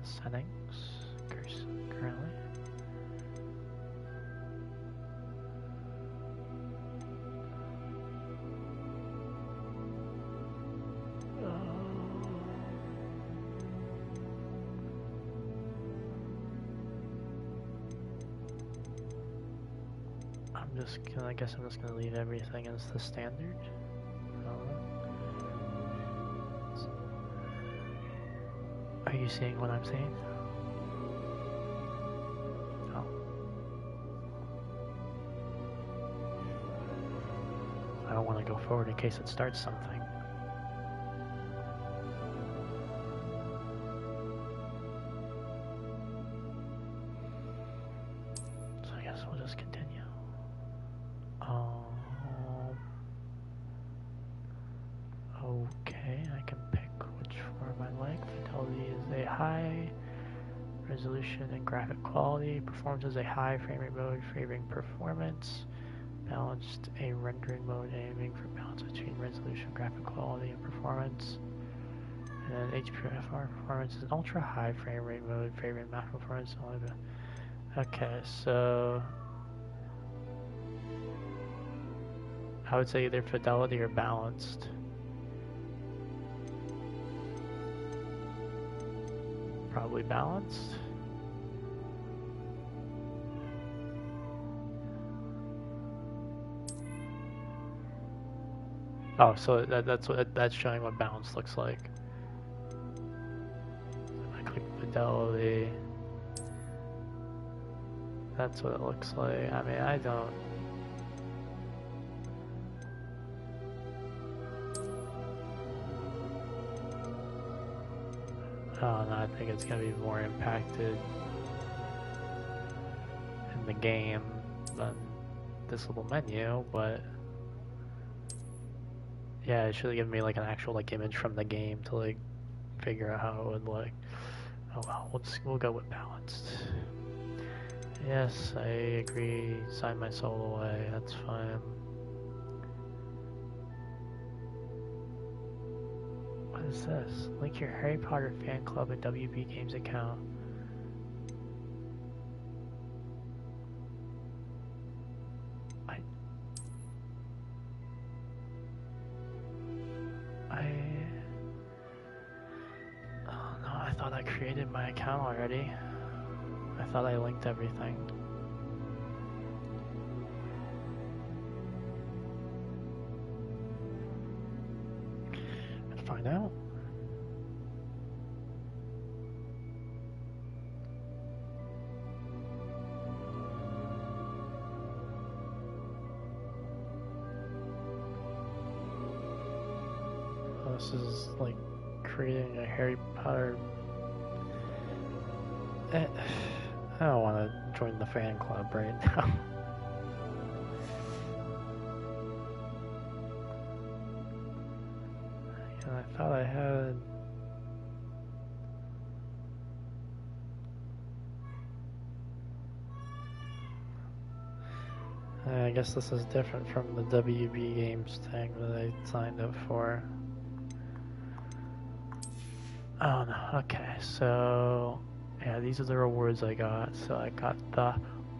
the settings currently. I guess I'm just gonna leave everything as the standard. Are you seeing what I'm seeing? Oh. I don't want to go forward in case it starts something. So I guess we'll just continue. Okay, I can pick which form I like. Fidelity is a high, resolution and graphic quality. Performance is a high, frame rate mode favoring performance. Balanced, a rendering mode aiming for balance between resolution, graphic quality, and performance. And then HPFR performance is an ultra high frame rate mode favoring maximum performance. Okay, so I would say either fidelity or balanced. Probably balanced. Oh, so that's showing what balance looks like. If I click fidelity, that's what it looks like. I mean, I don't. Oh no, I think it's gonna be more impacted in the game than this little menu, but yeah, it should have given me like an actual like image from the game to like figure out how it would look. Oh well, we'll go with balanced. Yes, I agree. Sign my soul away. That's fine. What is this? Link your Harry Potter fan club and WB Games account. Oh no, I thought I created my account already. I thought I linked everything. Let's find out. Oh, this is like creating a Harry Potter. I don't want to join the fan club right now. And I thought I had. I guess this is different from the WB Games thing that I signed up for. Oh no, okay, so yeah, these are the rewards I got. So I got the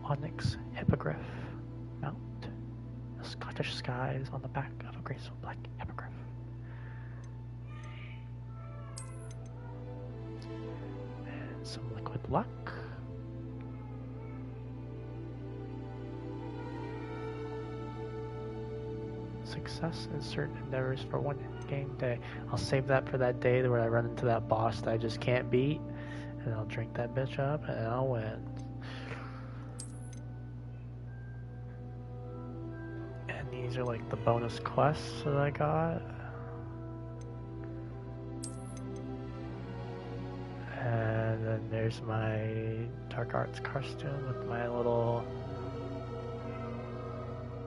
Onyx Hippogriff mount, the Scottish skies on the back of a graceful black hippogriff. And some liquid luck. Success in certain endeavors for one game day. I'll save that for that day where I run into that boss that I just can't beat, and I'll drink that bitch up and I'll win. And these are like the bonus quests that I got. And then there's my Dark Arts costume with my little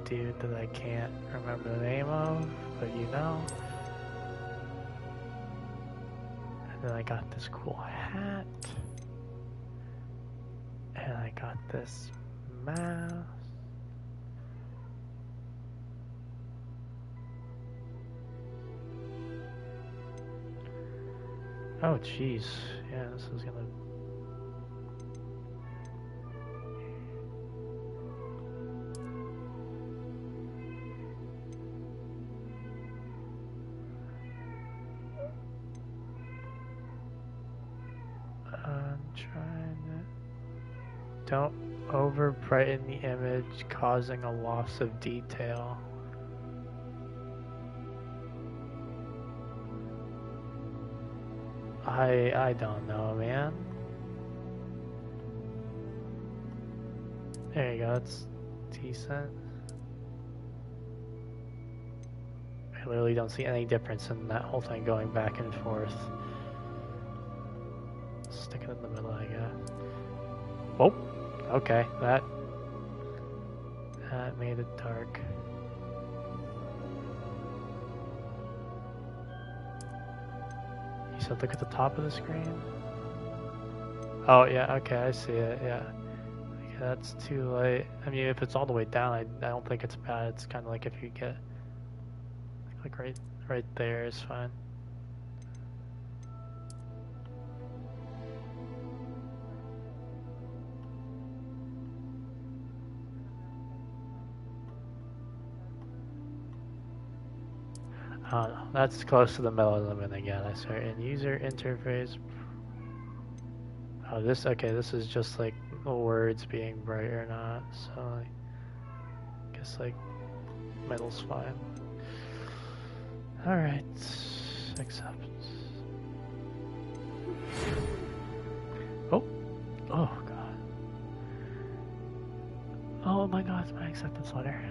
dude that I can't remember the name of, but you know. And then I got this cool hat. And I got this mask. Oh jeez, yeah, this is gonna Don't over brighten the image, causing a loss of detail. I don't know, man. There you go, that's decent. I literally don't see any difference in that whole thing going back and forth. Stick it in the middle, I guess. Oh, okay, that made it dark. You said look at the top of the screen? Oh yeah, okay, I see it, yeah. Okay, that's too light. I mean, if it's all the way down, I don't think it's bad. It's kind of like if you get, like right there is fine. That's close to the middle limit again. I swear. In user interface. Oh, okay. This is just like the words being bright or not. So I guess like middle's fine. All right. Accept. Oh. Oh God. Oh my God. It's my acceptance letter.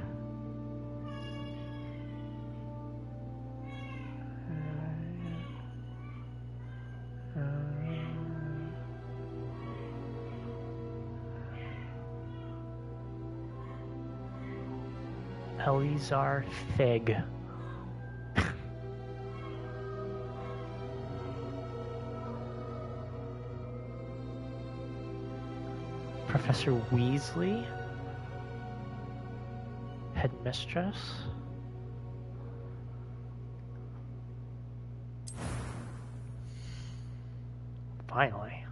Elizar Fig. Professor Weasley? Headmistress? Finally.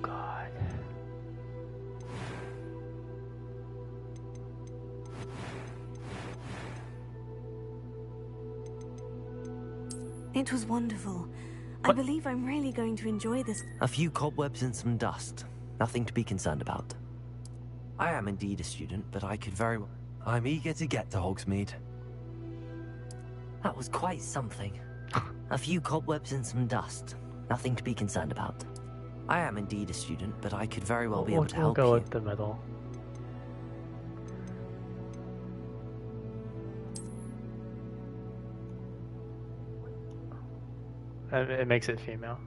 God. It was wonderful. What? I believe I'm really going to enjoy this. A few cobwebs and some dust. Nothing to be concerned about. I am indeed a student, but I could very well... I'm eager to get to Hogsmeade. That was quite something. A few cobwebs and some dust. Nothing to be concerned about. I am indeed a student, but I could very well be able to help We'll go you. with the middle. It makes it female.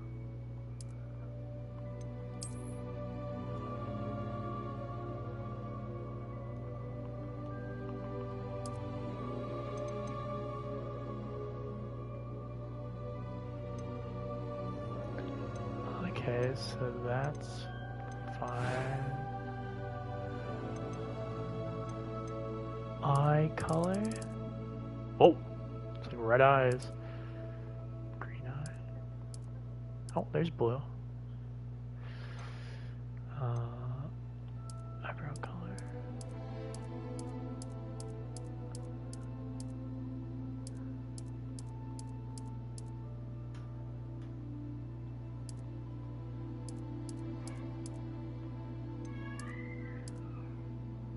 Okay, so that's fine. Eye color? Oh, it's like red eyes. Oh, there's blue. Eyebrow color.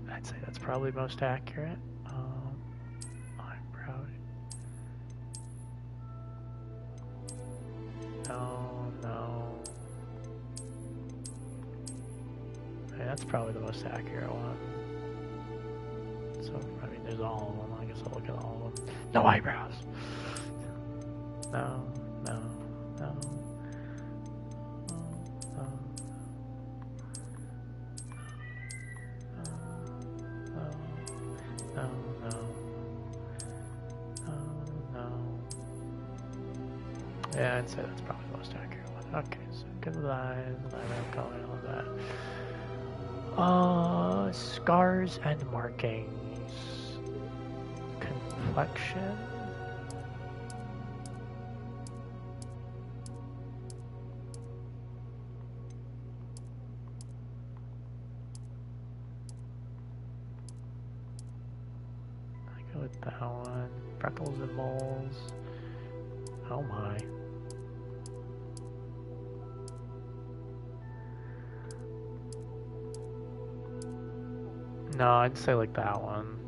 I'd say that's probably most accurate. Eyebrow. No. Yeah, that's probably the most accurate one. So, I mean, there's all of them. I guess I'll look at all of them. No eyebrows! No. Yeah, I'd say that's probably the most accurate one. Okay, so good with eyes, eyebrow color, all of that. Scars and markings. Complexion. I go with that one. Freckles and moles. Oh my. No, I'd say like that one.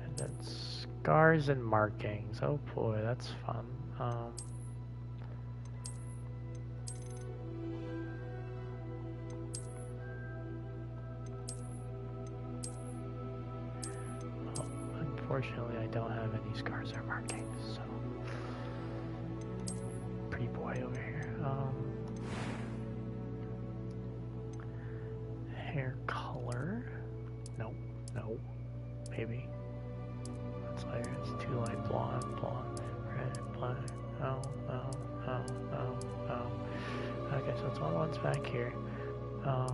And then scars and markings. Oh boy, that's fun. Well, unfortunately, I don't have any scars or markings, so pretty boy over here. Hair color. Nope. No. Maybe. That's later. It's 2-line blonde, red, black. Oh. Okay, so it's all the ones back here. I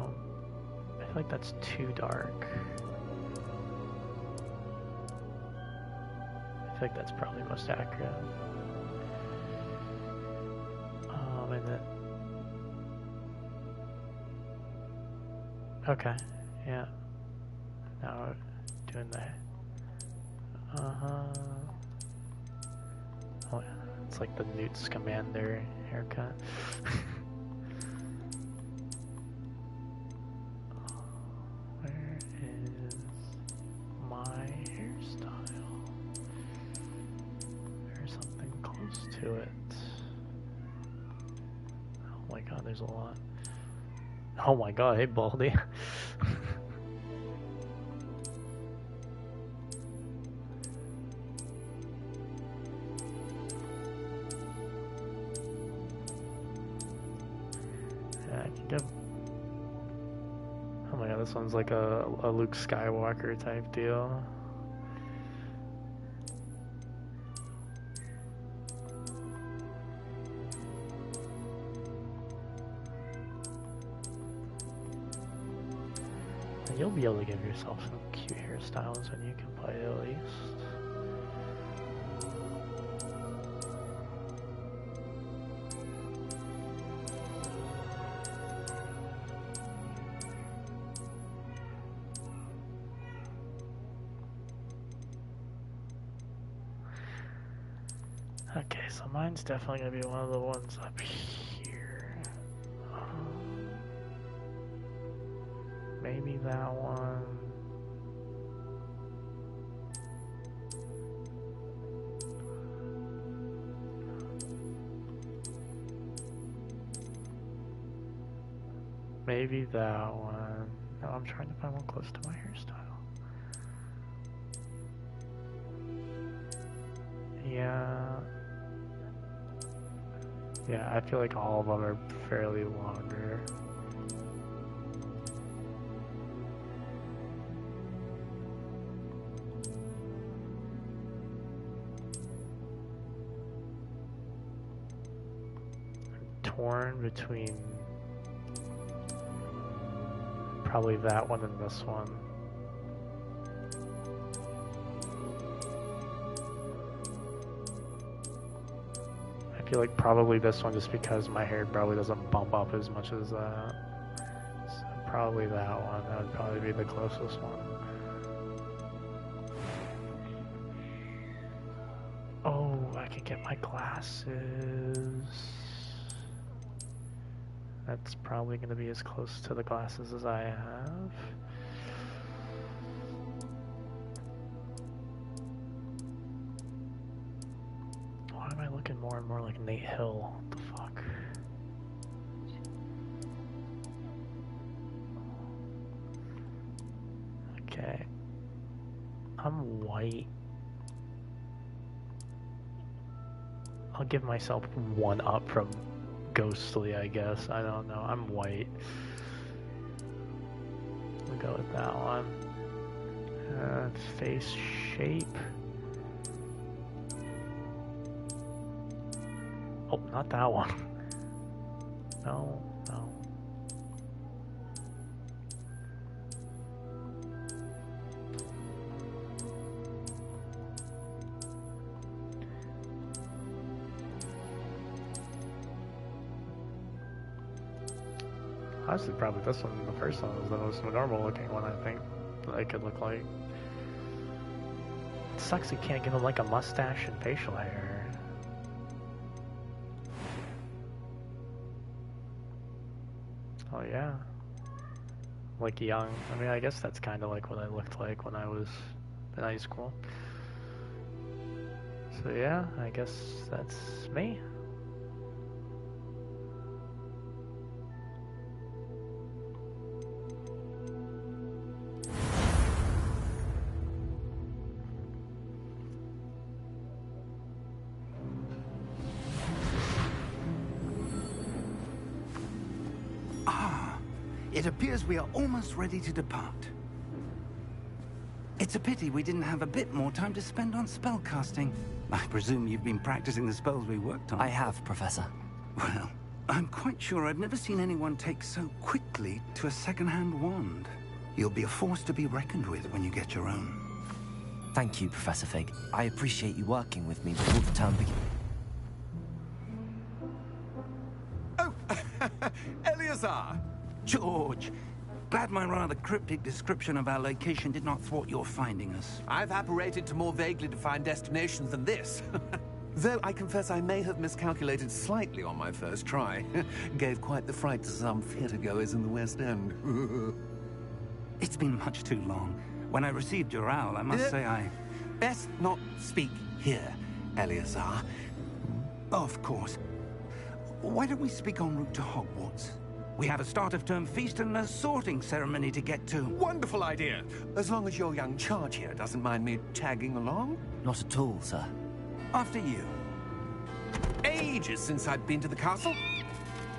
feel like that's too dark. I feel like that's probably most accurate. And then okay, yeah. Now we're doing that. Oh, yeah. It's like the Newt Scamander haircut. Where is my hairstyle? There's something close to it. Oh my god, there's a lot. Oh my god, hey Baldy. Oh my god, this one's like a Luke Skywalker type deal. And you'll be able to give yourself some cute hairstyles when you can play at least. Okay, so mine's definitely gonna be one of the ones up here. Maybe that one. Maybe that one. No, I'm trying to find one close to my hairstyle. Yeah, I feel like all of them are fairly longer. I'm torn between probably that one and this one. I feel like probably this one just because my hair probably doesn't bump up as much as that. So probably that one. That would probably be the closest one. Oh, I can get my glasses. That's probably going to be as close to the glasses as I have. Why am I looking more and more like Nate Hill? What the fuck? Okay. I'm white. I'll give myself one up from Ghostly, I guess. I don't know. I'm white. We'll go with that one. Face shape. Oh, not that one. No. Honestly, probably this one, the first one, is the most normal looking one, I think, that I could look like. It sucks you can't give him like a mustache and facial hair. Oh yeah. like young. I mean, I guess that's kind of like what I looked like when I was in high school. So yeah, I guess that's me. It appears we are almost ready to depart. It's a pity we didn't have a bit more time to spend on spellcasting. I presume you've been practicing the spells we worked on. I have, Professor. Well, I'm quite sure I've never seen anyone take so quickly to a second-hand wand. You'll be a force to be reckoned with when you get your own. Thank you, Professor Fig. I appreciate you working with me before the term begins. Oh, Eleazar! George, glad my rather cryptic description of our location did not thwart your finding us. I've apparated to more vaguely defined destinations than this. Though I confess I may have miscalculated slightly on my first try. Gave quite the fright to some theatre-goers in the West End. It's been much too long. When I received your owl, I must say I... Best not speak here, Eleazar. Of course. Why don't we speak en route to Hogwarts? We have a start-of-term feast and a sorting ceremony to get to. Wonderful idea! As long as your young charge here doesn't mind me tagging along. Not at all, sir. After you. Ages since I'd been to the castle.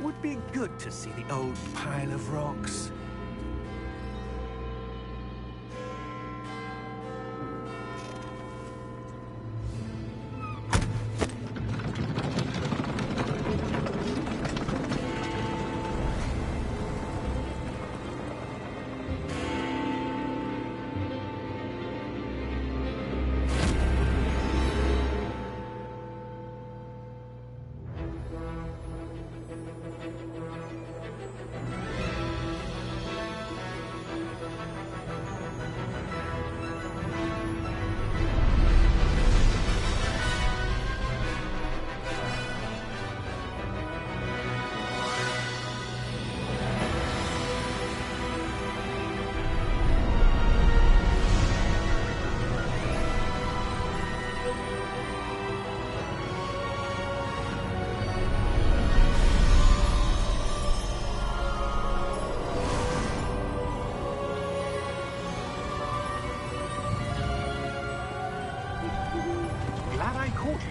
Would be good to see the old pile of rocks.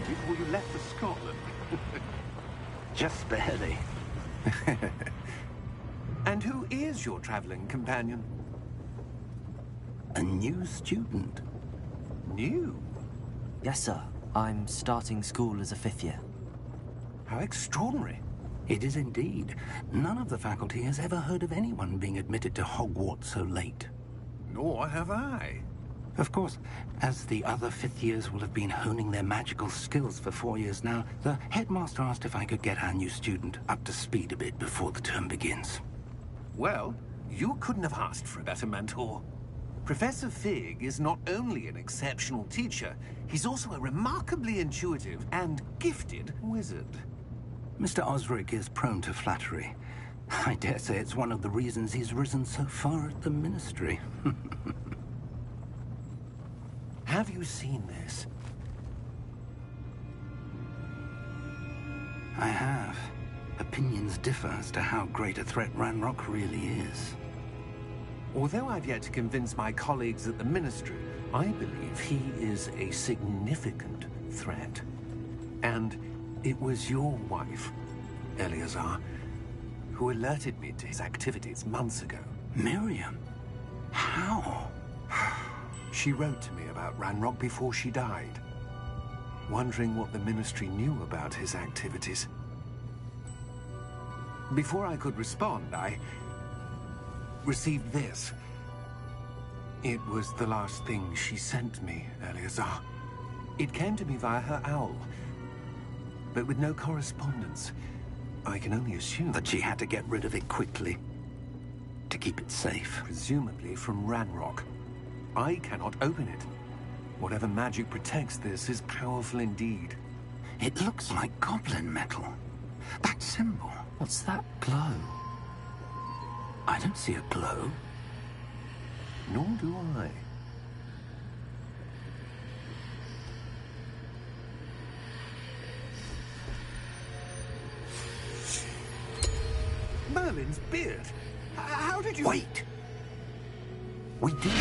Before you left for Scotland. Just barely. And who is your traveling companion? A new student. New? Yes, sir. I'm starting school as a 5th year. How extraordinary. It is indeed. None of the faculty has ever heard of anyone being admitted to Hogwarts so late. Nor have I. Of course, as the other 5th years will have been honing their magical skills for 4 years now, the headmaster asked if I could get our new student up to speed a bit before the term begins. Well, you couldn't have asked for a better mentor. Professor Fig is not only an exceptional teacher, he's also a remarkably intuitive and gifted wizard. Mr. Osric is prone to flattery. I dare say it's one of the reasons he's risen so far at the Ministry. Have you seen this? I have. Opinions differ as to how great a threat Ranrock really is. Although I've yet to convince my colleagues at the Ministry, I believe he is a significant threat. And it was your wife, Eleazar, who alerted me to his activities months ago. Miriam? How? She wrote to me about Ranrock before she died, wondering what the Ministry knew about his activities. Before I could respond, I received this. It was the last thing she sent me, Eleazar. It came to me via her owl, but with no correspondence. I can only assume that she had to get rid of it quickly, to keep it safe. Presumably from Ranrock. I cannot open it. Whatever magic protects this is powerful indeed. It looks like goblin metal. That symbol. What's that glow? I don't see a glow. Nor do I. Merlin's beard. How did you... Wait! We did.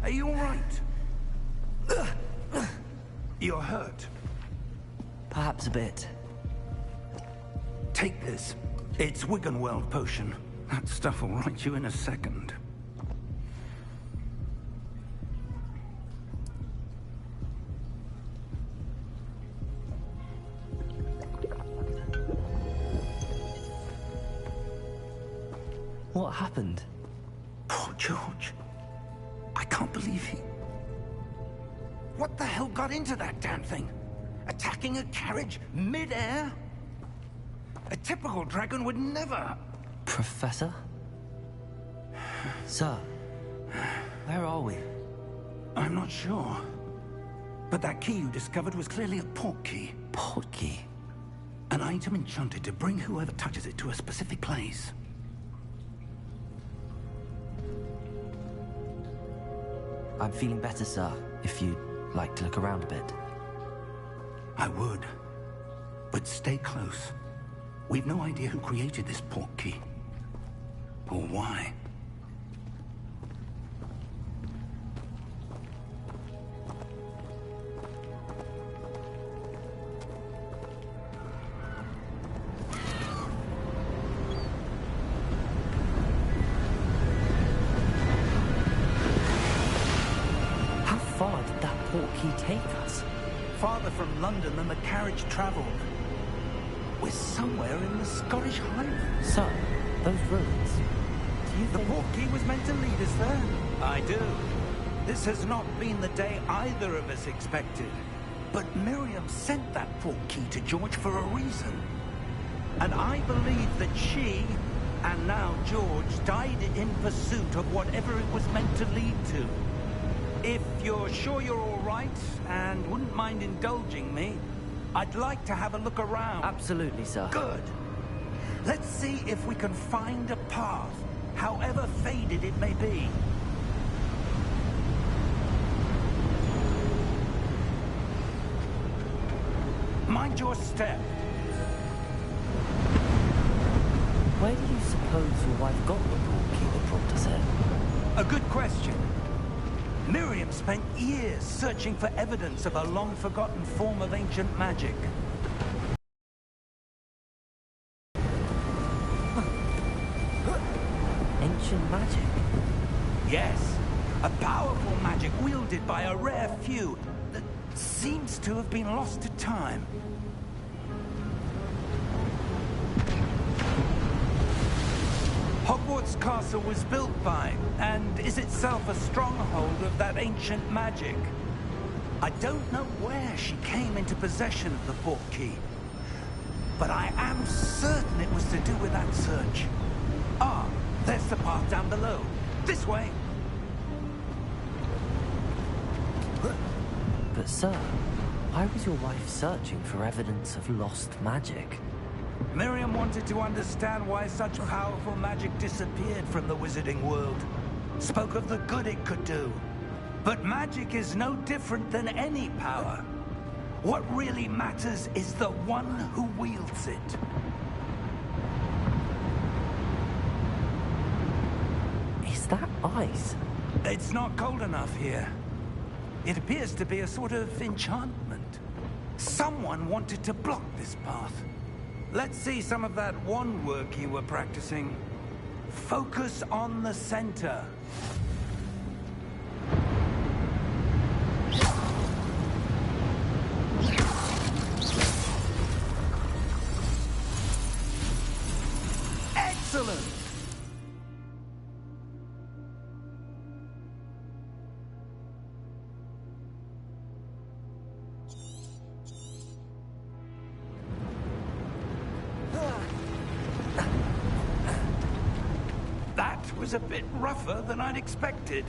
Are you all right? You're hurt. Perhaps a bit. Take this. It's Wiggenweld potion. That stuff will right you in a second. What happened? Poor George. I can't believe he... What the hell got into that damn thing? Attacking a carriage mid-air? A typical dragon would never... Professor? Sir, where are we? I'm not sure. But that key you discovered was clearly a port key. Port key? An item enchanted to bring whoever touches it to a specific place. I'm feeling better, sir, if you'd like to look around a bit. I would. But stay close. We've no idea who created this port key. Or why. How far did that port key take us? Farther from London than the carriage travelled. We're somewhere in the Scottish Highlands. Sir, those ruins. Do you The think... port key was meant to lead us there. I do. This has not been the day either of us expected. But Miriam sent that port key to George for a reason. And I believe that she, and now George, died in pursuit of whatever it was meant to lead to. If you're sure you're all right, and wouldn't mind indulging me, I'd like to have a look around. Absolutely, sir. Good. Let's see if we can find a path, however faded it may be. Mind your step. Where do you suppose your wife got the port key that brought us here? A good question. Miriam spent years searching for evidence of a long-forgotten form of ancient magic. Ancient magic? Yes, a powerful magic wielded by a rare few that seems to have been lost to time. Hogwarts Castle was built by, and is itself a stronghold of that ancient magic. I don't know where she came into possession of the port key, but I am certain it was to do with that search. Ah, there's the path down below. This way. But sir, why was your wife searching for evidence of lost magic? Miriam wanted to understand why such powerful magic disappeared from the wizarding world. Spoke of the good it could do. But magic is no different than any power. What really matters is the one who wields it. Is that ice. It's not cold enough here. It appears to be a sort of enchantment. Someone wanted to block this path. Let's see some of that wand work you were practicing. Focus on the center. Excellent! That was a bit rougher than I'd expected.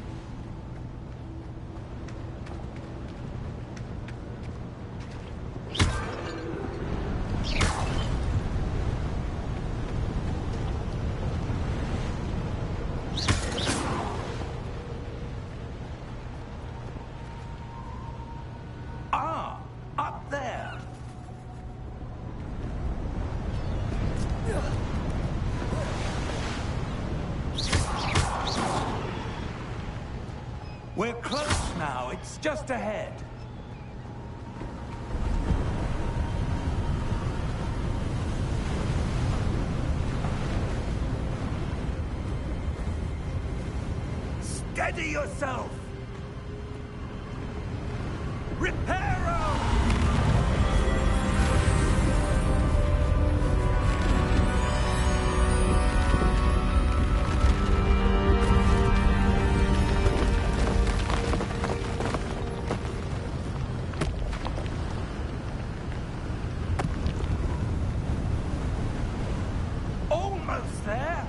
Ah, up there. We're close now. It's just ahead. Steady yourself. Reparo! Almost there.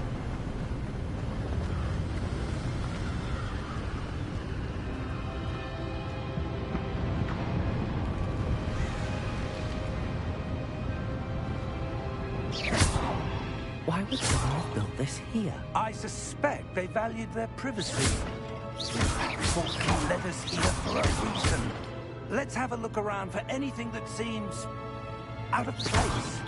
Why would someone have built this here? I suspect they valued their privacy. Forky led us here for a reason. Let's have a look around for anything that seems out of place.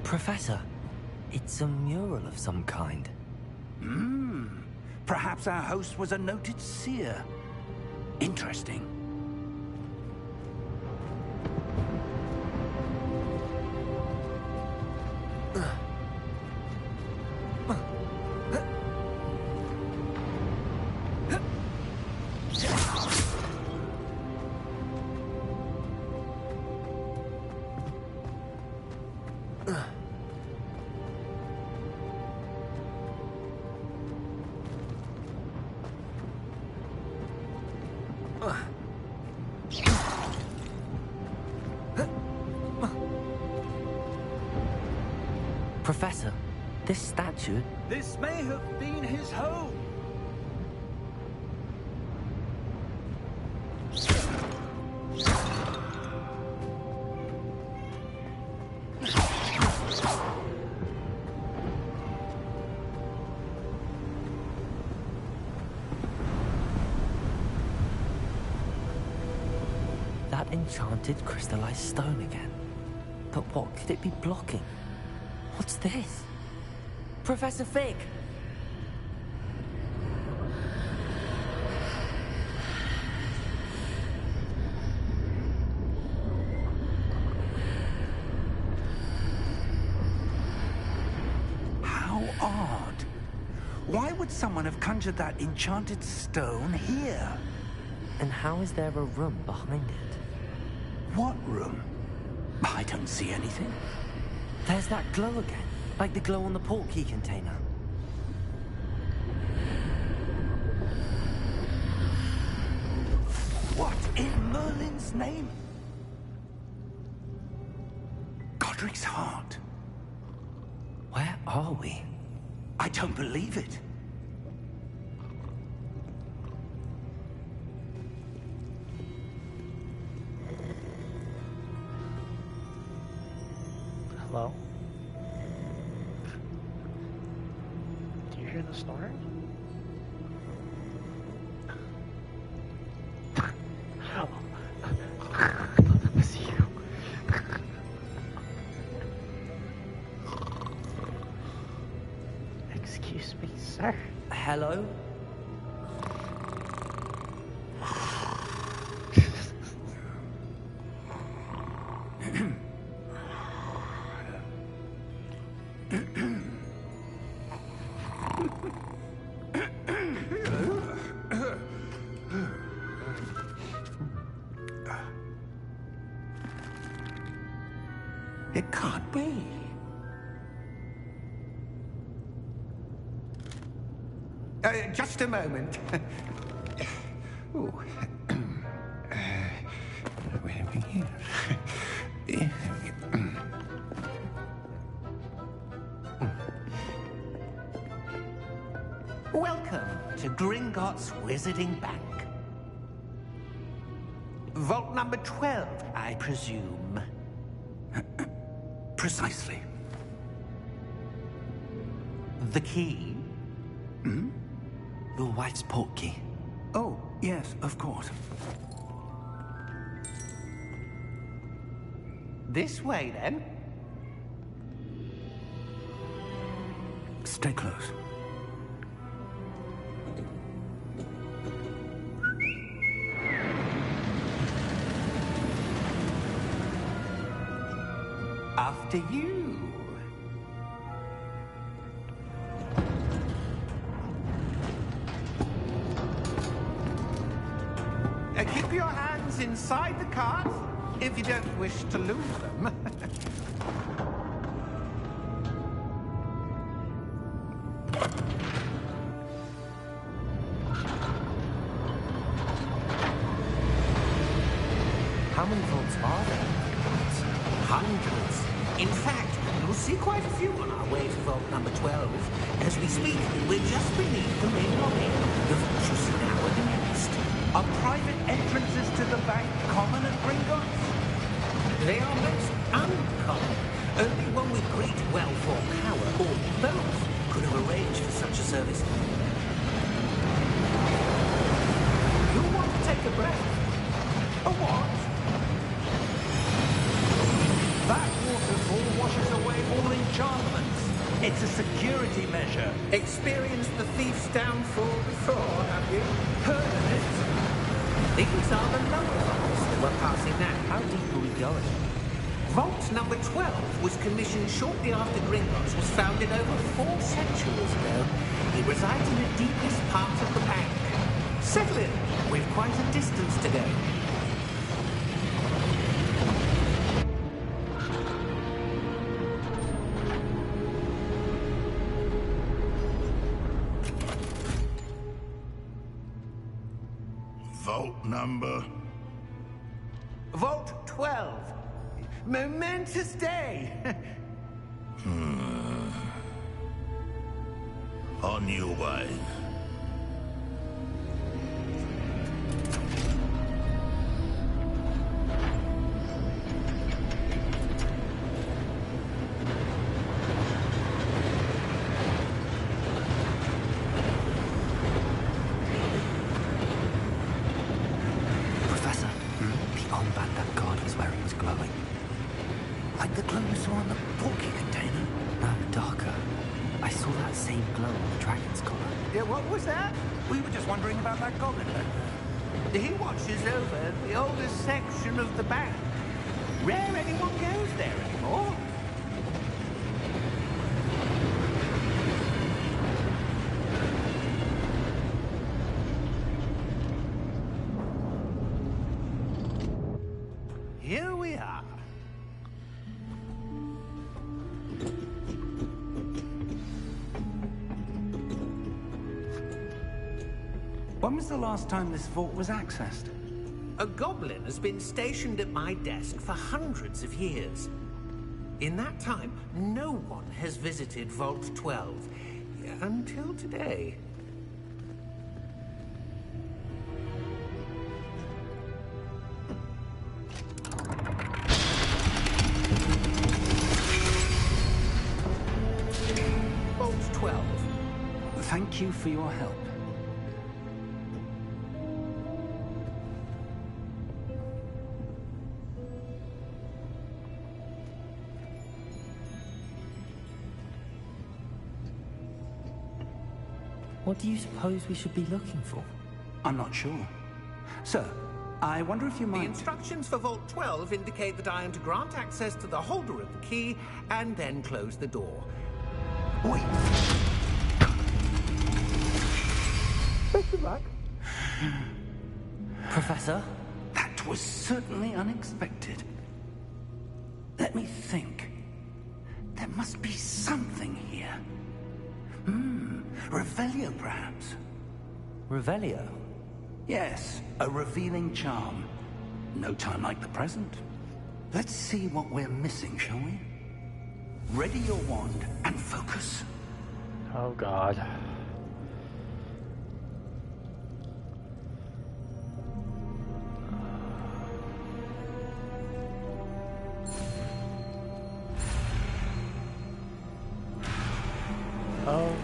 Professor, it's a mural of some kind. Perhaps our host was a noted seer. Interesting. Professor, this statue... This may have been his home. That enchanted crystallized stone again. But what could it be blocking? What's this? Professor Fig! How odd. Why would someone have conjured that enchanted stone here? And how is there a room behind it? What room? I don't see anything. There's that glow again, like the glow on the portkey container. What in Merlin's name? Godric's heart. Where are we? I don't believe it. Hello? Do you hear the snoring? That was you. Excuse me, sir. Hello? It can't be. Just a moment. Ooh. Wait a minute. Welcome to Gringotts Wizarding Bank. Vault number 12, I presume. Precisely. The key? Hmm? Your wife's portkey. Oh, yes, of course. This way, then. Stay close. After you. Keep your hands inside the cart if you don't wish to lose them. How many vaults are there? Hundreds. In fact, you'll see quite a few on our way to vault number 12. As we speak, we're just beneath the main lobby. The vault you see now are the nearest. Are private entrances to the bank common at Gringotts? They are most uncommon. Only one with great wealth or power, or both, could have arranged for such a service. You'll want to take a breath. A what? That waterfall washes away all enchantments. It's a security measure. Experienced the thief's downfall before, have you? Heard of it? These are the lower vaults that we're passing now. How deep are we going? Vault number 12 was commissioned shortly after Gringotts was founded over 4 centuries ago. It resides in the deepest part of the bank. Settle in. We've quite a distance to go. Vault number? Vault 12. Momentous day. On your way. Professor, the armband that guard was wearing was glowing. Like the glow you saw on the portkey container? No, darker. I saw that same glow on the dragon's collar. Yeah, what was that? We were just wondering about that goblin back there. He watches over the oldest section of the bank. Rare anyone goes there anymore. Here we are. When was the last time this vault was accessed? A goblin has been stationed at my desk for hundreds of years. In that time, no one has visited Vault 12. until today. Vault 12. Thank you for your help. What do you suppose we should be looking for? I'm not sure. Sir, I wonder if you The might... instructions for Vault 12 indicate that I am to grant access to the holder of the key and then close the door. Wait! Professor? That was certainly unexpected. Let me think. There must be something here. Revelio, perhaps? Revelio? Yes, a revealing charm. No time like the present. Let's see what we're missing, shall we? Ready your wand and focus. Oh god. Oh.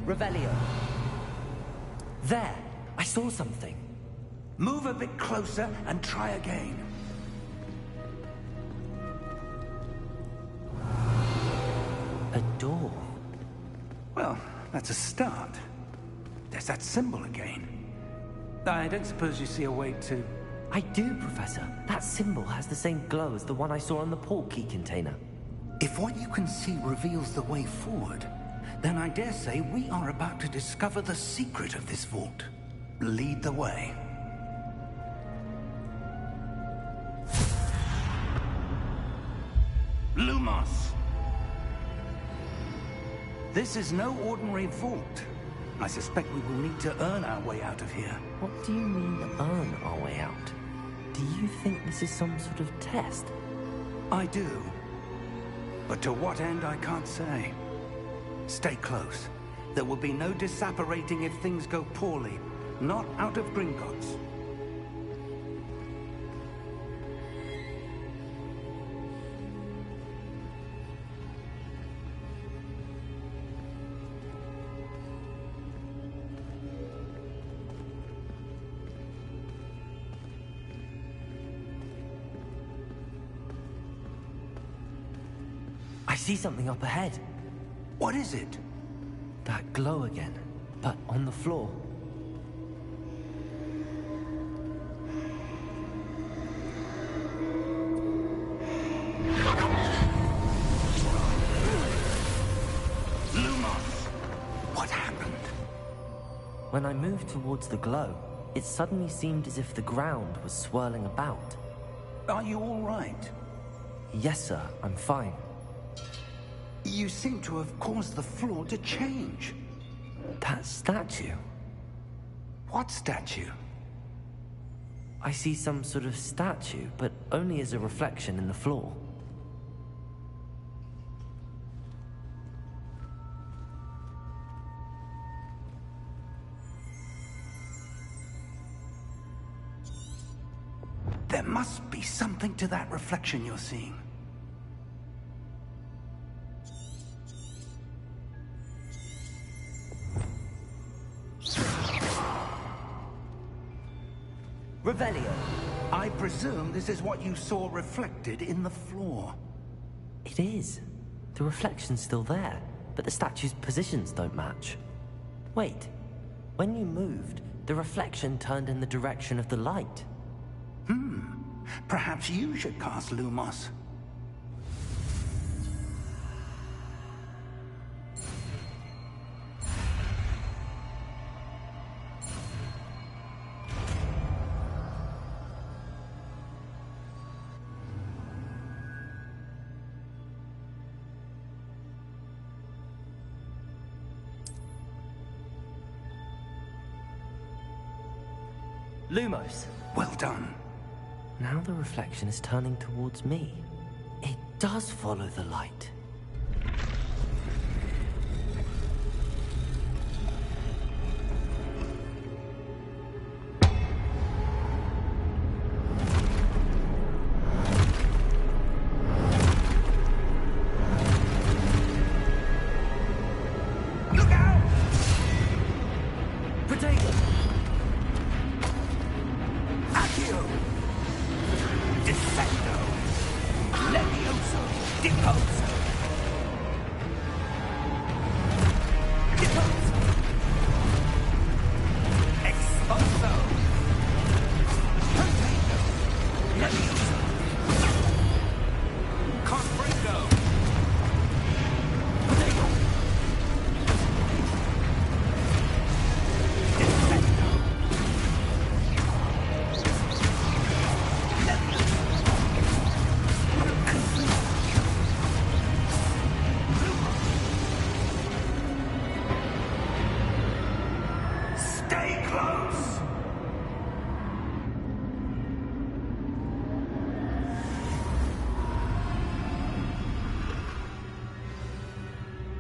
Revelio. There! I saw something. Move a bit closer and try again. A door. Well, that's a start. There's that symbol again. I don't suppose you see a way to... I do, Professor. That symbol has the same glow as the one I saw on the port key container. If what you can see reveals the way forward, then I dare say we are about to discover the secret of this vault. Lead the way. Lumos! This is no ordinary vault. I suspect we will need to earn our way out of here. What do you mean, earn our way out? Do you think this is some sort of test? I do. But to what end, I can't say. Stay close. There will be no disapparating if things go poorly. Not out of Gringotts. I see something up ahead. What is it? That glow again, but on the floor. Lumos! What happened? When I moved towards the glow, it suddenly seemed as if the ground was swirling about. Are you all right? Yes, sir, I'm fine. You seem to have caused the floor to change. That statue. What statue? I see some sort of statue, but only as a reflection in the floor. There must be something to that reflection you're seeing. Revelio! I presume this is what you saw reflected in the floor. It is. The reflection's still there, but the statue's positions don't match. Wait. When you moved, the reflection turned in the direction of the light. Perhaps you should cast Lumos. Lumos. Well done. Now the reflection is turning towards me. It does follow the light. Look out! Protego! Accio! Defendo! Levioso! Deposo! Deposo! Exposo! Protego! Levioso! Confringo! Protego! Defendo! Stay close!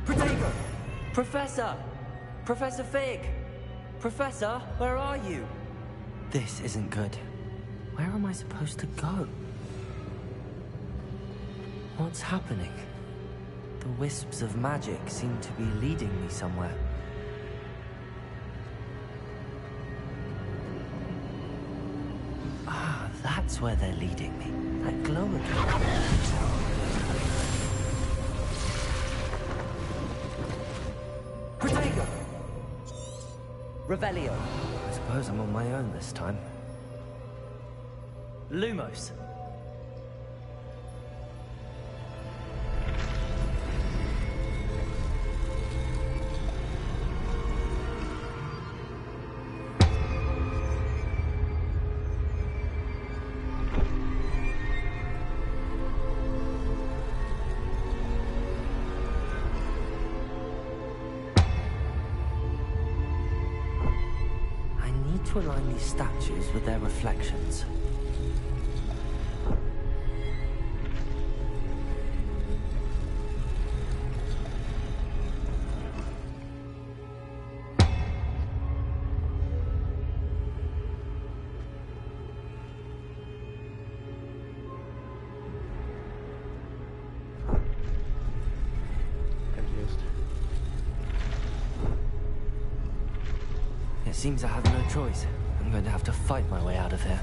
Protego! Professor! Professor Fig! Professor, where are you? This isn't good. Where am I supposed to go? What's happening? The wisps of magic seem to be leading me somewhere. Ah, that's where they're leading me. That glow again. Protego! Revelio. I suppose I'm on my own this time. Lumos. I need to align these statues with their reflections. Confused. It seems I have no choice. I'm going to have to fight my way out of here.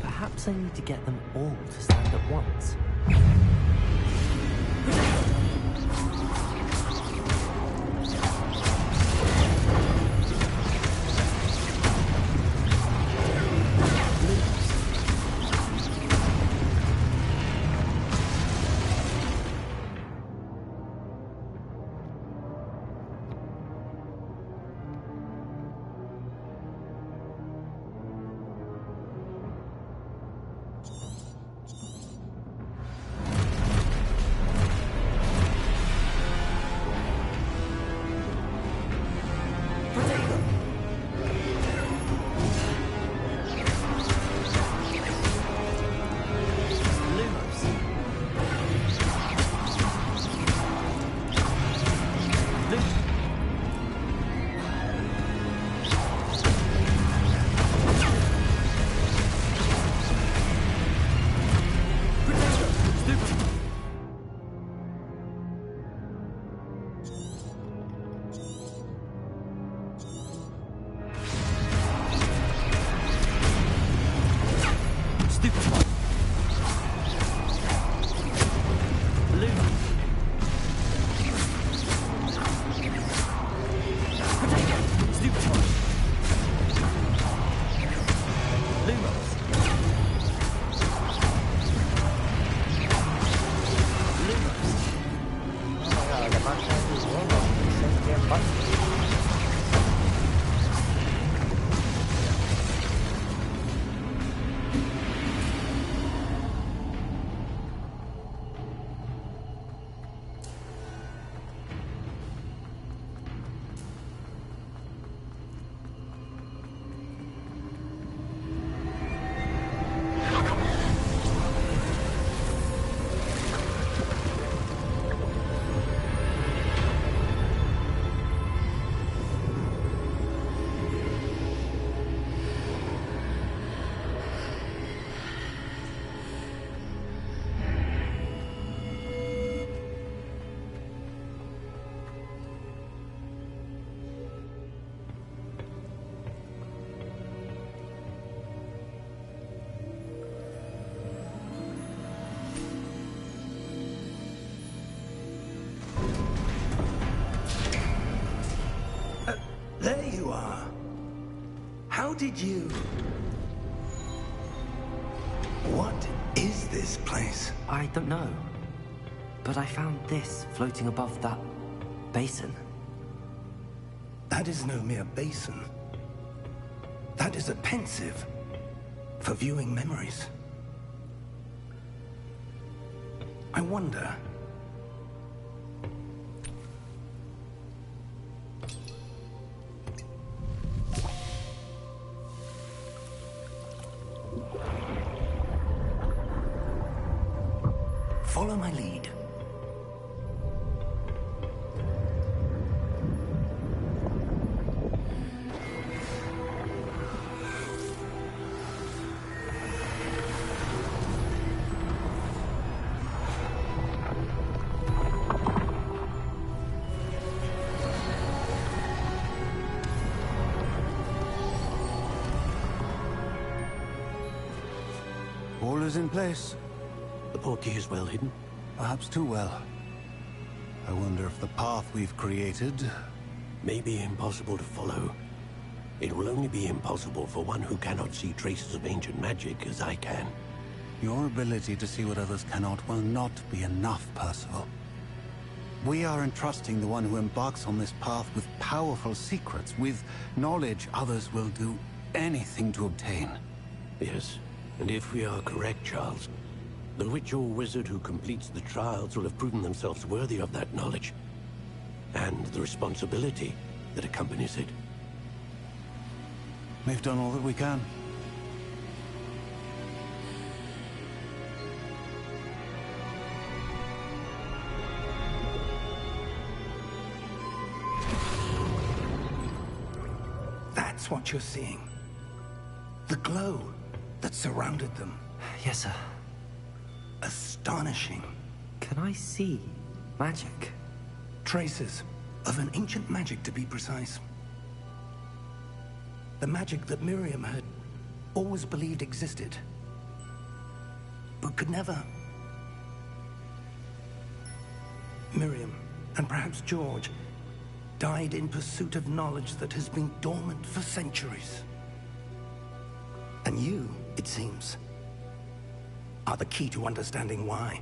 Perhaps I need to get them all to stand at once. Lumos. Stupid. Lumos. Stupid. Lumos. Lumos. Oh my god, the monster is Lumos. Same damn button. did you... What is this place? I don't know. But I found this floating above that basin. That is no mere basin. That is a pensive for viewing memories. I wonder... Follow my lead. All is in place. The portkey is well hidden. Perhaps too well. I wonder if the path we've created... May be impossible to follow. It will only be impossible for one who cannot see traces of ancient magic as I can. Your ability to see what others cannot will not be enough, Percival. We are entrusting the one who embarks on this path with powerful secrets, with knowledge others will do anything to obtain. Yes, and if we are correct, Charles, the witch or wizard who completes the trials will have proven themselves worthy of that knowledge, and the responsibility that accompanies it. We've done all that we can. That's what you're seeing. The glow that surrounded them. Yes, sir. Astonishing. Can I see magic? Traces of an ancient magic, to be precise. The magic that Miriam had always believed existed, but could never. Miriam, and perhaps George, died in pursuit of knowledge that has been dormant for centuries. And you, it seems, are the key to understanding why.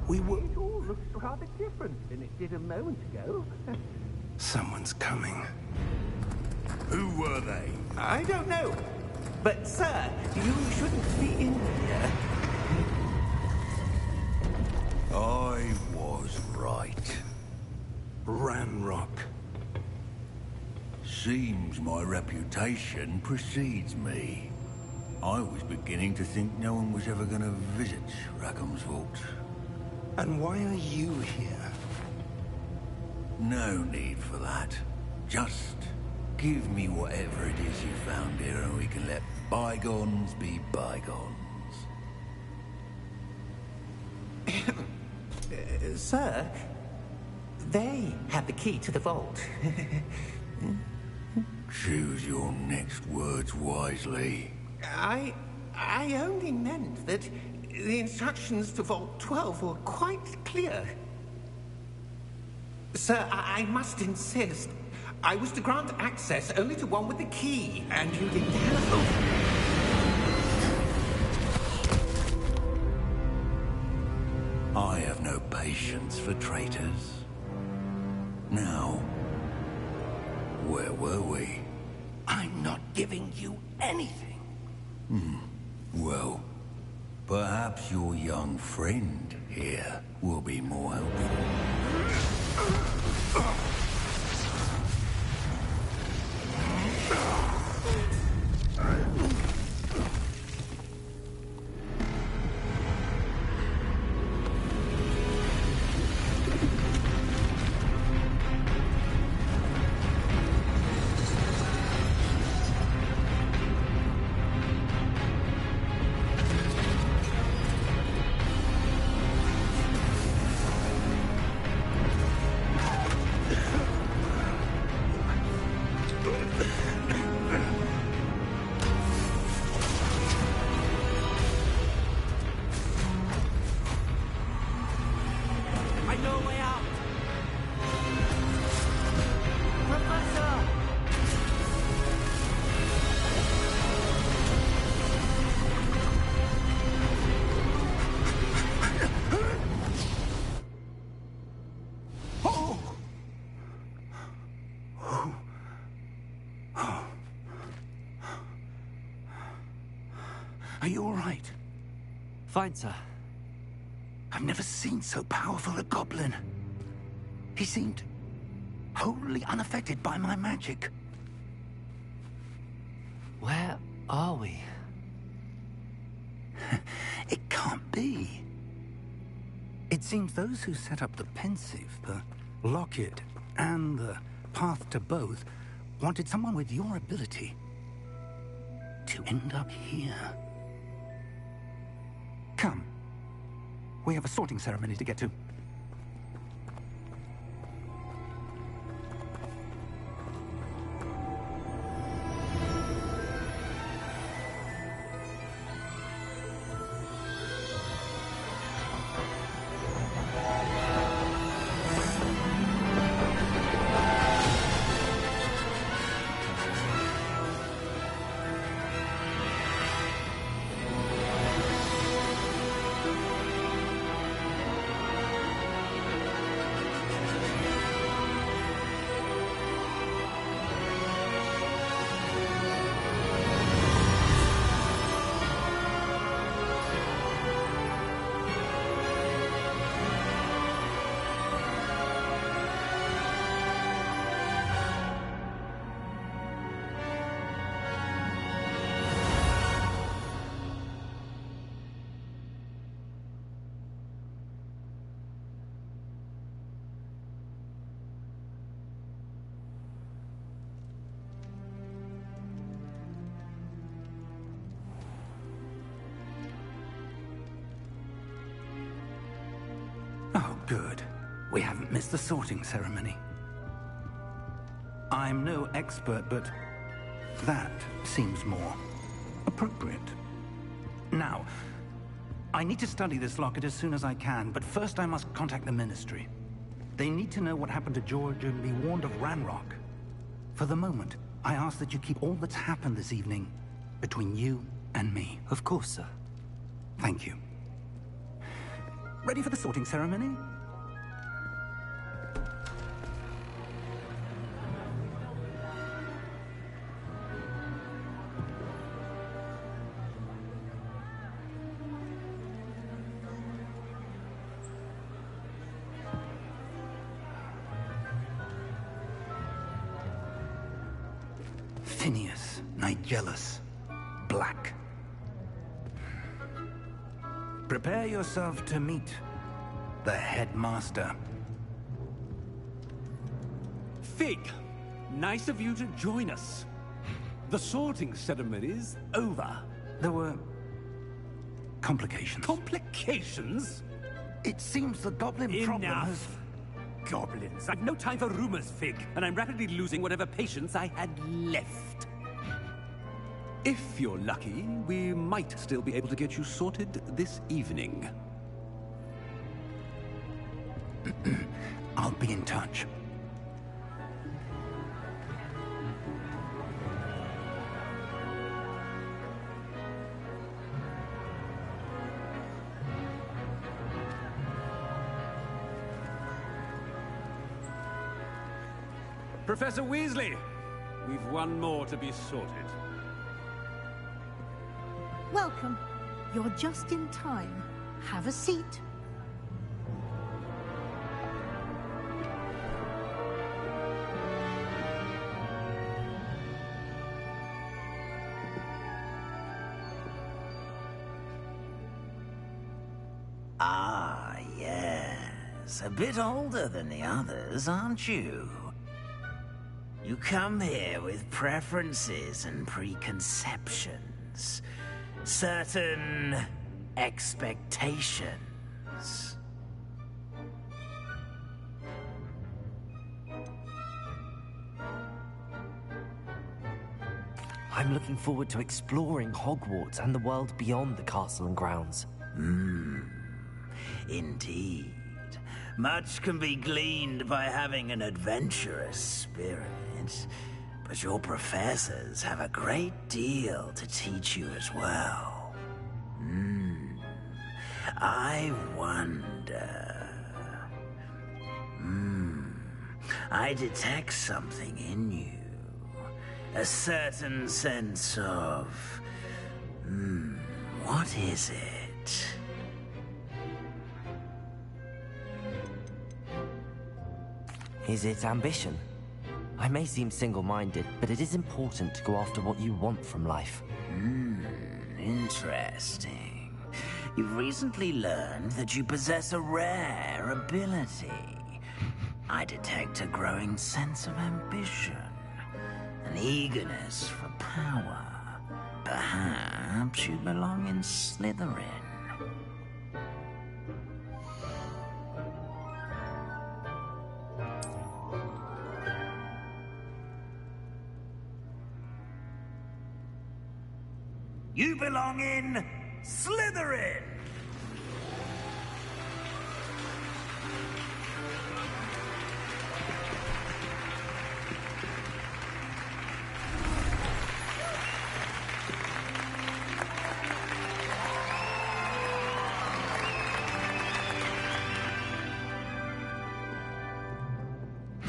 We were... It all looks rather different than it did a moment ago. Someone's coming. Who were they? I don't know. But, sir, you shouldn't be in here. I was right. Ranrock. Seems my reputation precedes me. I was beginning to think no one was ever going to visit Rackham's vault. And why are you here? No need for that. Just give me whatever it is you found here and we can let bygones be bygones. Sir, they have the key to the vault. Choose your next words wisely. I only meant that the instructions to Vault 12 were quite clear. Sir, I must insist. I was to grant access only to one with the key, and you didn't have... I have no patience for traitors. Now, where were we? I'm not giving you anything. Well, perhaps your young friend here will be more helpful. Are you all right? Fine, sir. I've never seen so powerful a goblin. He seemed wholly unaffected by my magic. Where are we? It can't be. It seems those who set up the Pensieve, the Locket, and the Path to Both wanted someone with your ability to end up here. Come. We have a sorting ceremony to get to. Oh, good. We haven't missed the sorting ceremony. I'm no expert, but that seems more appropriate. Now, I need to study this locket as soon as I can, but first I must contact the Ministry. They need to know what happened to George and be warned of Ranrock. For the moment, I ask that you keep all that's happened this evening between you and me. Of course, sir. Thank you. Ready for the sorting ceremony? Phineas Nigellus Black. Prepare yourself to meet the headmaster. Fig, nice of you to join us. The sorting ceremony's over. There were complications. Complications? It seems the goblin problem has... Enough. Goblins. I've no time for rumors, Fig, and I'm rapidly losing whatever patience I had left. If you're lucky, we might still be able to get you sorted this evening. I'll be in touch. Professor Weasley, we've one more to be sorted. Welcome. You're just in time. Have a seat. Ah, yes. A bit older than the others, aren't you? You come here with preferences and preconceptions. Certain expectations. I'm looking forward to exploring Hogwarts and the world beyond the castle and grounds. Indeed. Much can be gleaned by having an adventurous spirit. But your professors have a great deal to teach you as well. I wonder... I detect something in you. A certain sense of... What is it? Is it ambition? I may seem single-minded, but it is important to go after what you want from life. Interesting. You've recently learned that you possess a rare ability. I detect a growing sense of ambition, an eagerness for power. Perhaps you belong in Slytherin. You belong in Slytherin!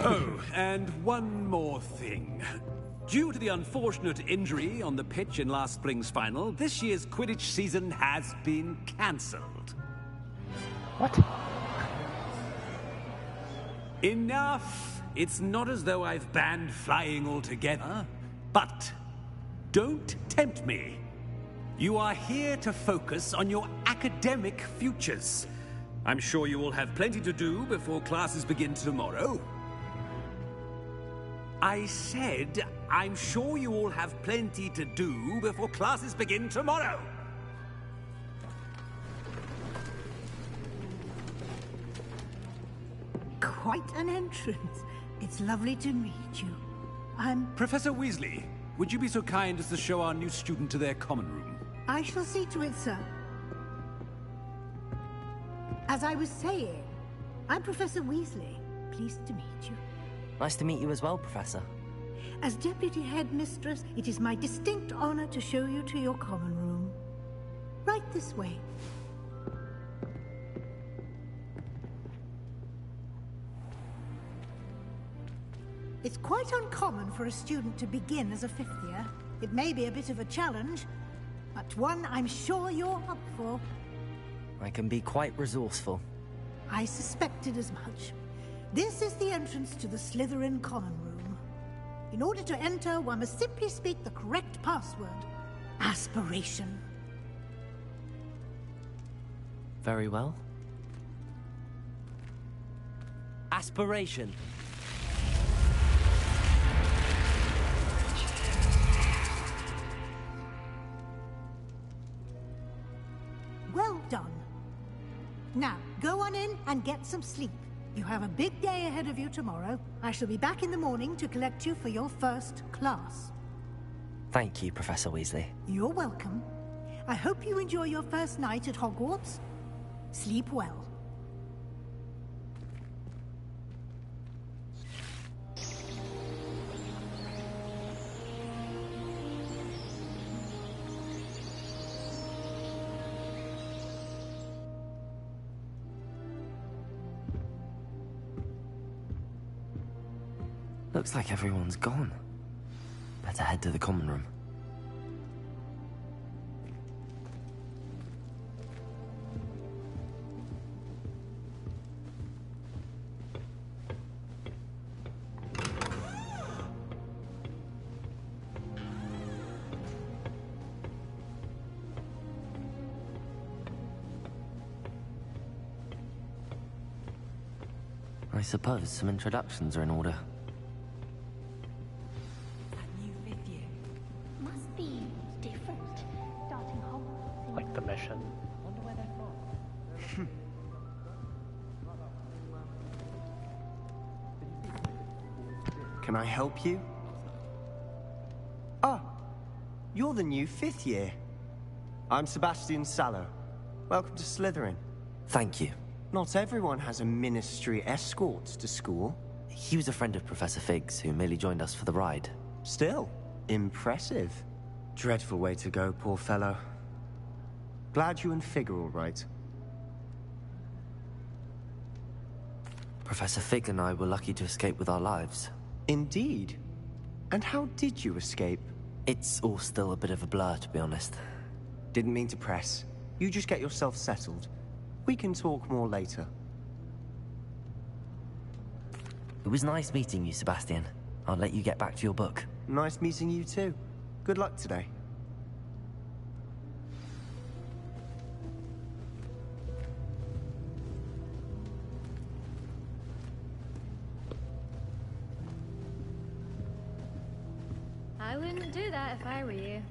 Oh, and one more thing. Due to the unfortunate injury on the pitch in last spring's final, this year's Quidditch season has been cancelled. What? Enough! It's not as though I've banned flying altogether, but don't tempt me. You are here to focus on your academic futures. I'm sure you will have plenty to do before classes begin tomorrow. I said, I'm sure you all have plenty to do before classes begin tomorrow. Quite an entrance. It's lovely to meet you. I'm... Professor Weasley, would you be so kind as to show our new student to their common room? I shall see to it, sir. As I was saying, I'm Professor Weasley. Pleased to meet you. Nice to meet you as well, Professor. As Deputy Headmistress, it is my distinct honor to show you to your common room. Right this way. It's quite uncommon for a student to begin as a fifth year. It may be a bit of a challenge, but one I'm sure you're up for. I can be quite resourceful. I suspected as much. This is the entrance to the Slytherin common room. In order to enter, one must simply speak the correct password. Aspiration. Very well. Aspiration. Well done. Now, go on in and get some sleep. You have a big day ahead of you tomorrow. I shall be back in the morning to collect you for your first class. Thank you, Professor Weasley. You're welcome. I hope you enjoy your first night at Hogwarts. Sleep well. Looks like everyone's gone. Better head to the common room. I suppose some introductions are in order. Like the mission. Can I help you? Ah, you're the new fifth year. I'm Sebastian Sallow. Welcome to Slytherin. Thank you. Not everyone has a ministry escort to school. He was a friend of Professor Figgs, who merely joined us for the ride. Still, impressive. Dreadful way to go, poor fellow. Glad you and Fig are all right. Professor Fig and I were lucky to escape with our lives. Indeed. And how did you escape? It's all still a bit of a blur, to be honest. Didn't mean to press. You just get yourself settled. We can talk more later. It was nice meeting you, Sebastian. I'll let you get back to your book. Nice meeting you too. Good luck today. I wouldn't do that if I were you.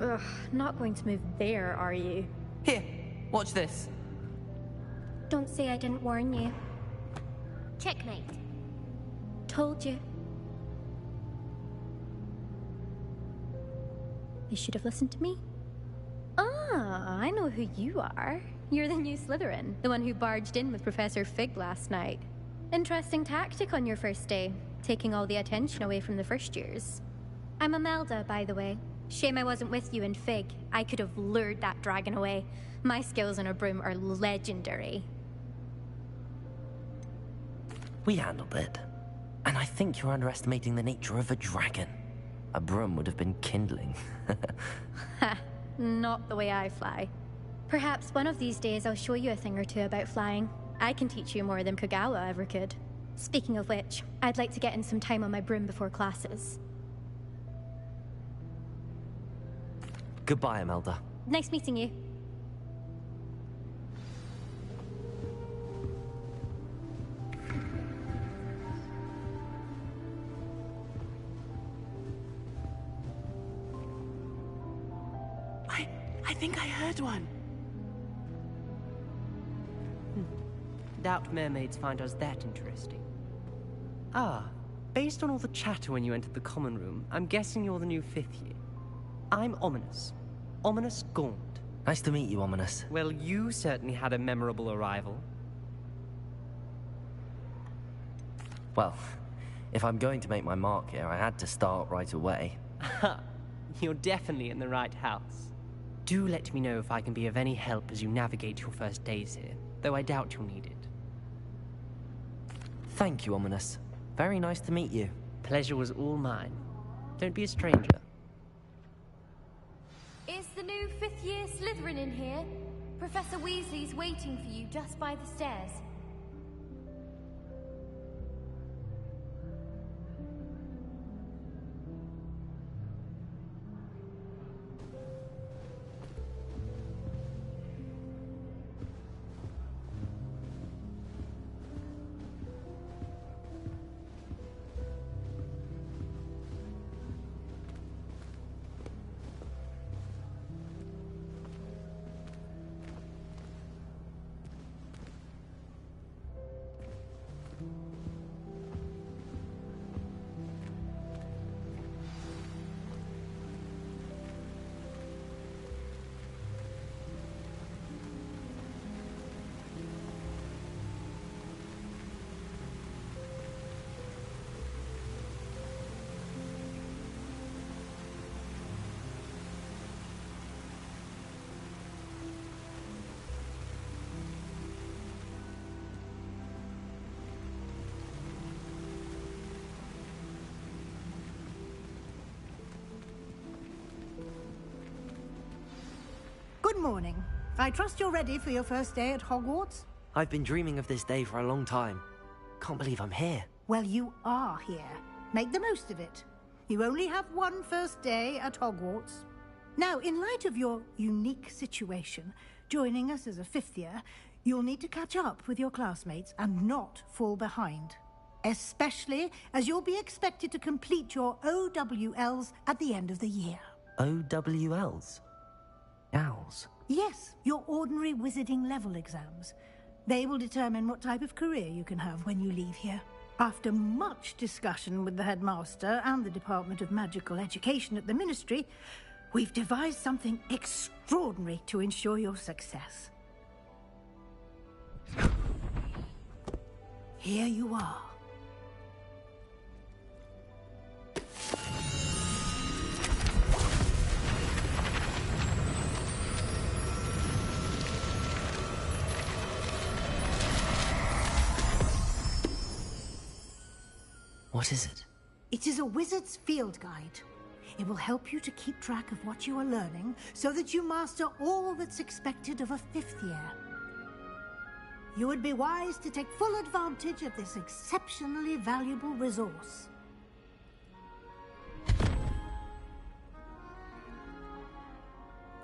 Ugh, not going to move there, are you? Here, watch this. Don't say I didn't warn you. Checkmate. Told you. You should have listened to me. Ah, I know who you are. You're the new Slytherin, the one who barged in with Professor Fig last night. Interesting tactic on your first day, taking all the attention away from the first years. I'm Imelda, by the way. Shame I wasn't with you in Fig. I could have lured that dragon away. My skills on a broom are legendary. We handled it. And I think you're underestimating the nature of a dragon. A broom would have been kindling. Ha, not the way I fly. Perhaps one of these days I'll show you a thing or two about flying. I can teach you more than Kogawa ever could. Speaking of which, I'd like to get in some time on my broom before classes. Goodbye, Imelda. Nice meeting you. I think I heard one. Doubt mermaids find us that interesting. Ah, based on all the chatter when you entered the common room, I'm guessing you're the new 5th year. I'm Ominis. Ominis Gaunt. Nice to meet you, Ominis. Well, you certainly had a memorable arrival. Well, if I'm going to make my mark here, I had to start right away. Ha! You're definitely in the right house. Do let me know if I can be of any help as you navigate your first days here, though I doubt you'll need it. Thank you, Ominis. Very nice to meet you. Pleasure was all mine. Don't be a stranger. Is the new 5th year Slytherin in here? Professor Weasley's waiting for you just by the stairs. Good morning. I trust you're ready for your first day at Hogwarts? I've been dreaming of this day for a long time. Can't believe I'm here. Well, you are here. Make the most of it. You only have one first day at Hogwarts. Now, in light of your unique situation, joining us as a 5th year, you'll need to catch up with your classmates and not fall behind. Especially as you'll be expected to complete your OWLs at the end of the year. OWLs? Owls? Yes, your ordinary wizarding level exams. They will determine what type of career you can have when you leave here. After much discussion with the headmaster and the Department of Magical Education at the Ministry, we've devised something extraordinary to ensure your success. Here you are. What is it? It is a wizard's field guide. It will help you to keep track of what you are learning so that you master all that's expected of a 5th year. You would be wise to take full advantage of this exceptionally valuable resource.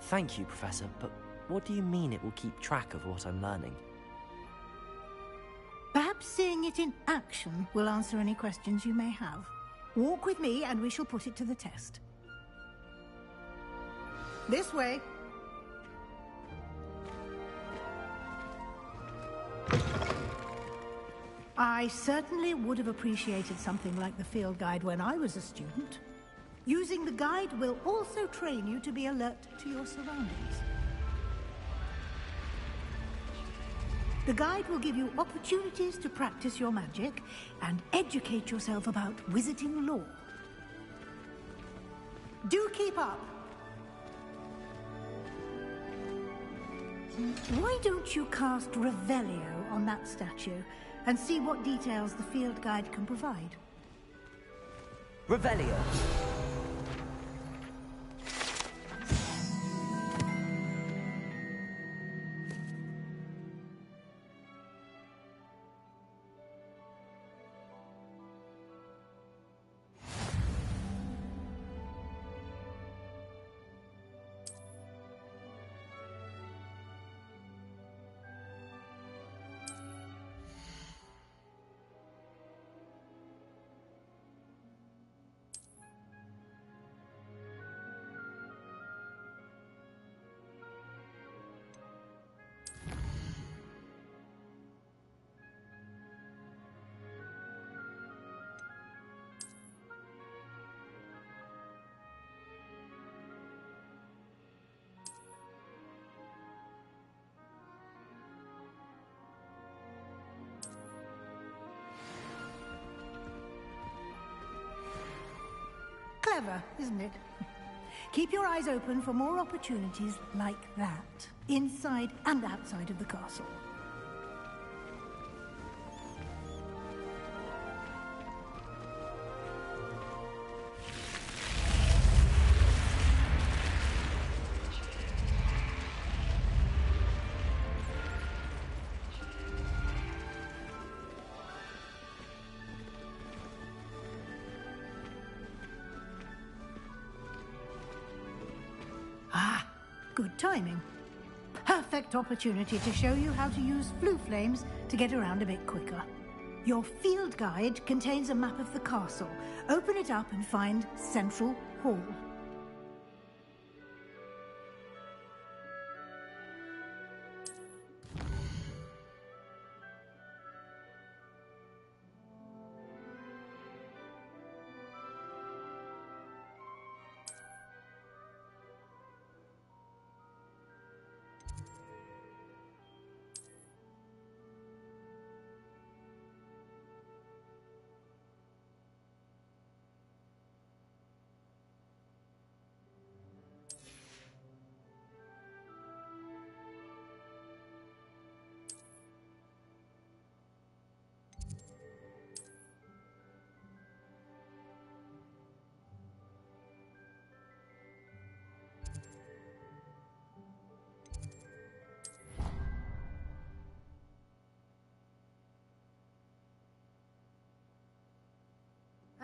Thank you, Professor, but what do you mean it will keep track of what I'm learning? Perhaps seeing it in action will answer any questions you may have. Walk with me and we shall put it to the test. This way. I certainly would have appreciated something like the field guide when I was a student. Using the guide will also train you to be alert to your surroundings. The guide will give you opportunities to practice your magic and educate yourself about wizarding lore. Do keep up! Why don't you cast Revelio on that statue and see what details the field guide can provide? Revelio! Clever, isn't it? Keep your eyes open for more opportunities like that, inside and outside of the castle. Good timing. Perfect opportunity to show you how to use flue flames to get around a bit quicker. Your field guide contains a map of the castle. Open it up and find Central Hall.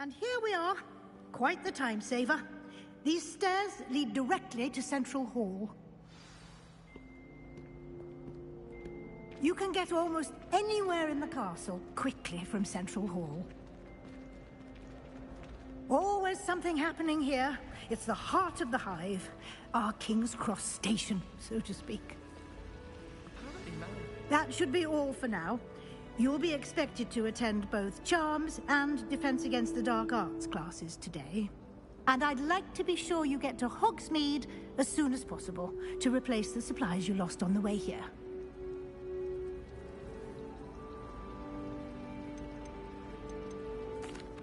And here we are. Quite the time saver. These stairs lead directly to Central Hall. You can get almost anywhere in the castle quickly from Central Hall. Always something happening here. It's the heart of the Hive. Our King's Cross station, so to speak. That should be all for now. You'll be expected to attend both Charms and Defense Against the Dark Arts classes today. And I'd like to be sure you get to Hogsmeade as soon as possible to replace the supplies you lost on the way here.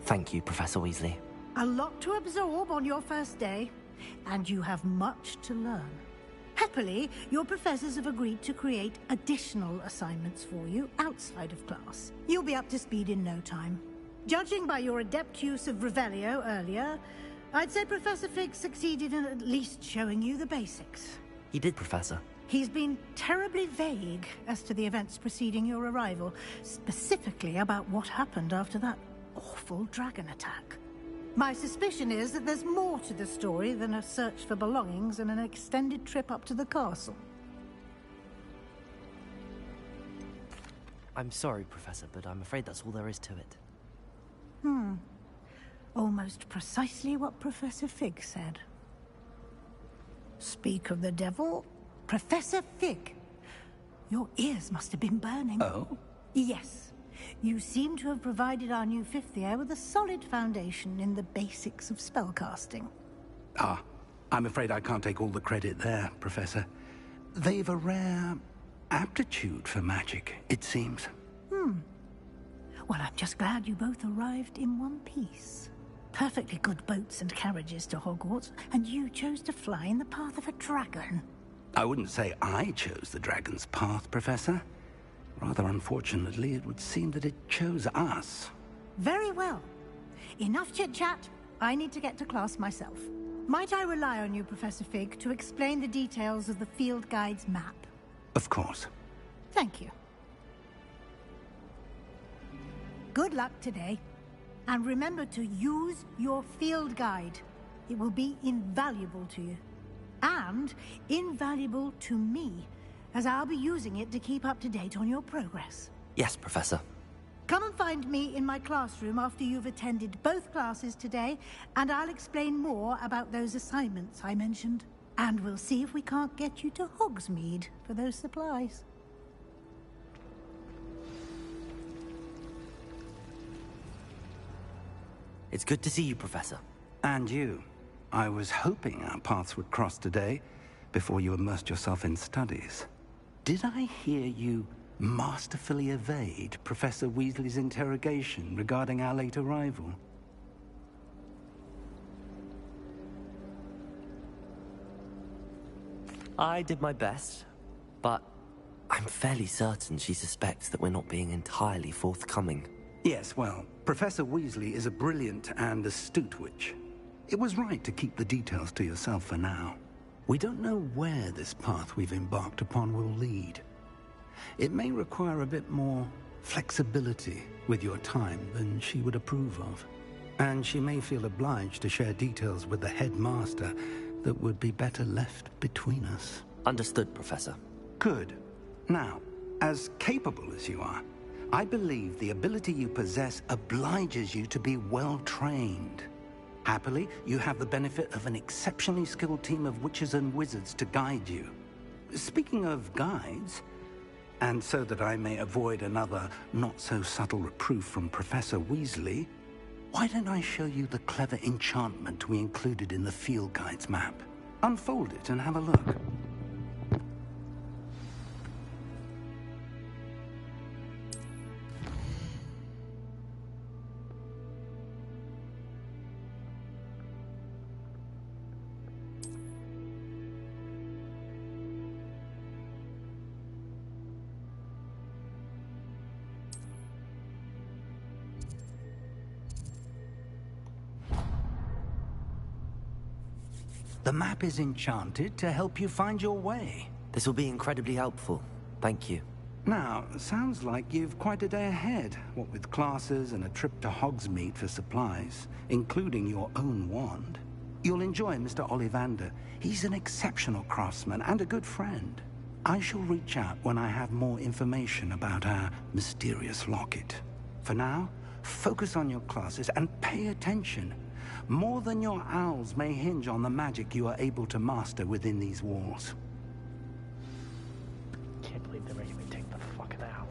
Thank you, Professor Weasley. A lot to absorb on your first day, and you have much to learn. Happily, your professors have agreed to create additional assignments for you outside of class. You'll be up to speed in no time. Judging by your adept use of Revelio earlier, I'd say Professor Fig succeeded in at least showing you the basics. He did, Professor. He's been terribly vague as to the events preceding your arrival, specifically about what happened after that awful dragon attack. My suspicion is that there's more to the story than a search for belongings and an extended trip up to the castle. I'm sorry, Professor, but I'm afraid that's all there is to it. Almost precisely what Professor Fig said. Speak of the devil, Professor Fig. Your ears must have been burning. Oh? Yes. You seem to have provided our new fifth year with a solid foundation in the basics of spellcasting. Ah, I'm afraid I can't take all the credit there, Professor. They've a rare aptitude for magic, it seems. Well, I'm just glad you both arrived in one piece. Perfectly good boats and carriages to Hogwarts, and you chose to fly in the path of a dragon. I wouldn't say I chose the dragon's path, Professor. Rather unfortunately, it would seem that it chose us. Very well. Enough chit-chat. I need to get to class myself. Might I rely on you, Professor Fig, to explain the details of the field guide's map? Of course. Thank you. Good luck today. And remember to use your field guide. It will be invaluable to you. And invaluable to me, as I'll be using it to keep up to date on your progress. Yes, Professor. Come and find me in my classroom after you've attended both classes today, and I'll explain more about those assignments I mentioned. And we'll see if we can't get you to Hogsmeade for those supplies. It's good to see you, Professor. And you. I was hoping our paths would cross today, before you immersed yourself in studies. Did I hear you masterfully evade Professor Weasley's interrogation regarding our late arrival? I did my best, but I'm fairly certain she suspects that we're not being entirely forthcoming. Yes, well, Professor Weasley is a brilliant and astute witch. It was right to keep the details to yourself for now. We don't know where this path we've embarked upon will lead. It may require a bit more flexibility with your time than she would approve of. And she may feel obliged to share details with the headmaster that would be better left between us. Understood, Professor. Good. Now, as capable as you are, I believe the ability you possess obliges you to be well-trained. Happily, you have the benefit of an exceptionally skilled team of witches and wizards to guide you. Speaking of guides, and so that I may avoid another not-so-subtle reproof from Professor Weasley, why don't I show you the clever enchantment we included in the field guide's map? Unfold it and have a look. The map is enchanted to help you find your way. This will be incredibly helpful. Thank you. Now, sounds like you've quite a day ahead, what with classes and a trip to Hogsmeade for supplies, including your own wand. You'll enjoy Mr. Ollivander. He's an exceptional craftsman and a good friend. I shall reach out when I have more information about our mysterious locket. For now, focus on your classes and pay attention. More than your owls may hinge on the magic you are able to master within these walls. Can't believe they're making me take the fucking owl.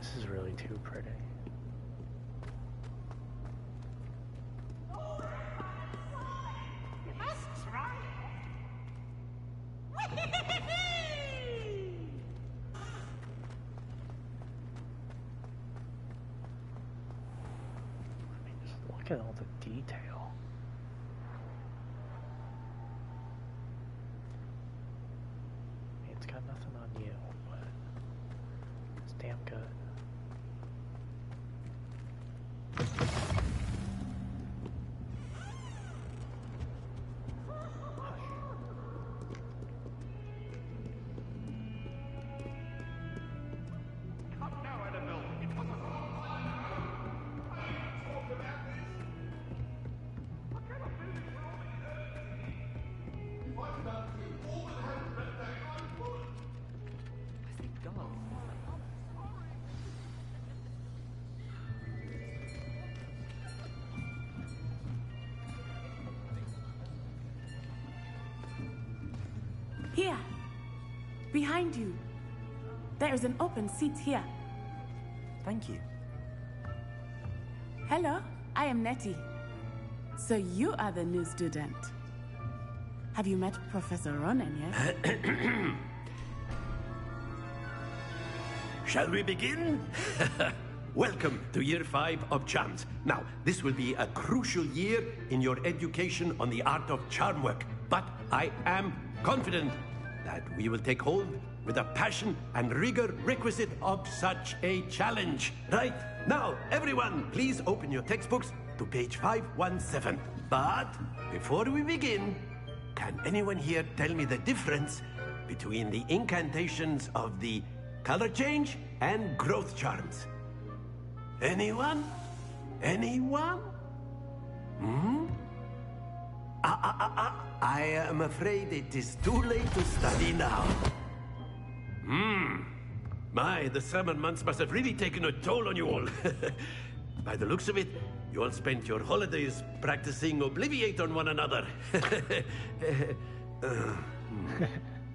This is really too pretty. Look at all the detail. behind you. There is an open seat here. Thank you. Hello, I am Nettie. So you are the new student. Have you met Professor Ronen yet? Shall we begin? Welcome to Year 5 of Charms. Now, this will be a crucial year in your education on the art of charm work. But I am confident that we will take hold with the passion and rigor requisite of such a challenge. Right, now, everyone, please open your textbooks to page 517. But before we begin, can anyone here tell me the difference between the incantations of the color change and growth charms? Anyone? Anyone? I am afraid it is too late to study now. My, the summer months must have really taken a toll on you all. By the looks of it, you all spent your holidays practicing Obliviate on one another.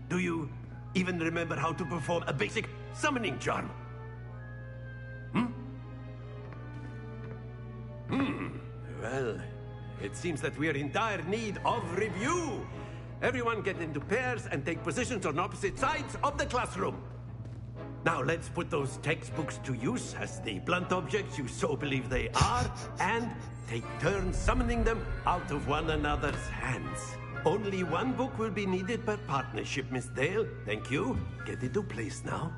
Do you even remember how to perform a basic summoning charm? Well, it seems that we are in dire need of review. Everyone get into pairs and take positions on opposite sides of the classroom. Now let's put those textbooks to use as the blunt objects you so believe they are, and take turns summoning them out of one another's hands. Only one book will be needed per partnership, Miss Dale. Thank you. Get into place now.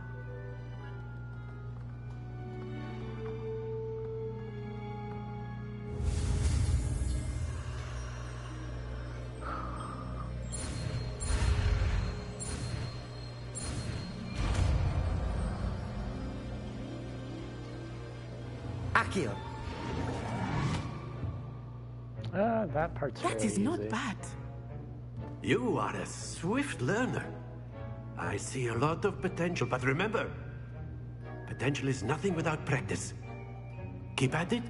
Accio. That part's That really is not easy. bad. You are a swift learner. I see a lot of potential, but remember, potential is nothing without practice. Keep at it.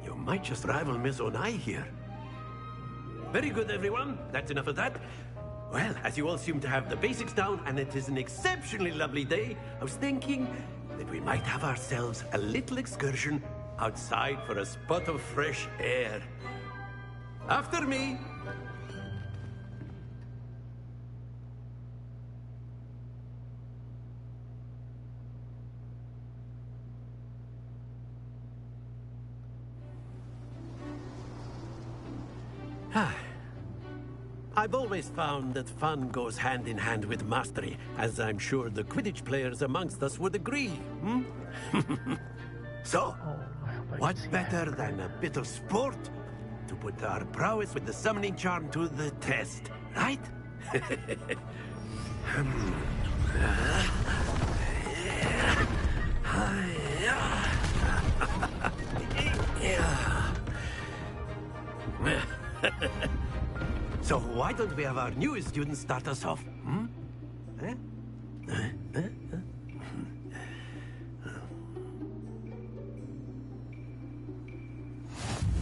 You might just rival Miss Onai here. Very good, everyone. That's enough of that. Well, as you all seem to have the basics down, and it is an exceptionally lovely day, I was thinking that we might have ourselves a little excursion outside for a spot of fresh air. After me. I've always found that fun goes hand in hand with mastery, as I'm sure the Quidditch players amongst us would agree. So, what's better than a bit of sport to put our prowess with the summoning charm to the test, right? So why don't we have our newest student start us off?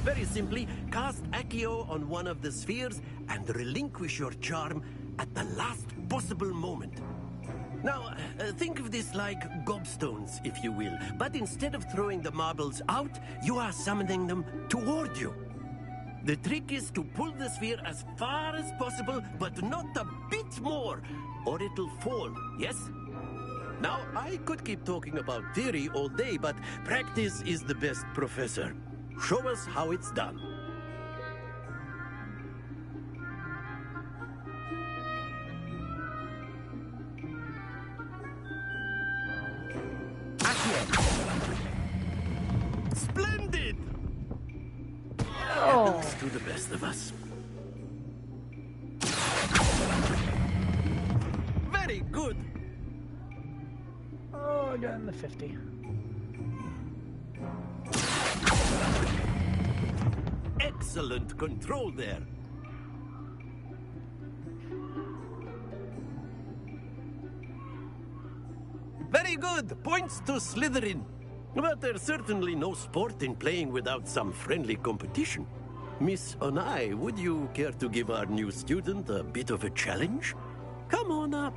Very simply, cast Accio on one of the spheres and relinquish your charm at the last possible moment. Now, think of this like gobstones, if you will, but instead of throwing the marbles out, you are summoning them toward you. The trick is to pull the sphere as far as possible, but not a bit more, or it'll fall, yes? Now, I could keep talking about theory all day, but practice is the best professor. Show us how it's done. Splendid! Happens to the best of us. Very good. Oh, I got in the 50. Excellent control there. Very good. Points to Slytherin. But there's certainly no sport in playing without some friendly competition. Miss Onai, would you care to give our new student a bit of a challenge? Come on up.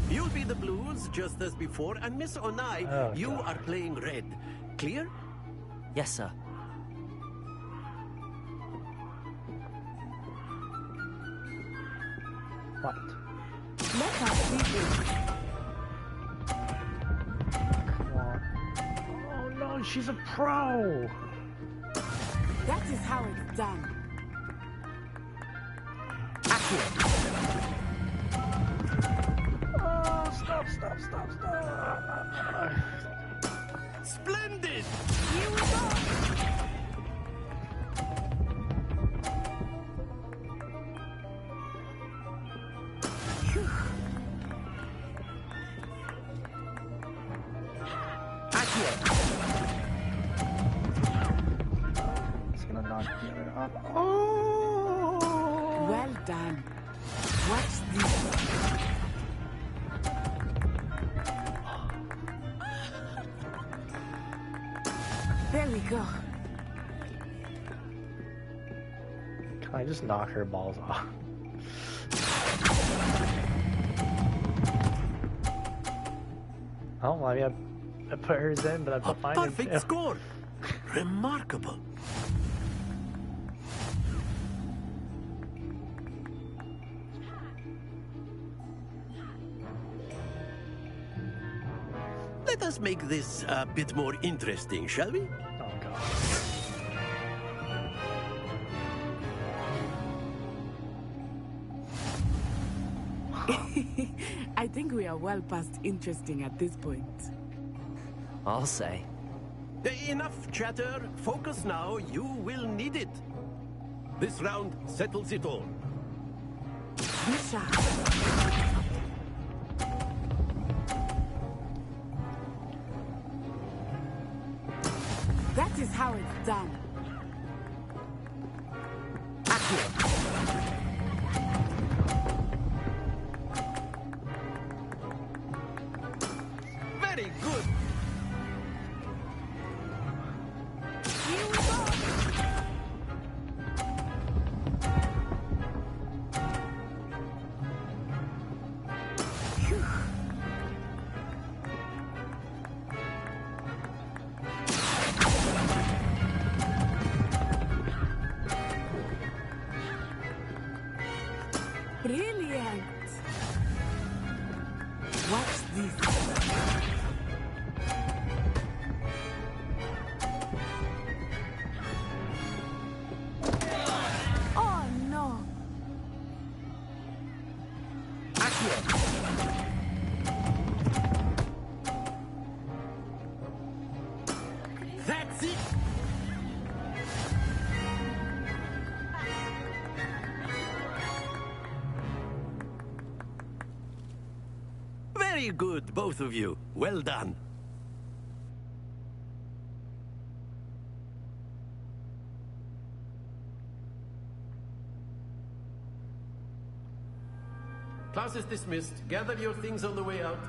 You'll be the blues, just as before, and Miss Onai, you are playing red. Clear? Yes, sir. What? Let us see this. Come on. Oh no, she's a pro! That is how it's done. Oh, stop. Splendid! Here we go! It's gonna knock the other off. Oh! Well done. Watch this. There we go. Can I just knock her balls off? Oh, I mean, I put hers in, but I put mine in too. Perfect score! Remarkable. Let us make this a bit more interesting, shall we? Oh, God. I think we are well past interesting at this point. I'll say. Enough chatter. Focus now. You will need it. This round settles it all. Misha. That is how it's done. Very good. Here we go. Phew. Brilliant. Watch this. Oh no. That's it. Very good, both of you. Well done. Class is dismissed. Gather your things on the way out.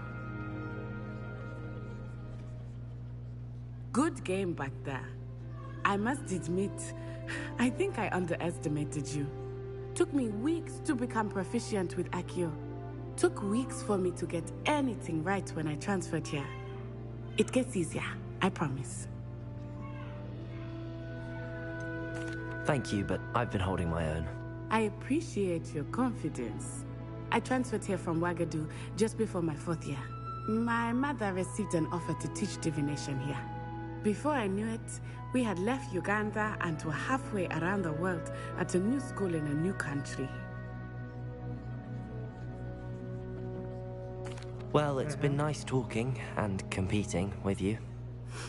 Good game back there. I must admit, I think I underestimated you. Took me weeks to become proficient with Accio. Took weeks for me to get anything right when I transferred here. It gets easier, I promise. Thank you, but I've been holding my own. I appreciate your confidence. I transferred here from Wagadu just before my 4th year. My mother received an offer to teach divination here. Before I knew it, we had left Uganda and were halfway around the world at a new school in a new country. Well, it's been nice talking and competing with you.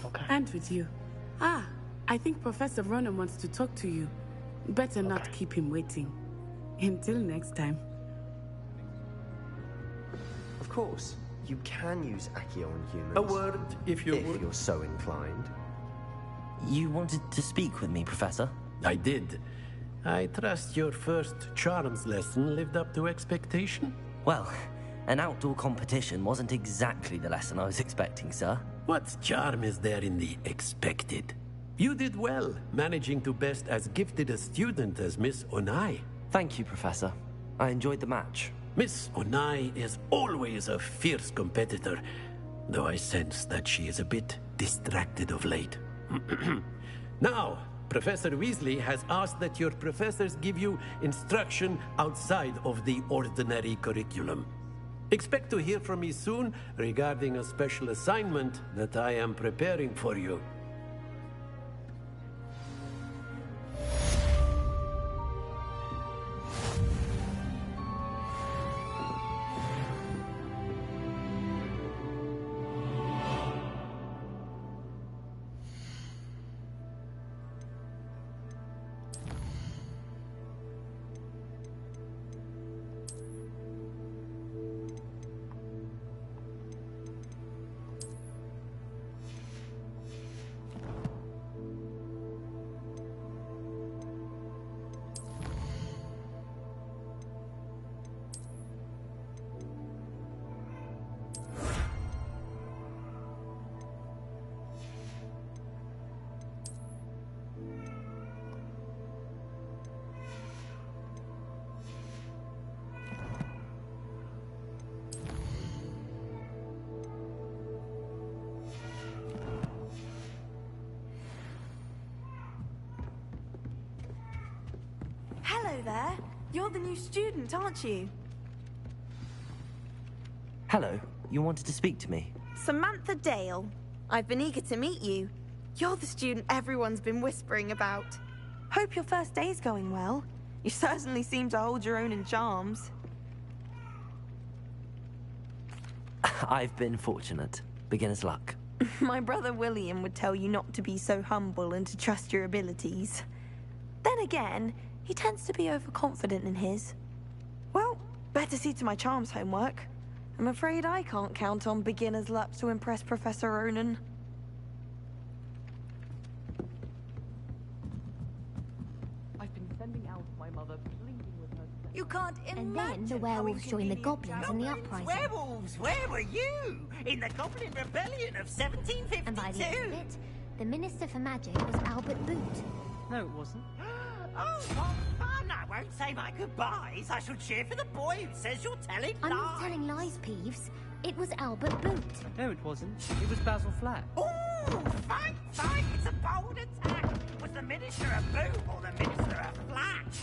Okay. And with you. Ah, I think Professor Ronan wants to talk to you. Better not keep him waiting. Until next time. Of course, you can use Accio on humans. A word, if you would. If you're so inclined. You wanted to speak with me, Professor? I did. I trust your first charms lesson lived up to expectation? Well, an outdoor competition wasn't exactly the lesson I was expecting, sir. What charm is there in the expected? You did well, managing to best as gifted a student as Miss Onai. Thank you, Professor. I enjoyed the match. Miss Onai is always a fierce competitor, though I sense that she is a bit distracted of late. Now, Professor Weasley has asked that your professors give you instruction outside of the ordinary curriculum. Expect to hear from me soon regarding a special assignment that I am preparing for you. Hello there. You're the new student, aren't you? Hello. You wanted to speak to me? Samantha Dale. I've been eager to meet you. You're the student everyone's been whispering about. Hope your first day's going well. You certainly seem to hold your own in charms. I've been fortunate. Beginner's luck. My brother William would tell you not to be so humble and to trust your abilities. Then again, he tends to be overconfident in his. Well, better see to my charms homework. I'm afraid I can't count on beginner's luck to impress Professor Ronen. I've been sending out my mother, pleading with her. You can't imagine. And then the werewolves joined the goblins in the uprising. Werewolves? Where were you? In the Goblin Rebellion of 1752? And by the end of it, the Minister for Magic was Albert Boot. No, it wasn't. Oh, what fun! I won't say my goodbyes. I shall cheer for the boy who says you're telling lies. I'm not telling lies, Peeves. It was Albert Boot. No, it wasn't. It was Basil Flack. Ooh, fight! It's a bold attack. Was the Minister a boob or the Minister a flash?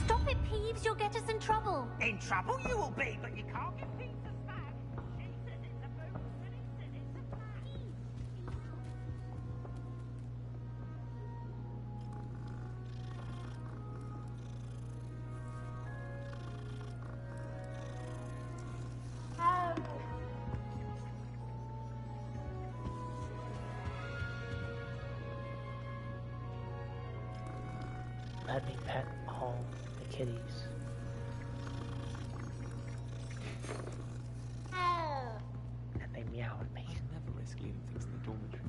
Stop it, Peeves. You'll get us in trouble. In trouble you will be, but you can't give peace a smack. She says it's a boob, and he says it's a flash. Let me pet all the kitties. And they meow at me. I'd never risk leaving things in the dormitory.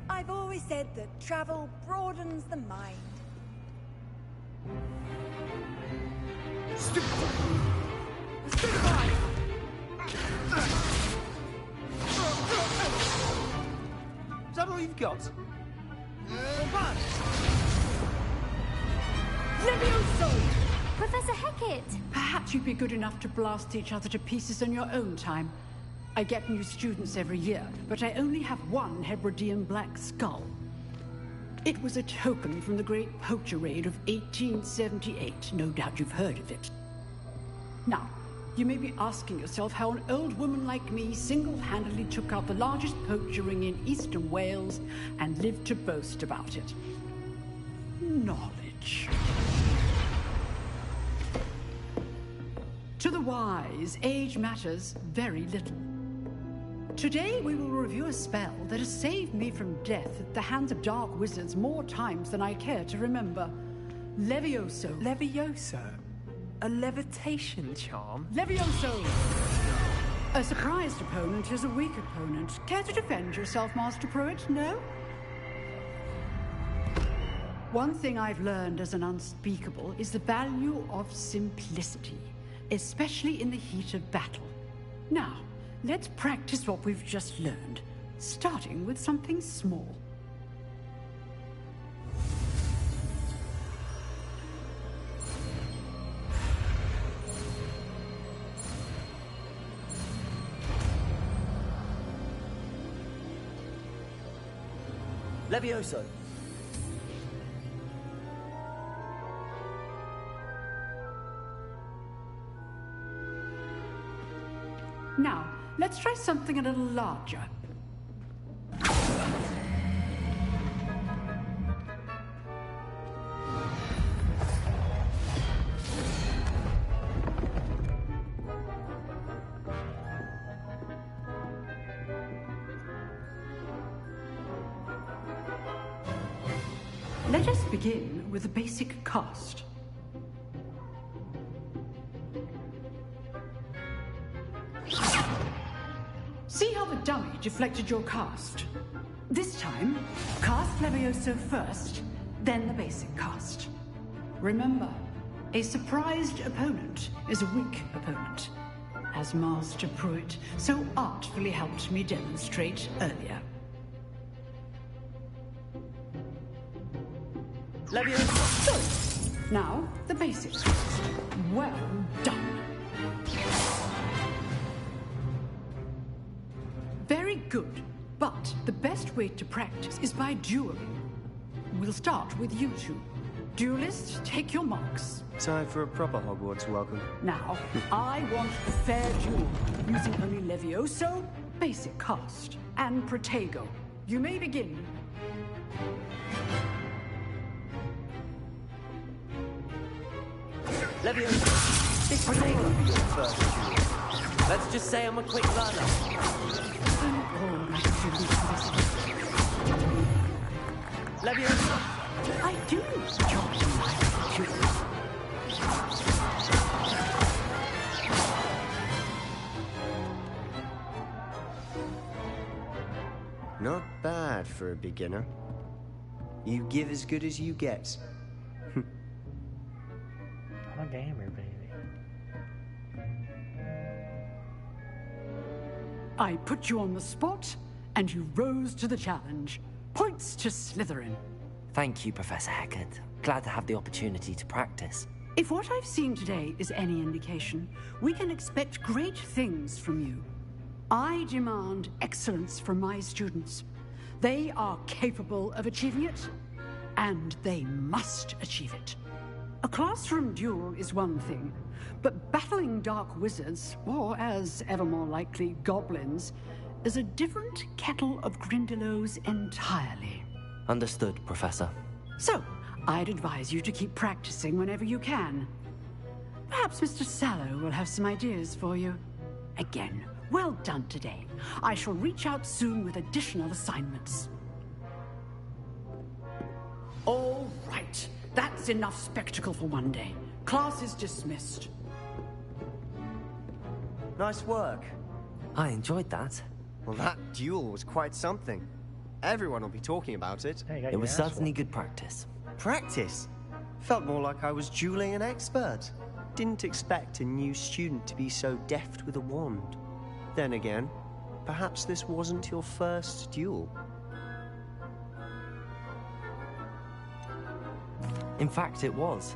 I've always said that travel broadens the mind. Is that all you've got? Levioso! Professor Hecat! Perhaps you'd be good enough to blast each other to pieces on your own time. I get new students every year, but I only have one Hebridean black skull. It was a token from the Great Poacher Raid of 1878. No doubt you've heard of it. Now, you may be asking yourself how an old woman like me single-handedly took out the largest poacher ring in eastern Wales and lived to boast about it. Knowledge. To the wise, age matters very little. Today we will review a spell that has saved me from death at the hands of dark wizards more times than I care to remember. Levioso. Levioso? A levitation charm? Levioso! A surprised opponent is a weak opponent. Care to defend yourself, Master Pruitt? No? One thing I've learned as an unspeakable is the value of simplicity, especially in the heat of battle. Now, let's practice what we've just learned, starting with something small. Levioso. Now, let's try something a little larger. Let us begin with a basic cast. See how the dummy deflected your cast? This time, cast Levioso first, then the basic cast. Remember, a surprised opponent is a weak opponent, as Master Pruitt so artfully helped me demonstrate earlier. Levioso! Now, the basics. Well done. Very good, but the best way to practice is by dueling. We'll start with you two. Duelists, take your marks. Time for a proper Hogwarts welcome. Now, I want a fair duel, using only Levioso, basic cast, and Protego. You may begin. Levioso, this may not be your first duel. Let's just say I'm a quick learner. Levioso, I do enjoy duels. Not bad for a beginner. You give as good as you get. I'm a gamer, baby. I put you on the spot, and you rose to the challenge. Points to Slytherin. Thank you, Professor Hecat. Glad to have the opportunity to practice. If what I've seen today is any indication, we can expect great things from you. I demand excellence from my students. They are capable of achieving it, and they must achieve it. A classroom duel is one thing, but battling dark wizards, or as ever more likely, goblins, is a different kettle of Grindylows entirely. Understood, Professor. So, I'd advise you to keep practicing whenever you can. Perhaps Mr. Sallow will have some ideas for you. Again, well done today. I shall reach out soon with additional assignments. All right. That's enough spectacle for one day. Class is dismissed. Nice work. I enjoyed that. Well, that duel was quite something. Everyone will be talking about it. It was certainly good practice. Practice? Felt more like I was dueling an expert. Didn't expect a new student to be so deft with a wand. Then again, perhaps this wasn't your first duel. In fact, it was.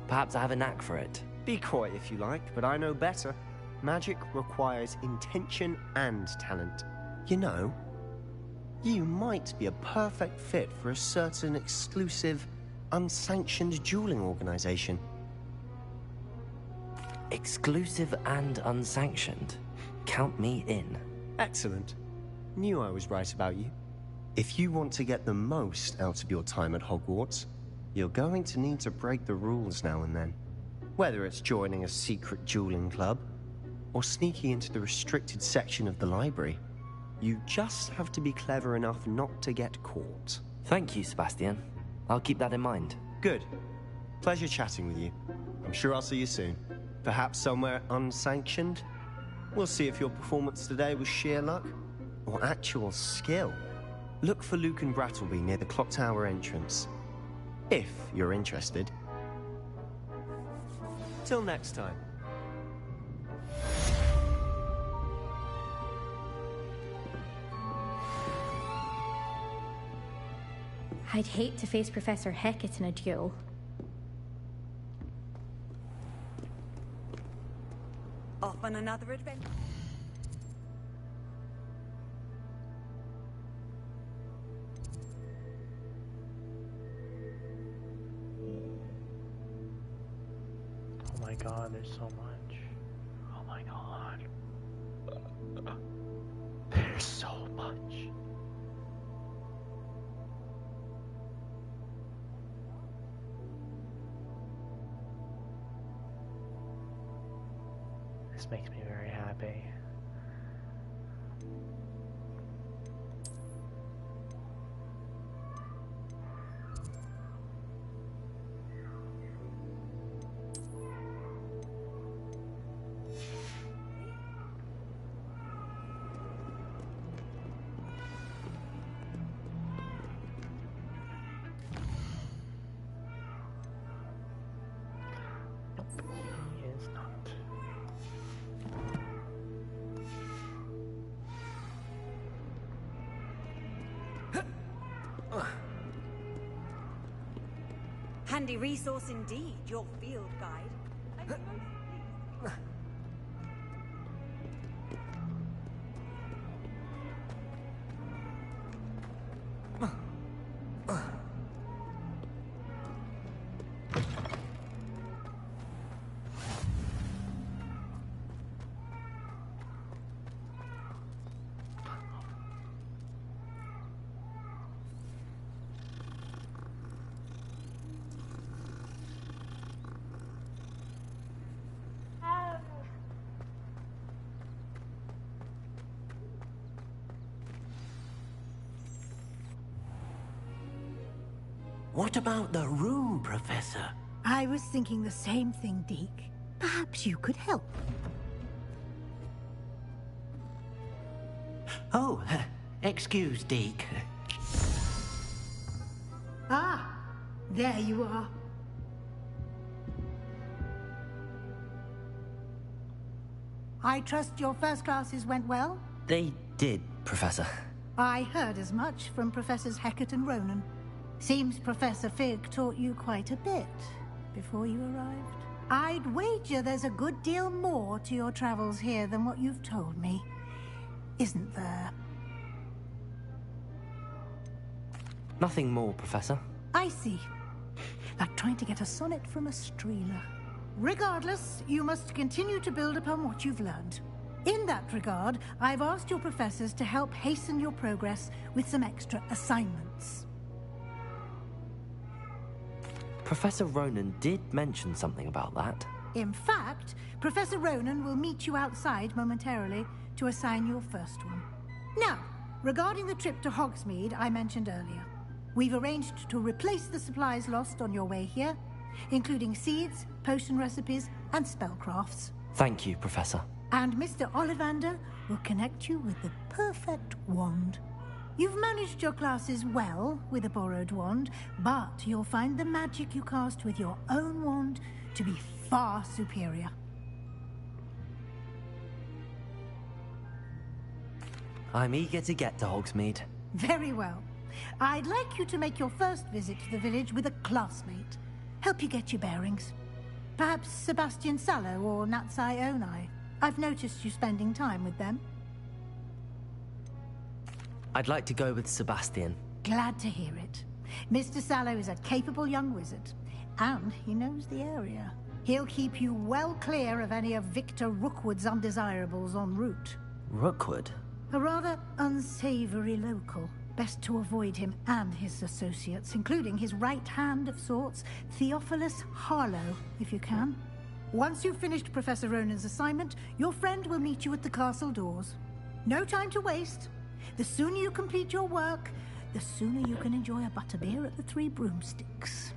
Perhaps I have a knack for it. Be coy if you like, but I know better. Magic requires intention and talent. You know, you might be a perfect fit for a certain exclusive, unsanctioned dueling organization. Exclusive and unsanctioned. Count me in. Excellent. Knew I was right about you. If you want to get the most out of your time at Hogwarts, you're going to need to break the rules now and then. Whether it's joining a secret dueling club, or sneaking into the restricted section of the library, you just have to be clever enough not to get caught. Thank you, Sebastian. I'll keep that in mind. Good. Pleasure chatting with you. I'm sure I'll see you soon. Perhaps somewhere unsanctioned? We'll see if your performance today was sheer luck, or actual skill. Look for Lucan Brattleby near the Clock Tower entrance. If you're interested. Till next time. I'd hate to face Professor Hecat in a duel. Off on another adventure. Oh my god, there's so much. Oh my god. There's so much. This makes me very happy. Nope, he is not. Handy resource indeed, your field guide. What about the room, Professor? I was thinking the same thing, Deke. Perhaps you could help. Oh, excuse, Deke. Ah, there you are. I trust your first classes went well? They did, Professor. I heard as much from Professors Hecat and Ronan. Seems Professor Fig taught you quite a bit before you arrived. I'd wager there's a good deal more to your travels here than what you've told me. Isn't there? Nothing more, Professor. I see. Like trying to get a sonnet from a streeler. Regardless, you must continue to build upon what you've learned. In that regard, I've asked your professors to help hasten your progress with some extra assignments. Professor Ronan did mention something about that. In fact, Professor Ronan will meet you outside momentarily to assign your first one. Now, regarding the trip to Hogsmeade I mentioned earlier, we've arranged to replace the supplies lost on your way here, including seeds, potion recipes, and spellcrafts. Thank you, Professor. And Mr. Ollivander will connect you with the perfect wand. You've managed your classes well with a borrowed wand, but you'll find the magic you cast with your own wand to be far superior. I'm eager to get to Hogsmeade. Very well. I'd like you to make your first visit to the village with a classmate. Help you get your bearings. Perhaps Sebastian Sallow or Natsai Onai. I've noticed you spending time with them. I'd like to go with Sebastian. Glad to hear it. Mr. Sallow is a capable young wizard, and he knows the area. He'll keep you well clear of any of Victor Rookwood's undesirables en route. Rookwood? A rather unsavory local. Best to avoid him and his associates, including his right hand of sorts, Theophilus Harlow, if you can. Once you've finished Professor Ronan's assignment, your friend will meet you at the castle doors. No time to waste. The sooner you complete your work, the sooner you can enjoy a butterbeer at the Three Broomsticks.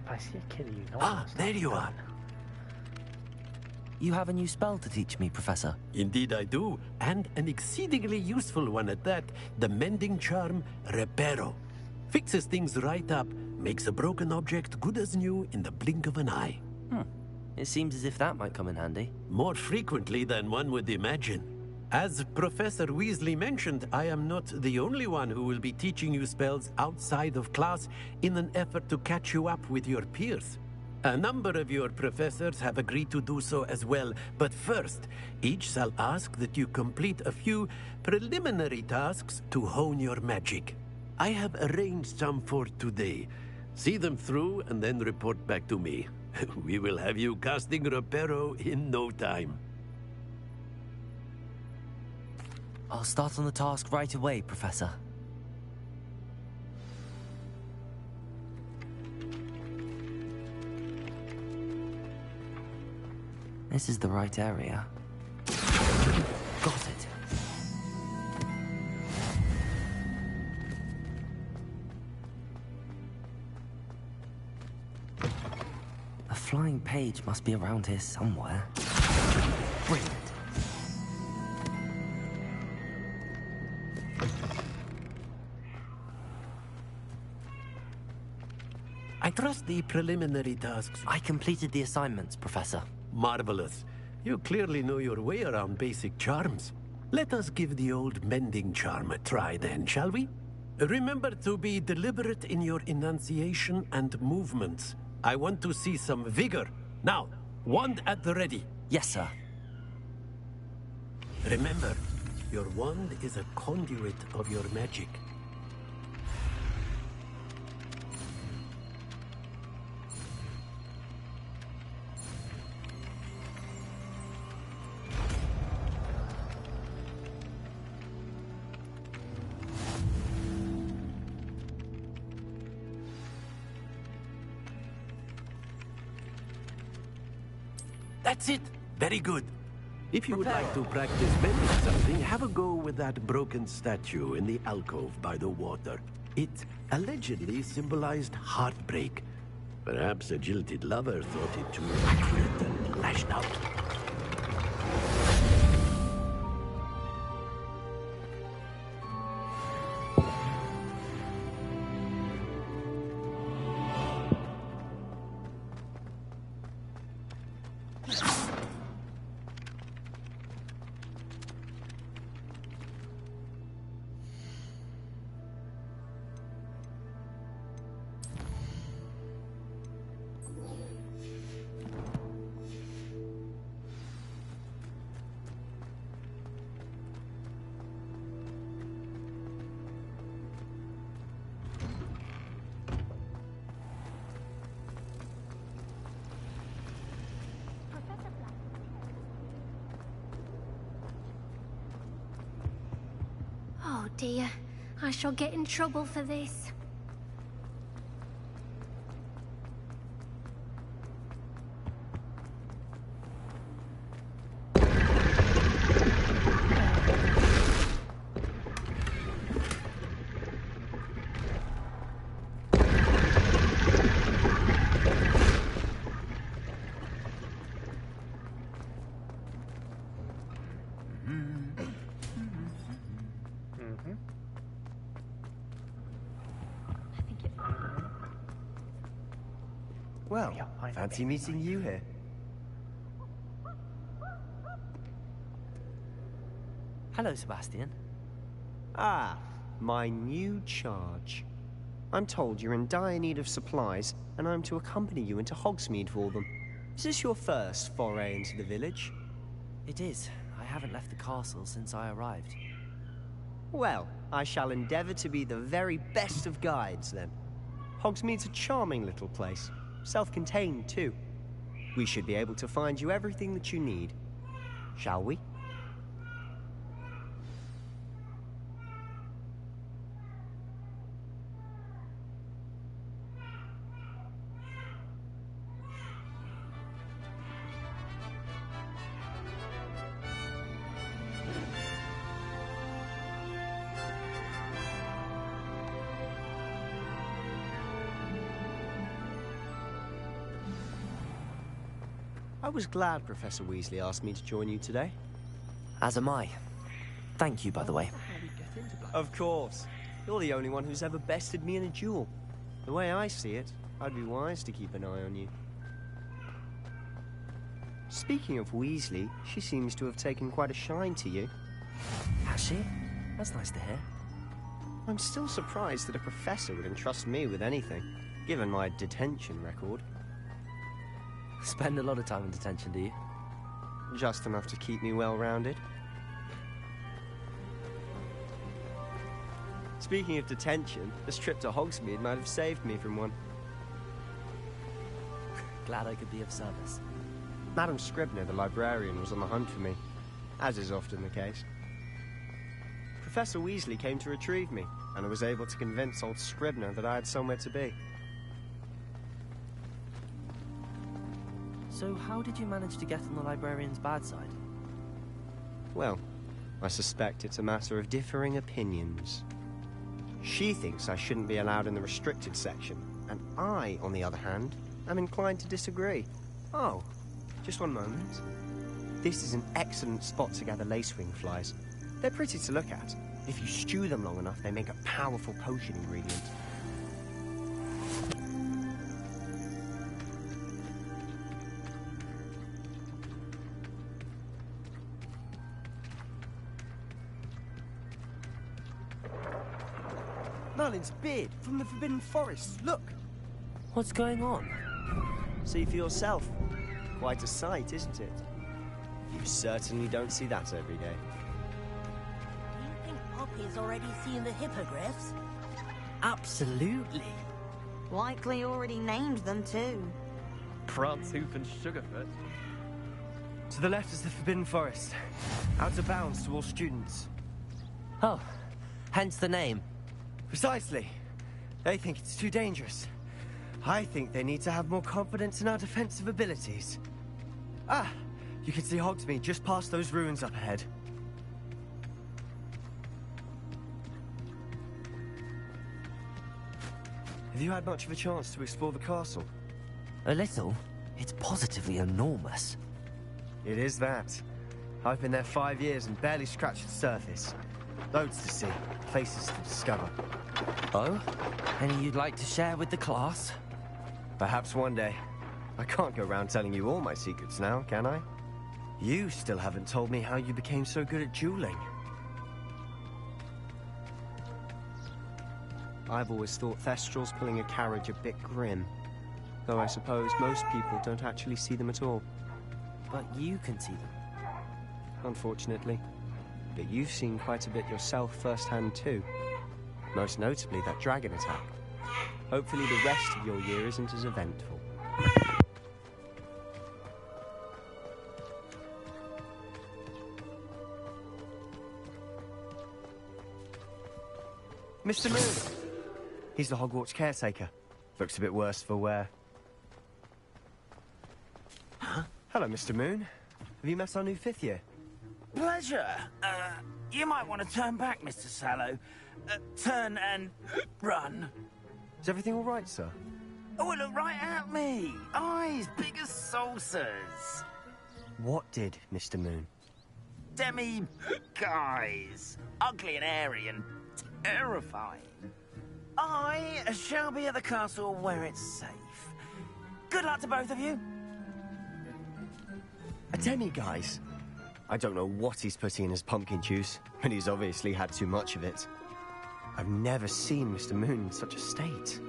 If I see a kitty, you know. Ah, there you are. You have a new spell to teach me, Professor. Indeed I do, and an exceedingly useful one at that. The mending charm, Reparo. Fixes things right up, makes a broken object good as new in the blink of an eye. It seems as if that might come in handy. More frequently than one would imagine. As Professor Weasley mentioned, I am not the only one who will be teaching you spells outside of class in an effort to catch you up with your peers. A number of your professors have agreed to do so as well, but first, each shall ask that you complete a few preliminary tasks to hone your magic. I have arranged some for today. See them through and then report back to me. We will have you casting Reparo in no time. I'll start on the task right away, Professor. This is the right area. Got it. A flying page must be around here somewhere. Brilliant. I trust the preliminary tasks. I completed the assignments, Professor. Marvelous. You clearly know your way around basic charms. Let us give the old mending charm a try then, shall we? Remember to be deliberate in your enunciation and movements. I want to see some vigor. Now, wand at the ready. Yes, sir. Remember, your wand is a conduit of your magic. That's it. Very good. If you would like to practice mending something, have a go with that broken statue in the alcove by the water. It allegedly symbolized heartbreak. Perhaps a jilted lover thought it too accurate and lashed out. Oh dear, I shall get in trouble for this. Well, fancy meeting you here. Hello, Sebastian. Ah, my new charge. I'm told you're in dire need of supplies, and I'm to accompany you into Hogsmeade for them. Is this your first foray into the village? It is. I haven't left the castle since I arrived. Well, I shall endeavor to be the very best of guides, then. Hogsmeade's a charming little place. Self-contained, too. We should be able to find you everything that you need. Shall we? I was glad Professor Weasley asked me to join you today. As am I. Thank you, by the way. Of course. You're the only one who's ever bested me in a duel. The way I see it, I'd be wise to keep an eye on you. Speaking of Weasley, she seems to have taken quite a shine to you. Has she? That's nice to hear. I'm still surprised that a professor would entrust me with anything, given my detention record. Spend a lot of time in detention, do you? Just enough to keep me well-rounded. Speaking of detention, this trip to Hogsmeade might have saved me from one. Glad I could be of service. Madam Scribner, the librarian, was on the hunt for me, as is often the case. Professor Weasley came to retrieve me, and I was able to convince old Scribner that I had somewhere to be. So how did you manage to get on the librarian's bad side? Well, I suspect it's a matter of differing opinions. She thinks I shouldn't be allowed in the restricted section, and I, on the other hand, am inclined to disagree. Oh, just one moment. This is an excellent spot to gather lacewing flies. They're pretty to look at. If you stew them long enough, they make a powerful potion ingredient. Merlin's beard from the Forbidden Forest. Look! What's going on? See for yourself. Quite a sight, isn't it? You certainly don't see that every day. Do you think Poppy's already seen the hippogriffs? Absolutely. Likely already named them, too. Prancehoof and Sugarfoot. To the left is the Forbidden Forest. Out of bounds to all students. Oh, hence the name. Precisely. They think it's too dangerous. I think they need to have more confidence in our defensive abilities. Ah! You can see Hogsmeade just past those ruins up ahead. Have you had much of a chance to explore the castle? A little. It's positively enormous. It is that. I've been there 5 years and barely scratched the surface. Loads to see, places to discover. Oh? Any you'd like to share with the class? Perhaps one day. I can't go around telling you all my secrets now, can I? You still haven't told me how you became so good at dueling. I've always thought Thestrals pulling a carriage a bit grim. Though I suppose most people don't actually see them at all. But you can see them. Unfortunately. But you've seen quite a bit yourself firsthand too. Most notably that dragon attack. Hopefully the rest of your year isn't as eventful. Mr. Moon! He's the Hogwarts caretaker. Looks a bit worse for wear. Huh? Hello, Mr. Moon. Have you met our new 5th year? Pleasure. You might want to turn back, Mr. Sallow. Turn and run. Is everything all right, sir? Oh, look right at me. Eyes big as saucers. What did, Mr. Moon? Demi... guys. Ugly and airy and terrifying. I shall be at the castle where it's safe. Good luck to both of you. A demi-guise? I don't know what he's putting in his pumpkin juice, but he's obviously had too much of it. I've never seen Mr. Moon in such a state.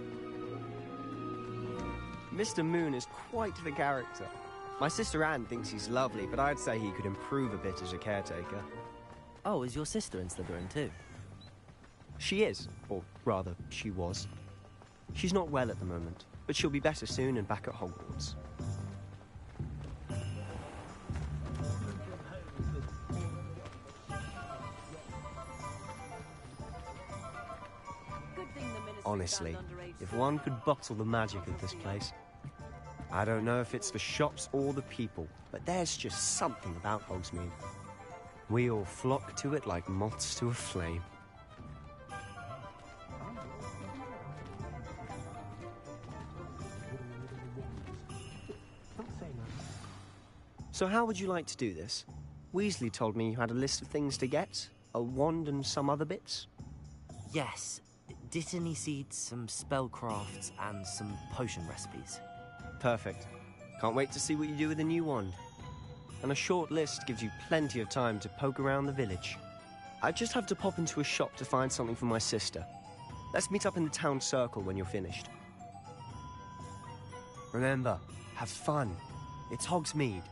Mr. Moon is quite the character. My sister Anne thinks he's lovely, but I'd say he could improve a bit as a caretaker. Oh, is your sister in Slytherin too? She is, or rather, she was. She's not well at the moment, but she'll be better soon and back at Hogwarts. Honestly, if one could bottle the magic of this place. I don't know if it's the shops or the people, but there's just something about Hogsmeade. We all flock to it like moths to a flame. So how would you like to do this? Weasley told me you had a list of things to get, a wand and some other bits. Yes. Dittany seeds, some spellcrafts, and some potion recipes. Perfect. Can't wait to see what you do with the new wand. And a short list gives you plenty of time to poke around the village. I just have to pop into a shop to find something for my sister. Let's meet up in the town circle when you're finished. Remember, have fun. It's Hogsmeade.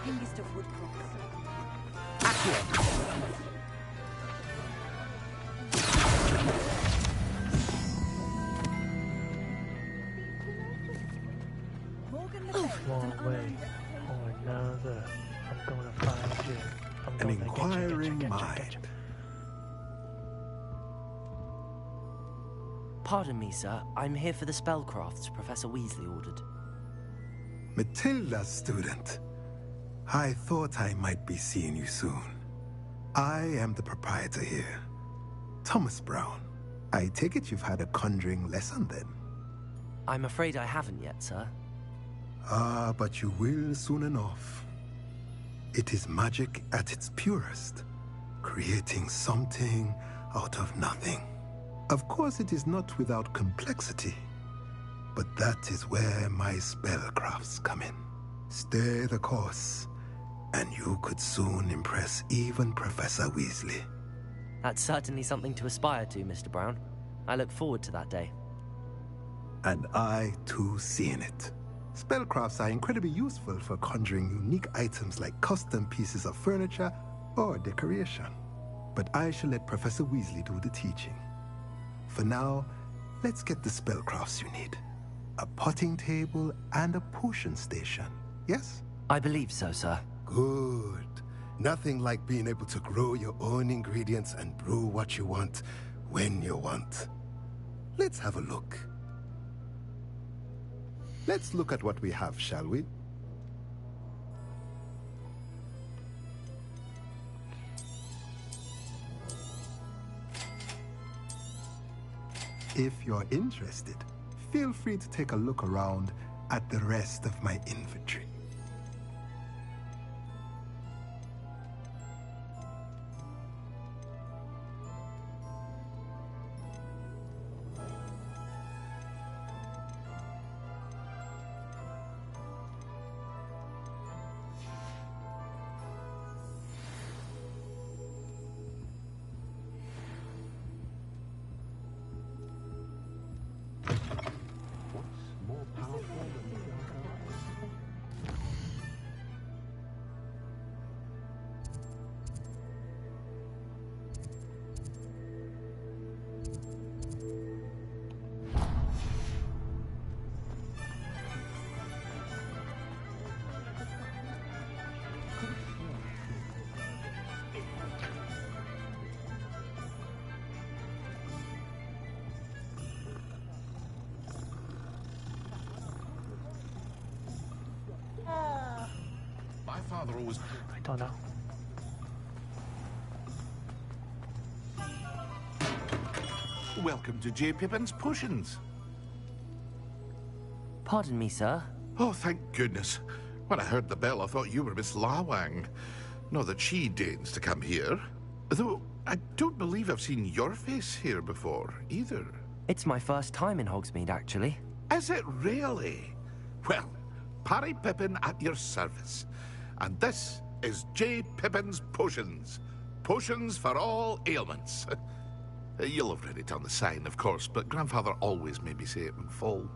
Hengist of Woodcroft. One way or another, I'm gonna find you. I'm An gonna inquiring get you. mind. Pardon me, sir. I'm here for the spellcrafts Professor Weasley ordered. Matilda, student. I thought I might be seeing you soon. I am the proprietor here, Thomas Brown. I take it you've had a conjuring lesson then? I'm afraid I haven't yet, sir. Ah, but you will soon enough. It is magic at its purest, creating something out of nothing. Of course, it is not without complexity, but that is where my spellcrafts come in. Stay the course, and you could soon impress even Professor Weasley. That's certainly something to aspire to, Mr. Brown. I look forward to that day. And I, too, see in it. Spellcrafts are incredibly useful for conjuring unique items like custom pieces of furniture or decoration. But I shall let Professor Weasley do the teaching. For now, let's get the spellcrafts you need. A potting table and a potion station. yes? I believe so, sir. Good. Nothing like being able to grow your own ingredients and brew what you want when you want. Let's have a look. Let's look at what we have, shall we? If you're interested, feel free to take a look around at the rest of my inventory. I don't know. Welcome to J. Pippin's Potions. Pardon me, sir. Oh, thank goodness. When I heard the bell, I thought you were Miss Lawang. Not that she deigns to come here. Though, I don't believe I've seen your face here before, either. It's my first time in Hogsmeade, actually. Is it really? Well, Parry Pippin at your service. And this is J. Pippin's Potions. Potions for all ailments. You'll have read it on the sign, of course, but Grandfather always made me say it in full.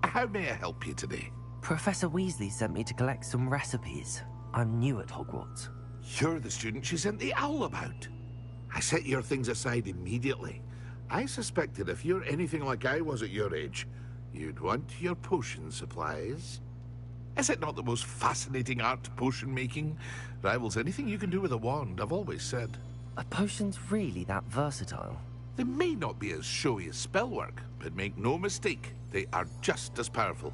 How may I help you today? Professor Weasley sent me to collect some recipes. I'm new at Hogwarts. You're the student she sent the owl about. I set your things aside immediately. I suspected if you're anything like I was at your age, you'd want your potion supplies. Is it not the most fascinating art, potion making? Rivals anything you can do with a wand, I've always said. Are potions really that versatile? They may not be as showy as spellwork, but make no mistake, they are just as powerful.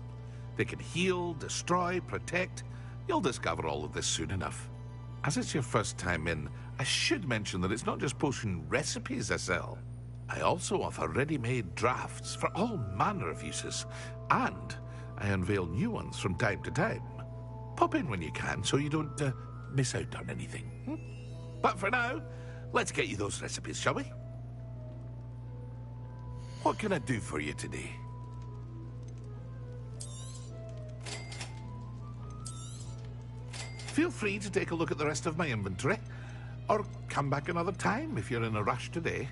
They can heal, destroy, protect. You'll discover all of this soon enough. As it's your first time in, I should mention that it's not just potion recipes I sell. I also offer ready-made drafts for all manner of uses, and I unveil new ones from time to time. Pop in when you can so you don't miss out on anything. But for now, let's get you those recipes, shall we? What can I do for you today? Feel free to take a look at the rest of my inventory, or come back another time if you're in a rush today.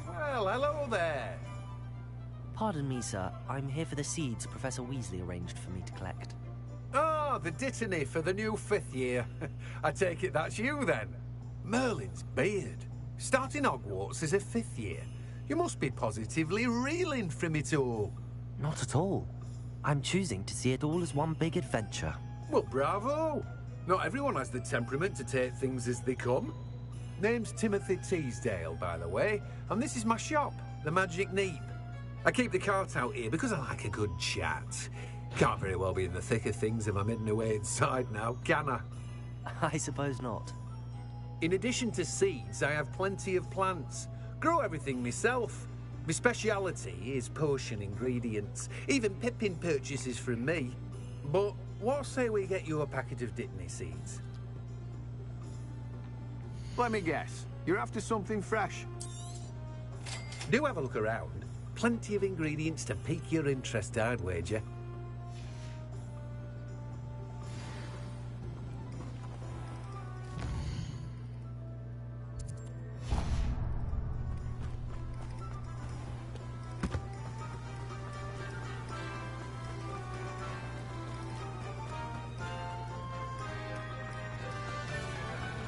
Well, hello there. Pardon me, sir. I'm here for the seeds Professor Weasley arranged for me to collect. Oh, the dittany for the new 5th year. I take it that's you, then. Merlin's beard. Starting Hogwarts as a 5th year. You must be positively reeling from it all. Not at all. I'm choosing to see it all as one big adventure. Well, bravo. Not everyone has the temperament to take things as they come. Name's Timothy Teasdale, by the way, and this is my shop, the Magic Neep. I keep the cart out here because I like a good chat. Can't very well be in the thick of things if I'm hidden away inside now, can I? I suppose not. In addition to seeds, I have plenty of plants. Grow everything myself. My speciality is potion ingredients. Even Pippin purchases from me. But what say we get you a packet of Dittany seeds? Let me guess. You're after something fresh. Do have a look around. Plenty of ingredients to pique your interest, I'd wager.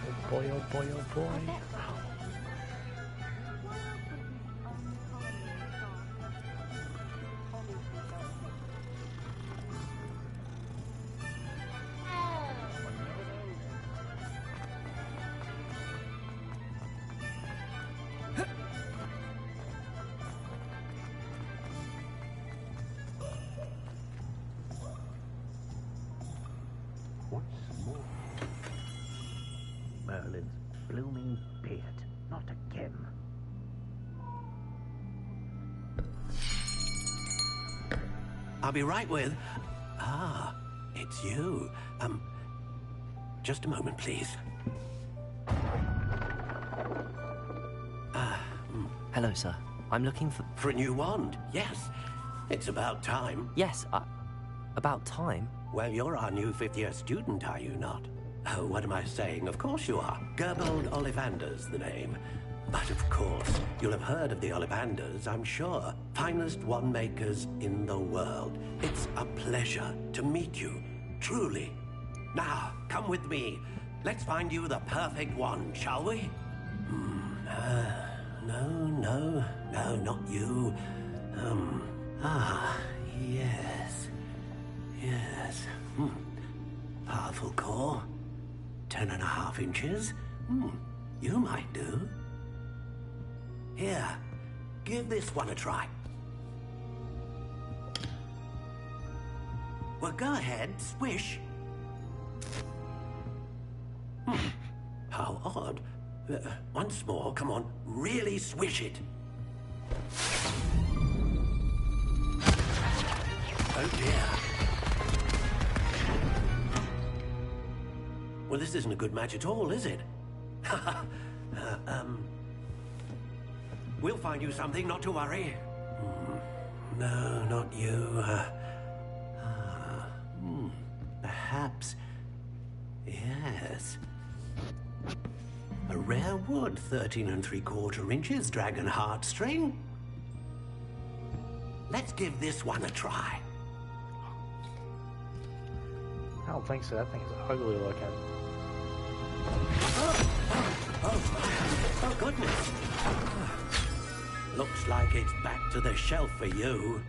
Oh boy, oh boy, oh boy. Merlin's blooming beard. Not again. I'll be right with... Ah, it's you. Just a moment, please. Hello, sir. I'm looking for... For a new wand, yes. It's about time. Yes, about time? Well, you're our new fifth-year student, are you not? Oh, what am I saying? Of course you are. Gerbold Ollivander's the name. But of course, you'll have heard of the Ollivanders, I'm sure. Finest wand makers in the world. It's a pleasure to meet you, truly. Now, come with me. Let's find you the perfect wand, shall we? No, not you. Yes. Powerful core. 10.5 inches. You might do. Here, give this one a try. Well, go ahead, swish. How odd. Once more, come on, really swish it. Oh dear. Well, this isn't a good match at all, is it? We'll find you something, not to worry. No, not you. Perhaps... Yes. A rare wood, 13 3/4 inches, dragon heartstring. Let's give this one a try. I don't think so. That thing's ugly looking. Oh, goodness. Looks like it's back to the shelf for you.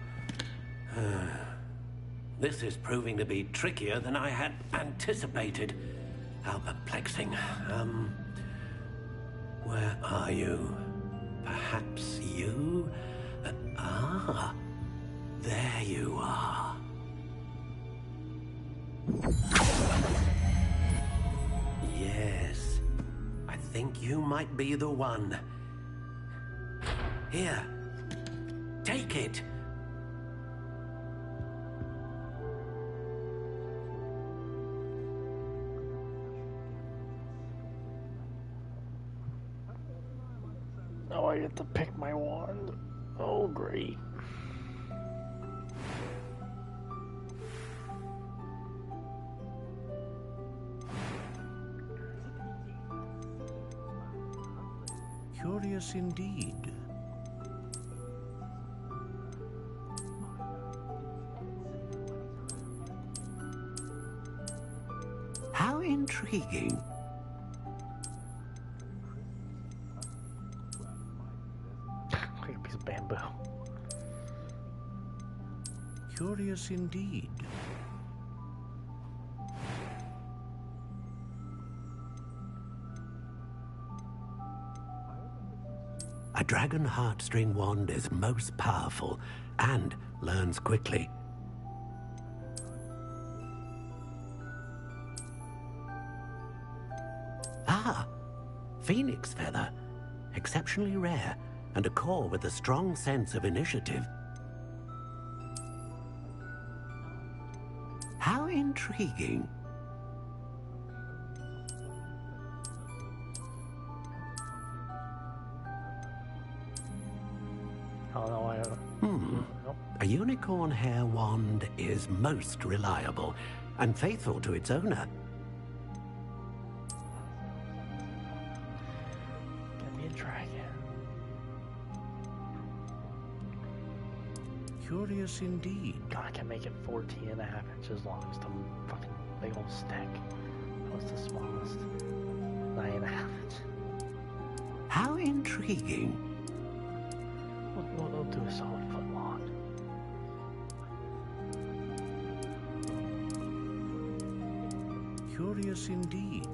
This is proving to be trickier than I had anticipated. How perplexing. Where are you? Perhaps you? There you are. Yes. I think you might be the one. Here. Take it. Oh, I get to pick my wand. Oh, great. Curious indeed. How intriguing. Like a piece of bamboo. Curious indeed. A dragon heartstring wand is most powerful and learns quickly. Ah, phoenix feather. Exceptionally rare, and a core with a strong sense of initiative. How intriguing. Oh no, I don't. Nope. A unicorn hair wand is most reliable and faithful to its owner. Give me a dragon. Curious indeed. God, I can make it 14.5 inches long. Just a fucking big old stick. What's the smallest? 9.5 inches. How intriguing. We'll do a solid foot long. Curious indeed.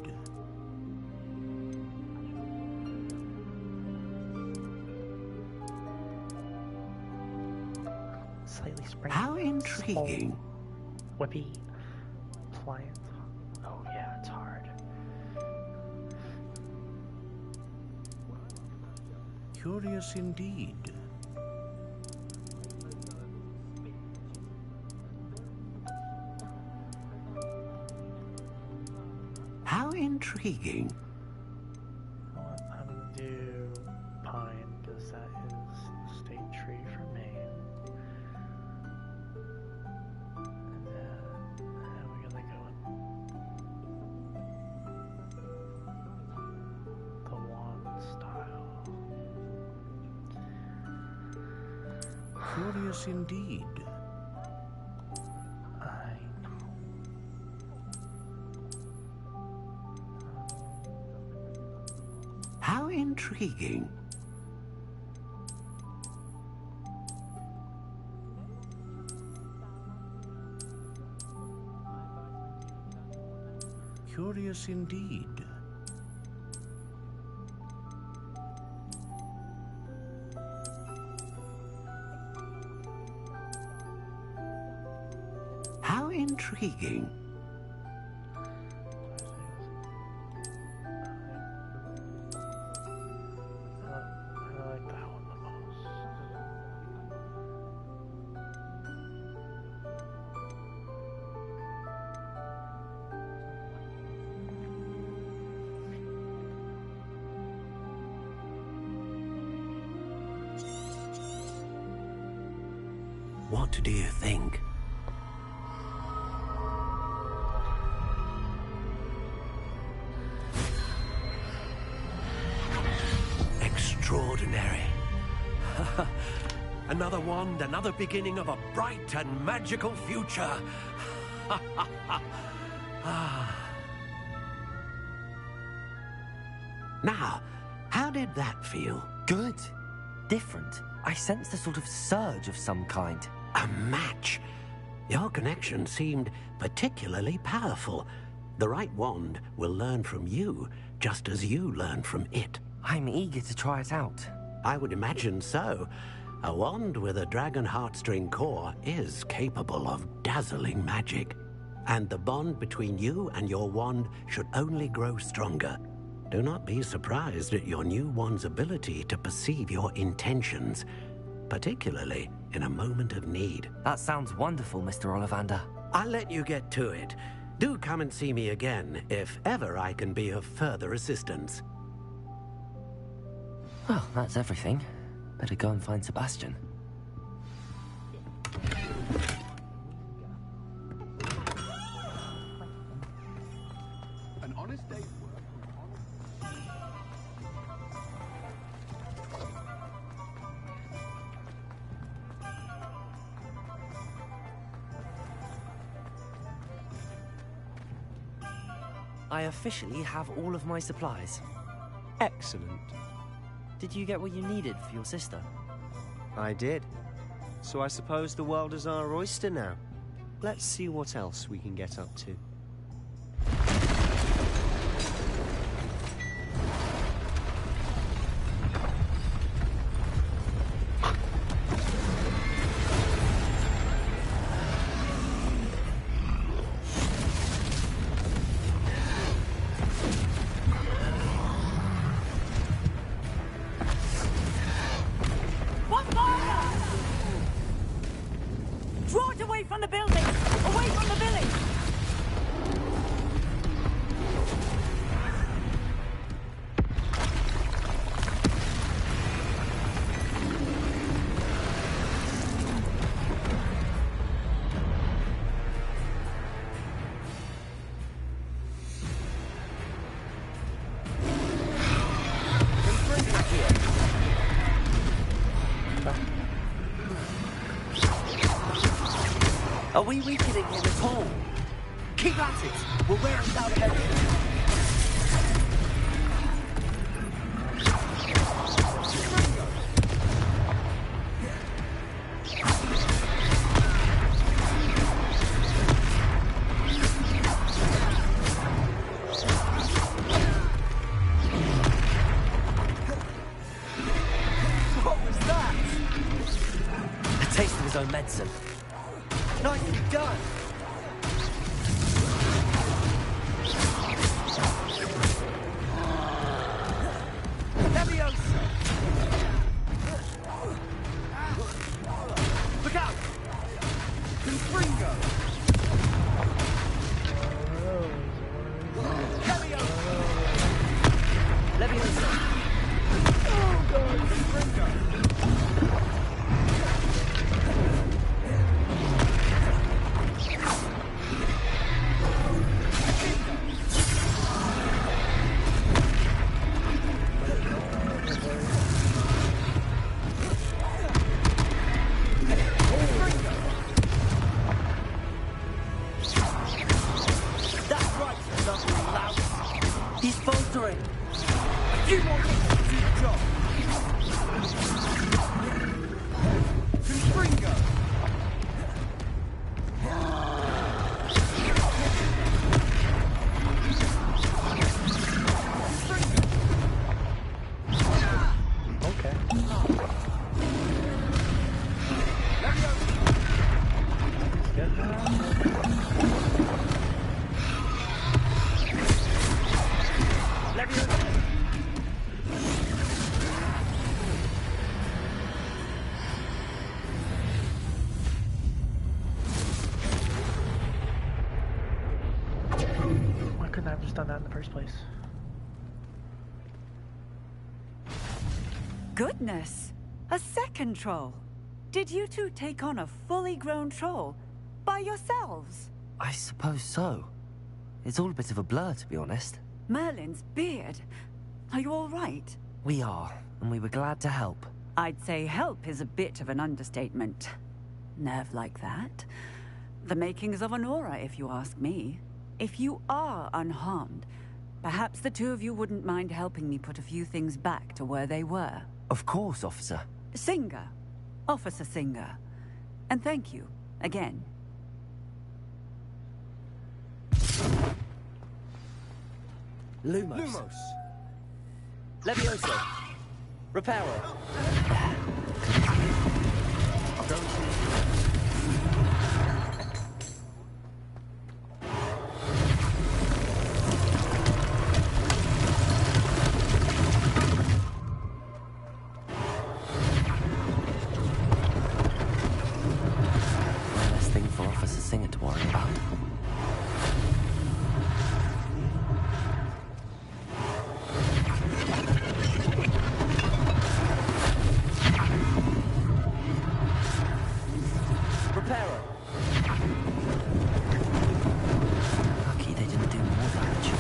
Slightly springy. How intriguing. Whippy. Pliant. Oh yeah, it's hard. Curious indeed. How intriguing. I'm gonna do pine because that is the state tree for Maine. And then we're gonna go with the wand style. Curious indeed. How intriguing. Curious indeed. How intriguing. What do you think? Extraordinary. Another wand, another beginning of a bright and magical future. Now, how did that feel? Good. Different. I sensed a sort of surge of some kind. A match. Your connection seemed particularly powerful. The right wand will learn from you, just as you learn from it. I'm eager to try it out. I would imagine so. A wand with a dragon heartstring core is capable of dazzling magic. And the bond between you and your wand should only grow stronger. Do not be surprised at your new wand's ability to perceive your intentions, particularly in a moment of need. That sounds wonderful, Mr. Ollivander. I'll let you get to it. Do come and see me again if ever I can be of further assistance. Well, that's everything. Better go and find Sebastian. An honest day's work. I officially have all of my supplies. Excellent. Did you get what you needed for your sister? I did. So I suppose the world is our oyster now. Let's see what else we can get up to. Draw it away from the building! Away from the village! Are we weakening him at all? Keep at it! We'll wear him down eventually. Medicine. Nicely done. Leviosa. Look out! Confringo. Leviosa. Leviosa. Oh God! Confringo. Done that in the first place. Goodness! A second troll! Did you two take on a fully grown troll by yourselves? I suppose so. It's all a bit of a blur, to be honest. Merlin's beard. Are you all right? We are, and we were glad to help. I'd say help is a bit of an understatement. Nerve like that. The makings of an aura, if you ask me. If you are unharmed, perhaps the two of you wouldn't mind helping me put a few things back to where they were. Of course, officer. Singer. Officer Singer. And thank you, again. Lumos. Leviosa. Reparo. Singer to worry about. Reparo. Lucky they didn't do more damage.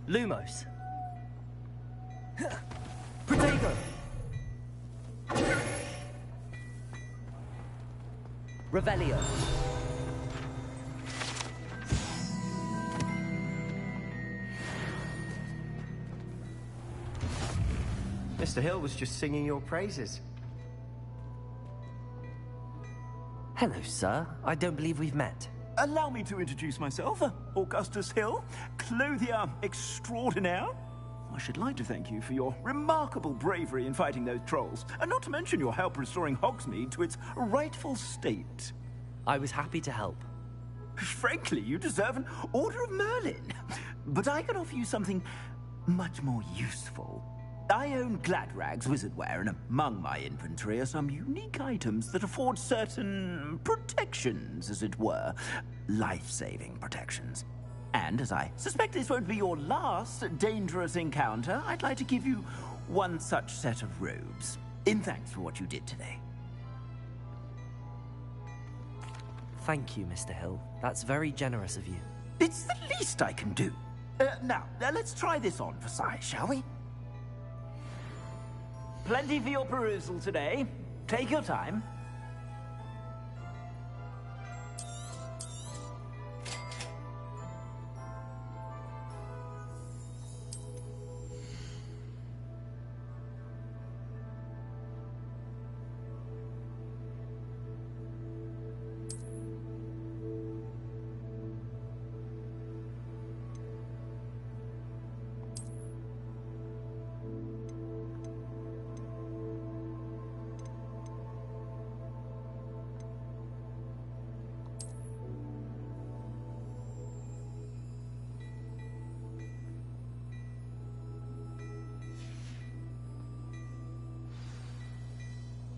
Lumos. Protego. Revelio. Mr. Hill was just singing your praises. Hello, sir. I don't believe we've met. Allow me to introduce myself, Augustus Hill, clothier extraordinaire. I should like to thank you for your remarkable bravery in fighting those trolls, and not to mention your help restoring Hogsmeade to its rightful state. I was happy to help. Frankly, you deserve an Order of Merlin. But I can offer you something much more useful. I own Gladrag's wizardware, and among my inventory are some unique items that afford certain protections, as it were. Life-saving protections. And as I suspect this won't be your last dangerous encounter, I'd like to give you one such set of robes, in thanks for what you did today. Thank you, Mr. Hill. That's very generous of you. It's the least I can do. Now, let's try this on for size, shall we? Plenty for your perusal today. Take your time.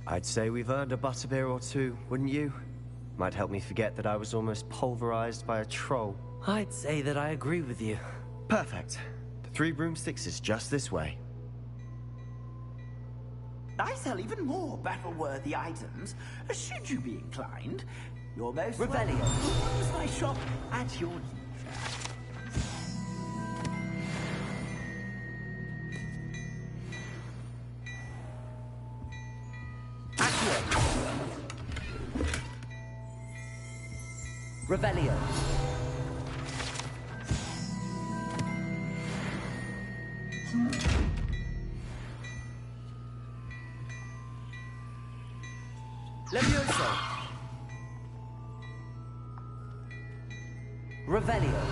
I'd say we've earned a butterbeer or two, wouldn't you? Might help me forget that I was almost pulverized by a troll. I'd say that I agree with you. Perfect. The Three Broomsticks is just this way. I sell even more battle-worthy items, should you be inclined. Your most Revelio. Use my shop at your leisure. Revelio. Levioso. Revelio.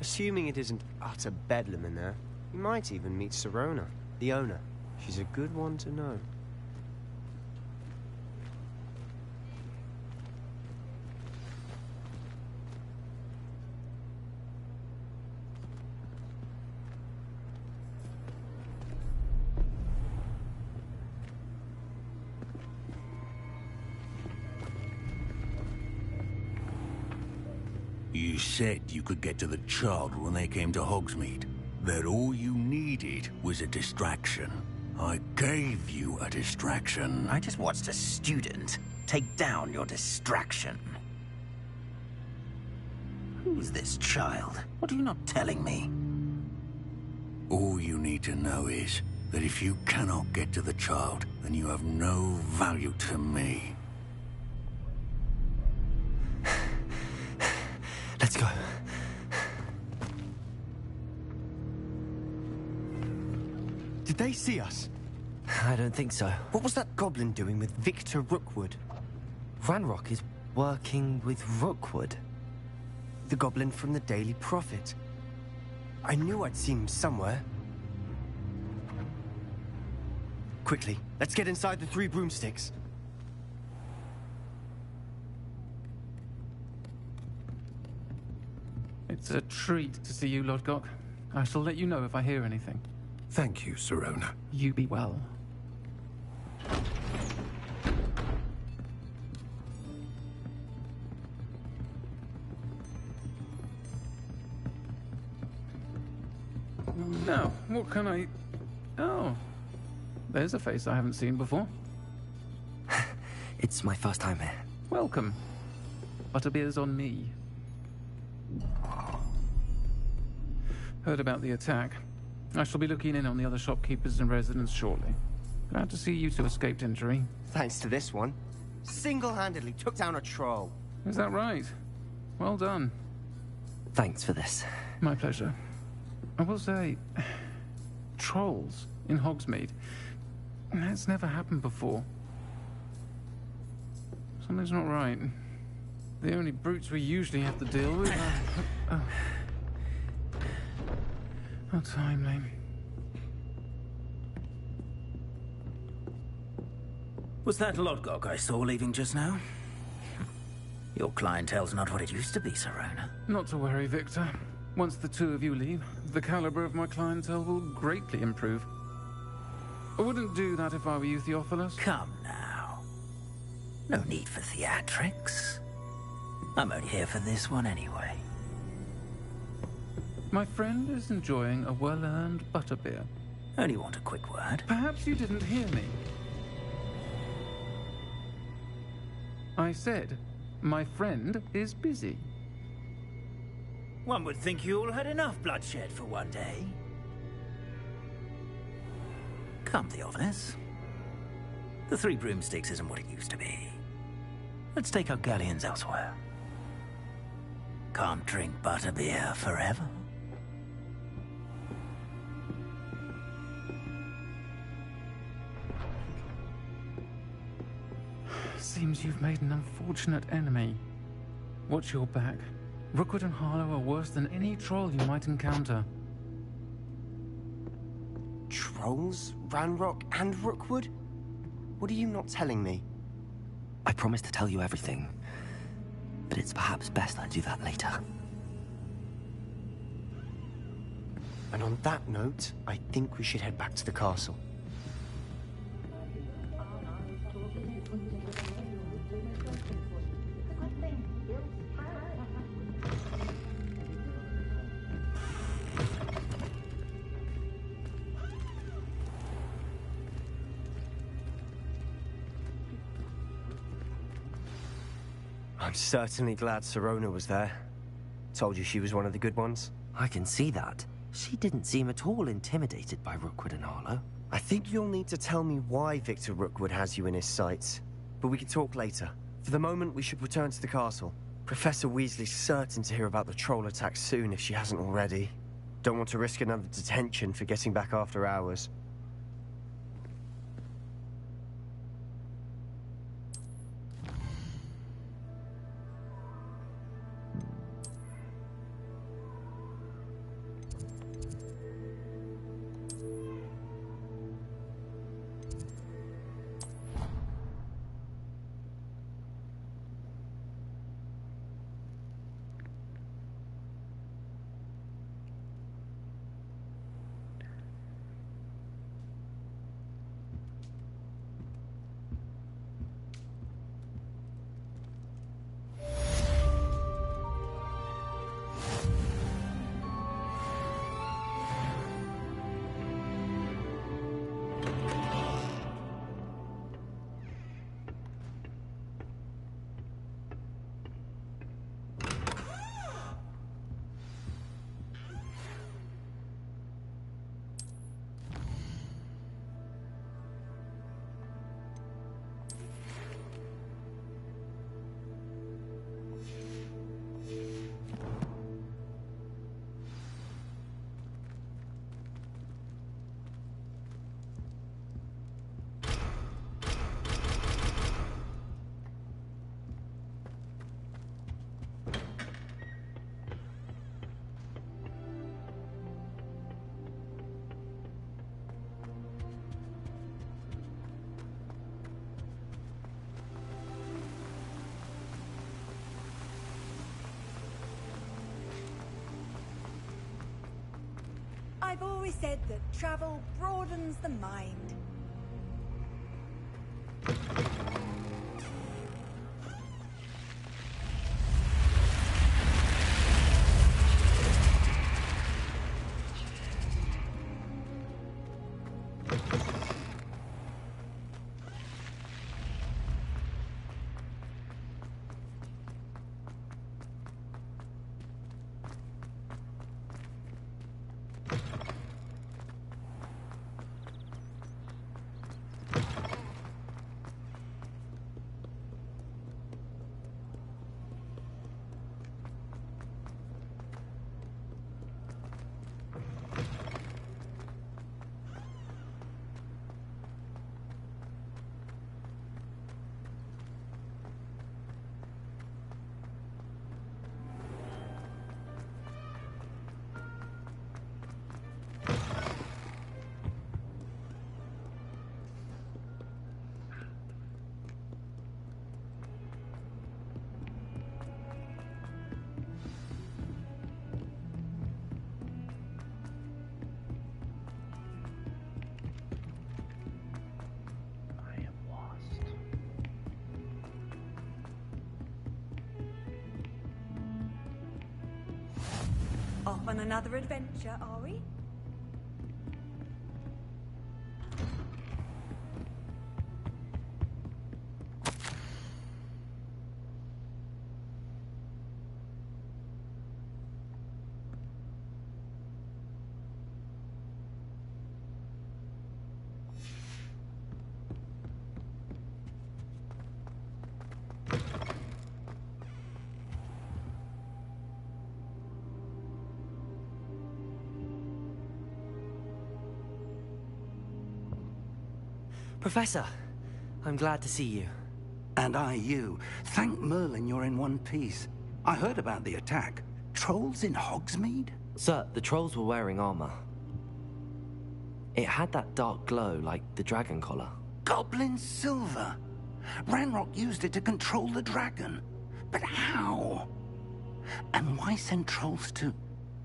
Assuming it isn't utter bedlam in there, you might even meet Sirona, the owner. She's a good one to know. You said you could get to the child when they came to Hogsmeade. That all you needed was a distraction. I gave you a distraction. I just watched a student take down your distraction. Who's this child? What are you not telling me? All you need to know is that if you cannot get to the child, then you have no value to me. Let's go. Did they see us? I don't think so. What was that goblin doing with Victor Rookwood? Ranrock is working with Rookwood. The goblin from the Daily Prophet. I knew I'd seen him somewhere. Quickly, let's get inside the Three Broomsticks. It's a treat to see you, Lodgok. I shall let you know if I hear anything. Thank you, Sirona. You be well. Now, what can I... Oh, there's a face I haven't seen before. It's my first time here. Welcome. Butterbeer's on me. Heard about the attack. I shall be looking in on the other shopkeepers and residents shortly. Glad to see you two escaped injury. Thanks to this one. Single-handedly took down a troll. Is that right? Well done. Thanks for this. My pleasure. I will say, trolls in Hogsmeade. That's never happened before. Something's not right. The only brutes we usually have to deal with are... How timely. Was that Lodgok I saw leaving just now? Your clientele's not what it used to be, Sirona. Not to worry, Victor. Once the two of you leave, the caliber of my clientele will greatly improve. I wouldn't do that if I were you, Theophilus. Come now. No need for theatrics. I'm only here for this one anyway. My friend is enjoying a well-earned butterbeer. Only want a quick word. Perhaps you didn't hear me. I said, my friend is busy. One would think you all had enough bloodshed for one day. Come, Theophilus. The Three Broomsticks isn't what it used to be. Let's take our galleons elsewhere. Can't drink butterbeer forever. Seems you've made an unfortunate enemy. Watch your back. Rookwood and Harlow are worse than any troll you might encounter. Trolls? Ranrock and Rookwood? What are you not telling me? I promised to tell you everything, but it's perhaps best I do that later. And on that note, I think we should head back to the castle. I'm certainly glad Sirona was there. Told you she was one of the good ones. I can see that. She didn't seem at all intimidated by Rookwood and Harlow. I think you'll need to tell me why Victor Rookwood has you in his sights. But we can talk later. For the moment, we should return to the castle. Professor Weasley's certain to hear about the troll attack soon if she hasn't already. Don't want to risk another detention for getting back after hours. I've always said that travel broadens the mind. Off on another adventure, are we? Professor, I'm glad to see you. And I you. Thank Merlin you're in one piece. I heard about the attack. Trolls in Hogsmeade? Sir, the trolls were wearing armor. It had that dark glow like the dragon collar. Goblin silver! Ranrock used it to control the dragon. But how? And why send trolls to...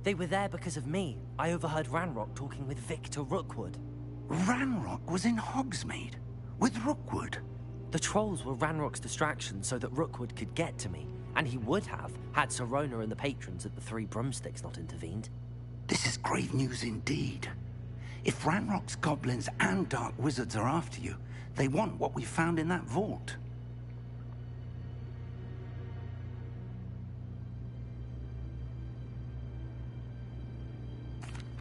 They were there because of me. I overheard Ranrock talking with Victor Rookwood. Ranrock was in Hogsmeade? With Rookwood? The trolls were Ranrock's distraction so that Rookwood could get to me. And he would have, had Sirona and the patrons at the Three Broomsticks not intervened. This is grave news indeed. If Ranrock's goblins and dark wizards are after you, they want what we found in that vault.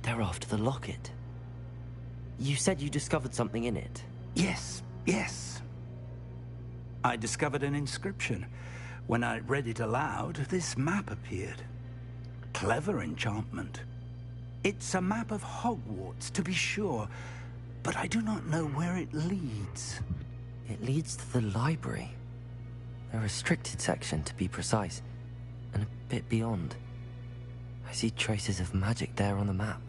They're after the locket. You said you discovered something in it. Yes. I discovered an inscription. When I read it aloud, this map appeared. Clever enchantment. It's a map of Hogwarts, to be sure, but I do not know where it leads. It leads to the library. A restricted section, to be precise, and a bit beyond. I see traces of magic there on the map.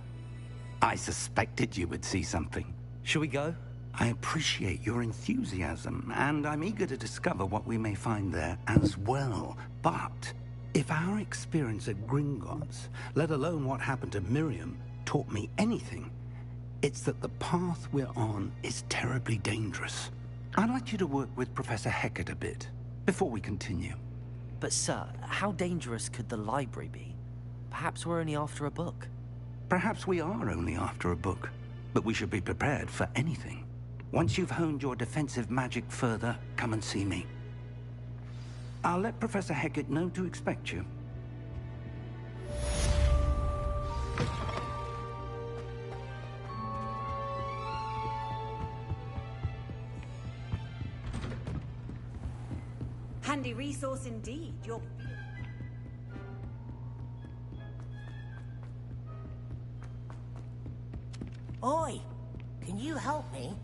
I suspected you would see something. Shall we go? I appreciate your enthusiasm, and I'm eager to discover what we may find there as well. But if our experience at Gringotts, let alone what happened to Miriam, taught me anything, it's that the path we're on is terribly dangerous. I'd like you to work with Professor Hecat a bit, before we continue. But sir, how dangerous could the library be? Perhaps we're only after a book. Perhaps we are only after a book, but we should be prepared for anything. Once you've honed your defensive magic further, come and see me. I'll let Professor Hecat know to expect you. Handy resource indeed. Oi, can you help me?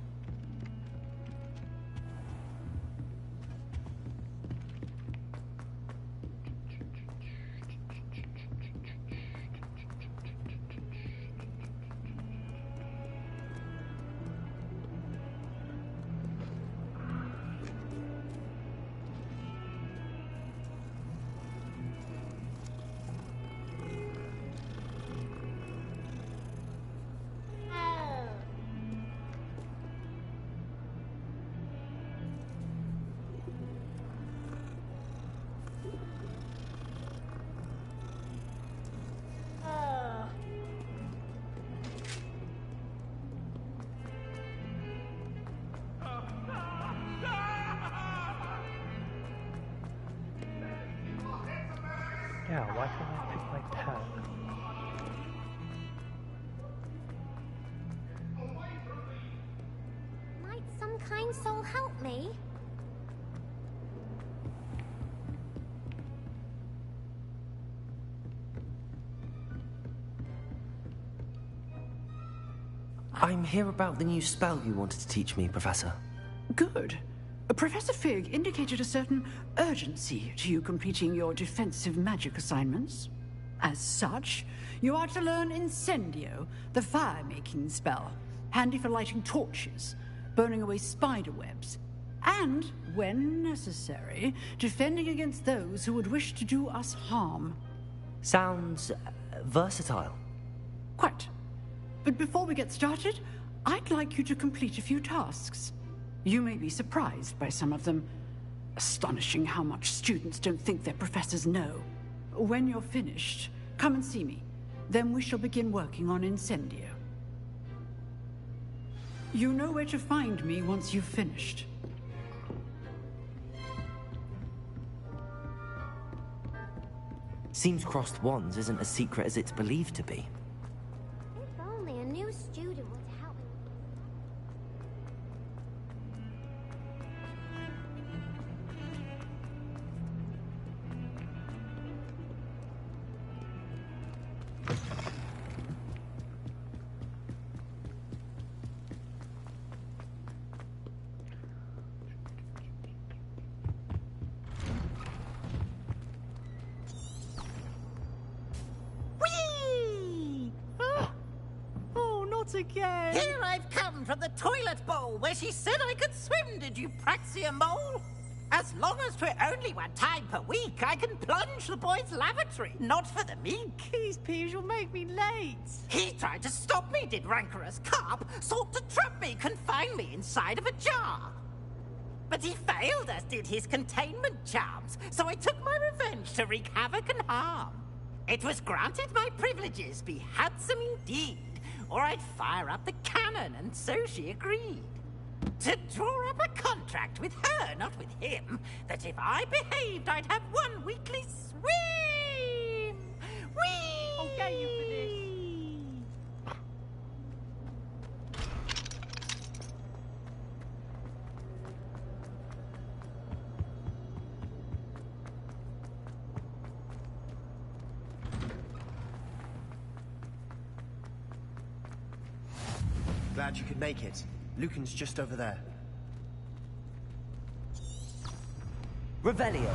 Yeah, why can't I pick my tab? Might some kind soul help me? I'm here about the new spell you wanted to teach me, Professor. Good. Professor Fig indicated a certain urgency to you completing your defensive magic assignments. As such, you are to learn Incendio, the fire-making spell, handy for lighting torches, burning away spider webs, and, when necessary, defending against those who would wish to do us harm. Sounds versatile. Quite. But before we get started, I'd like you to complete a few tasks. You may be surprised by some of them. Astonishing how much students don't think their professors know. When you're finished, come and see me. Then we shall begin working on Incendio. You know where to find me once you've finished. Seems Crossed Wands isn't as secret as it's believed to be. If only a new student would help. Again. Here I've come from the toilet bowl where she said I could swim, did you Praxia mole? As long as 'twere only one time per week, I can plunge the boy's lavatory, not for the meek. These peas will make me late. He tried to stop me, did rancorous carp, sought to trap me, confine me inside of a jar. But he failed, as did his containment charms, so I took my revenge to wreak havoc and harm. It was granted my privileges be handsome indeed, or I'd fire up the cannon, and so she agreed. To draw up a contract with her, not with him, that if I behaved, I'd have one weekly swim! Whee! I'll get you for this. Glad you could make it. Lucan's just over there. Revelio.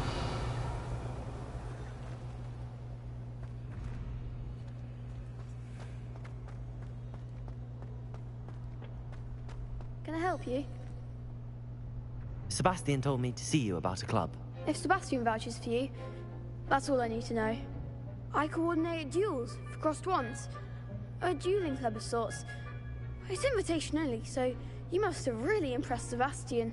Can I help you? Sebastian told me to see you about a club. If Sebastian vouches for you, that's all I need to know. I coordinate duels for Crossed Wands. A dueling club of sorts. It's invitation only, so you must have really impressed Sebastian.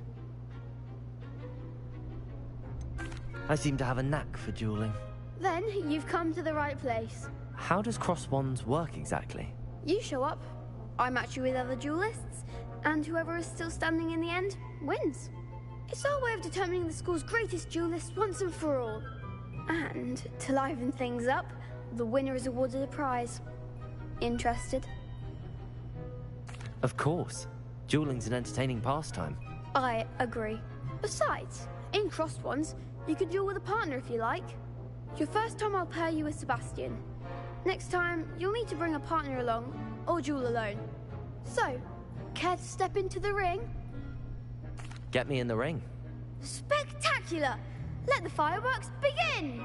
I seem to have a knack for dueling. Then you've come to the right place. How does Crossed Wands work exactly? You show up, I match you with other duelists, and whoever is still standing in the end wins. It's our way of determining the school's greatest duelist once and for all. And to liven things up, the winner is awarded a prize. Interested? Of course. Dueling's an entertaining pastime. I agree. Besides, in Crossed Wands, you could duel with a partner if you like. Your first time I'll pair you with Sebastian. Next time, you'll need to bring a partner along, or duel alone. So, care to step into the ring? Get me in the ring. Spectacular! Let the fireworks begin!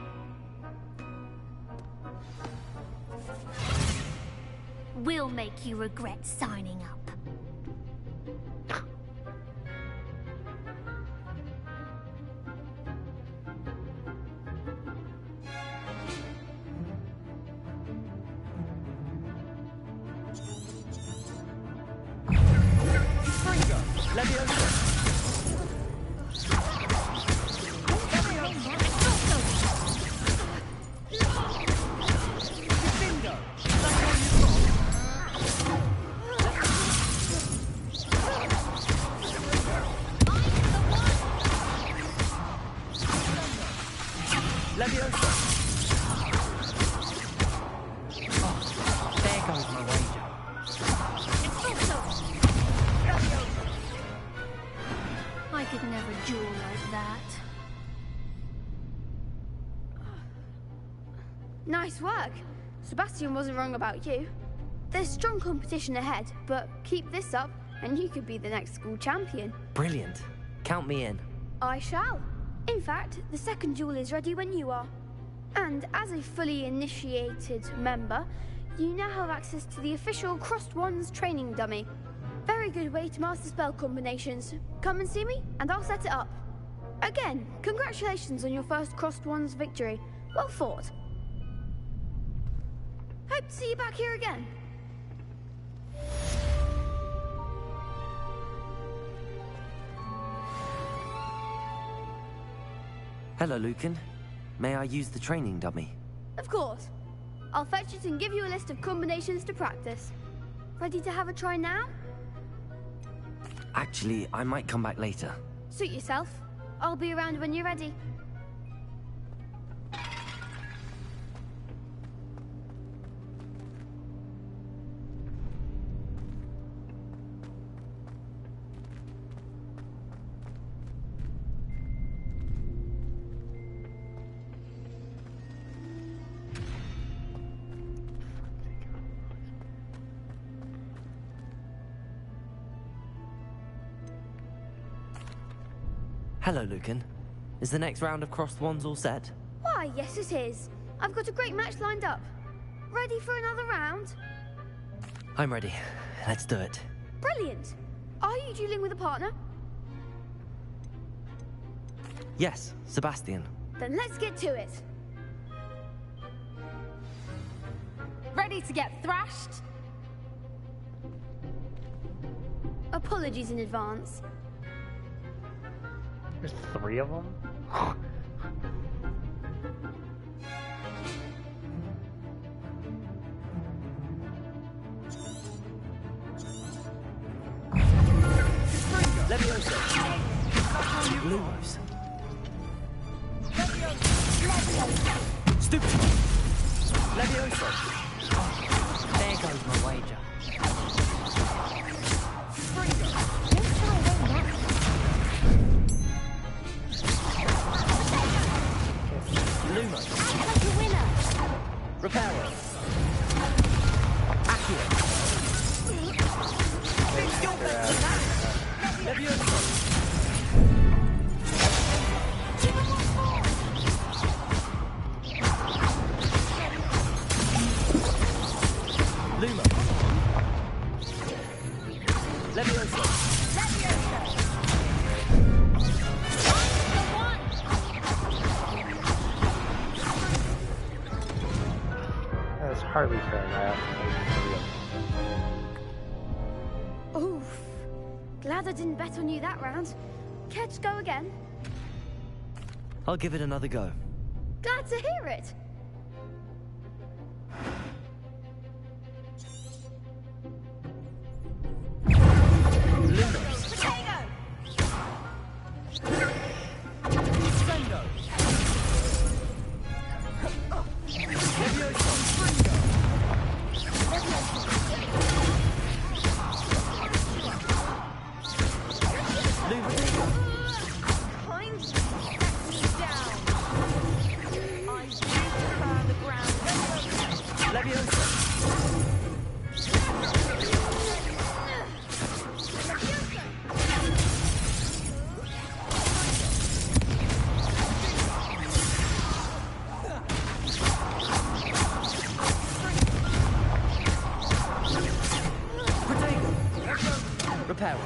We'll make you regret signing up. I could never duel like that. Nice work. Sebastian wasn't wrong about you. There's strong competition ahead, but keep this up and you could be the next school champion. Brilliant. Count me in. I shall. In fact, the second duel is ready when you are. And as a fully initiated member, you now have access to the official Crossed Wands training dummy. Very good way to master spell combinations. Come and see me, and I'll set it up. Again, congratulations on your first Crossed Wands victory. Well fought. Hope to see you back here again. Hello, Lucan. May I use the training dummy? Of course. I'll fetch it and give you a list of combinations to practice. Ready to have a try now? Actually, I might come back later. Suit yourself. I'll be around when you're ready. Hello, Lucan. Is the next round of Crossed Wands all set? Why, yes it is. I've got a great match lined up. Ready for another round? I'm ready. Let's do it. Brilliant. Are you dueling with a partner? Yes, Sebastian. Then let's get to it. Ready to get thrashed? Apologies in advance. There's 3 of them? Leviosa. Lumos. Stupid. Leviosa. There goes my wager. Lumos. Like a winner. Reparo. Accio. Leviosa. Luma. Leviosa. That's hardly fair, man. Oof. Glad I didn't bet on you that round. Care to go again? I'll give it another go. Glad to hear it. Lumos. Sendo. Leviosa. Reparo.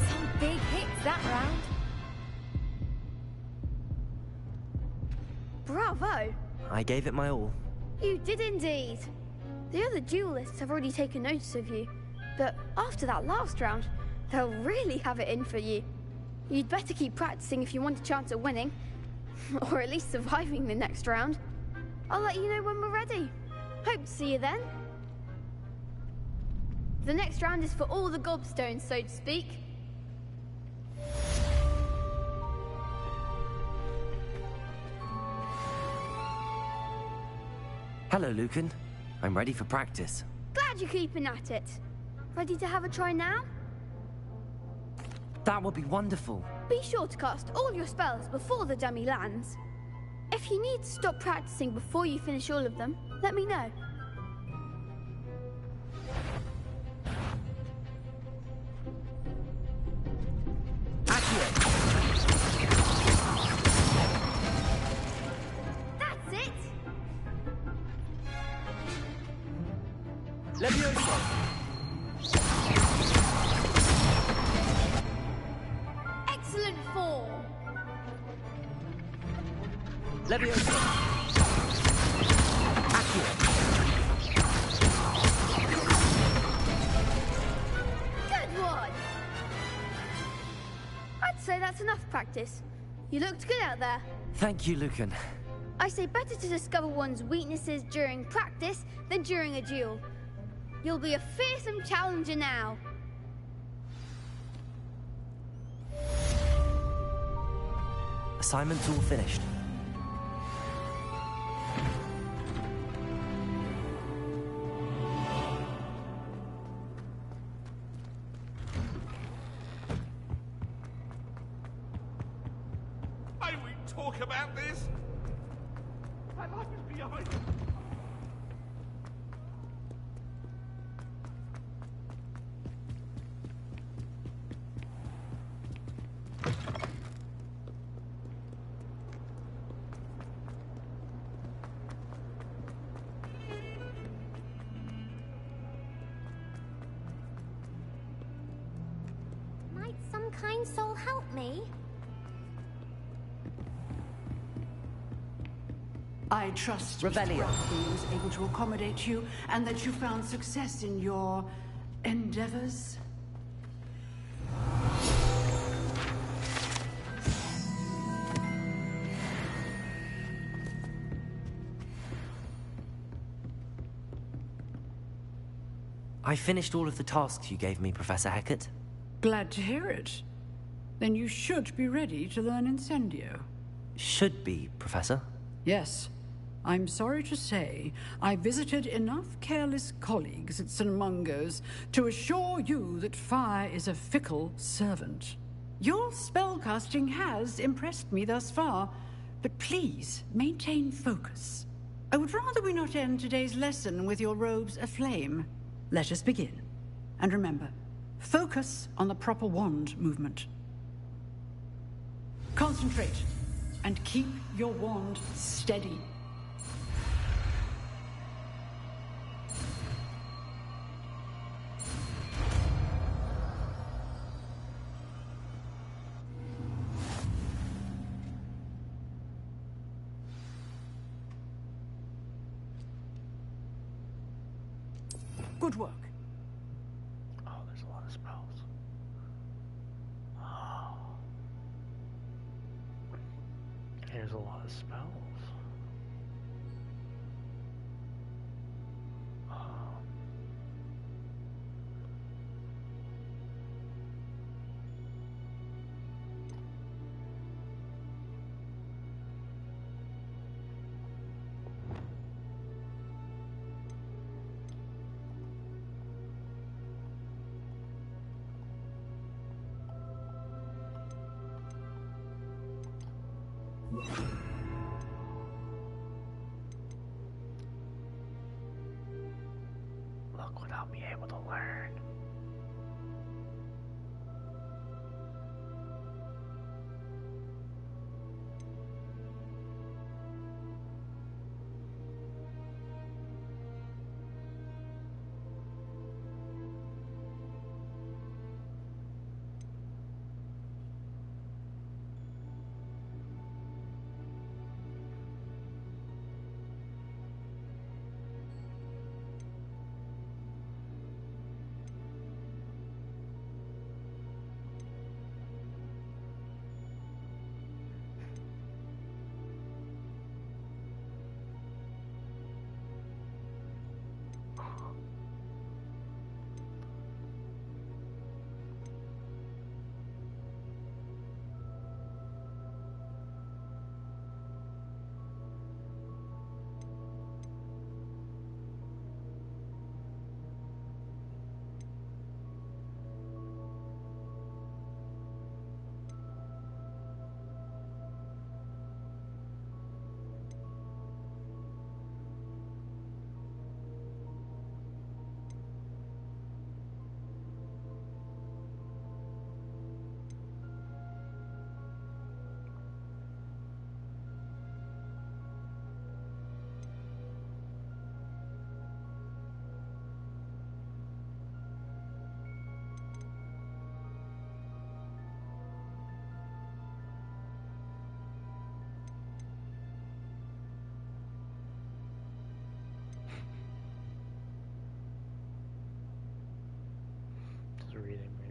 Some big hits that round. Bravo. I gave it my all. You did indeed. The other duelists have already taken notice of you, but after that last round, they'll really have it in for you. You'd better keep practicing if you want a chance at winning, or at least surviving the next round. I'll let you know when we're ready. Hope to see you then. The next round is for all the gobstones, so to speak. Hello, Lucan. I'm ready for practice. Glad you're keeping at it. Ready to have a try now? That would be wonderful. Be sure to cast all your spells before the dummy lands. If you need to stop practicing before you finish all of them, let me know. That's it! Leviosa! Leviosa. Accio. Good one! I'd say that's enough practice. You looked good out there. Thank you, Lucan. I say better to discover one's weaknesses during practice than during a duel. You'll be a fearsome challenger now. Assignment's all finished. I won't talk about this. My life is behind. Might some kind soul help me? I trust Revelio. He was able to accommodate you and that you found success in your endeavors. I finished all of the tasks you gave me, Professor Hecat. Glad to hear it. Then you should be ready to learn Incendio. Should be, Professor. Yes. I'm sorry to say, I visited enough careless colleagues at St. Mungo's to assure you that fire is a fickle servant. Your spellcasting has impressed me thus far, but please maintain focus. I would rather we not end today's lesson with your robes aflame. Let us begin. And remember, focus on the proper wand movement. Concentrate, and keep your wand steady. Good work. Oh, there's a lot of spells. Oh. There's a lot of spells. Look what I'll be able to learn. breathing maze.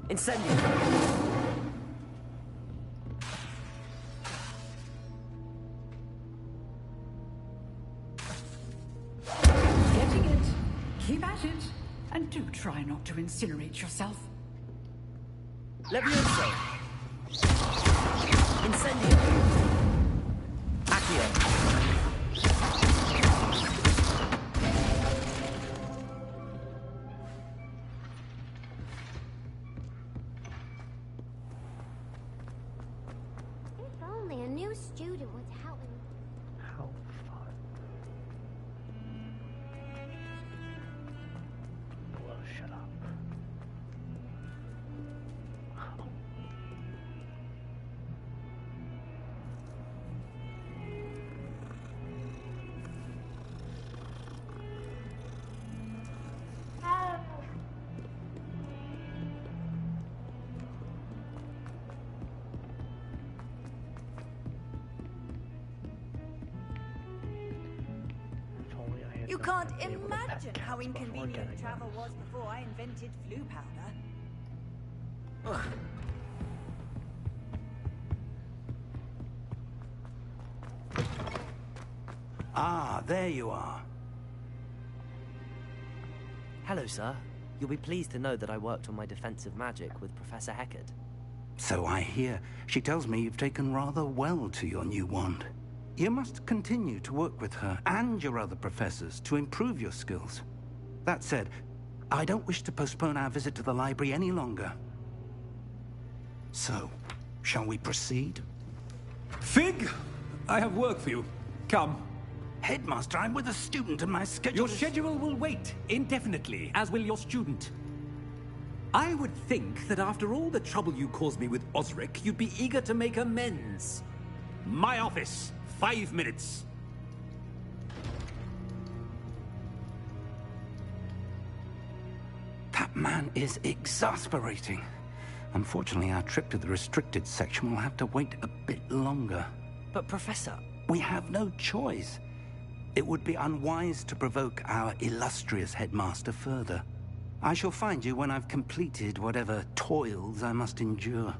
Incendio! Getting it. Keep at it. And do try not to incinerate yourself. Levioso! Incendio! Accio! Student was helping. How fun. Whoa, shut up. You can't imagine how inconvenient travel was before I invented flu powder. Ah, there you are. Hello, sir. You'll be pleased to know that I worked on my defensive magic with Professor Heckard. So I hear. She tells me you've taken rather well to your new wand. You must continue to work with her and your other professors to improve your skills. That said, I don't wish to postpone our visit to the library any longer. So, shall we proceed? Fig! I have work for you. Come. Headmaster, I'm with a student and my schedule Your schedule will wait indefinitely, as will your student. I would think that after all the trouble you caused me with Osric, you'd be eager to make amends. My office. 5 minutes. That man is exasperating. Unfortunately, our trip to the restricted section will have to wait a bit longer. But, Professor... We have no choice. It would be unwise to provoke our illustrious headmaster further. I shall find you when I've completed whatever toils I must endure.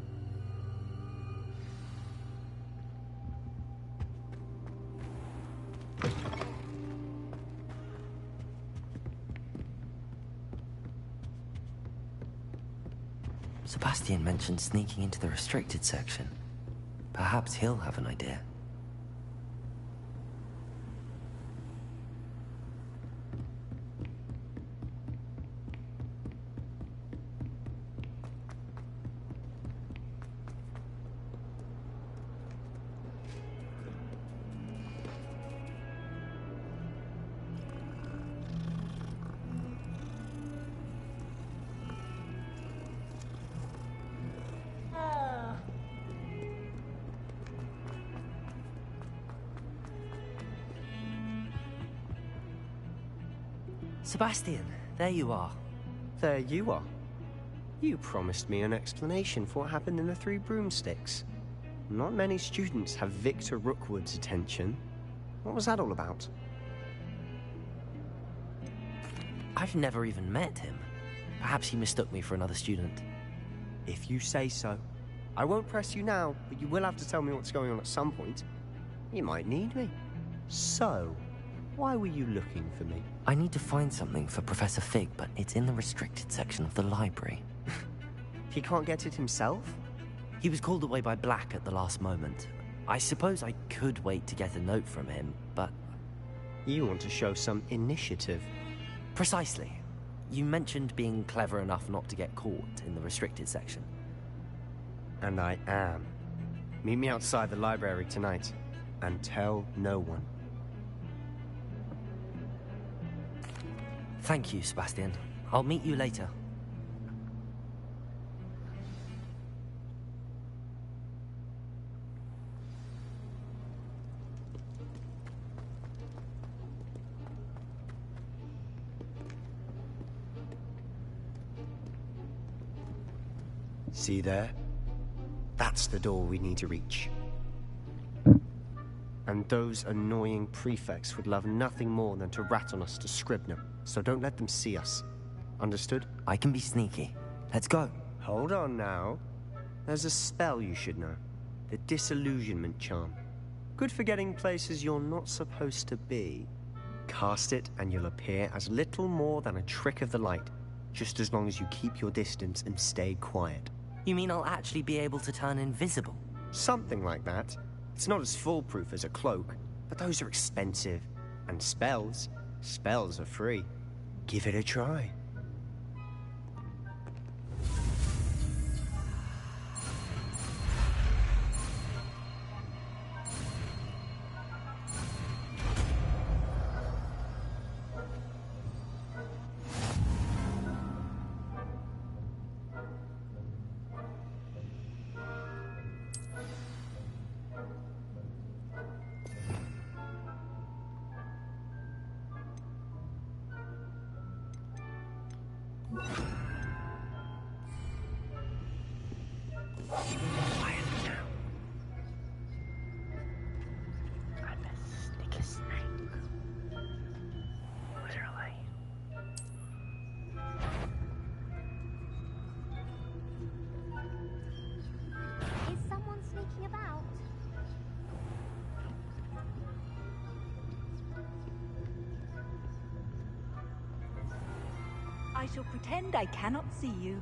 Sebastian mentioned sneaking into the restricted section. Perhaps he'll have an idea. Sebastian, there you are. There you are. You promised me an explanation for what happened in the Three Broomsticks. Not many students have Victor Rookwood's attention. What was that all about? I've never even met him. Perhaps he mistook me for another student. If you say so. I won't press you now, but you will have to tell me what's going on at some point. You might need me. So, why were you looking for me? I need to find something for Professor Fig, but it's in the restricted section of the library. He can't get it himself? He was called away by Black at the last moment. I suppose I could wait to get a note from him, but... You want to show some initiative. Precisely. You mentioned being clever enough not to get caught in the restricted section. And I am. Meet me outside the library tonight, and tell no one. Thank you, Sebastian. I'll meet you later. See there? That's the door we need to reach. And those annoying prefects would love nothing more than to rat on us to Scribner, so don't let them see us. Understood? I can be sneaky. Let's go. Hold on now. There's a spell you should know. The Disillusionment Charm. Good for getting places you're not supposed to be. Cast it and you'll appear as little more than a trick of the light, just as long as you keep your distance and stay quiet. You mean I'll actually be able to turn invisible? Something like that. It's not as foolproof as a cloak, but those are expensive. And spells are free. Give it a try. I shall pretend I cannot see you.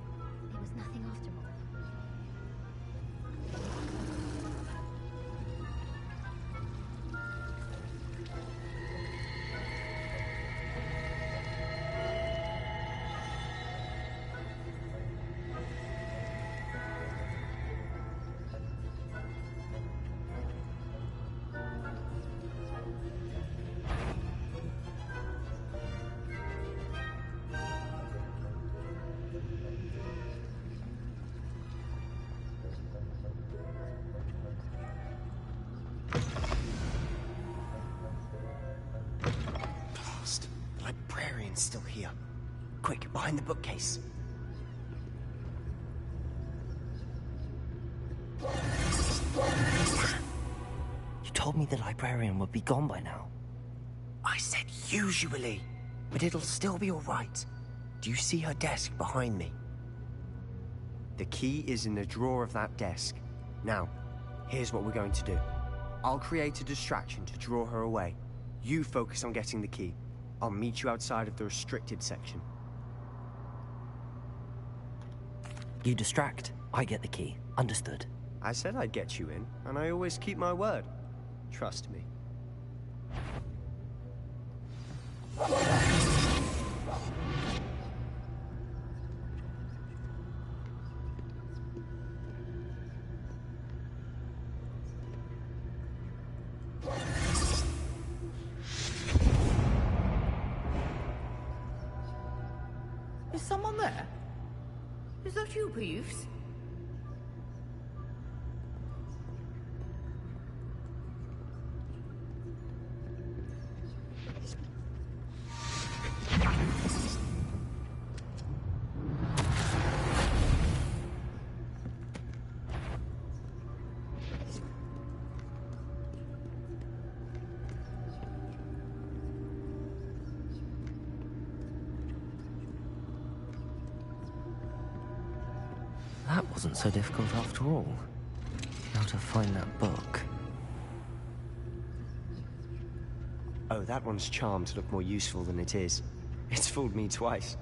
It was nothing after all. Still here. Quick, behind the bookcase. You told me the librarian would be gone by now. I said usually, but it'll still be all right. Do you see her desk behind me? The key is in the drawer of that desk. Now, here's what we're going to do. I'll create a distraction to draw her away. You focus on getting the key. I'll meet you outside of the restricted section. You distract, I get the key. Understood. I said I'd get you in, and I always keep my word. Trust me. Is someone there? Is that you, Peeves? That wasn't so difficult after all. Now to find that book. Oh, that one's charmed to look more useful than it is. It's fooled me twice.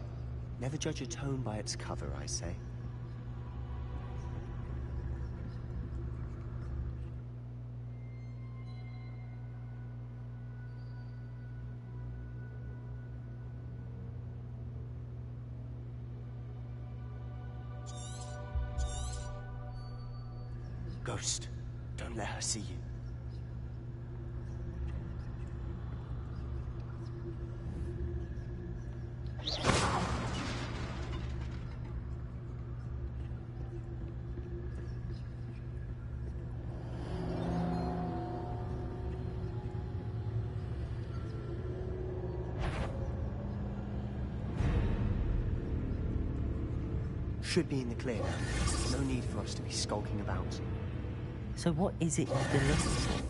Never judge a tone by its cover, I say. Ghost, don't let her see you. Should be in the clear now. No need for us to be skulking about. So what is it you've been looking for?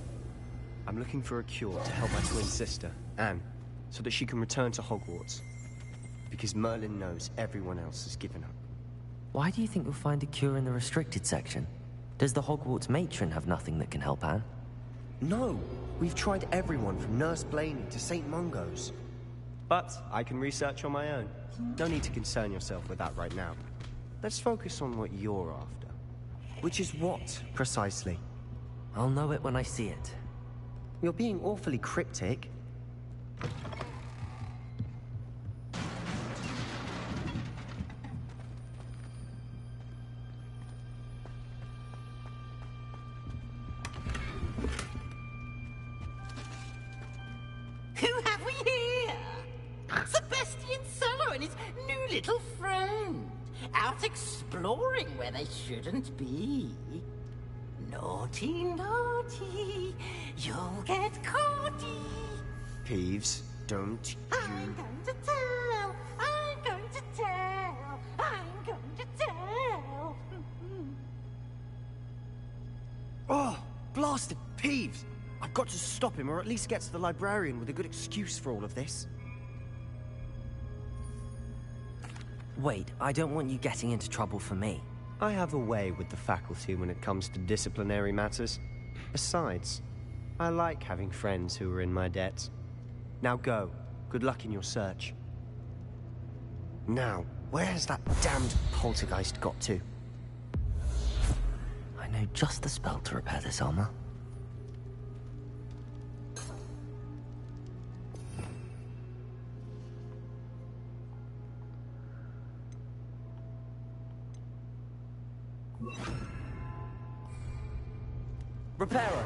I'm looking for a cure to help my twin sister, Anne, so that she can return to Hogwarts. Because Merlin knows everyone else has given up. Why do you think you'll find a cure in the restricted section? Does the Hogwarts matron have nothing that can help Anne? No! We've tried everyone from Nurse Blaney to St. Mungo's. But I can research on my own. No need to concern yourself with that right now. Let's focus on what you're after. Which is what, precisely? I'll know it when I see it. You're being awfully cryptic. Who have we here? Sebastian Sallow and his new little friend. Out exploring where they shouldn't be. Naughty, naughty, you'll get caughty. Peeves, don't you... I'm going to tell, I'm going to tell, I'm going to tell. Oh, blasted Peeves! I've got to stop him, or at least get to the librarian with a good excuse for all of this. Wait, I don't want you getting into trouble for me. I have a way with the faculty when it comes to disciplinary matters. Besides, I like having friends who are in my debt. Now go. Good luck in your search. Now, where has that damned poltergeist got to? I know just the spell to repair this armor. Repairer!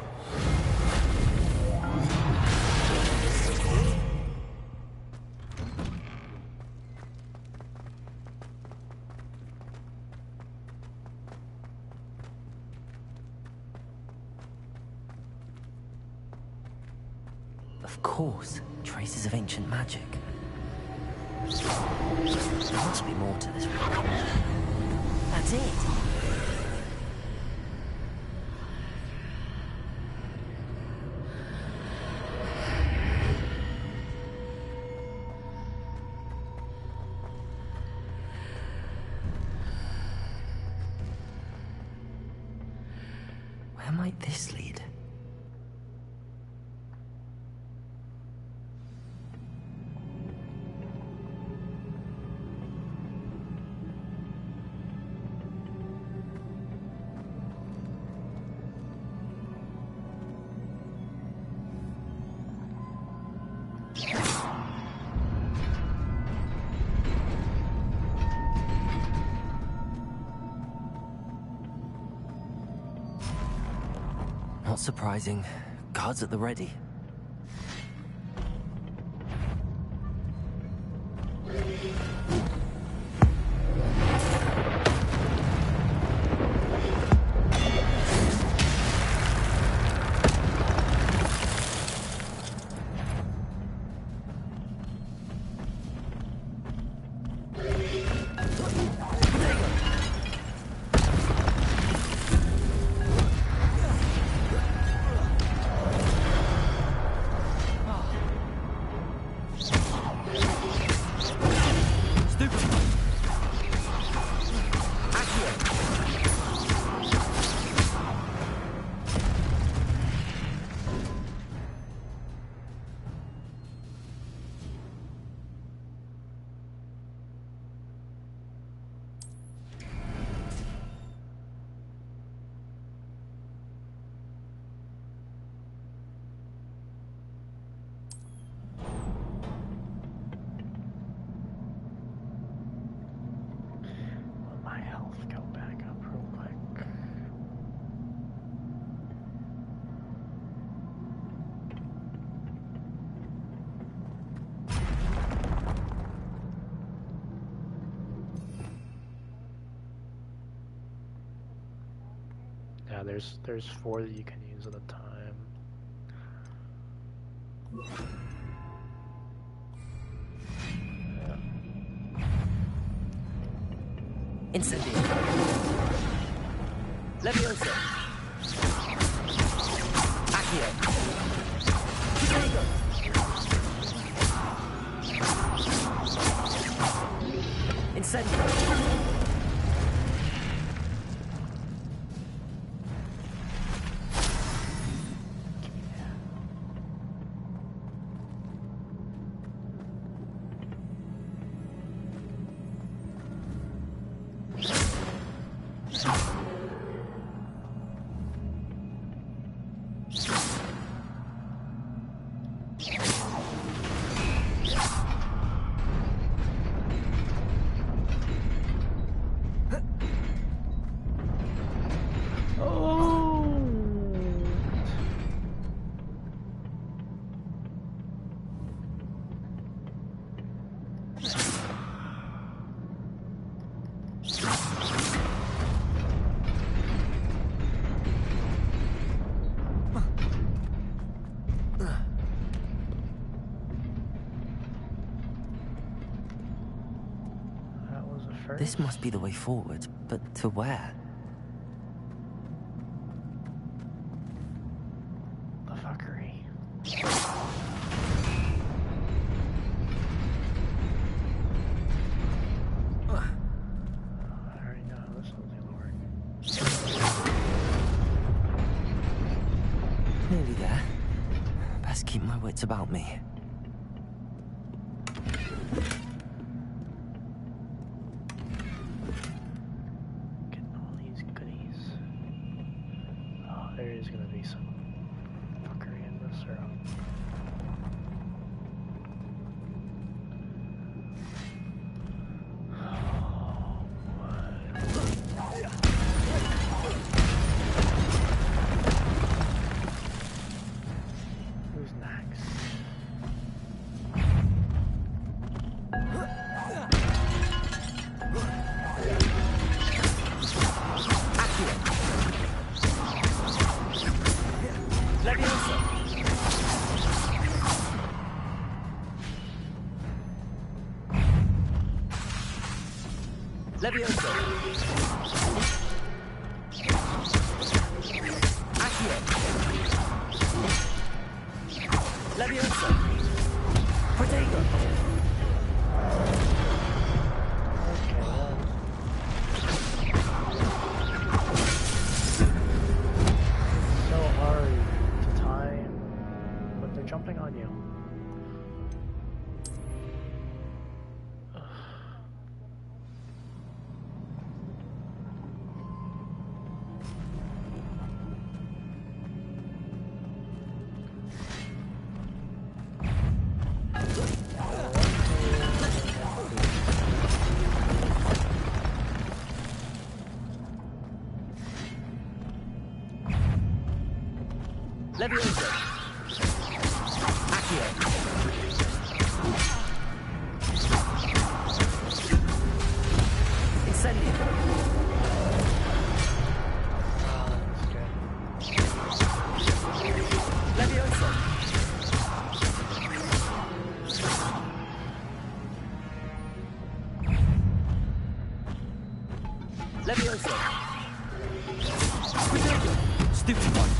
Of course, traces of ancient magic. There must be more to this. That's it! Where might this lead? Not surprising. Guards at the ready. yeah, there's 4 that you can use at a time. Incendio. Leviosa. Accio. Protego. Incendio. This must be the way forward, but to where? The fuckery. I already know how this one's gonna work. Nearly there. Best keep my wits about me. There is going to be some fuckery in this room. Who's next? Leviosa. Accio. Leviosa. Protego. So hard to time when they're jumping on you. Leviosa. Accio. Incendio. Leviosa. Leviosa. Stupid one.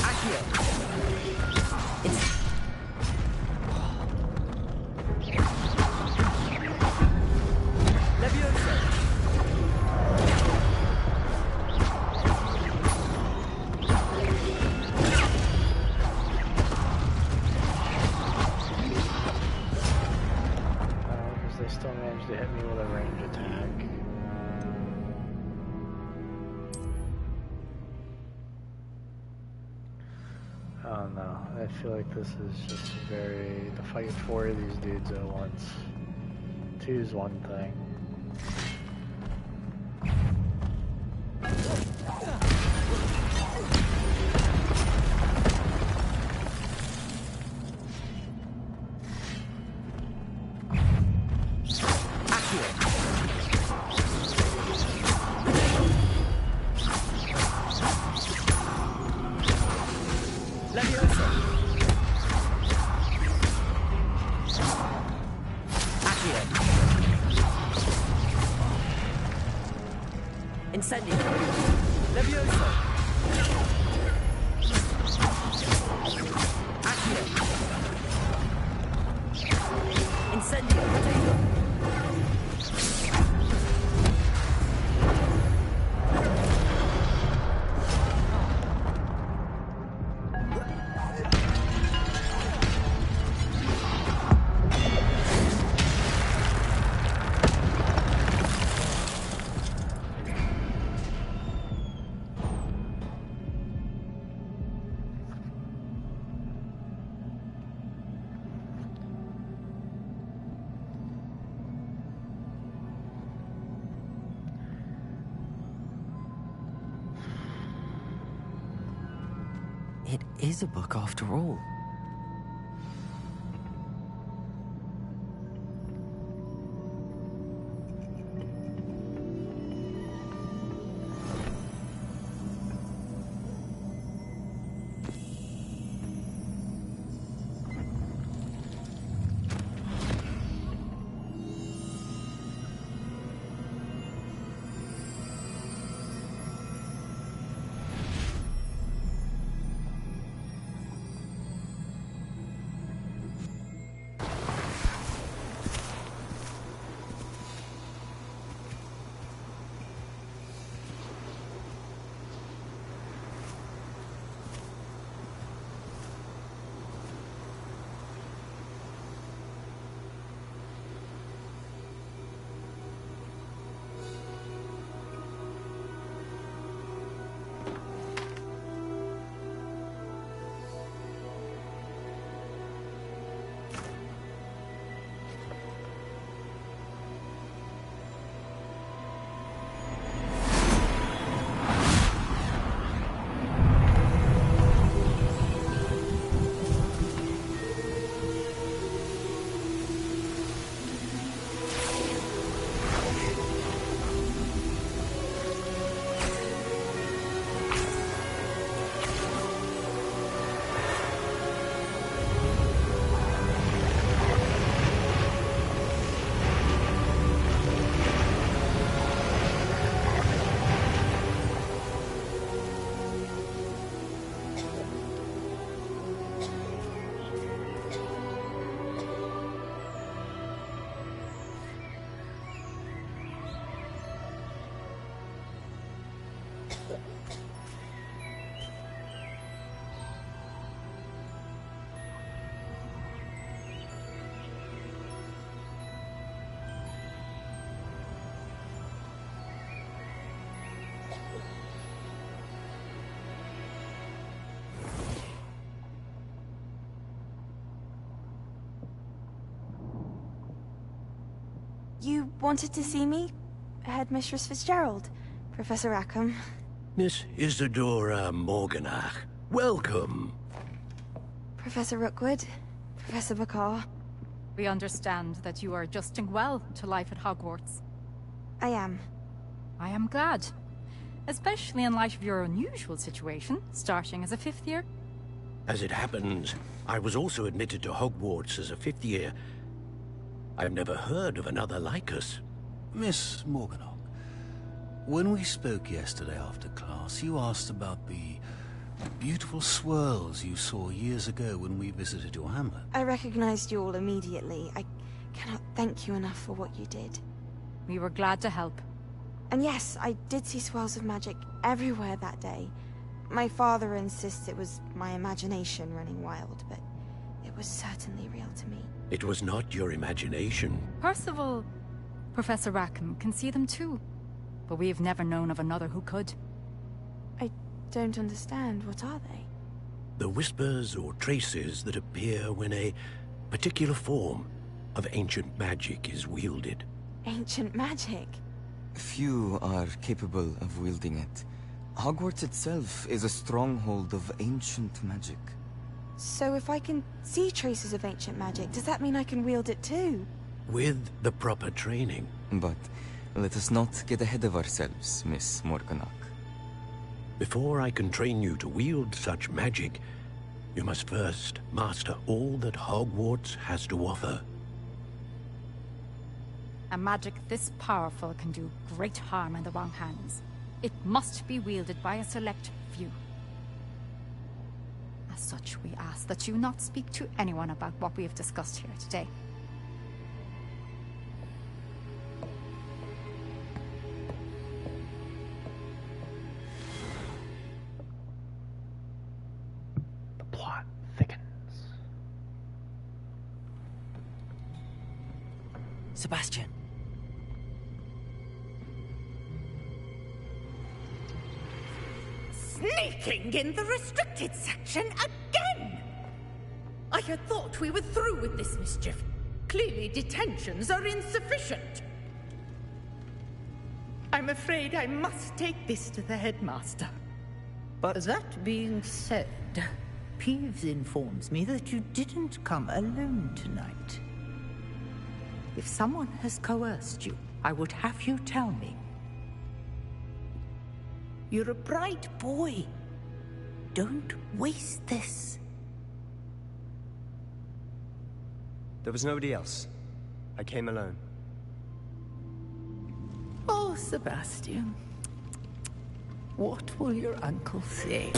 Accio. Leviosa. Because they still managed to hit me with a range attack. Oh no, I feel like this is just very... to fight 4 of these dudes at once. 2's one thing. Levioso! Accio! Incendio! Levioso! Accio! Incendio! Potato! It is a book after all. You wanted to see me? Headmistress Fitzgerald? Professor Rackham? Miss Isadora Morganach, welcome. Professor Rookwood? Professor Bakar? We understand that you are adjusting well to life at Hogwarts. I am. I am glad. Especially in light of your unusual situation, starting as a 5th year. As it happens, I was also admitted to Hogwarts as a 5th year. I've never heard of another like us. Miss Morganach, when we spoke yesterday after class, you asked about the beautiful swirls you saw years ago when we visited your hamlet. I recognized you all immediately. I cannot thank you enough for what you did. We were glad to help. And yes, I did see swirls of magic everywhere that day. My father insists it was my imagination running wild, but it was certainly real to me. It was not your imagination. Percival, Professor Rackham can see them too. But we've never known of another who could. I don't understand. What are they? The whispers or traces that appear when a particular form of ancient magic is wielded. Ancient magic? Few are capable of wielding it. Hogwarts itself is a stronghold of ancient magic. So if I can see traces of ancient magic, does that mean I can wield it too? With the proper training. But let us not get ahead of ourselves, Miss Morganach. Before I can train you to wield such magic, You must first master all that Hogwarts has to offer. A magic this powerful can do great harm in the wrong hands. It must be wielded by a select few. As such, we ask that you not speak to anyone about what we have discussed here today. The plot thickens. Sebastian. Sneaking in the restricted section again! I had thought we were through with this mischief. Clearly detentions are insufficient. I'm afraid I must take this to the headmaster. But that being said, Peeves informs me that you didn't come alone tonight. If someone has coerced you, I would have you tell me. You're a bright boy. Don't waste this. there was nobody else. I came alone. Oh, Sebastian. What will your uncle say?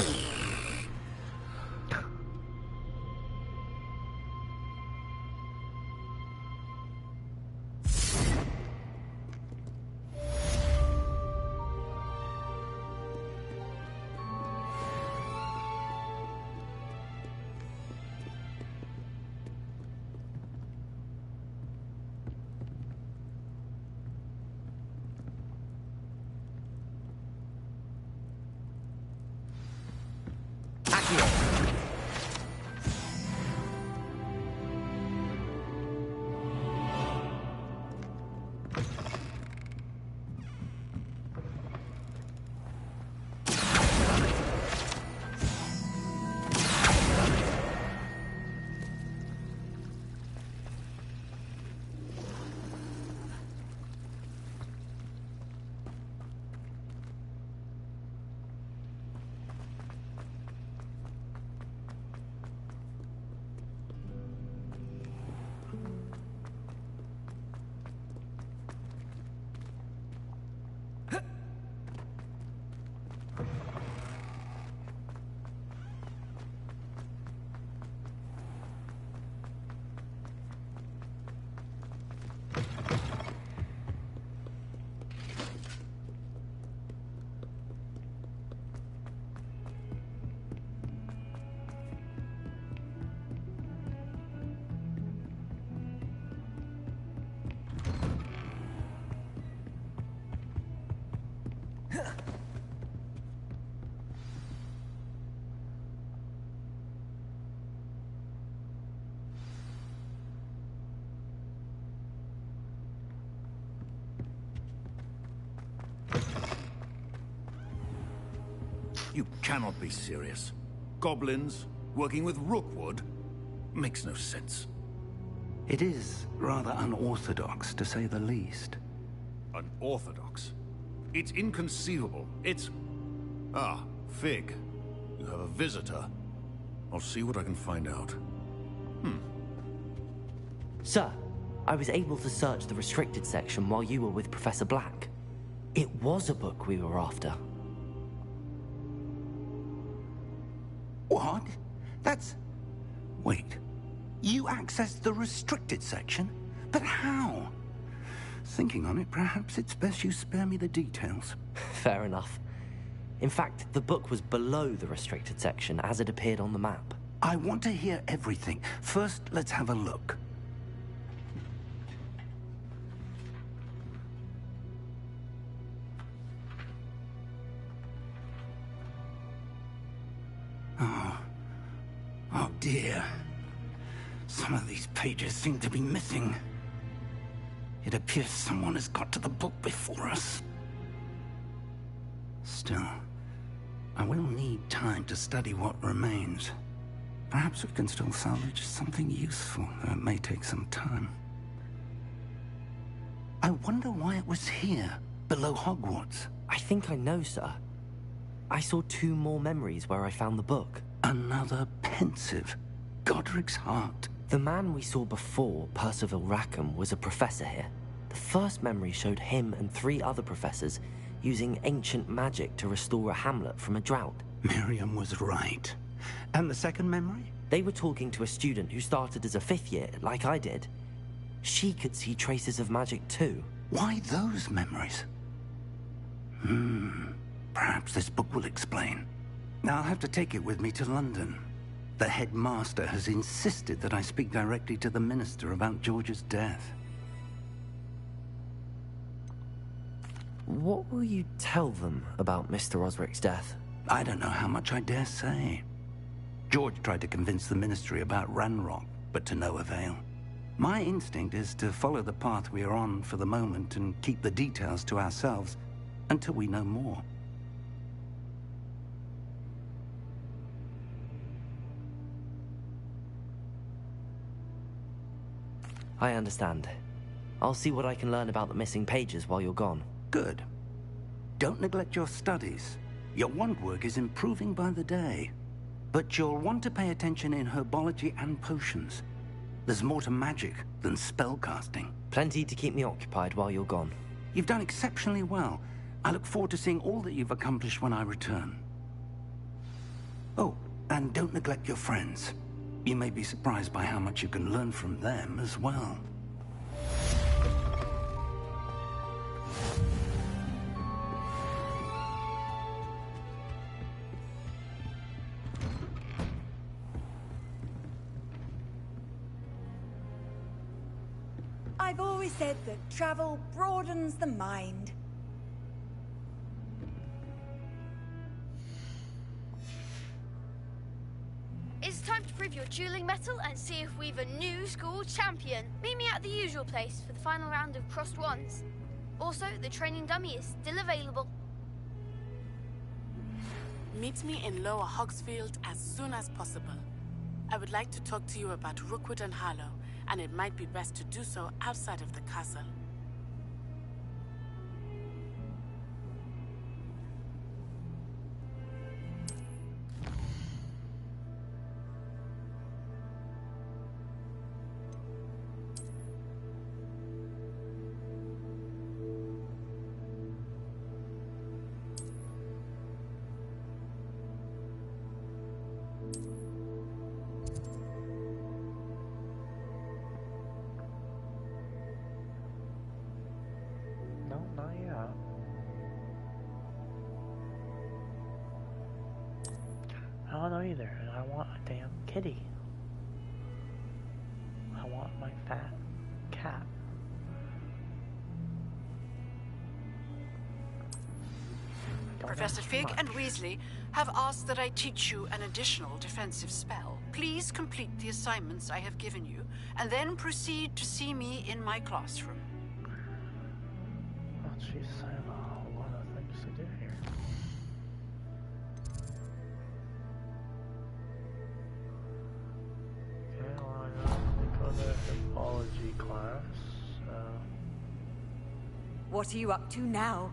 You cannot be serious. Goblins working with Rookwood makes no sense. It is rather unorthodox, to say the least. Unorthodox? It's inconceivable. It's... Ah, Fig. You have a visitor. I'll see what I can find out. Sir, I was able to search the restricted section while you were with Professor Black. It was a book we were after. What? That's... Wait. You accessed the restricted section? But how? Thinking on it, perhaps it's best you spare me the details. Fair enough. In fact, the book was below the restricted section as it appeared on the map. I want to hear everything. First, let's have a look. Oh dear. Some of these pages seem to be missing. It appears someone has got to the book before us. Still, I will need time to study what remains. Perhaps we can still salvage something useful, though it may take some time. I wonder why it was here, below Hogwarts. I think I know, sir. I saw 2 more memories where I found the book. Another pensive. Godric's heart. The man we saw before, Percival Rackham, was a professor here. The first memory showed him and 3 other professors using ancient magic to restore a hamlet from a drought. Miriam was right. And the second memory? They were talking to a student who started as a 5th year, like I did. She could see traces of magic too. Why those memories? Perhaps this book will explain. Now I'll have to take it with me to London. The headmaster has insisted that I speak directly to the minister about George's death. What will you tell them about Mr. Osric's death? I don't know how much I dare say. George tried to convince the ministry about Ranrock, but to no avail. My instinct is to follow the path we are on for the moment and keep the details to ourselves until we know more. I understand. I'll see what I can learn about the missing pages while you're gone. Good. Don't neglect your studies. Your wand work is improving by the day. But you'll want to pay attention in herbology and potions. There's more to magic than spellcasting. Plenty to keep me occupied while you're gone. You've done exceptionally well. I look forward to seeing all that you've accomplished when I return. Oh, and don't neglect your friends. You may be surprised by how much you can learn from them as well. I've always said that travel broadens the mind. It's time to prove your dueling mettle and see if we've a new school champion. Meet me at the usual place for the final round of crossed wands. Also, the training dummy is still available. Meet me in Lower Hogsfield as soon as possible. I would like to talk to you about Rookwood and Harlow, and it might be best to do so outside of the castle. Not yet. I don't know either, and I want a damn kitty. I want my fat cat. Professor Fig and Weasley have asked that I teach you an additional defensive spell. Please complete the assignments I have given you, and then proceed to see me in my classroom. Oh, jeez, I have a whole lot of things to do here. Okay, well, I know they go to herbology class, so... What are you up to now?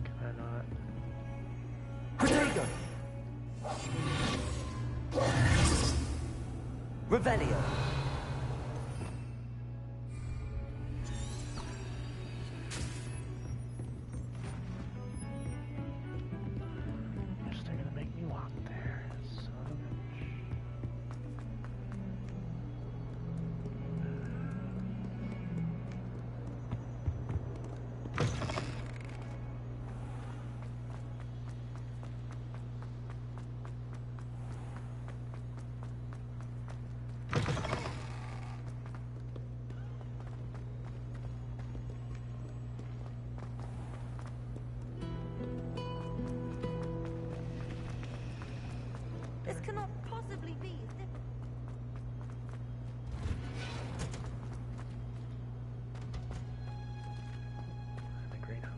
Can I not? Protego! Revelio! They're gonna make me walk there, son of a bitch. This cannot possibly be. The greenhouse.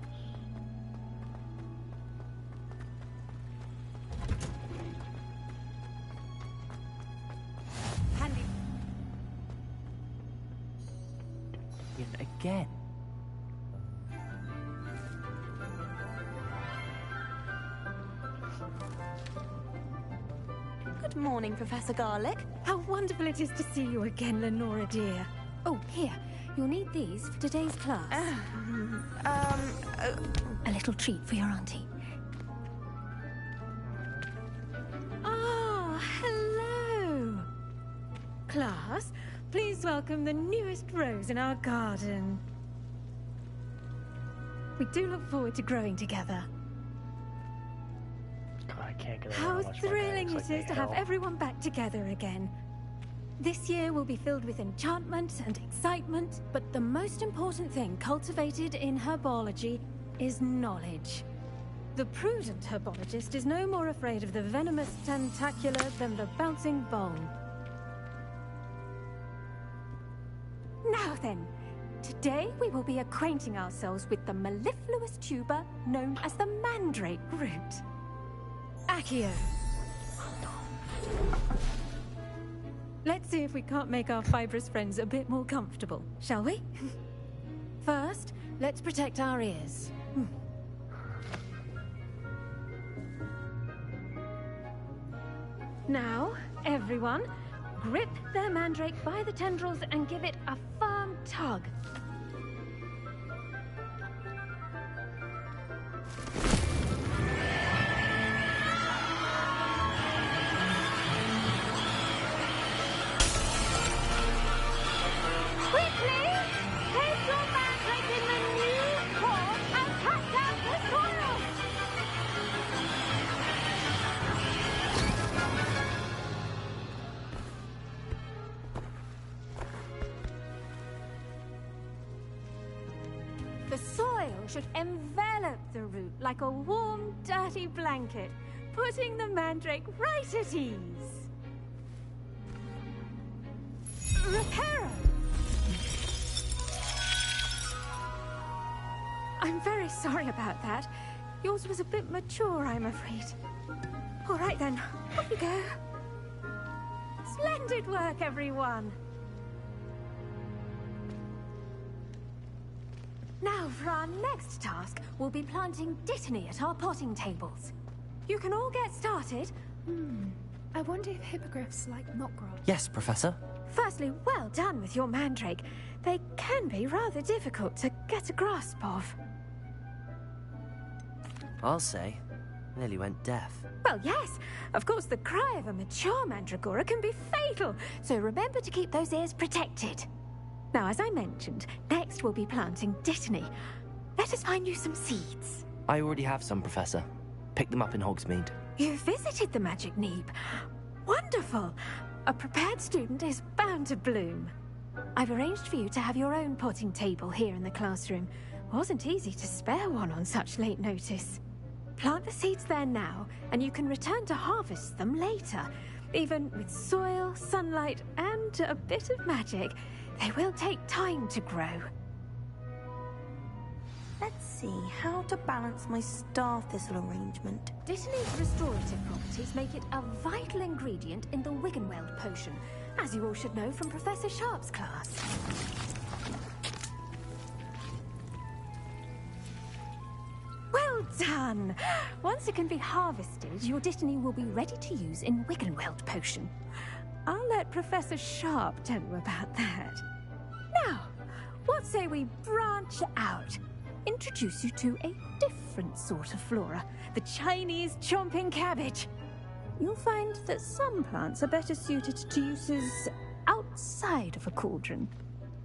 Handy. Again. Good morning, Professor Garlick. How wonderful it is to see you again, Lenora dear. Oh, here. You'll need these for today's class. A little treat for your auntie. Ah, hello. Class, please welcome the newest rose in our garden. We do look forward to growing together. I can't get How thrilling it is to have everyone back together again. This year will be filled with enchantment and excitement, but the most important thing cultivated in herbology is knowledge. The prudent herbologist is no more afraid of the venomous tentacular than the bouncing bone. Now then, today we will be acquainting ourselves with the mellifluous tuber known as the mandrake root. Accio. Let's see if we can't make our fibrous friends a bit more comfortable, shall we? First, let's protect our ears. Now, everyone, grip their mandrake by the tendrils and give it a firm tug. The soil should envelop the root like a warm, dirty blanket, putting the mandrake right at ease. Reparo! I'm very sorry about that. Yours was a bit mature, I'm afraid. All right then, off you go. Splendid work, everyone. Now, for our next task, we'll be planting Dittany at our potting tables. You can all get started. I wonder if hippogriffs like knotgrass. Yes, Professor. Firstly, well done with your mandrake. They can be rather difficult to get a grasp of. I'll say. Nearly went deaf. Well, yes. Of course, the cry of a mature mandragora can be fatal, so remember to keep those ears protected. Now, as I mentioned, next we'll be planting Dittany. Let us find you some seeds. I already have some, Professor. Picked them up in Hogsmeade. You visited the Magic Neep. Wonderful. A prepared student is bound to bloom. I've arranged for you to have your own potting table here in the classroom. Wasn't easy to spare one on such late notice. Plant the seeds there now, and you can return to harvest them later. Even with soil, sunlight, and a bit of magic, they will take time to grow. Let's see how to balance my star thistle arrangement. Dittany's restorative properties make it a vital ingredient in the Wiggenweld potion, as you all should know from Professor Sharp's class. Well done! Once it can be harvested, your Dittany will be ready to use in Wiggenweld potion. I'll let Professor Sharp tell you about that. Now, what say we branch out? Introduce you to a different sort of flora, the Chinese chomping cabbage. You'll find that some plants are better suited to uses outside of a cauldron.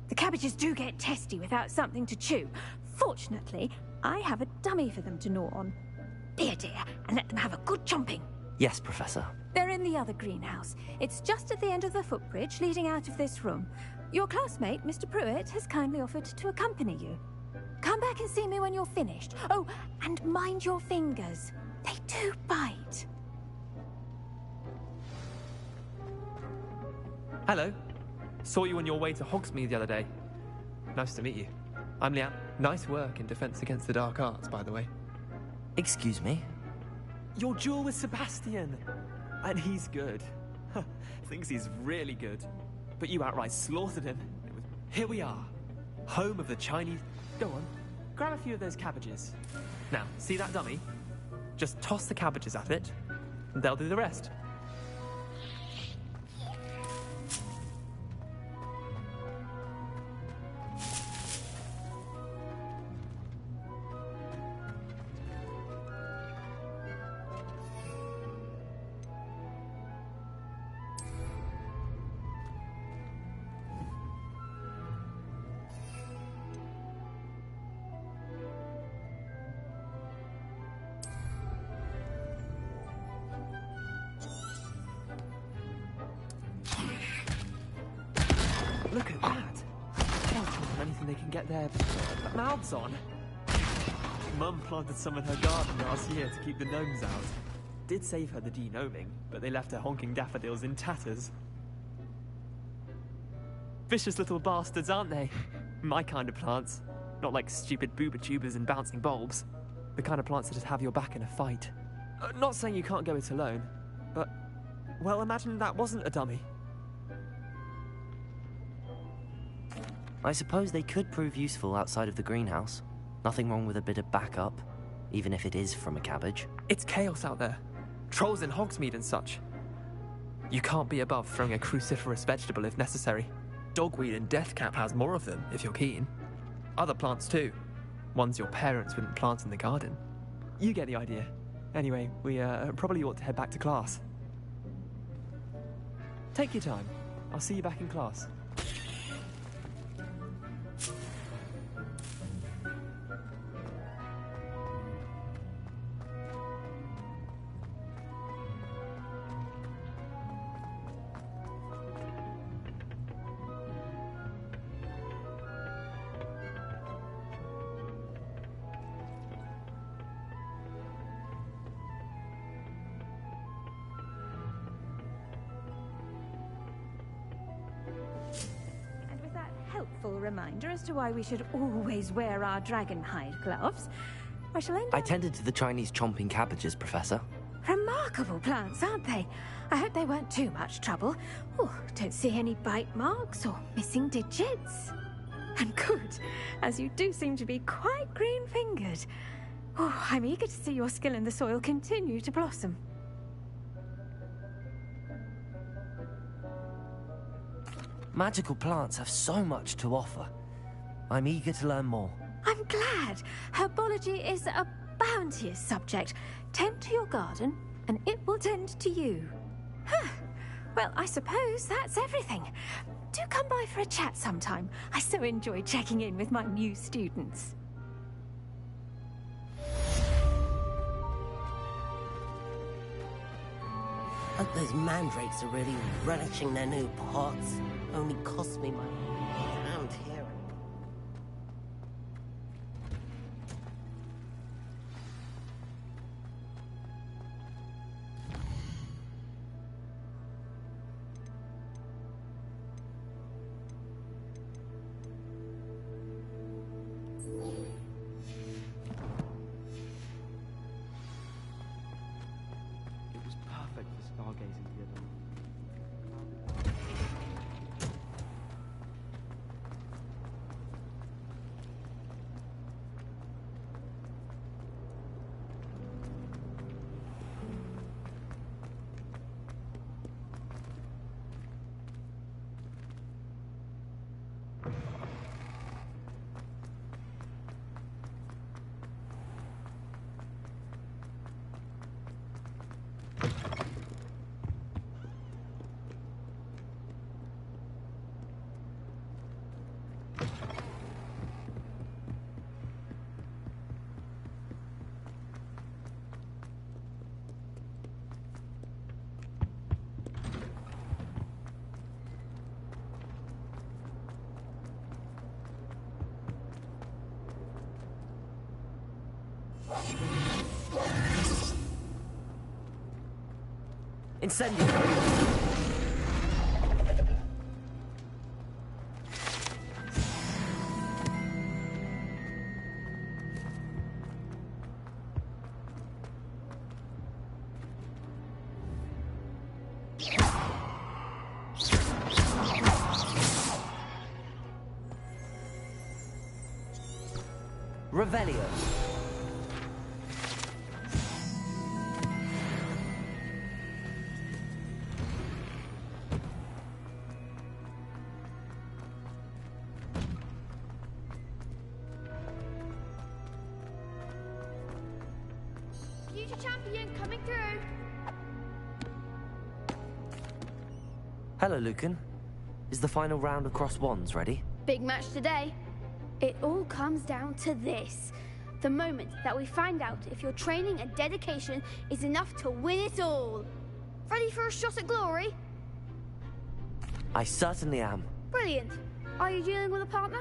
The cabbages do get testy without something to chew. Fortunately, I have a dummy for them to gnaw on. Be a dear and let them have a good chomping. Yes, Professor. They're in the other greenhouse. It's just at the end of the footbridge leading out of this room. Your classmate, Mr. Pruitt, has kindly offered to accompany you. Come back and see me when you're finished. Oh, and mind your fingers. They do bite. Hello. Saw you on your way to Hogsmeade the other day. Nice to meet you. I'm Liam. Nice work in Defense Against the Dark Arts, by the way. Excuse me? Your duel with Sebastian. And he's good. Thinks he's really good. But you outright slaughtered him. Here we are. Home of the Chinese... Go on. Grab a few of those cabbages. Now, see that dummy? Just toss the cabbages at it, and they'll do the rest. can get their mouths on. Mum planted some in her garden last year to keep the gnomes out. Did save her the de-gnoming, but they left her honking daffodils in tatters. Vicious little bastards, aren't they? My kind of plants. Not like stupid booba tubers and bouncing bulbs. The kind of plants that just have your back in a fight. Not saying you can't go it alone, but... well, imagine that wasn't a dummy. I suppose they could prove useful outside of the greenhouse. Nothing wrong with a bit of backup, even if it is from a cabbage. It's chaos out there. Trolls in Hogsmeade and such. You can't be above throwing a cruciferous vegetable if necessary. Dogweed and deathcap has more of them, if you're keen. Other plants too. Ones your parents wouldn't plant in the garden. You get the idea. Anyway, we probably ought to head back to class. Take your time. I'll see you back in class. Reminder as to why we should always wear our dragon hide gloves. I shall end I tended to the Chinese chomping cabbages, Professor. Remarkable plants, aren't they? I hope they weren't too much trouble. Oh, don't see any bite marks or missing digits. And good, as you do seem to be quite green-fingered. Oh, I'm eager to see your skill in the soil continue to blossom. Magical plants have so much to offer. I'm eager to learn more. I'm glad. Herbology is a bounteous subject. Tend to your garden, and it will tend to you. Huh. Well, I suppose that's everything. Do come by for a chat sometime. I so enjoy checking in with my new students. Hope those mandrakes are really relishing their new pots. Only cost me my hand hearing. It was perfect for stargazing the other night. Incendio! Revelio. Future champion coming through. Hello, Lucan. Is the final round of Crossed Wands ready? Big match today. It all comes down to this. The moment that we find out if your training and dedication is enough to win it all. Ready for a shot at glory? I certainly am. Brilliant. Are you dealing with a partner?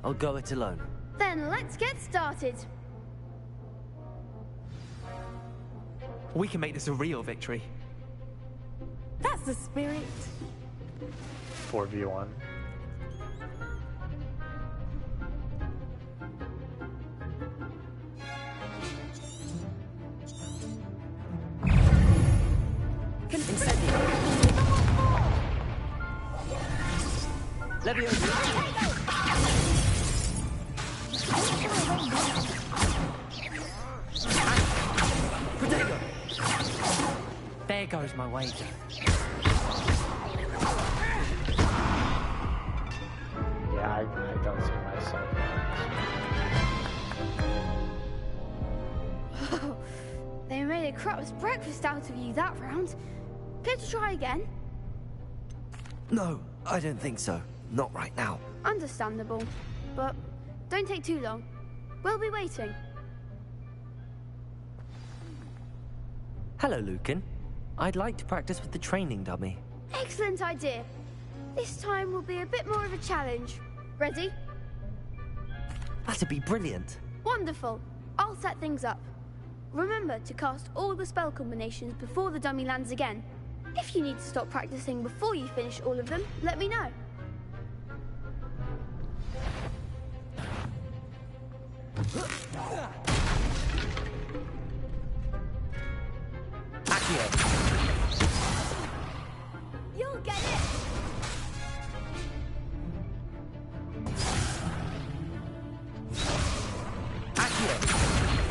I'll go it alone. Then let's get started. We can make this a real victory. That's the spirit. 4v1. There goes my wager. Yeah, I don't see myself. They made a crap's breakfast out of you that round. Care to try again? No, I don't think so. Not right now. Understandable. But don't take too long. We'll be waiting. Hello, Lucan. I'd like to practice with the training dummy. Excellent idea. This time will be a bit more of a challenge. Ready? That'd be brilliant. Wonderful. I'll set things up. Remember to cast all the spell combinations before the dummy lands again. If you need to stop practicing before you finish all of them, let me know. You'll get it!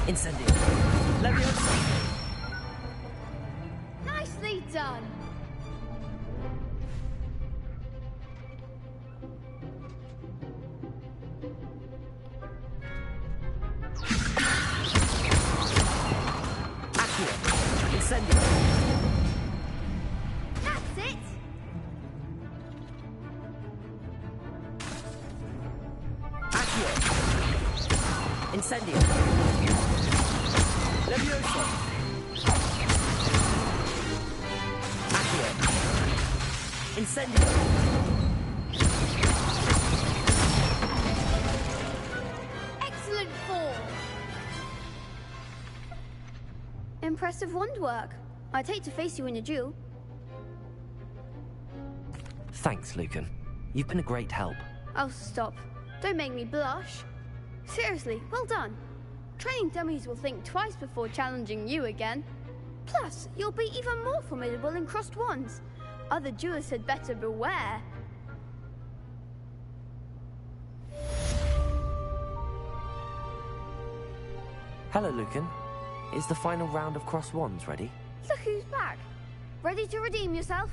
Incendio. Leviosa. Nicely done! Incendio. That's it! Incendio. Leviosa. Incendio. Excellent form! Impressive wand work. I'd hate to face you in a duel. Thanks, Lucan. You've been a great help. Oh, stop. Don't make me blush. Seriously, well done. Training dummies will think twice before challenging you again. Plus, you'll be even more formidable in crossed wands. Other duelists had better beware. Hello, Lucan. Is the final round of crossed wands ready? Look who's back. Ready to redeem yourself?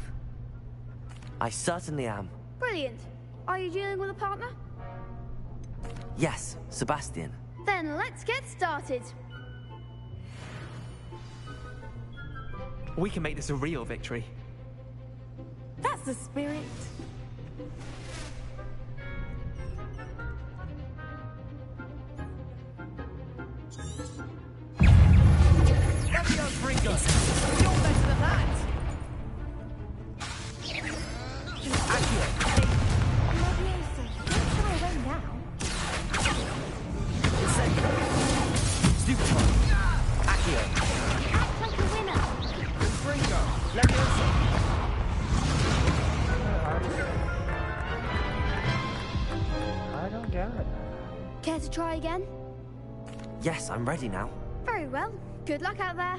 I certainly am. Brilliant. Are you dealing with a partner? Yes, Sebastian. Then let's get started. We can make this a real victory. That's the spirit. Leviosa, Gringos! You're better than that! Care to try again? Yes, I'm ready now. Very well. Good luck out there.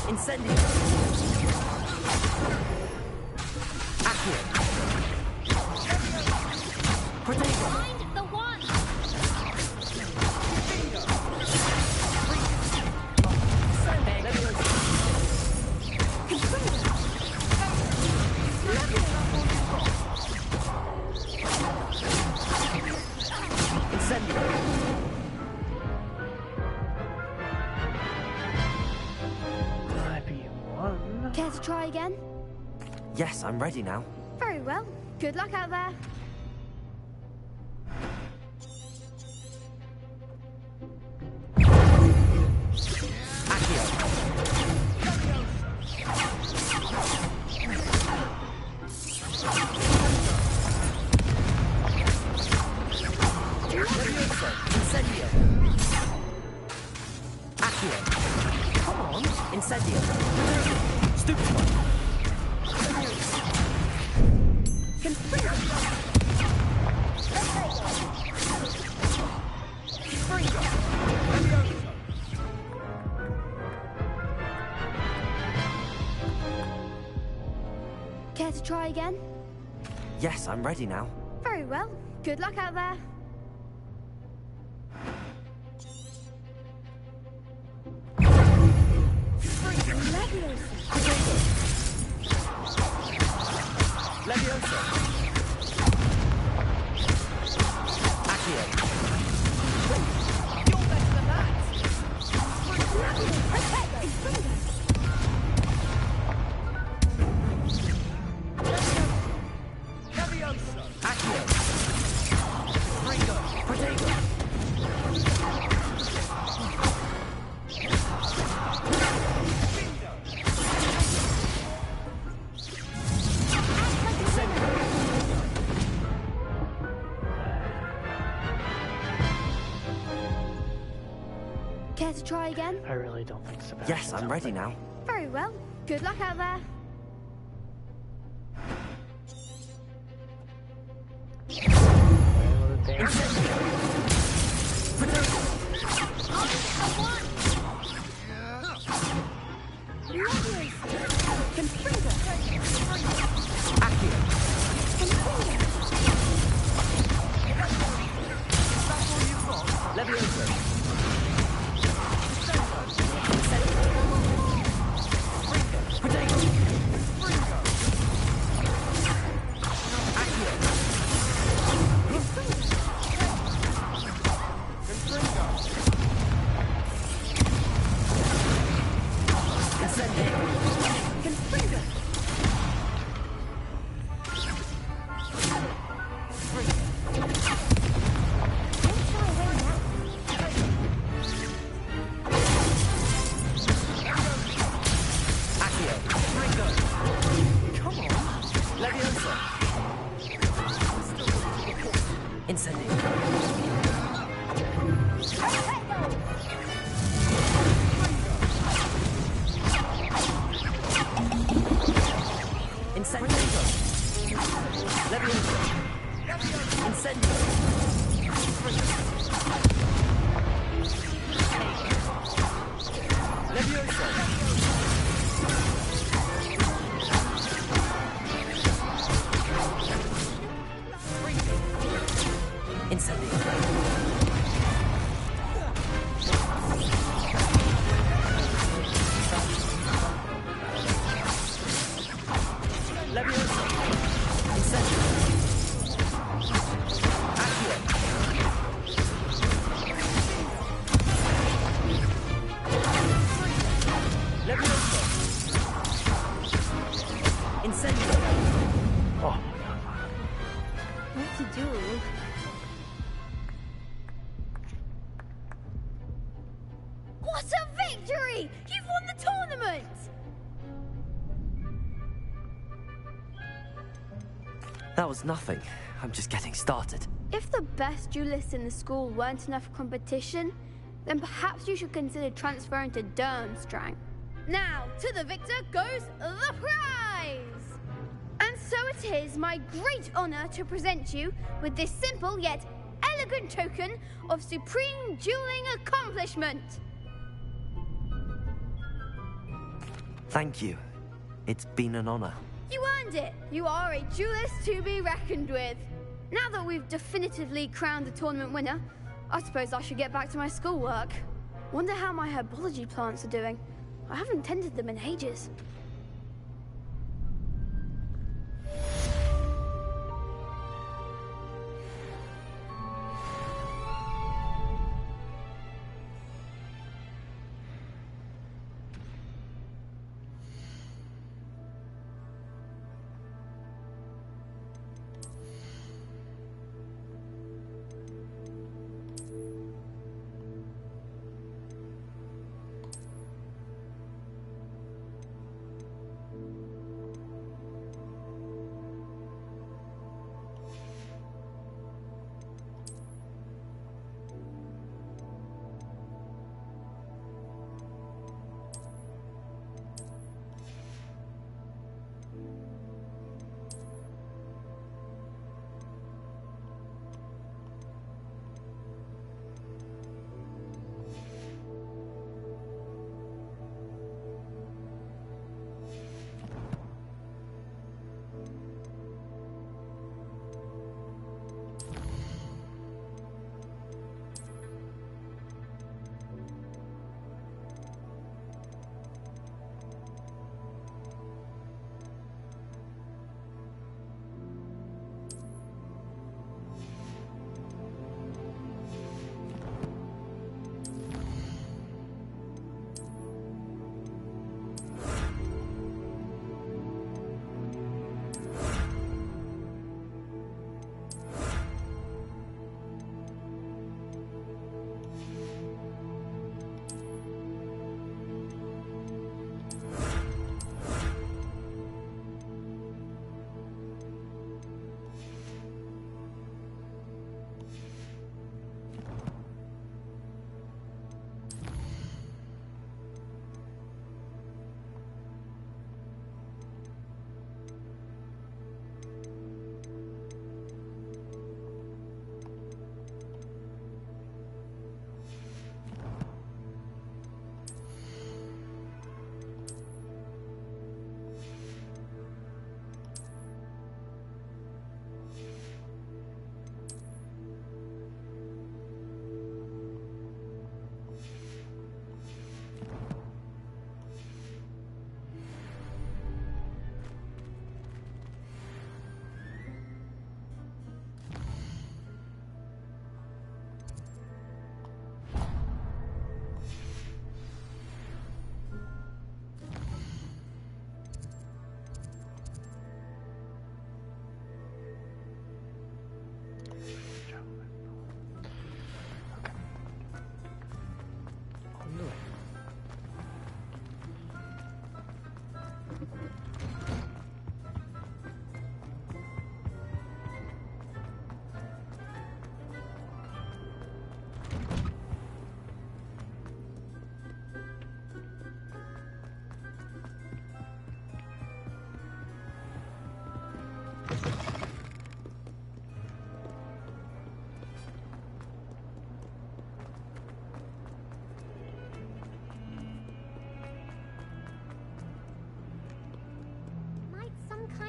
Incendio. Accio. Protego. Find the one! Care to try again? Yes, I'm ready now. Very well. Good luck out there. Accio. Care to try again? Yes, I'm ready now. Very well. Good luck out there. Leviosa! Accio! You're better than that! Leviosa! Accio! Ringo! Protego! Care to try again? I really don't think Sebastian. Yes, I'm ready now. Very well. Good luck out there. What a victory! You've won the tournament! That was nothing. I'm just getting started. If the best duelists in the school weren't enough for competition, then perhaps you should consider transferring to Durmstrang. Now, to the victor goes the prize! And so it is my great honor to present you with this simple yet elegant token of supreme dueling accomplishment. Thank you. It's been an honor. You earned it. You are a duelist to be reckoned with. Now that we've definitively crowned the tournament winner, I suppose I should get back to my schoolwork. Wonder how my herbology plants are doing. I haven't tended them in ages.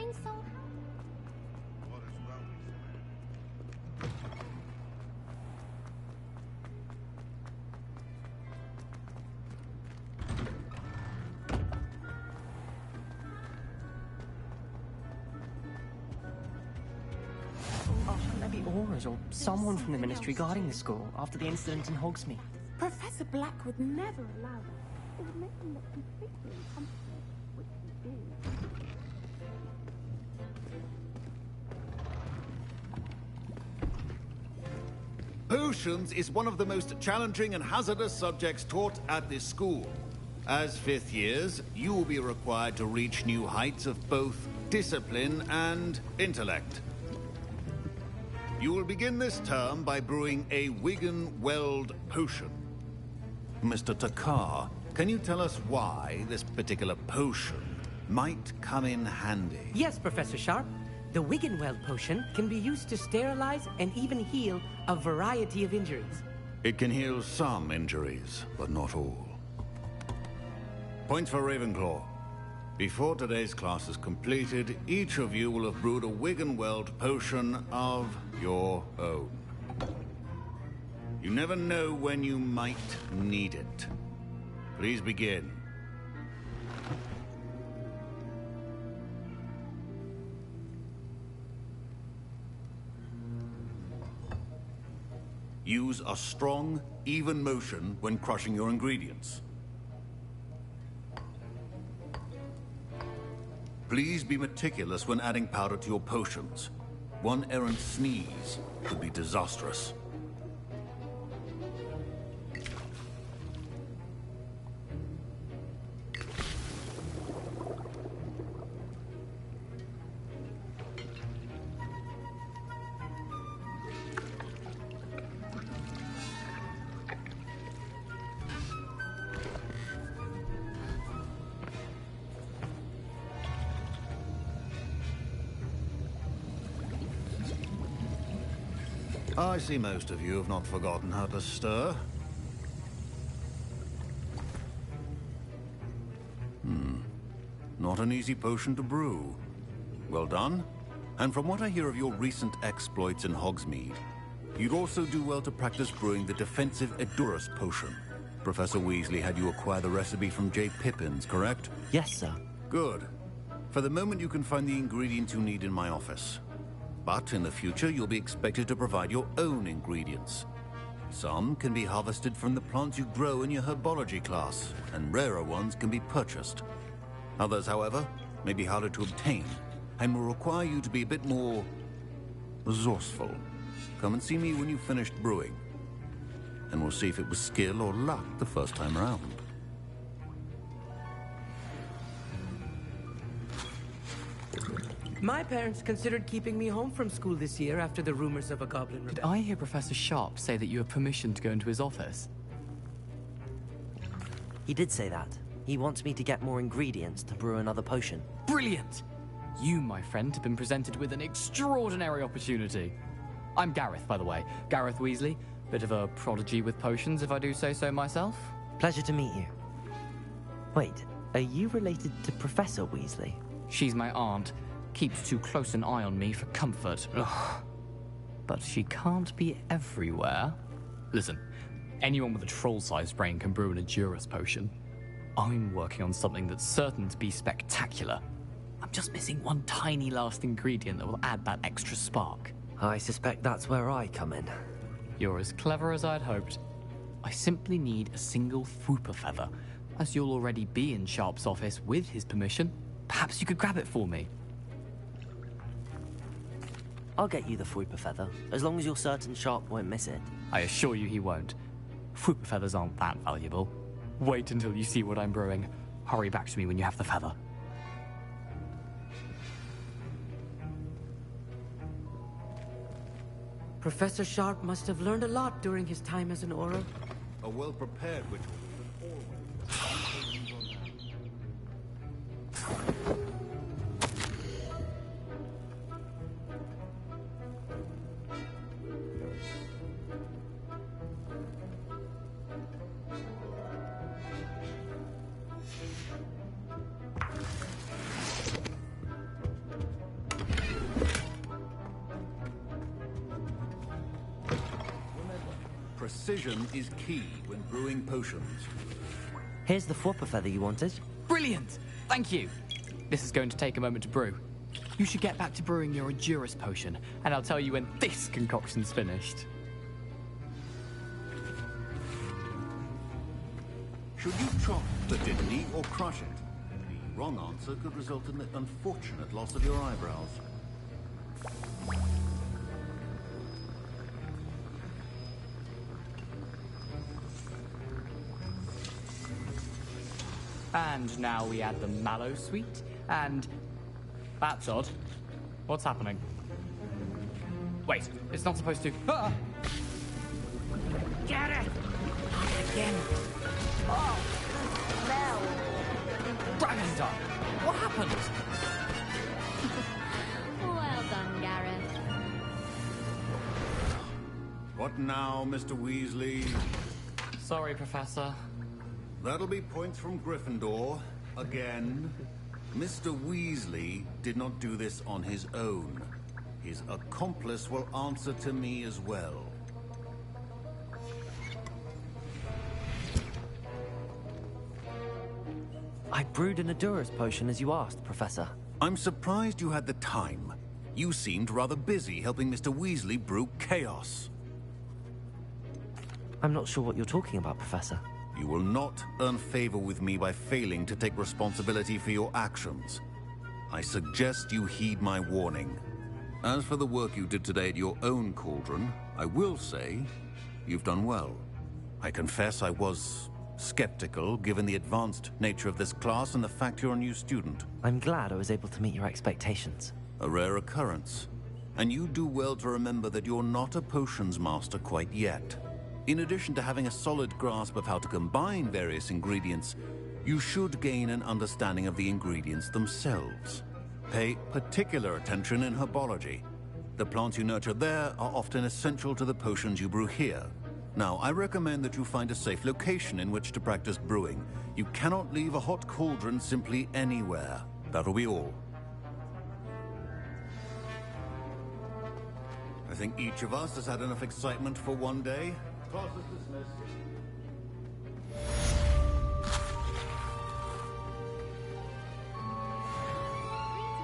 been so happy. Shouldn't there be Auras or someone from the Ministry guarding the school after the incident in Hogsmeade? Professor Black would never allow that. It would make him look completely incompetent, which he is. Potions is one of the most challenging and hazardous subjects taught at this school. As fifth years, you will be required to reach new heights of both discipline and intellect. You will begin this term by brewing a Wiggenweld potion. Mr. Takar, can you tell us why this particular potion might come in handy? Yes, Professor Sharp. The Wiggenweld potion can be used to sterilize and even heal a variety of injuries. It can heal some injuries, but not all. Points for Ravenclaw. Before today's class is completed, each of you will have brewed a Wiggenweld potion of your own. You never know when you might need it. Please begin. Use a strong, even motion when crushing your ingredients. Please be meticulous when adding powder to your potions. One errant sneeze could be disastrous. I see most of you have not forgotten how to stir. Not an easy potion to brew. Well done. And from what I hear of your recent exploits in Hogsmeade, you'd also do well to practice brewing the defensive Edurus potion. Professor Weasley had you acquire the recipe from J. Pippins, correct? Yes, sir. Good. For the moment, you can find the ingredients you need in my office. But in the future, you'll be expected to provide your own ingredients. Some can be harvested from the plants you grow in your herbology class, and rarer ones can be purchased. Others, however, may be harder to obtain, and will require you to be a bit more resourceful. Come and see me when you've finished brewing, and we'll see if it was skill or luck the first time around. My parents considered keeping me home from school this year after the rumors of a goblin rebellion. Did I hear Professor Sharp say that you have permission to go into his office? He did say that. He wants me to get more ingredients to brew another potion. Brilliant! You, my friend, have been presented with an extraordinary opportunity. I'm Gareth, by the way. Gareth Weasley. Bit of a prodigy with potions, if I do say so myself. Pleasure to meet you. Wait, are you related to Professor Weasley? She's my aunt. Keeps too close an eye on me for comfort. Ugh. But she can't be everywhere. Listen, anyone with a troll-sized brain can brew an Edurus potion. I'm working on something that's certain to be spectacular. I'm just missing one tiny last ingredient that will add that extra spark. I suspect that's where I come in. You're as clever as I'd hoped. I simply need a single Fwooper feather. As you'll already be in Sharp's office with his permission, perhaps you could grab it for me. I'll get you the Fwooper feather, as long as you're certain Sharp won't miss it. I assure you he won't. Fwooper feathers aren't that valuable. Wait until you see what I'm brewing. Hurry back to me when you have the feather. Professor Sharp must have learned a lot during his time as an Auror. A well-prepared ritual is always... Precision is key when brewing potions. Here's the flopper feather you wanted. Brilliant! Thank you. This is going to take a moment to brew. You should get back to brewing your Edurus potion, and I'll tell you when this concoction's finished. Should you chop the didney or crush it? The wrong answer could result in the unfortunate loss of your eyebrows. And now we add the mallow sweet, and... That's odd. What's happening? Wait, it's not supposed to... Ah! Get it! Again. Oh, smell! Dragon's what happened? Well done, Gareth. What now, Mr. Weasley? Sorry, Professor. That'll be points from Gryffindor. Again. Mr. Weasley did not do this on his own. His accomplice will answer to me as well. I brewed an Edurus potion as you asked, Professor. I'm surprised you had the time. You seemed rather busy helping Mr. Weasley brew chaos. I'm not sure what you're talking about, Professor. You will not earn favor with me by failing to take responsibility for your actions. I suggest you heed my warning. As for the work you did today at your own cauldron, I will say you've done well. I confess I was skeptical, given the advanced nature of this class and the fact you're a new student. I'm glad I was able to meet your expectations. A rare occurrence. And you do well to remember that you're not a potions master quite yet. In addition to having a solid grasp of how to combine various ingredients, you should gain an understanding of the ingredients themselves. Pay particular attention in herbology. The plants you nurture there are often essential to the potions you brew here. Now, I recommend that you find a safe location in which to practice brewing. You cannot leave a hot cauldron simply anywhere. That'll be all. I think each of us has had enough excitement for one day. Class is dismissed.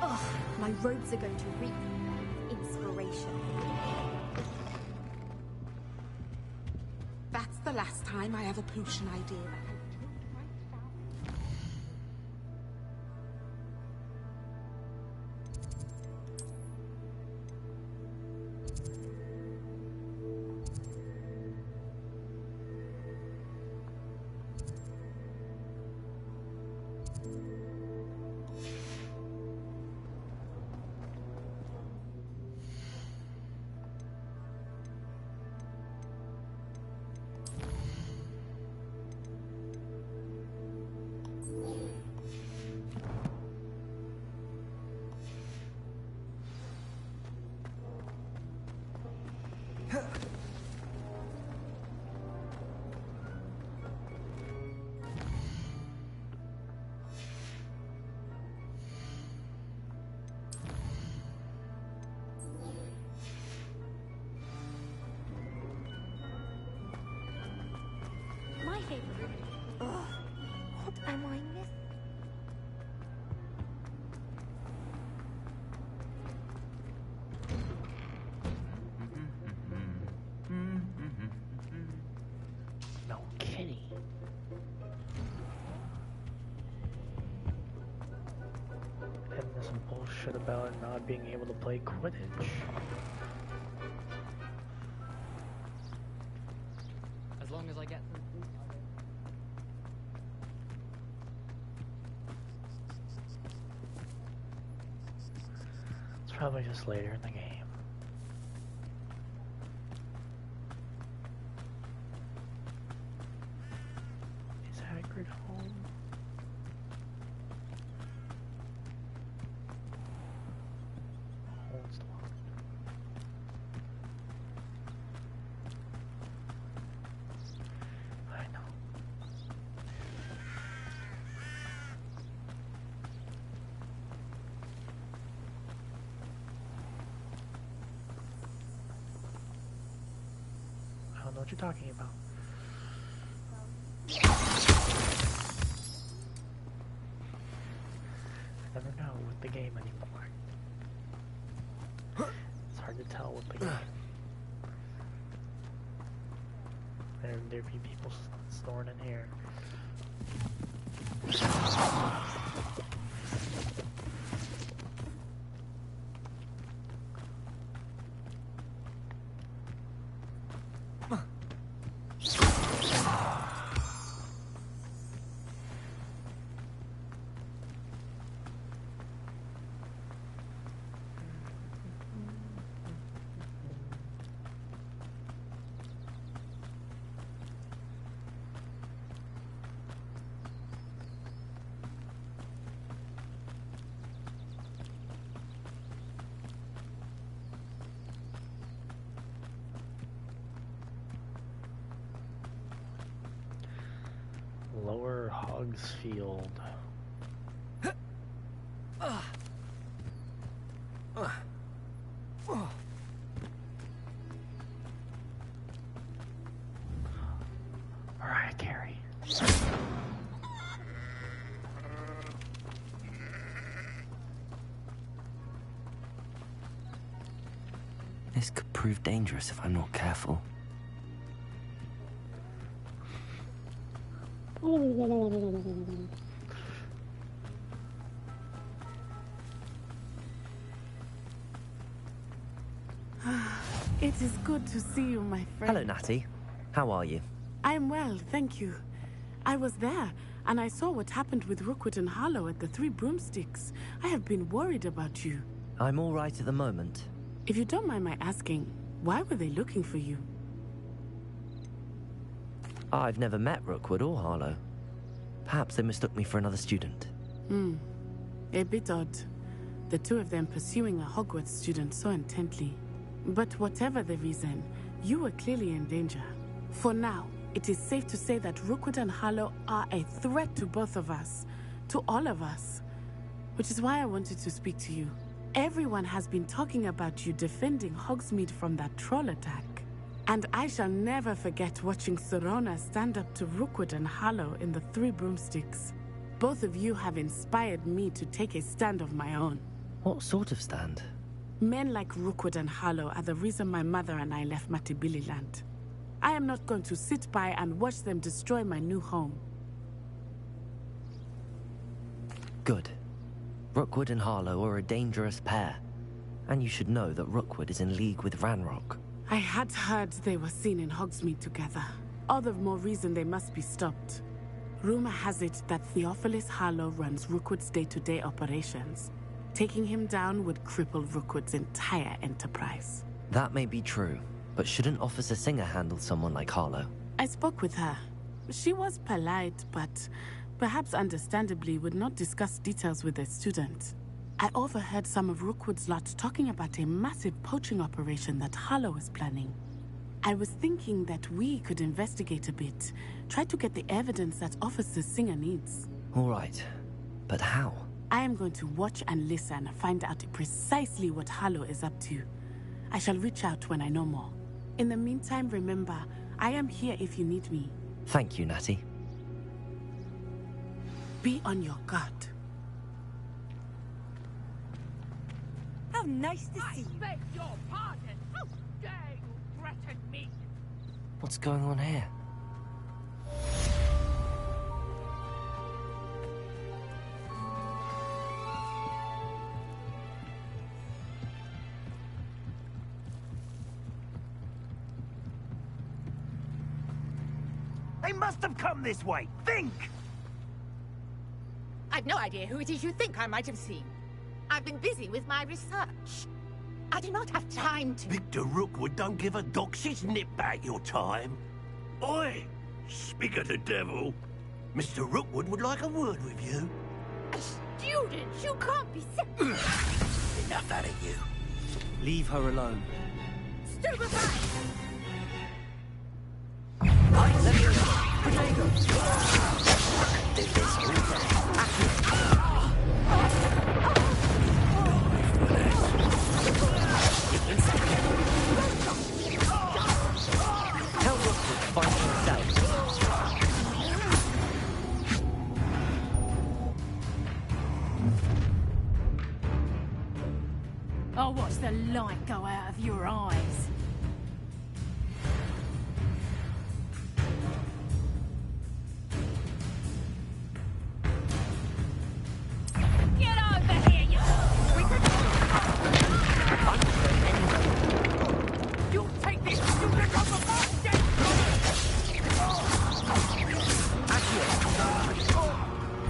Oh, my robes are going to reek inspiration. That's the last time I have a potion idea. My favorite. Ugh. What am I missing? No kitty. And there's some bullshit about not being able to play Quidditch. As long as I get through. It's probably just later in the game. Is Hagrid home? Oh, it's locked. I know. don't know what you're talking about. I never know with the game anymore. It's hard to tell with the game. There be people stored in here. Lower Hogsfield. Alright, Carrie. This could prove dangerous if I'm not careful. It is good to see you, my friend. Hello, Natty. How are you? I'm well, thank you. I was there, and I saw what happened with Rookwood and Harlow at the Three Broomsticks. I have been worried about you. I'm all right at the moment. If you don't mind my asking, why were they looking for you? I've never met Rookwood or Harlow. Perhaps they mistook me for another student. A bit odd. The two of them pursuing a Hogwarts student so intently. But whatever the reason, you were clearly in danger. For now, it is safe to say that Rookwood and Harlow are a threat to both of us. To all of us. Which is why I wanted to speak to you. Everyone has been talking about you defending Hogsmeade from that troll attack. And I shall never forget watching Sirona stand up to Rookwood and Harlow in the Three Broomsticks. Both of you have inspired me to take a stand of my own. What sort of stand? Men like Rookwood and Harlow are the reason my mother and I left Matabeleland. I am not going to sit by and watch them destroy my new home. Good. Rookwood and Harlow are a dangerous pair. And you should know that Rookwood is in league with Ranrock. I had heard they were seen in Hogsmeade together. All the more reason they must be stopped. Rumor has it that Theophilus Harlow runs Rookwood's day-to-day operations. Taking him down would cripple Rookwood's entire enterprise. That may be true, but shouldn't Officer Singer handle someone like Harlow? I spoke with her. She was polite, but perhaps understandably would not discuss details with a student. I overheard some of Rookwood's lot talking about a massive poaching operation that Harlow is planning. I was thinking that we could investigate a bit, try to get the evidence that Officer Singer needs. All right, but how? I am going to watch and listen, find out precisely what Harlow is up to. I shall reach out when I know more. In the meantime, remember, I am here if you need me. Thank you, Natty. Be on your guard. How nice to see you. I beg your pardon. How dare you threaten me? What's going on here? They must have come this way. Think! I've no idea who it is you think I might have seen. I've been busy with my research. I do not have time to... Victor Rookwood don't give a doxy's nip back your time. Oi! Speak of the devil. Mr. Rookwood would like a word with you. A student? You can't be serious. Enough out of you. Leave her alone. Stupefy! Help! I'll watch the light go out of your eyes. Get over here, you... You'll take this, you become a monster!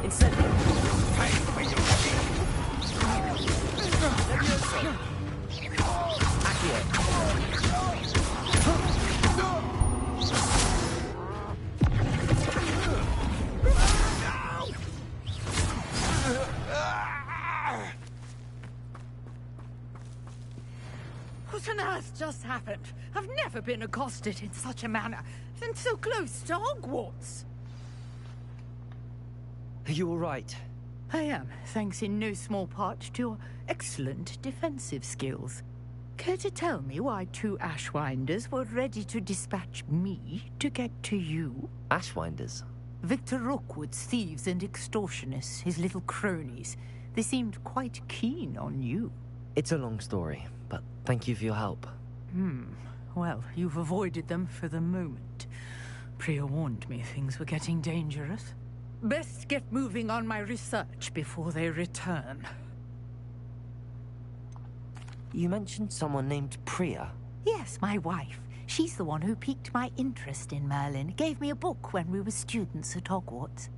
Incendio! What on earth just happened? I've never been accosted in such a manner, and so close to Hogwarts. Are you all right? I am, thanks in no small part to your excellent defensive skills. Care to tell me why 2 Ashwinders were ready to dispatch me to get to you? Ashwinders? Victor Rookwood's thieves and extortionists, his little cronies. They seemed quite keen on you. It's a long story, but thank you for your help. Well, you've avoided them for the moment. Priya warned me things were getting dangerous. Best get moving on my research before they return. You mentioned someone named Priya. Yes, my wife. She's the one who piqued my interest in Merlin. Gave me a book when we were students at Hogwarts.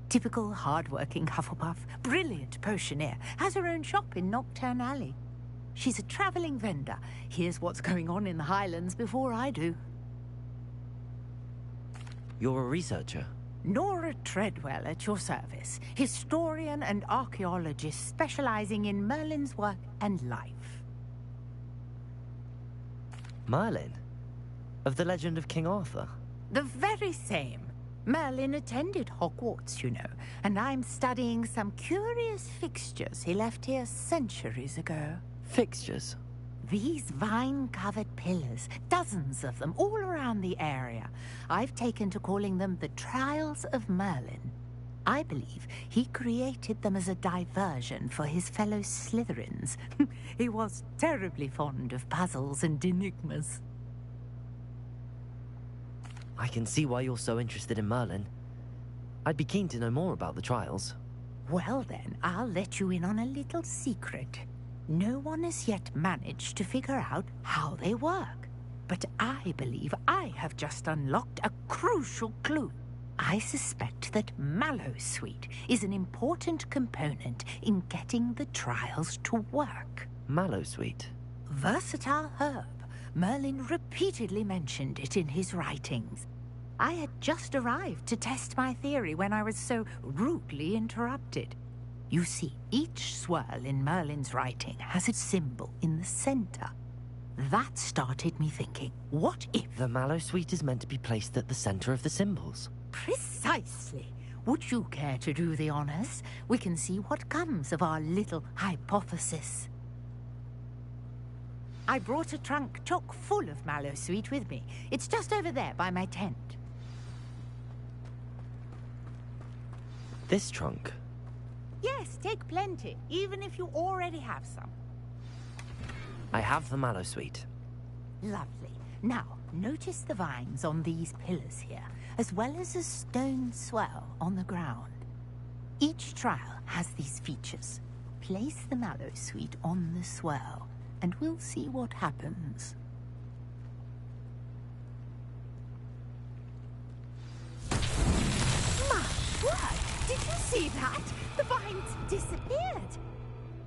Typical hard-working Hufflepuff, brilliant potioneer, has her own shop in Nocturne Alley. She's a travelling vendor. Hears what's going on in the Highlands before I do. You're a researcher? Nora Treadwell at your service. Historian and archaeologist specializing in Merlin's work and life. Merlin? Of the legend of King Arthur? The very same. Merlin attended Hogwarts, you know, and I'm studying some curious fixtures he left here centuries ago. Fixtures? These vine-covered pillars, dozens of them, all around the area. I've taken to calling them the Trials of Merlin. I believe he created them as a diversion for his fellow Slytherins. He was terribly fond of puzzles and enigmas. I can see why you're so interested in Merlin. I'd be keen to know more about the trials. Well then, I'll let you in on a little secret. No one has yet managed to figure out how they work. But I believe I have just unlocked a crucial clue. I suspect that Mallowsweet is an important component in getting the trials to work. Mallowsweet? Versatile herb. Merlin repeatedly mentioned it in his writings. I had just arrived to test my theory when I was so rudely interrupted. You see, each swirl in Merlin's writing has its symbol in the center. That started me thinking, what if... The Mallowsweet is meant to be placed at the center of the symbols. Precisely. Would you care to do the honors? We can see what comes of our little hypothesis. I brought a trunk chock full of Mallowsweet with me. It's just over there by my tent. This trunk? Yes, take plenty, even if you already have some. I have the Mallowsweet. Lovely. Now, notice the vines on these pillars here, as well as a stone swell on the ground. Each trial has these features. Place the Mallowsweet on the swell, and we'll see what happens. My word! Did you see that? The vines disappeared!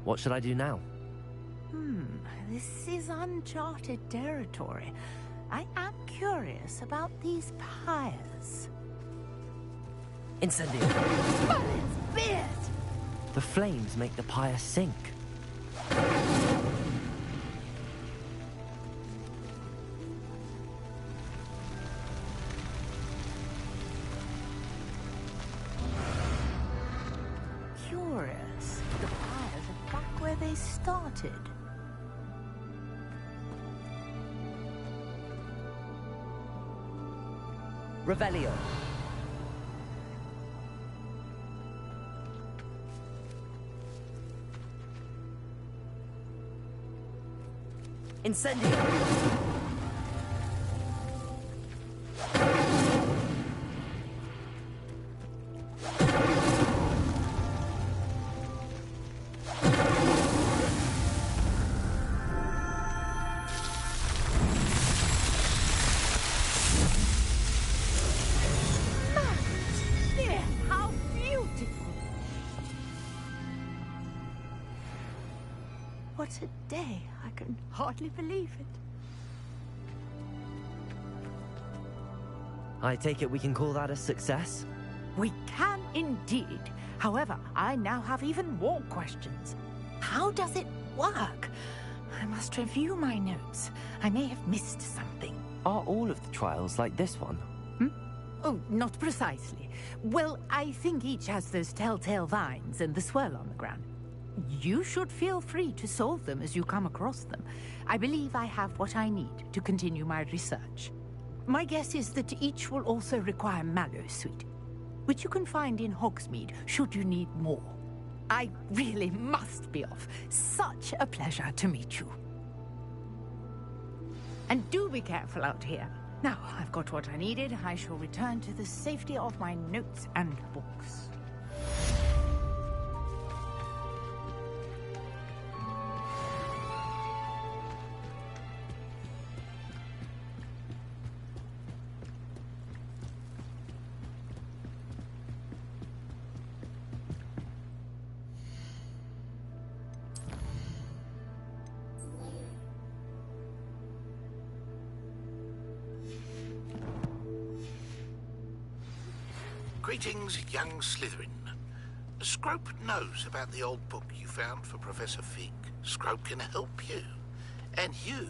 What should I do now? This is uncharted territory. I am curious about these pyres. Incendio! Merlin's beard! The flames make the pyre sink. Curious. The pyres are back where they started. Revelio. Incendio! What a day. I can hardly believe it. I take it we can call that a success? We can indeed. However, I now have even more questions. How does it work? I must review my notes. I may have missed something. Are all of the trials like this one? Oh, not precisely. Well, I think each has those telltale vines and the swirl on the ground. You should feel free to solve them as you come across them. I believe I have what I need to continue my research. My guess is that each will also require Mallowsweet, which you can find in Hogsmeade should you need more. I really must be off. Such a pleasure to meet you. And do be careful out here. Now, I've got what I needed. I shall return to the safety of my notes and books. Greetings, young Slytherin. Scrope knows about the old book you found for Professor Fig. Scrope can help you. And you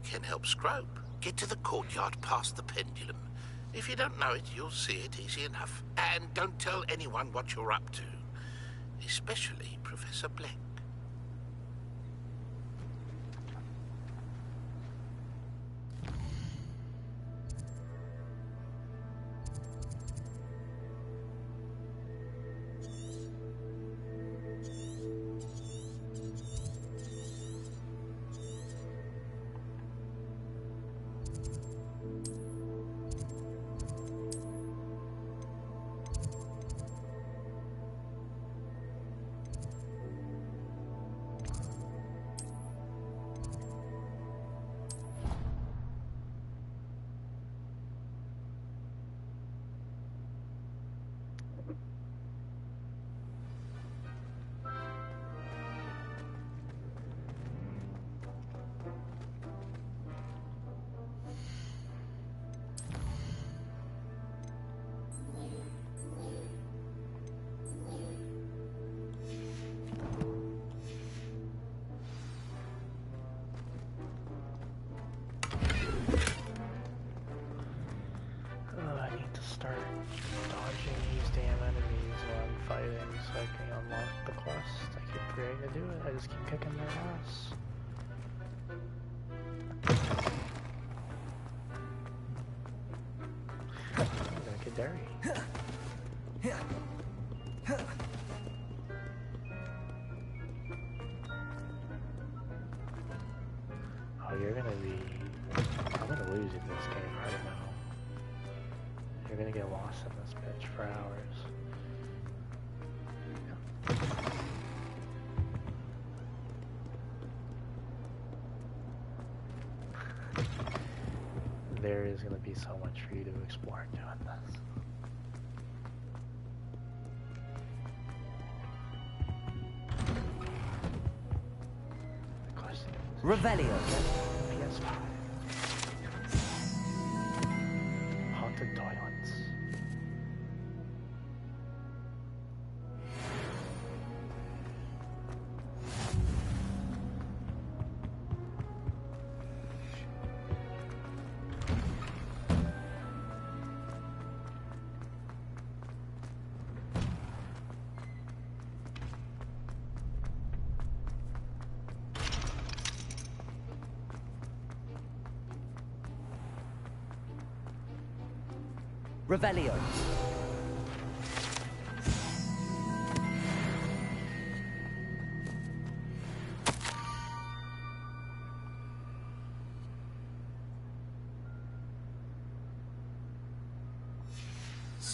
can help Scrope. Get to the courtyard past the pendulum. If you don't know it, you'll see it easy enough. And don't tell anyone what you're up to. Especially Professor Black. Start dodging these damn enemies while I'm fighting so I can unlock the quest. I keep forgetting to do it. I just keep kicking their ass. I'm gonna get Derry. Oh, you're gonna be... I'm gonna lose in this game right now. You're gonna get lost in this bitch for hours. There is gonna be so much for you to explore doing this. The question is... Revelio. PS5. Haunted toilets. Revelio.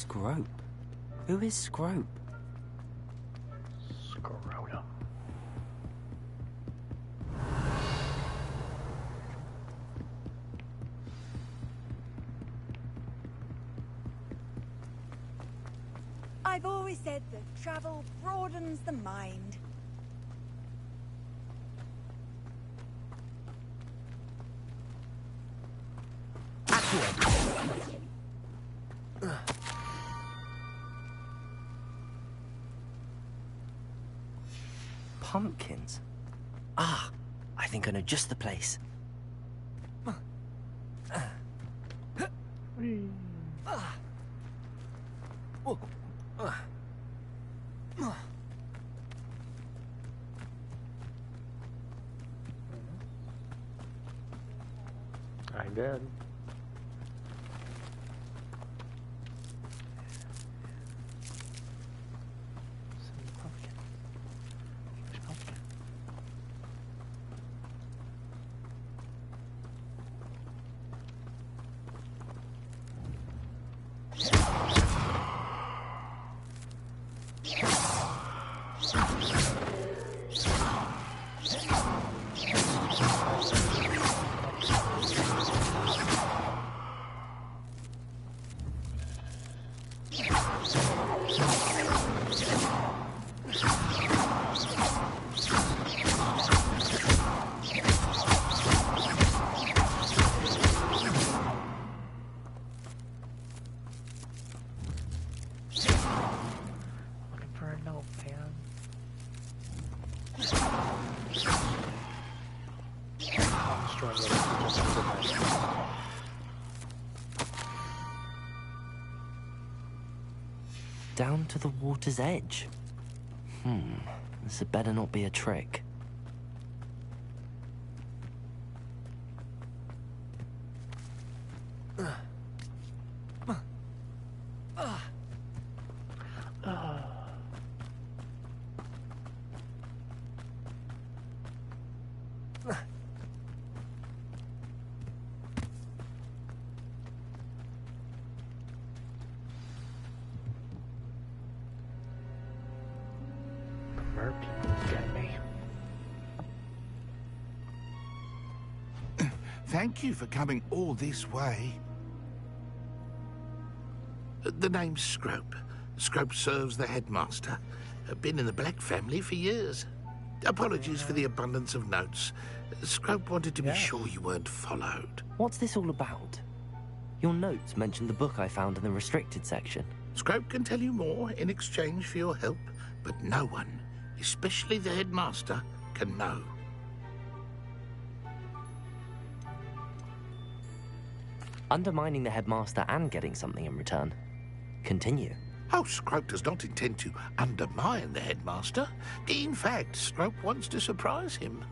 Scrope? Who is Scrope? Scrotum. I've always said that travel broadens the mind. Pumpkins? Ah, I think I know just the place. I did. Down to the water's edge. This had better not be a trick. Thank you for coming all this way. The name's Scrope. Scrope serves the headmaster. Been in the Black family for years. Apologies for the abundance of notes. Scrope wanted to be sure you weren't followed. What's this all about? Your notes mentioned the book I found in the restricted section. Scrope can tell you more in exchange for your help, but no one, especially the headmaster, can know. Undermining the headmaster and getting something in return. Continue. Oh, Scrope does not intend to undermine the headmaster. In fact, Scrope wants to surprise him.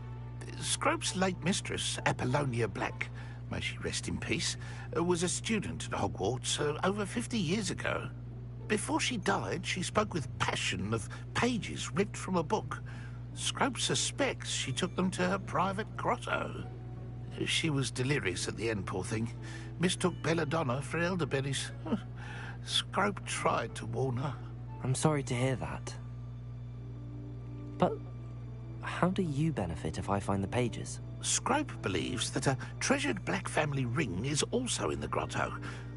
Scrope's late mistress, Apollonia Black, may she rest in peace, was a student at Hogwarts over 50 years ago. Before she died, she spoke with passion of pages ripped from a book. Scrope suspects she took them to her private grotto. She was delirious at the end, poor thing. Mistook belladonna for elderberries. Scrope tried to warn her. I'm sorry to hear that. But how do you benefit if I find the pages? Scrope believes that a treasured Black family ring is also in the grotto.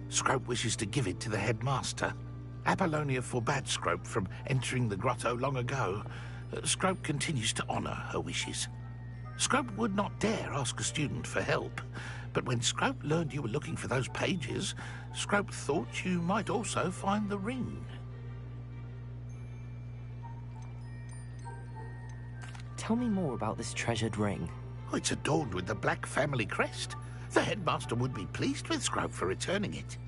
Scrope wishes to give it to the headmaster. Apollonia forbade Scrope from entering the grotto long ago. Scrope continues to honour her wishes. Scrope would not dare ask a student for help, but when Scrope learned you were looking for those pages, Scrope thought you might also find the ring. Tell me more about this treasured ring. Oh, it's adorned with the Black family crest. The headmaster would be pleased with Scrope for returning it.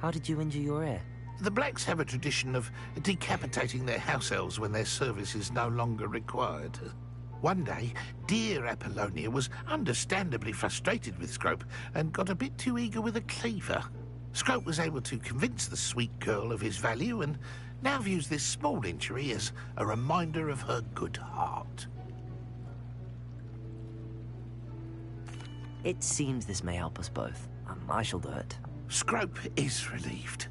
How did you injure your ear? The Blacks have a tradition of decapitating their house elves when their service is no longer required. One day, dear Apollonia was understandably frustrated with Scrope and got a bit too eager with a cleaver. Scrope was able to convince the sweet girl of his value and now views this small injury as a reminder of her good heart. It seems this may help us both. I shall do it. Scrope is relieved.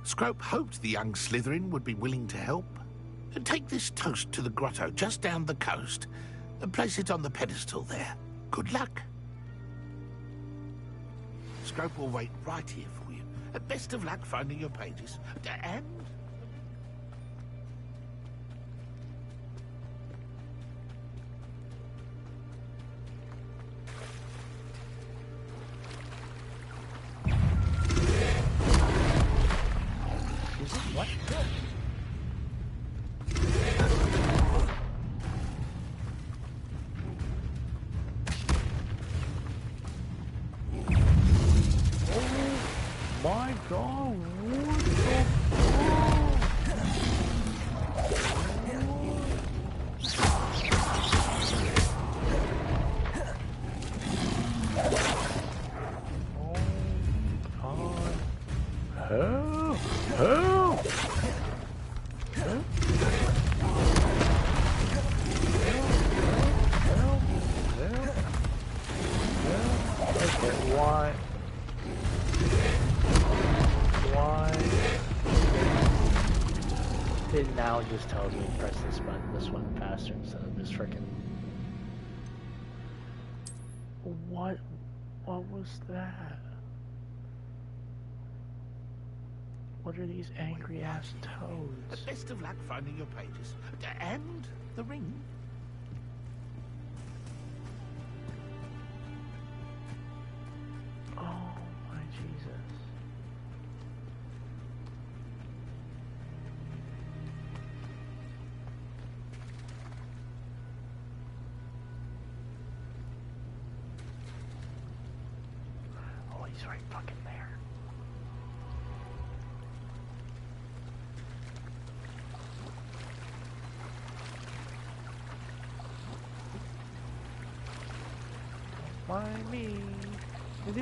Scrope hoped the young Slytherin would be willing to help. Take this toast to the grotto just down the coast and place it on the pedestal there. Good luck. Scrope will wait right here for you. Best of luck finding your pages. And... What? Oh my god, what the Help! Help! Okay, why? It now just tells me to press this button, this one faster instead of this frickin'. What was that? What are these angry ass toads? Best of luck finding your pages. And the ring. Oh my Jesus. Oh, he's right fucking there. Mind me. Oh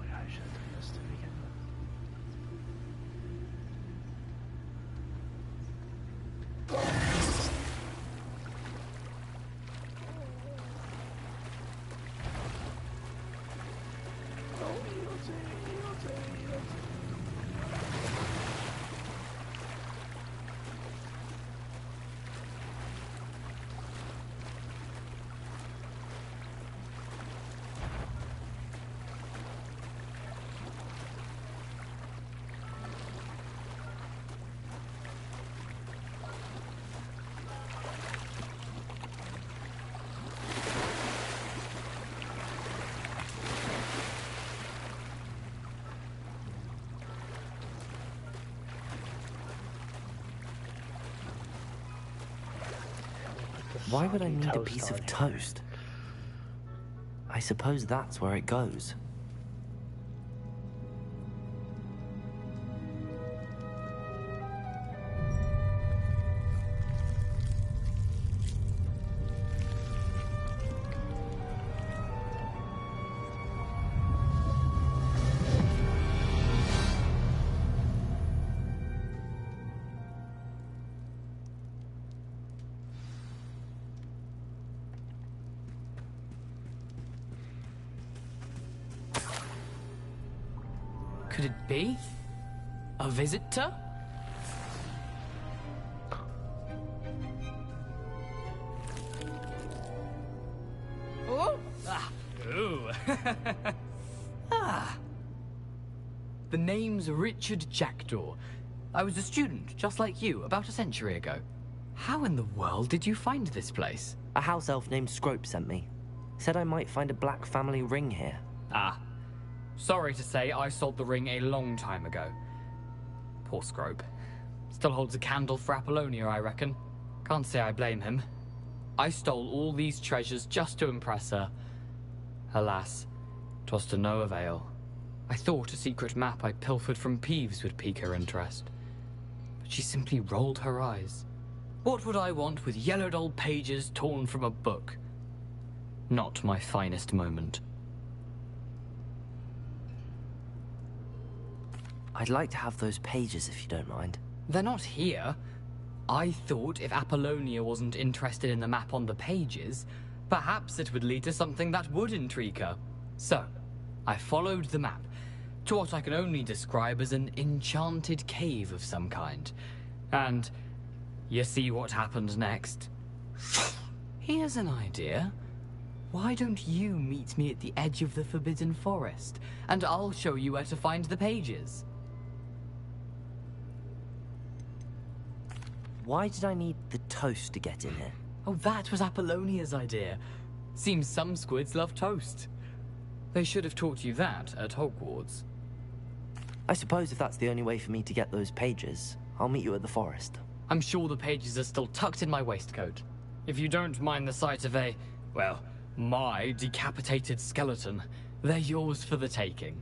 yeah, I should have done this to begin Why would I need a piece of toast? I suppose that's where it goes. Could it be? A visitor? Oh! Ah! Ooh! Ah! The name's Richard Jackdaw. I was a student, just like you, about a century ago. How in the world did you find this place? A house elf named Scrope sent me. Said I might find a black family ring here. Ah. Sorry to say, I sold the ring a long time ago. Poor Scrope. Still holds a candle for Apollonia, I reckon. Can't say I blame him. I stole all these treasures just to impress her. Alas, 'twas to no avail. I thought a secret map I pilfered from Peeves would pique her interest. But she simply rolled her eyes. What would I want with yellowed old pages torn from a book? Not my finest moment. I'd like to have those pages if you don't mind. They're not here. I thought if Apollonia wasn't interested in the map on the pages, perhaps it would lead to something that would intrigue her. So, I followed the map to what I can only describe as an enchanted cave of some kind. And you see what happened next? Here's an idea. Why don't you meet me at the edge of the Forbidden Forest, and I'll show you where to find the pages? Why did I need the toast to get in here? Oh, that was Apollonia's idea. Seems some squids love toast. They should have taught you that at Hogwarts. I suppose if that's the only way for me to get those pages, I'll meet you at the forest. I'm sure the pages are still tucked in my waistcoat. If you don't mind the sight of a, well, my decapitated skeleton, they're yours for the taking.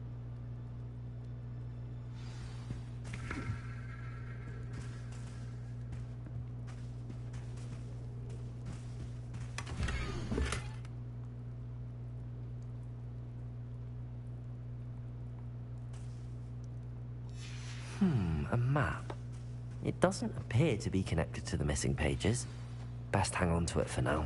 A map. It doesn't appear to be connected to the missing pages. Best hang on to it for now.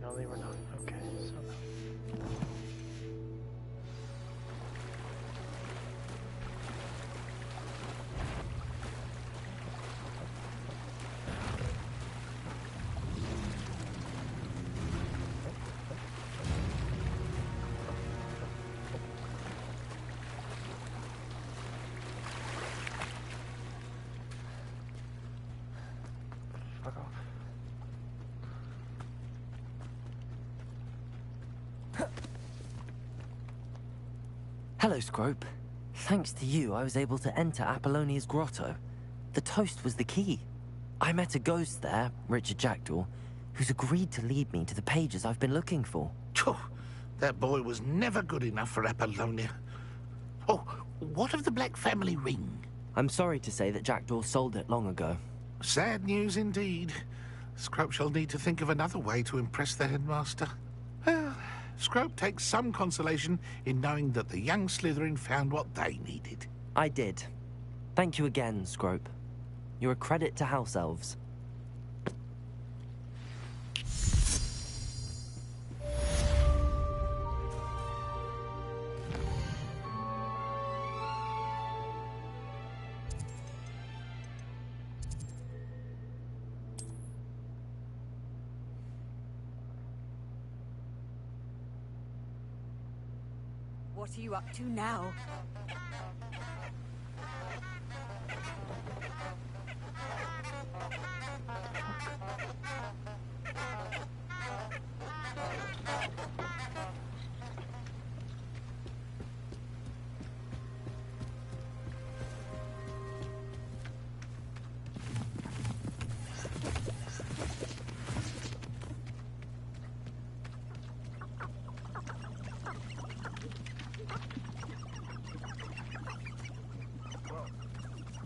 No, they were not. Okay, so no. Fuck off. Hello, Scrope. Thanks to you, I was able to enter Apollonia's grotto. The toast was the key. I met a ghost there, Richard Jackdaw, who's agreed to lead me to the pages I've been looking for. That boy was never good enough for Apollonia. Oh, what of the Black family ring? I'm sorry to say that Jackdaw sold it long ago. Sad news indeed. Scrope shall need to think of another way to impress the headmaster. Well, Scrope takes some consolation in knowing that the young Slytherin found what they needed. I did. Thank you again, Scrope. You're a credit to House Elves. What are you up to now?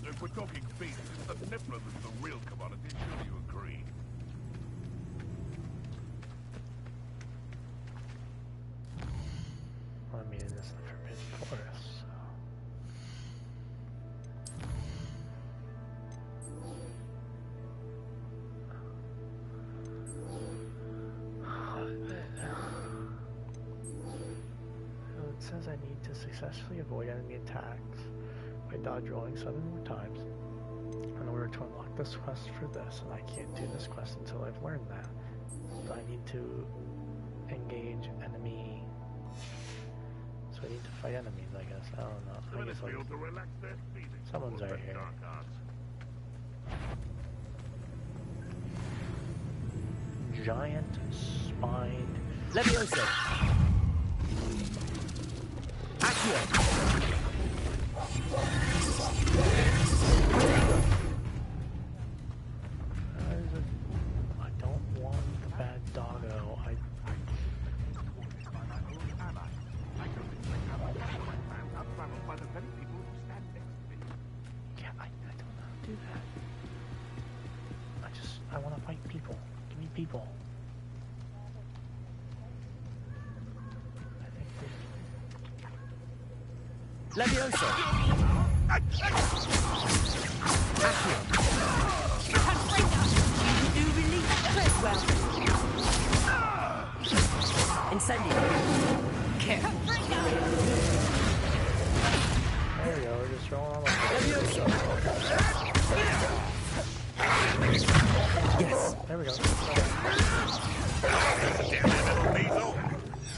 If we're talking feet, it's the Niffler that's the real commodity, surely you agree. Well, I mean, it is the Forbidden Forest, so... It says I need to successfully avoid enemy attacks by dodge rolling 7 more times in order to unlock this quest for this, and I can't do this quest until I've learned that. So I need to engage enemy. So I need to fight enemies, I guess. I don't know. I guess like, someone's right here. Giant spined Levioso. Accio. I don't want the bad doggo. Yeah, I don't know how to do that. I want to fight people. Give me people. Levioso. Accio. You do release very well. Incendio. Careful. There we go, we're just rolling on the Levioso. Yes. There we go.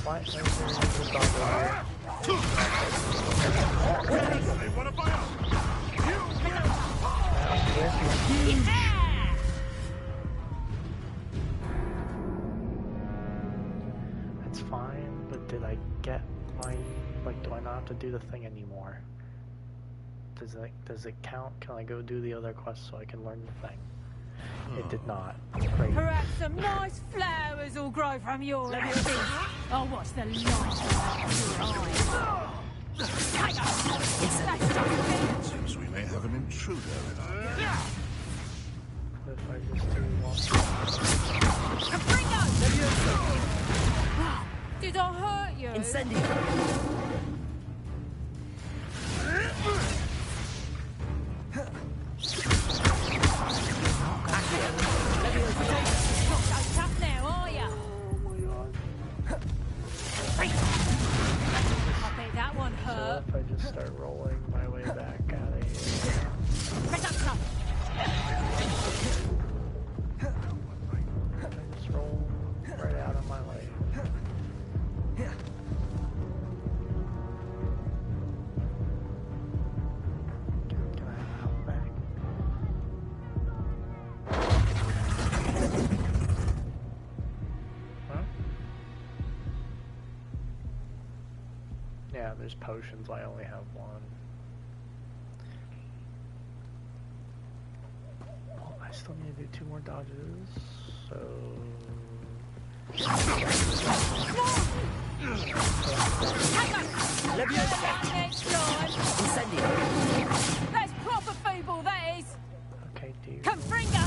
Why? That's fine, but did I get my, like, do I not have to do the thing anymore? Does it count? Can I go do the other quest so I can learn the thing? It did not. Great. Perhaps some nice flowers will grow from your ashes. I'll watch the light Seems we may have an intruder in our midst. What if I just do one? Did I hurt you? Incendio. Not so tough now, are ya? I bet that one hurt. So if I just start rolling my way back out of here. I just roll right out of my way. Can I have health back? Huh? Yeah, there's potions. I only have one. Well, I still need to do 2 more dodges, so... That's proper feeble, that is. Okay, dear. Confringo!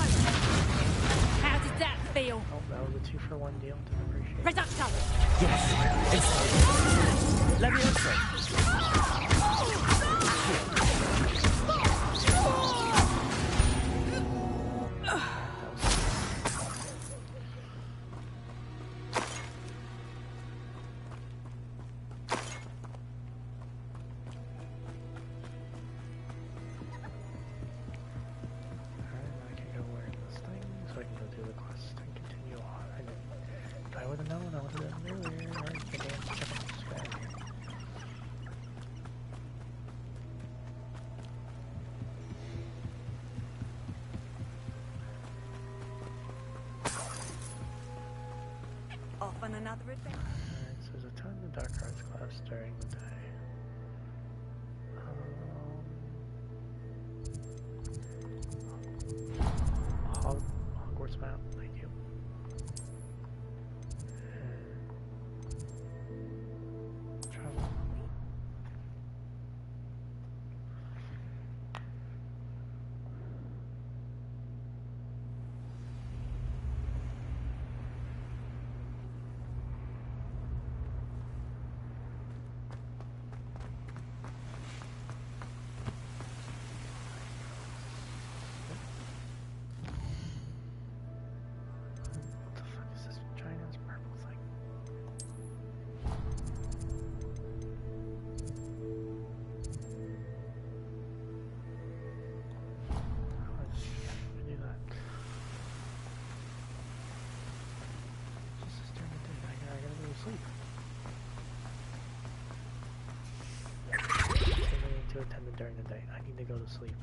How did that feel? Oh, that was a 2-for-1 deal. Didn't appreciate it. Reducto! Yes. Levioso. Off on another adventure. Alright, so there's a ton of dark arts class during the day. Hogwarts map, thank you. Travel. To attend it during the day. I need to go to sleep.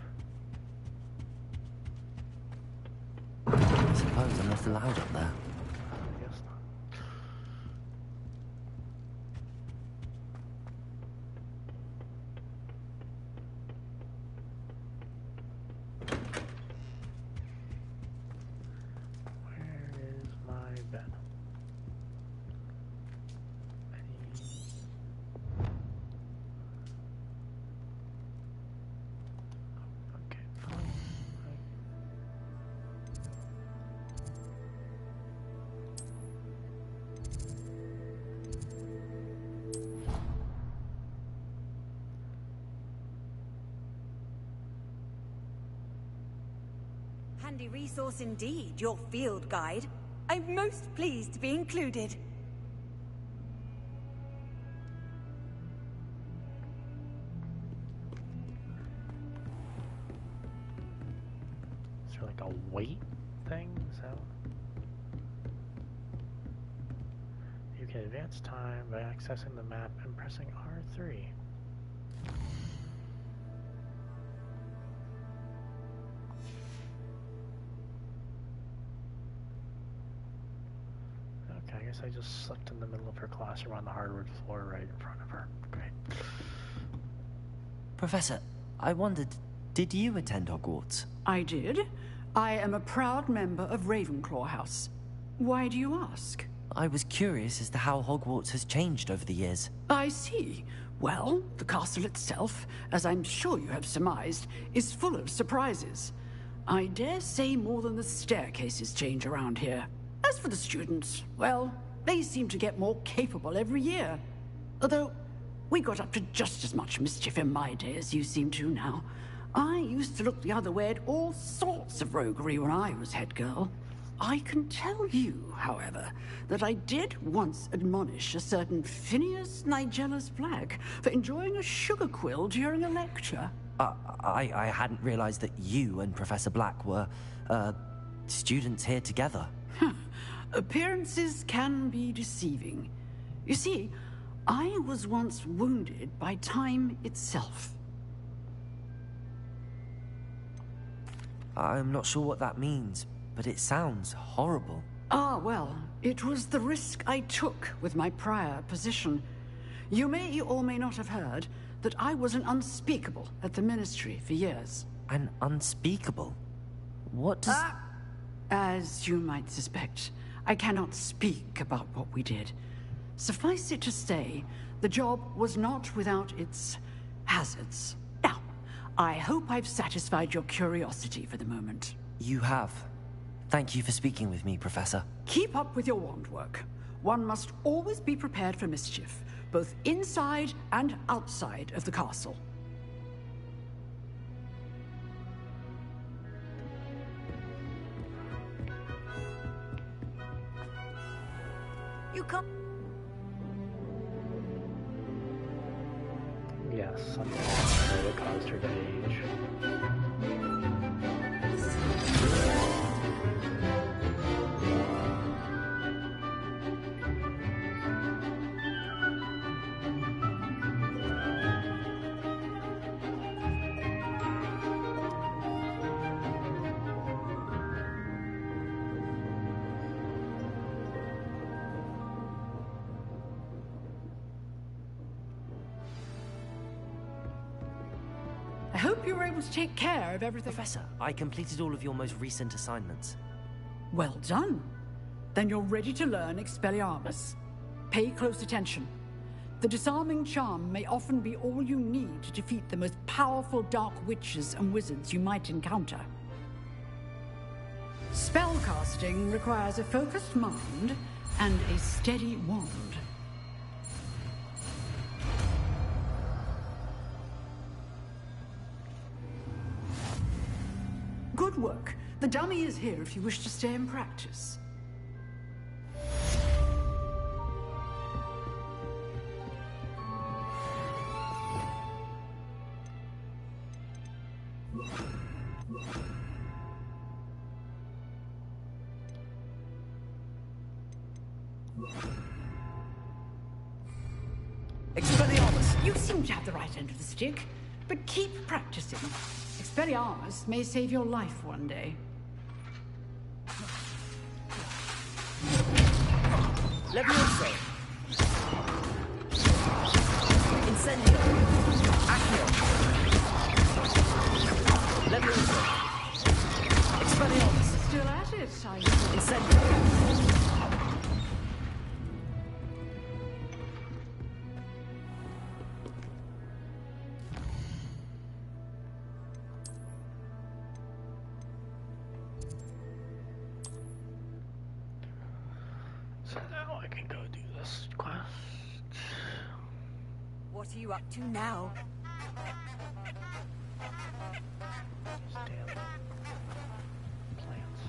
I suppose I'm not allowed up there. I guess not. bad. Okay, fine. Handy resource indeed, your field guide. I'm most pleased to be included. Is there like a weight thing? So you can advance time by accessing the map and pressing R3. Okay, I guess I just slept in the middle of her classroom on the hardwood floor right in front of her. Great. Professor, I wondered, did you attend Hogwarts? I did. I am a proud member of Ravenclaw House. Why do you ask? I was curious as to how Hogwarts has changed over the years. I see. Well, the castle itself, as I'm sure you have surmised, is full of surprises. I dare say more than the staircases change around here. As for the students, well, they seem to get more capable every year. Although, we got up to just as much mischief in my day as you seem to now. I used to look the other way at all sorts of roguery when I was head girl. I can tell you, however, that I did once admonish a certain Phineas Nigellus Black for enjoying a sugar quill during a lecture. I hadn't realized that you and Professor Black were, students here together. Appearances can be deceiving. You see, I was once wounded by time itself. I'm not sure what that means, but it sounds horrible. Ah, well, it was the risk I took with my prior position. You may or may not have heard that I was an unspeakable at the Ministry for years. An unspeakable? What does... As you might suspect, I cannot speak about what we did. Suffice it to say, the job was not without its hazards. Now, I hope I've satisfied your curiosity for the moment. You have. Thank you for speaking with me, Professor. Keep up with your wand work. One must always be prepared for mischief, both inside and outside of the castle. You come. Yes, something that caused her to age. I hope you were able to take care of everything. Professor, I completed all of your most recent assignments. Well done. Then you're ready to learn Expelliarmus. Pay close attention. The disarming charm may often be all you need to defeat the most powerful dark witches and wizards you might encounter. Spellcasting requires a focused mind and a steady wand. Good work. The dummy is here if you wish to stay and practice. Expelliarmus! You seem to have the right end of the stick, but keep practicing. Expelliarmus may save your life one day. Levioso! Incendio! Accio! Levioso! Expelliarmus! Still at it, I see. Incendio! So now I can go do this quest. What are you up to now? Damn plants.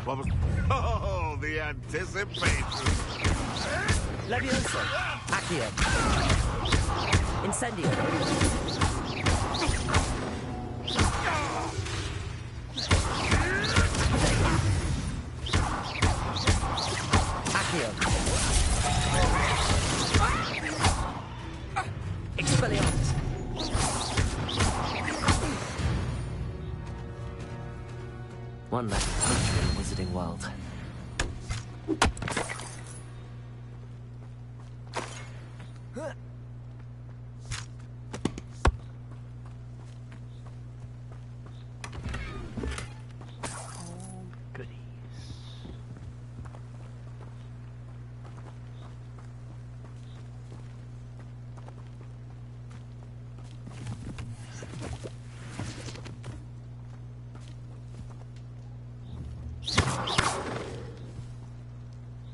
What was... Oh, the anticipation! Leviosa! Accio! Incendio! Accio! Expelliarmus! One left in the Wizarding World.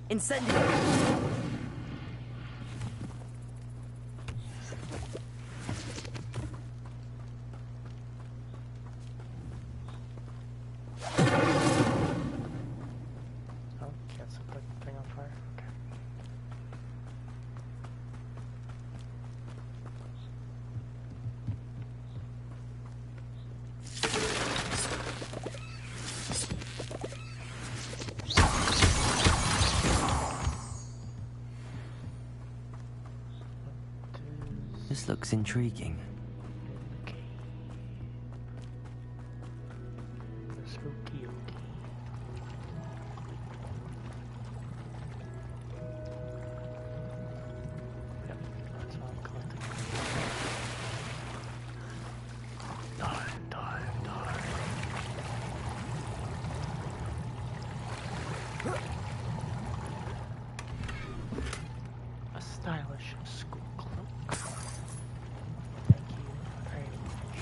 Incendio! Oh, can't set the thing on fire. Okay. This looks intriguing. Spooky. Yep, that's all I'm collecting. Dive. A stylish school cloak. Thank you very much.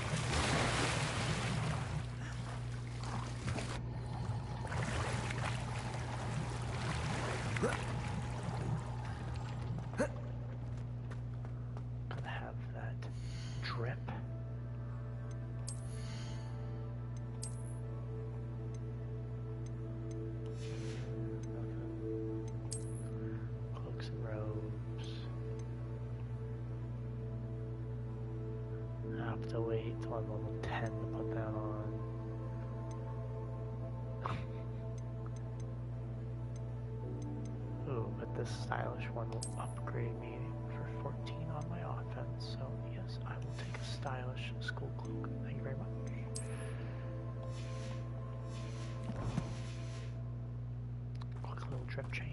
Gonna have that drip. Cloaks and robes. I have to wait till I'm level 10 to put that on. Ooh, but this stylish one will upgrade me for 14 on my offense, so yes, I will take a stylish school cloak. Thank you very much. Quick little drip change.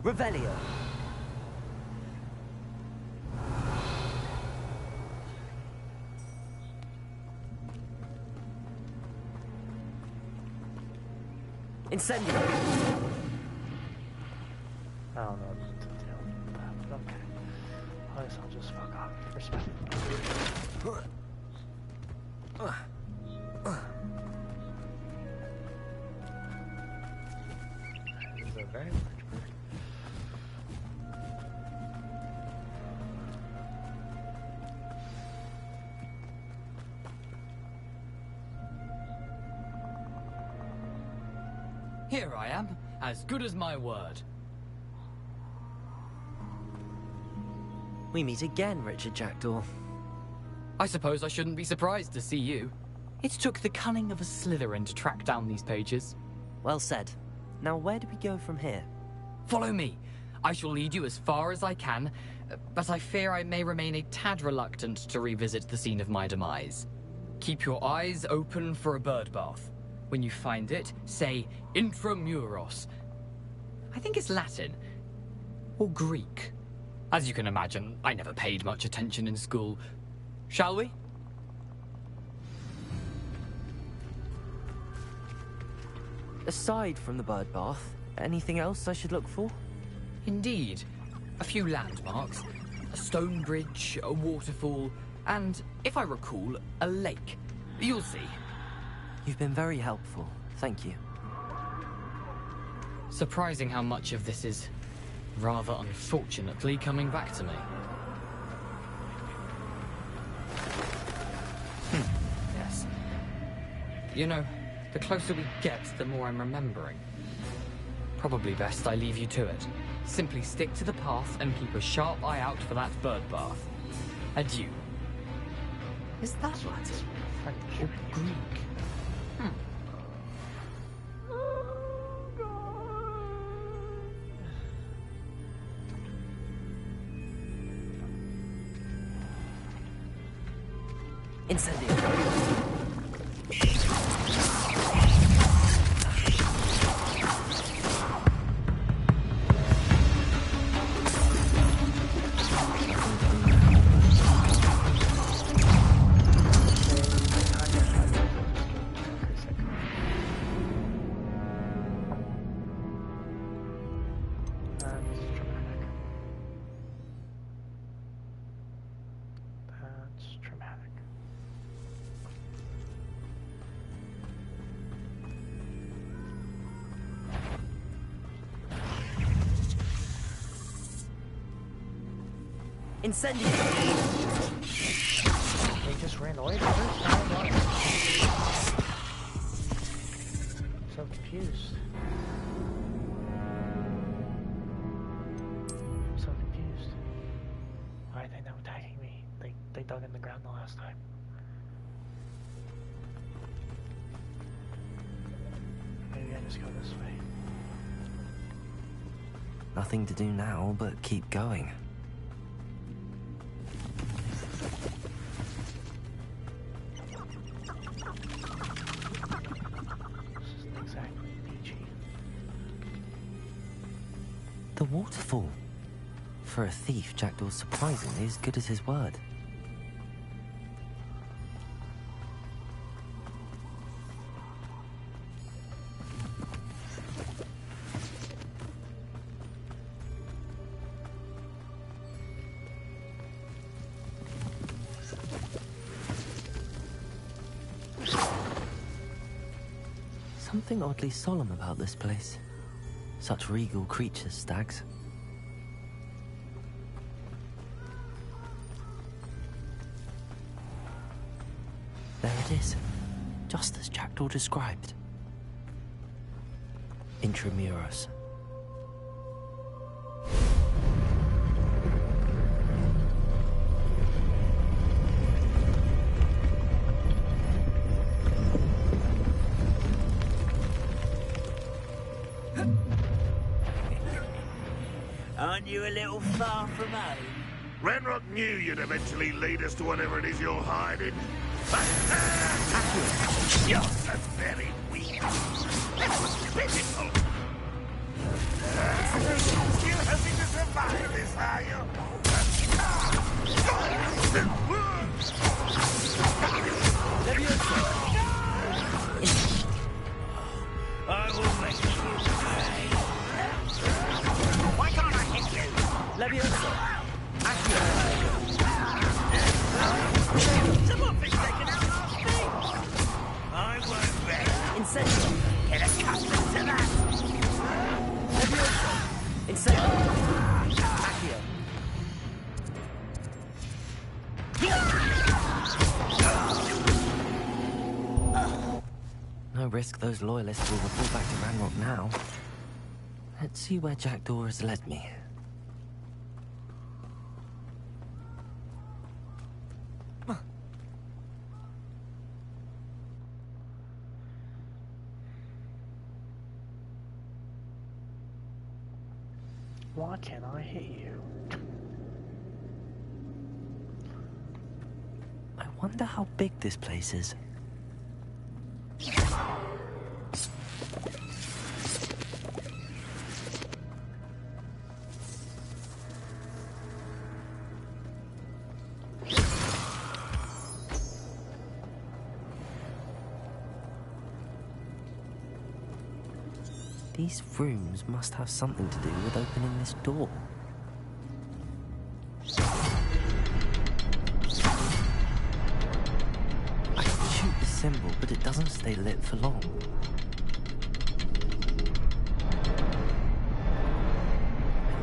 Revelio! Incendio! I don't know what to deal with that, but okay. I guess I'll just fuck off for spending. This is a very large bird. Here I am, as good as my word. We meet again, Richard Jackdaw. I suppose I shouldn't be surprised to see you. It took the cunning of a Slytherin to track down these pages. Well said. Now where do we go from here? Follow me. I shall lead you as far as I can, but I fear I may remain a tad reluctant to revisit the scene of my demise. Keep your eyes open for a bird bath. When you find it, say Intramuros. I think it's Latin. Or Greek. As you can imagine, I never paid much attention in school. Shall we? Aside from the bird bath, anything else I should look for? Indeed. A few landmarks. A stone bridge, a waterfall, and, if I recall, a lake. You'll see. You've been very helpful. Thank you. Surprising how much of this is, rather unfortunately, coming back to me. Yes. You know, the closer we get, the more I'm remembering. Probably best I leave you to it. Simply stick to the path and keep a sharp eye out for that bird bath. Adieu. Is that Latin? French or Greek? Incendio. Incendio! They just ran away the first time. I'm so confused. I'm so confused. Why are they now attacking me? They dug in the ground the last time. Maybe I just go this way. Nothing to do now but keep going. The waterfall. For a thief, Jackdaw's surprisingly as good as his word. Something oddly solemn about this place. Such regal creatures, stags. There it is, just as Jackdaw described. Intramuros. Aren't you a little far from home? Ranrock knew you'd eventually lead us to whatever it is you're hiding. You're so very weak. That was pitiful. Still hoping to survive this, are you? I will make you pay. Why can't I hit you? Levioso. Someone thinks they can outlast me. I won't bet. Incendio. Get accustomed to that. Levioso. Incendio. Accio. No risk those loyalists will report back to Ranrock now. Let's see where Jackdaw has led me. Why can't I hit you? Wonder how big this place is. These rooms must have something to do with opening this door. I can shoot the symbol, but it doesn't stay lit for long.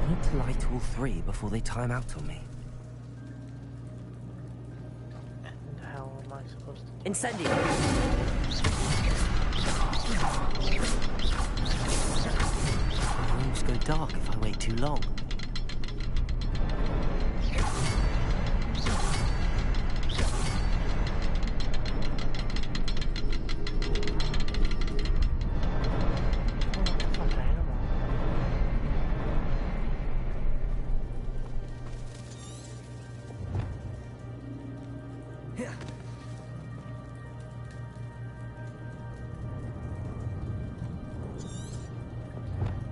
I need to light all three before they time out on me. And how am I supposed to do Incendio! Rooms go dark if I wait too long.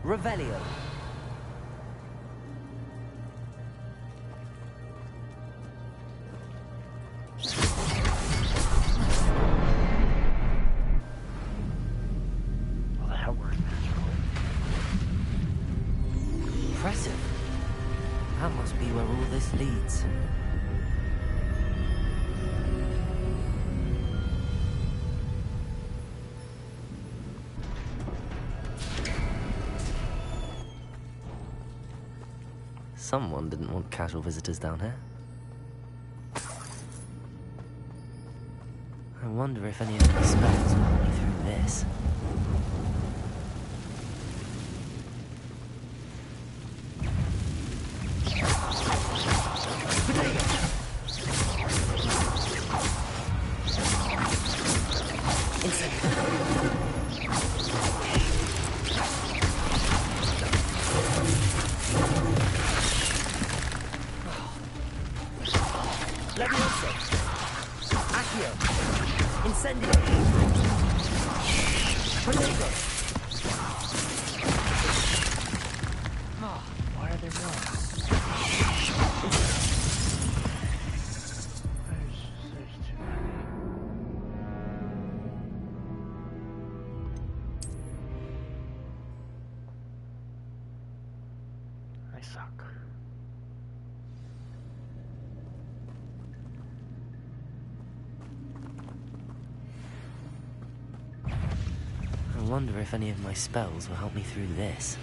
Revelio. Well, that worked naturally. Impressive. That must be where all this leads. Someone didn't want casual visitors down here. I wonder if any of my spells will help me through this. Why are there more? There's too many. I suck. I wonder if any of my spells will help me through this.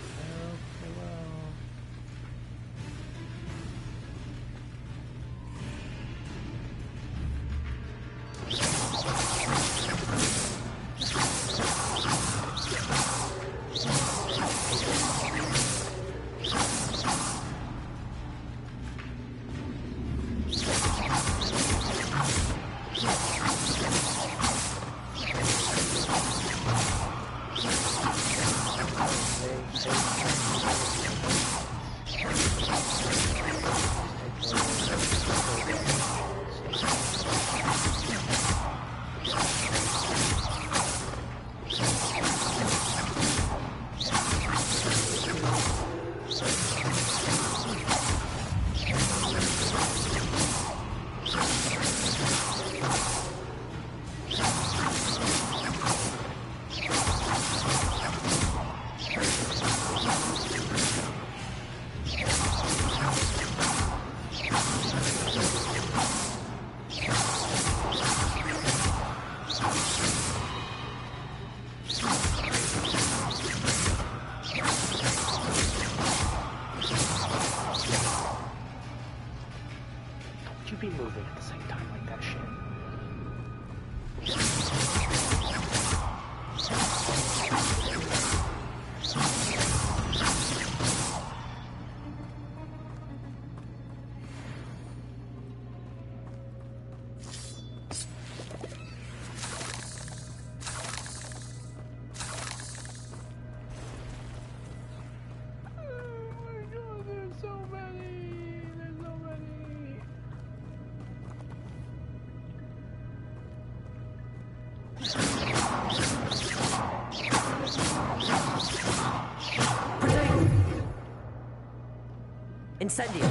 You be moving at the same time like that shit. Incendio.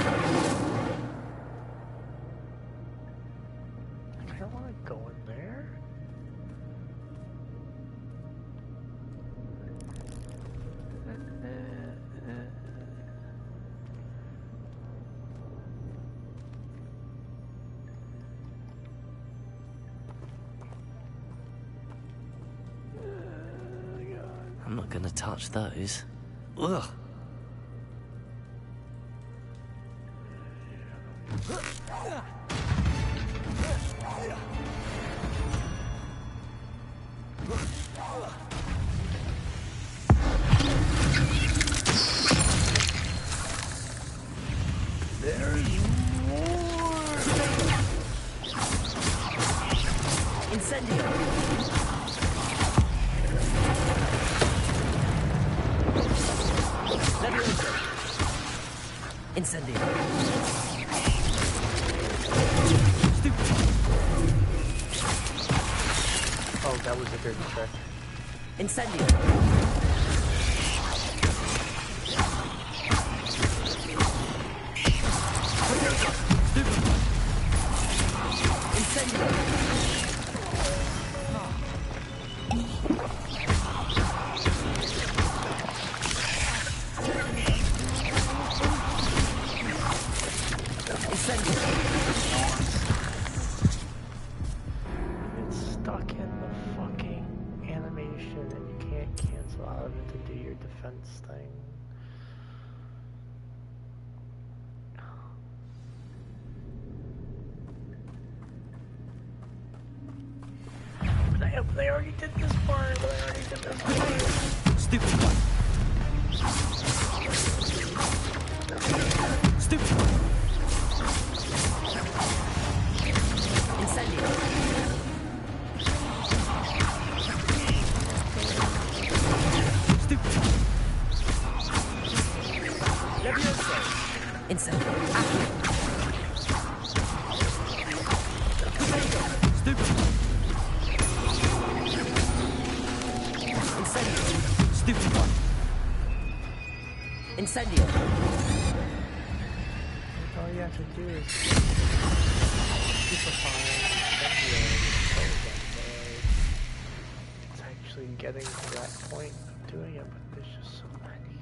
I don't want to go in there. I'm not gonna touch those. Ugh. There's more. Incendio. Incendio. Oh, that was a dirty trick. Incendio. It's stuck in the fucking animation and you can't cancel out of it to do your defense thing. But they already did this part, but I already did this part. Stupid one. Stupid one. Incendio. Stupid one. Levioso. Incendio. Accio. Stupid one. Incendio. Stupid one. Incendio. All you have to do is keep a fire, it's actually getting to that point of doing it, but there's just so many.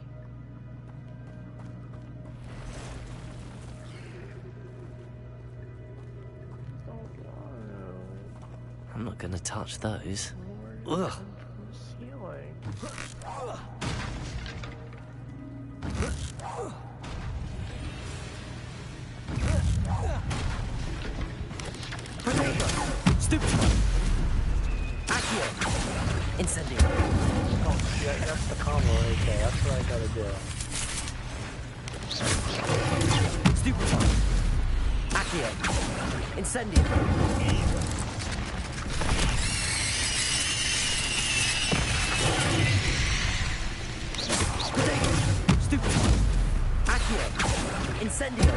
I'm not gonna touch those. Ugh. Stupid. Accio. Incendio. Oh, yeah, that's the combo right there. That's what I gotta do. Stupid one. Accio. Incendio. Stupid one. Accio. Incendio.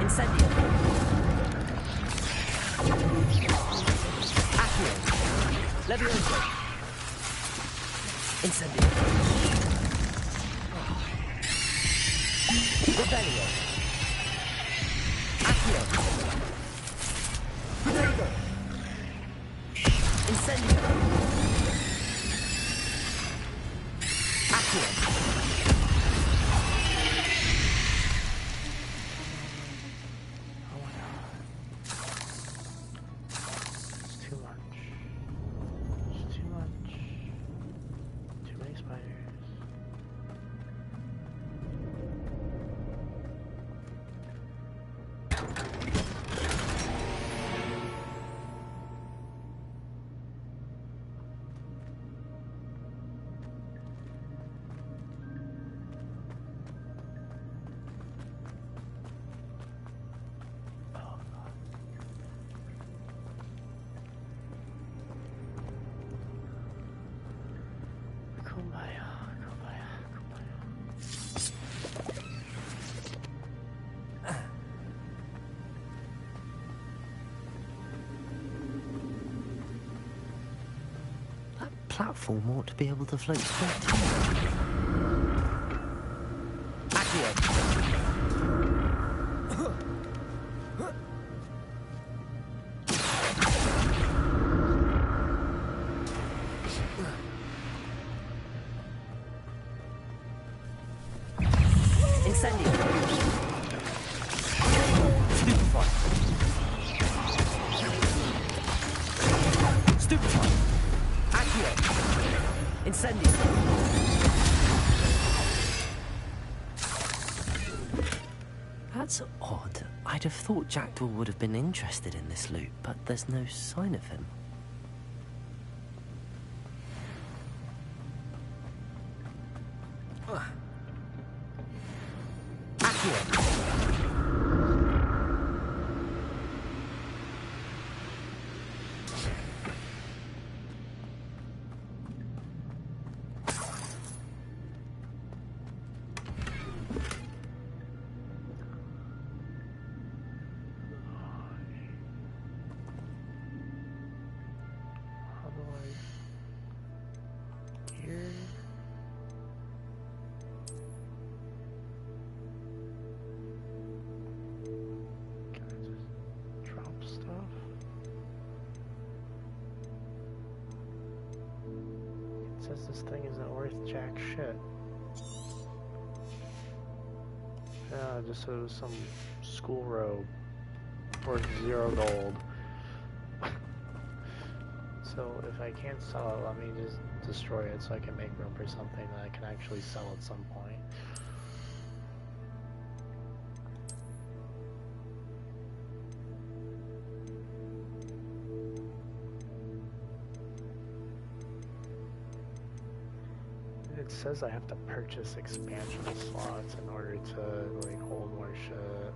Incendio. Accio. Levioso. Incendio. Rebellion. Accio. Prego. Incendio. Accio. It's too much. It's too much. Too many spiders. platform ought to be able to float straight to it. Accio! That's odd. I'd have thought Jackdaw would have been interested in this loot, but there's no sign of him. Says this thing isn't worth jack shit. Yeah, just so it was some school robe worth 0 gold. So if I can't sell it, let me just destroy it so I can make room for something that I can actually sell at some point. It says I have to purchase expansion slots in order to like hold more shit.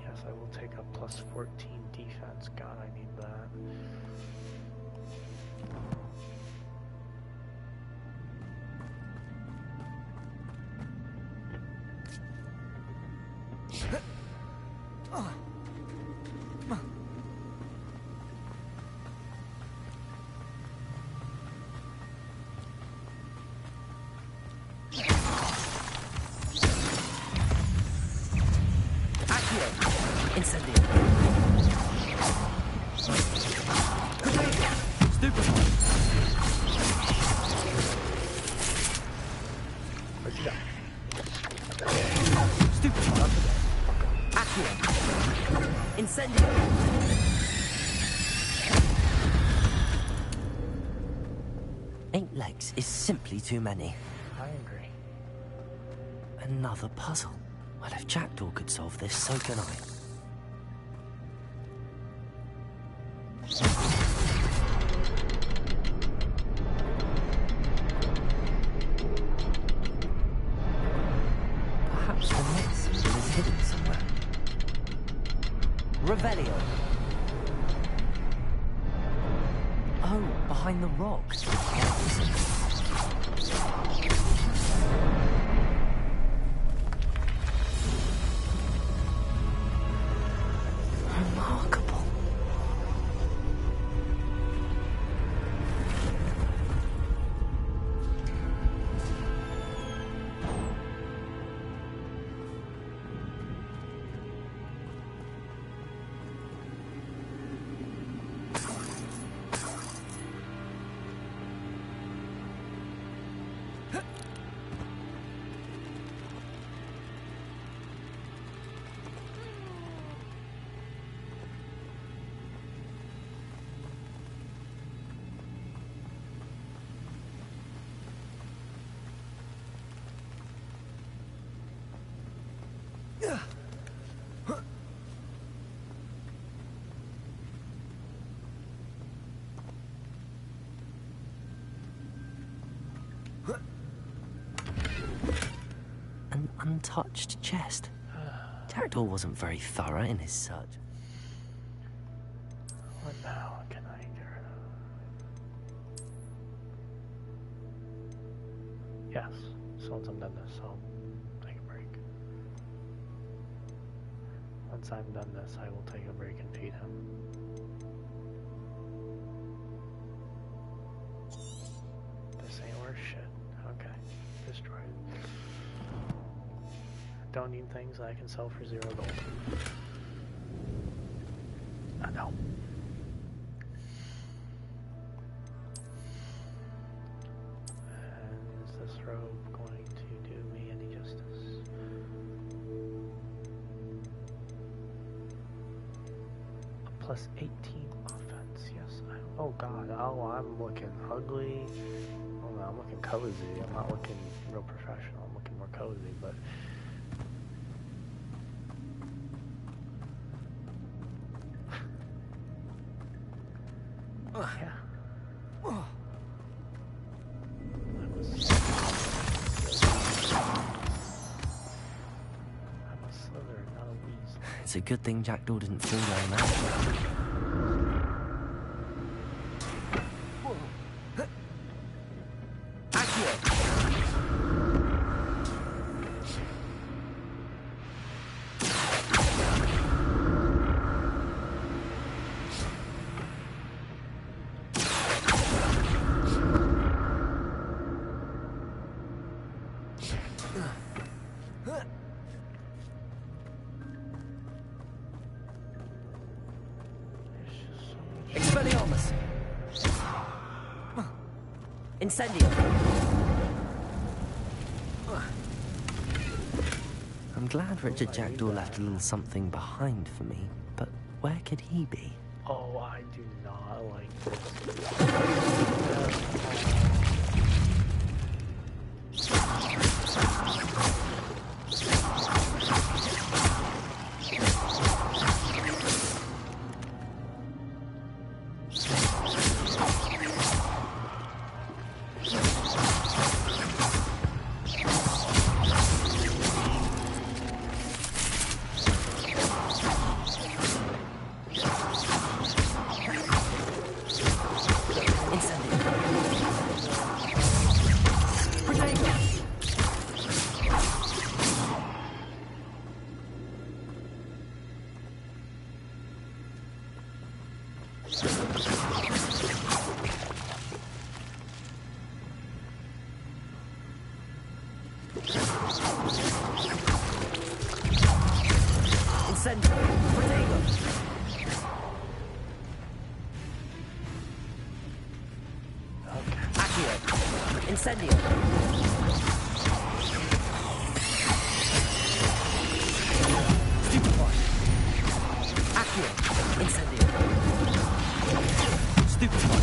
Yes, I will take a plus 14 defense. God, I need that. Is simply too many. I agree. Another puzzle. Well, if Jackdaw could solve this, so can I. Perhaps the next symbol is hidden somewhere. Revelio. Oh, behind the rocks. Remarkable. An untouched chest. Jackdaw wasn't very thorough in his search. What now can I get rid of? Yes, so once I'm done this, I'll take a break. Once I'm done this, I will take a break and feed him. This ain't worth shit. Okay, destroy it. Don't need things I can sell for 0 gold. No. And is this robe going to do me any justice? A plus 18 offense, yes. Oh god, oh, I'm looking ugly. Oh no, I'm looking cozy. I'm not looking real professional, I'm looking more cozy, but... yeah. It's a good thing Jackdaw didn't fall down that. Expelliarmus! Incendio! I'm glad Richard Jackdaw left a little something behind for me, but where could he be? Oh, I do not like this. Incendio! Stupefy! Accio! Incendio! Stupefy!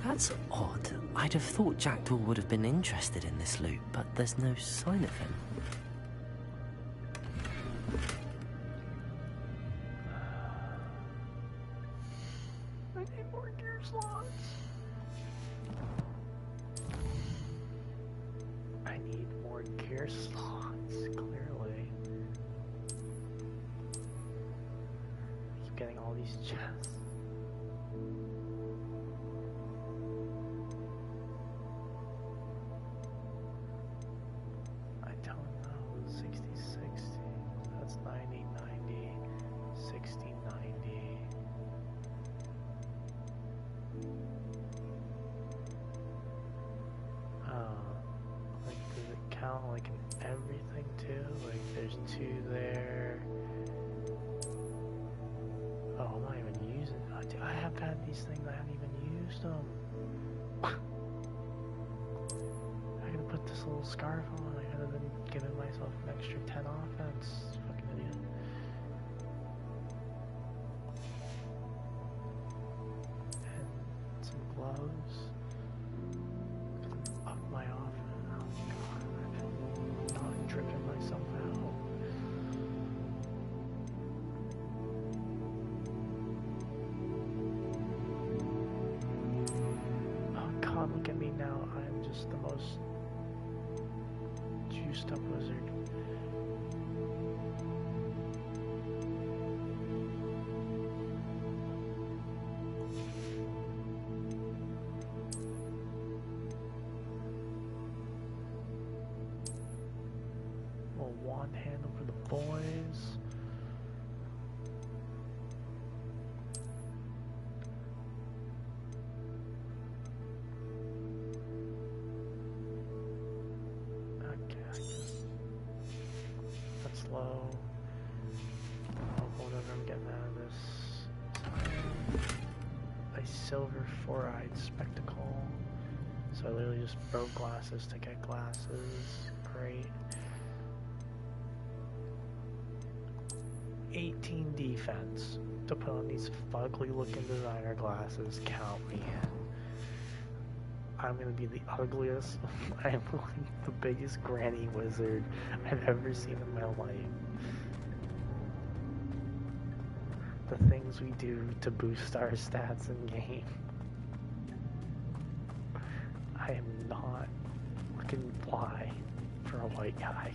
That's odd. I'd have thought Jackdaw would have been interested in this loot, but there's no sign of him. I need more gear slots. I need more gear slots, clearly. I keep getting all these chests. Like in everything too, like there's 2 there. Oh, I'm not even using. I have had these things. I haven't even used them. I could have put this little scarf on. I could have been giving myself an extra 10 offense. Fucking idiot. And some gloves. Up my offense. Tripping myself out. Oh god, look at me now. I'm just the most juiced up wizard. Full wand handle for the boys. Okay, I guess that's low. Whatever I'm getting out of this. A silver 4-eyed spectacle. So I literally just broke glasses to get glasses. Great. 18 defense to put on these fugly looking designer glasses. Count me in. I'm gonna be the ugliest. I am like the biggest granny wizard I've ever seen in my life. The things we do to boost our stats in game. I am not looking fly for a white guy.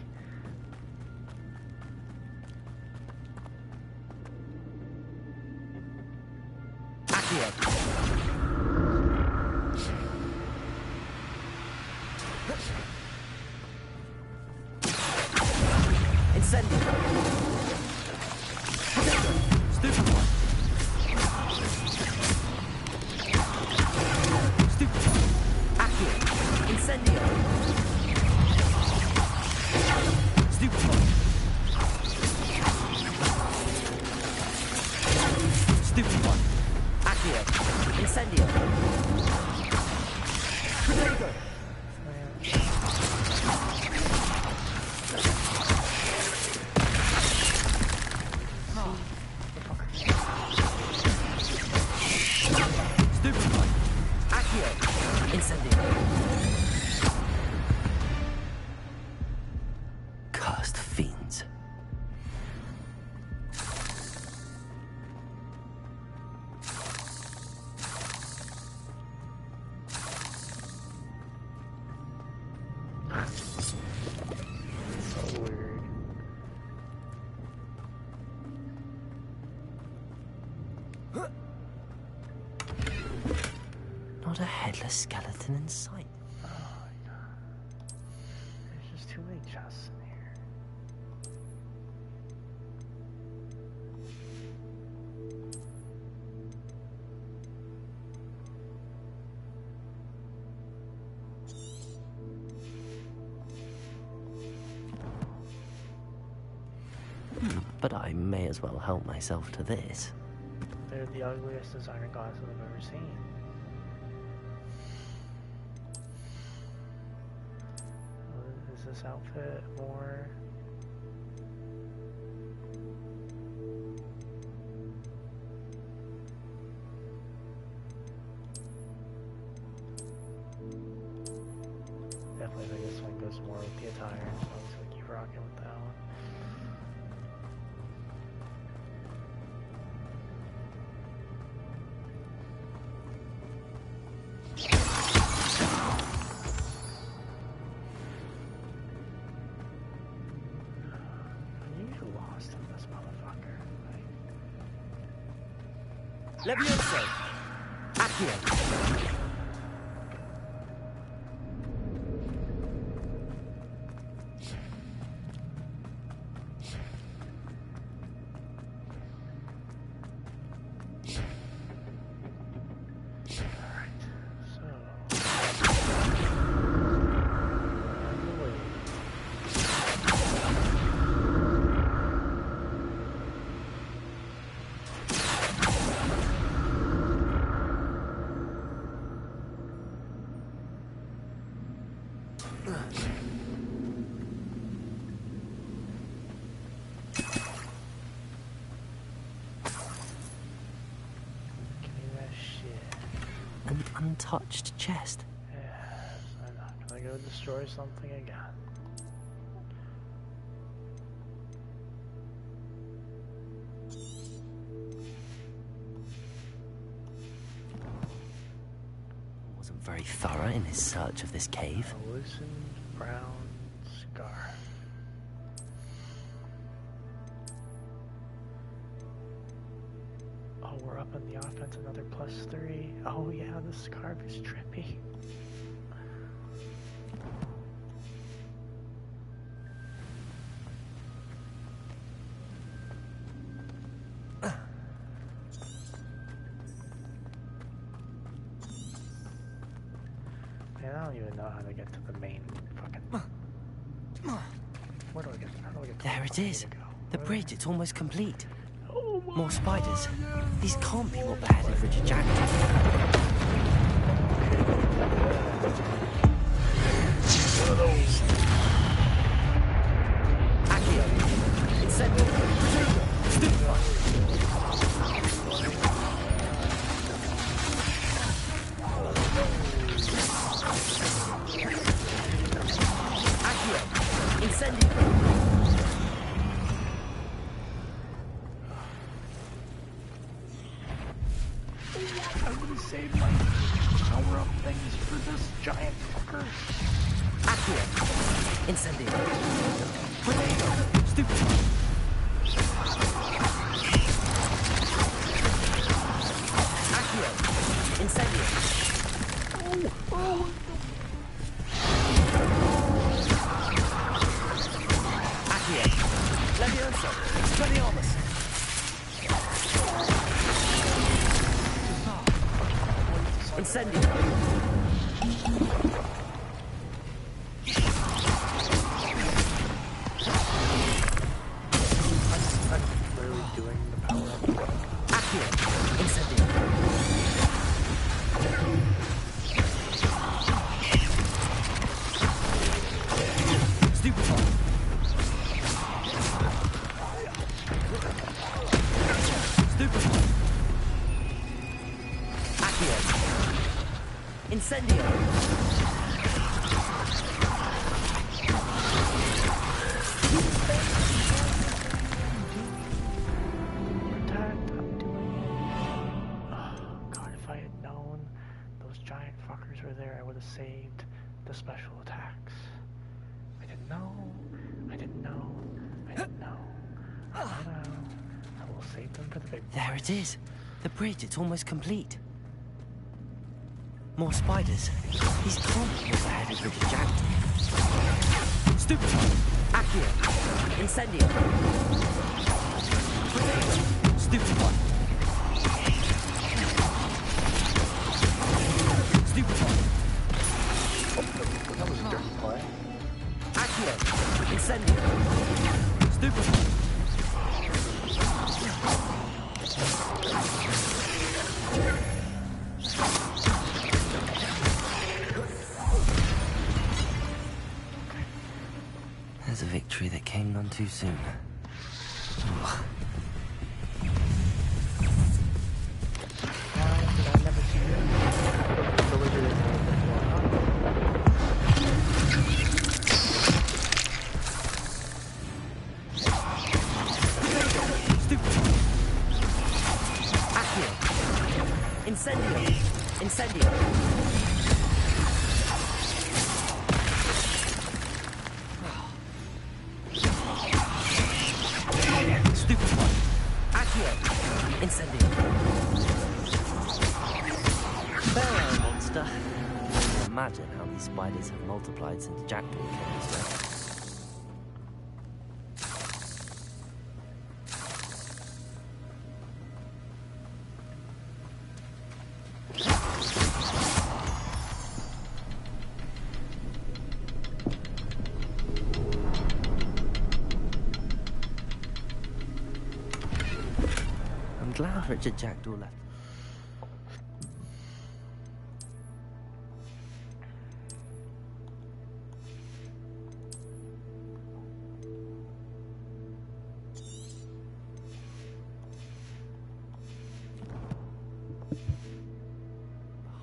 Cursed fiends. So weird. Not a headless skeleton in sight. Oh my god. There's just too many chests in here. But I may as well help myself to this. They're the ugliest designer glasses I've ever seen. Is this outfit more? Definitely think this one goes more with the attire, so I'm just gonna keep rocking with that one. Levioso! Accio! An untouched chest. Yes, I'm not gonna go destroy something again. Wasn't very thorough in his search of this cave. A loosened brown scarf. Oh, we're up on the offense, another +3. Oh yeah, the scarf is trippy. really know how to get to the main fucking... Where do I get? How do I get to There it is. The bridge, it's almost complete. Oh More spiders. These can't be what beheaded Richard Jackson. Accio. Incendio. Stupefy. Accio. Incendio. I would have saved my power-up things for this giant fucker. Accio. Incendio. Tornado. Stupefy. Accio. Incendio. Accio. Levioso. Expelliarmus. Incendio. I'm literally doing the power-up. Accio. Incendio. Stupefy. Stupefy. Accio. Incendio. Protect, I'm doing it. Oh god, if I had known those giant fuckers were there, I would have saved the special attacks. I didn't know. I didn't know. I didn't know. I will save them for the big There it is. The bridge, it's almost complete. More spiders. These can't be what beheaded Richard Jackson. Stupefy. Accio. Incendio. Tornado. Stupefy. Stupefy. Oh, that was a dirty play. Accio. Incendio. Stupefy. There's a victory that came none too soon. Ugh. Incendio! Incendio! Stupid one! Accio! Incendio! Pharaoh monster! I can imagine how these spiders have multiplied since Jackdaw came this way. Glad Richard Jackdaw left.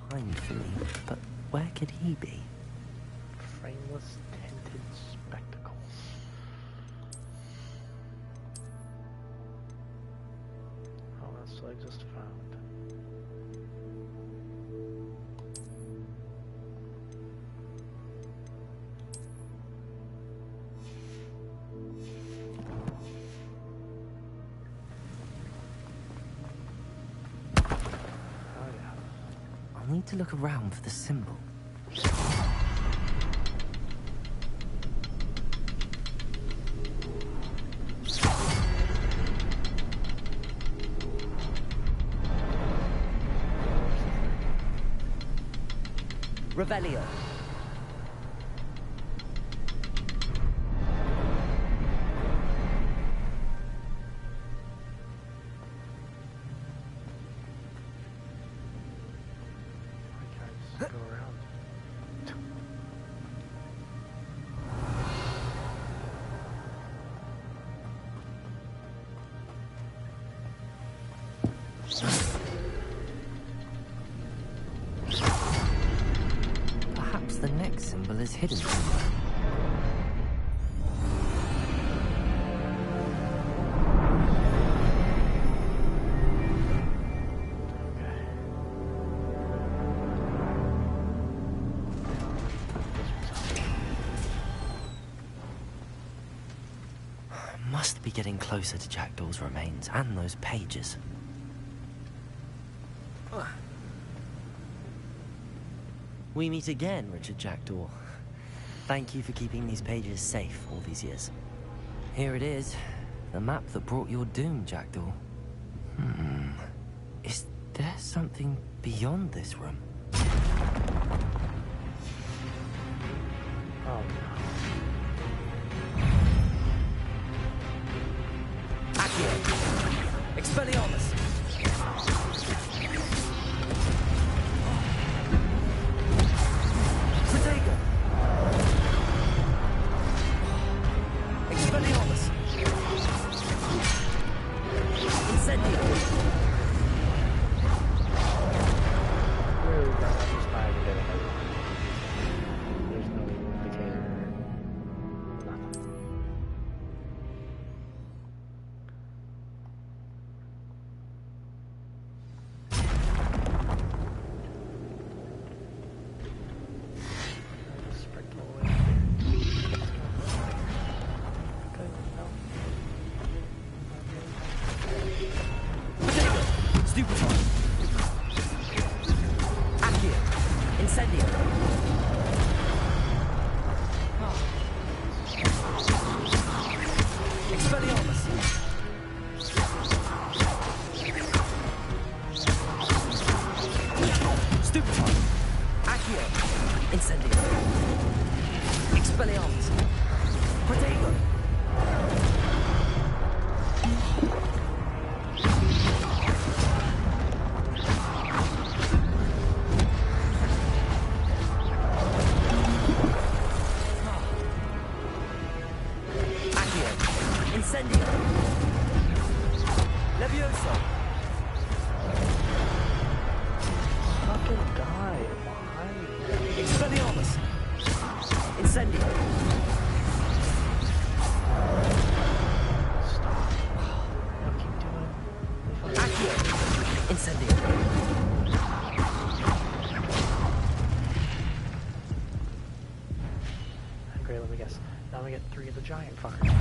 Behind me, but where could he be? Frameless tinted spectacles. So I just found. Oh yeah. I'll need to look around for the symbol. Revelio. Perhaps the next symbol is hidden somewhere. Must be getting closer to Jackdaw's remains and those pages. We meet again, Richard Jackdaw. Thank you for keeping these pages safe all these years. Here it is, the map that brought your doom, Jackdaw. Is there something beyond this room? Oh, Accio! Expelliarmus! Protego! Expelliarmus! Incendio! really not inspired to get it. There's no indicator. Nothing. Stupefy! Accio! Incendio! Expelliarmus! Stupefy! Accio! Incendio! Expelliarmus! Protego! Incendio! Levioso! Fucking die behind me. Expelliarmus! Incendio! Stop. No, keep doing it. Accio! Incendio! Great, let me guess. Now we get 3 of the giant fuckers.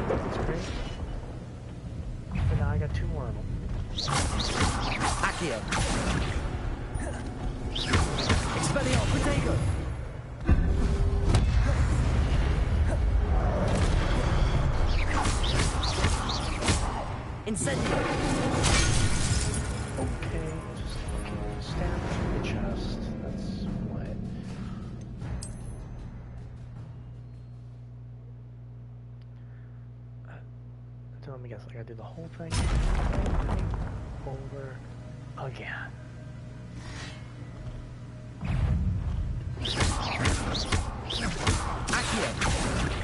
That's great. But now I got 2 more of them. Accio! Expelliarmus! Protego! Incendio! Okay, just looking to stab through the chest. That's what. So let me guess, I gotta do the whole thing over again. Accio!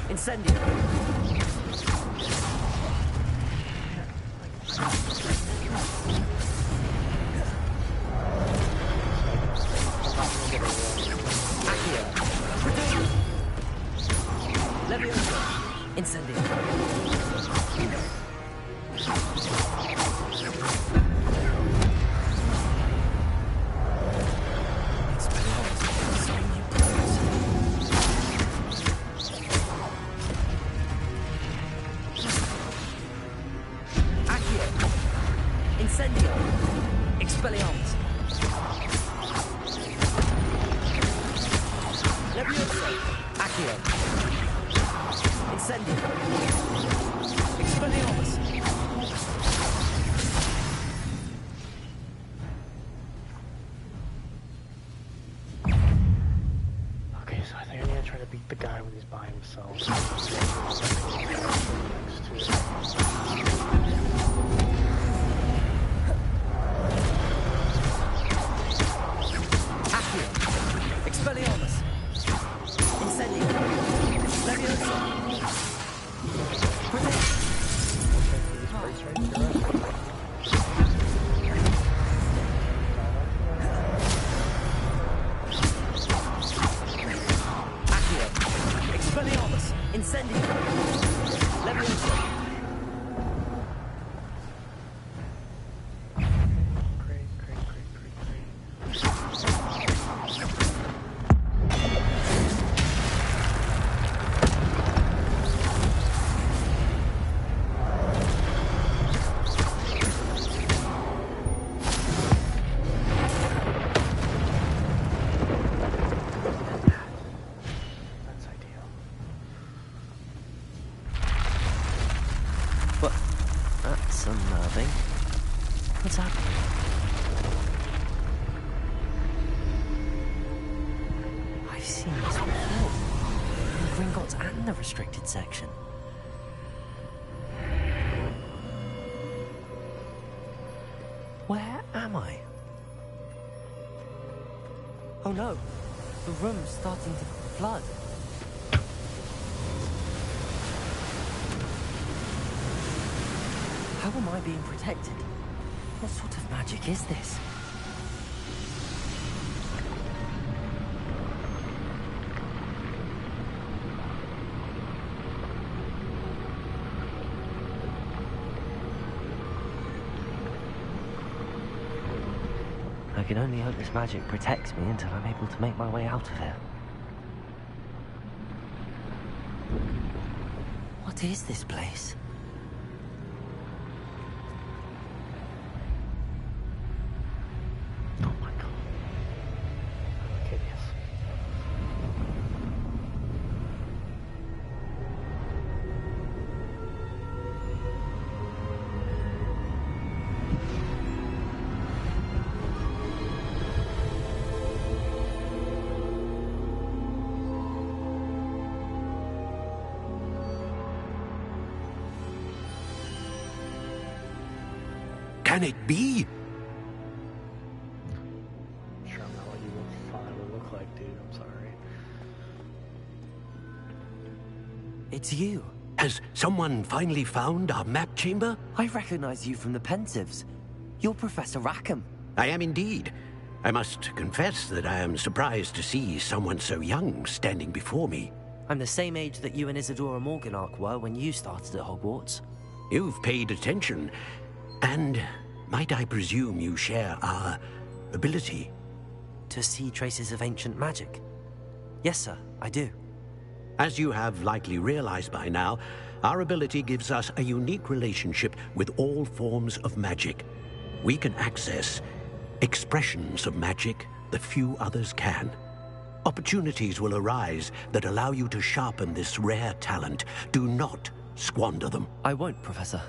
Incendio! Accio! Levioso! Incendio! Accio! Incendio! Expelliarmus! Levioso! Accio! Incendio! Expelliarmus! Okay, so I think I'm gonna try to beat the guy when he's by himself. Accio! Expelliarmus! Incendio! Levioso! and the restricted section. Where am I? Oh no, the room's starting to flood. How am I being protected? What sort of magic is this? I can only hope this magic protects me until I'm able to make my way out of here. What is this place? Oh my god. Okay, yes. Can it be? I'm sure I'm not what you thought it would look like, dude. I'm sorry. It's you. Has someone finally found our map chamber? I recognize you from the Pensieves. You're Professor Rackham. I am indeed. I must confess that I am surprised to see someone so young standing before me. I'm the same age that you and Isadora Morganach were when you started at Hogwarts. You've paid attention, and might I presume you share our ability? To see traces of ancient magic? Yes, sir, I do. As you have likely realized by now, our ability gives us a unique relationship with all forms of magic. We can access expressions of magic that few others can. Opportunities will arise that allow you to sharpen this rare talent. Do not squander them. I won't, Professor.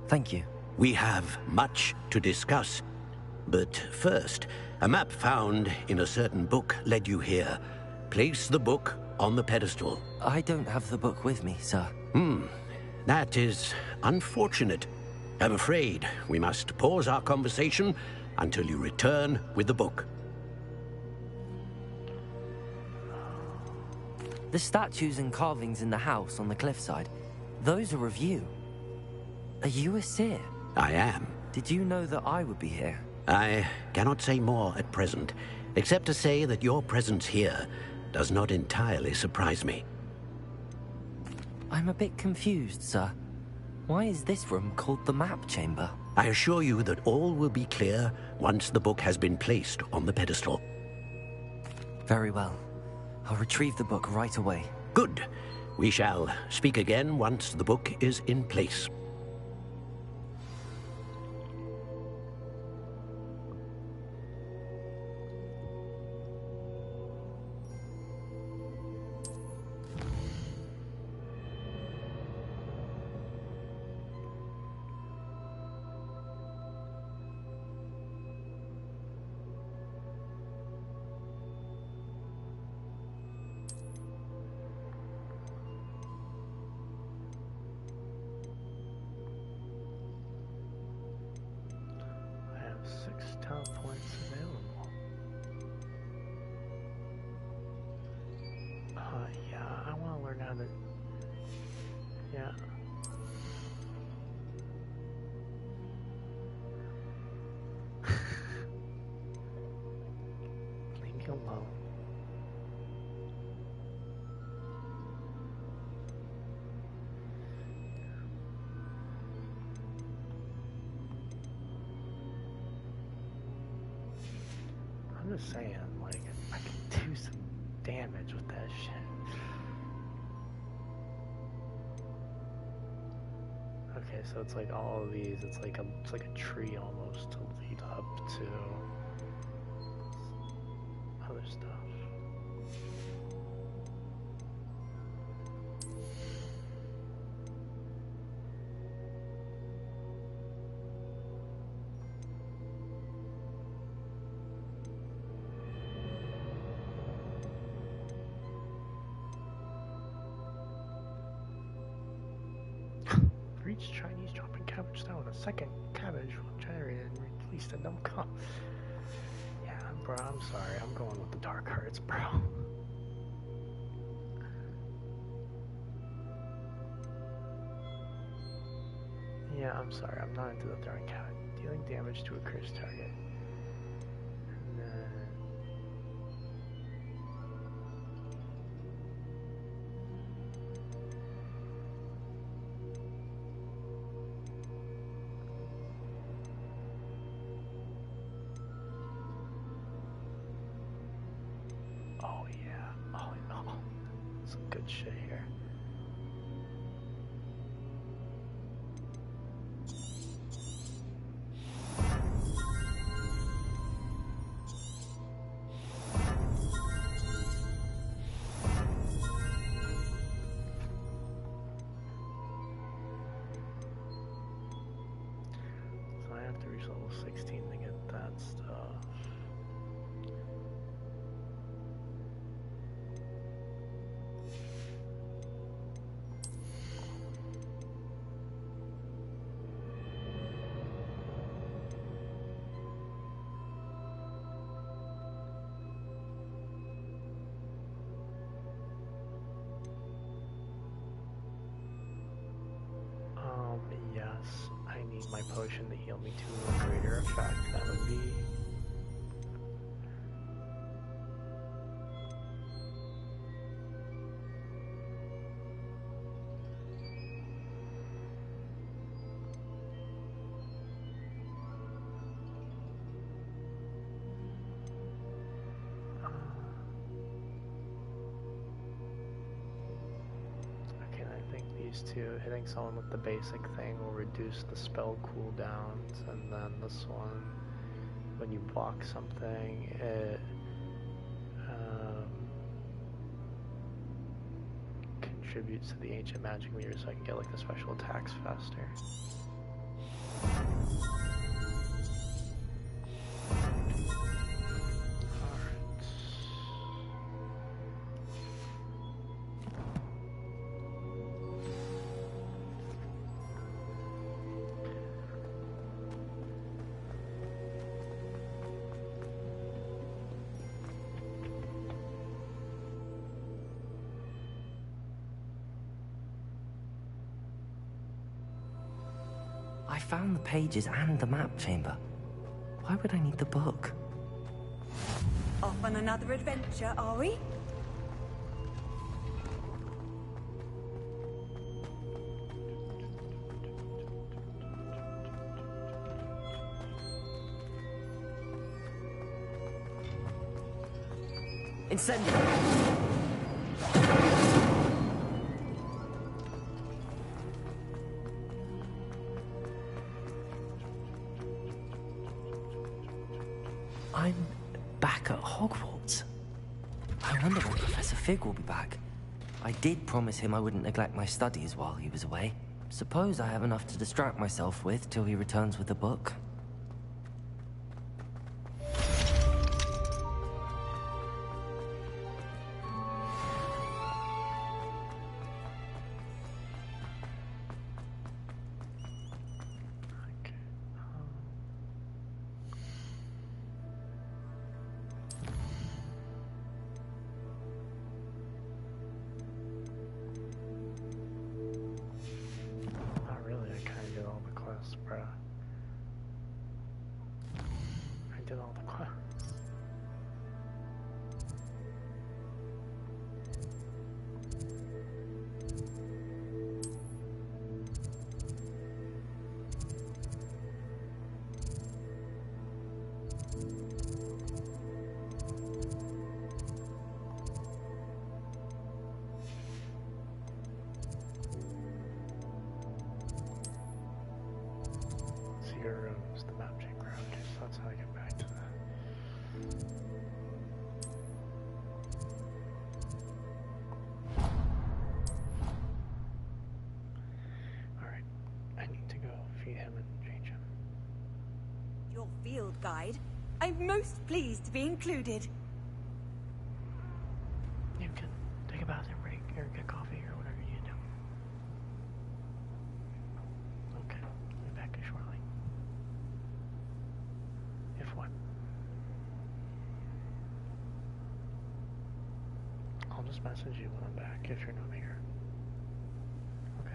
Thank you. We have much to discuss. But first, a map found in a certain book led you here. Place the book on the pedestal. I don't have the book with me, sir. That is unfortunate. I'm afraid we must pause our conversation until you return with the book. The statues and carvings in the house on the cliffside, those are of you. Are you a seer? I am. Did you know that I would be here? I cannot say more at present, except to say that your presence here does not entirely surprise me. I'm a bit confused, sir. Why is this room called the map chamber? I assure you that all will be clear once the book has been placed on the pedestal. Very well. I'll retrieve the book right away. Good. We shall speak again once the book is in place. I'm just saying, like, I can do some damage with that shit. Okay, so it's like all of these, it's like a tree almost to lead up to other stuff. French Chinese dropping cabbage stone. A second cabbage generated and released a numb cough. Yeah, bro, I'm sorry. I'm going with the dark hearts, bro. Yeah, I'm sorry. I'm not into the throwing cat. Dealing damage to a cursed target. And then... Oh yeah. Oh, some good shit here. So I have to reach level 16 to get that stuff. Yes, I need my potion to heal me to a greater effect. That would be... to hitting someone with the basic thing will reduce the spell cooldowns, and then this one, when you block something, it contributes to the ancient magic meter, so I can get like the special attacks faster. I found the pages and the map chamber. Why would I need the book? Off on another adventure, are we? Incendio! I'm back at Hogwarts. I wonder when Professor Fig will be back. I did promise him I wouldn't neglect my studies while he was away. Suppose I have enough to distract myself with till he returns with the book. The map chamber. Okay, so that's how I get back to that. Alright, I need to go feed him and change him. Your field guide. I'm most pleased to be included. You can take a bathroom break or get coffee or whatever you do. I'll just message you when I'm back if you're not here. Okay.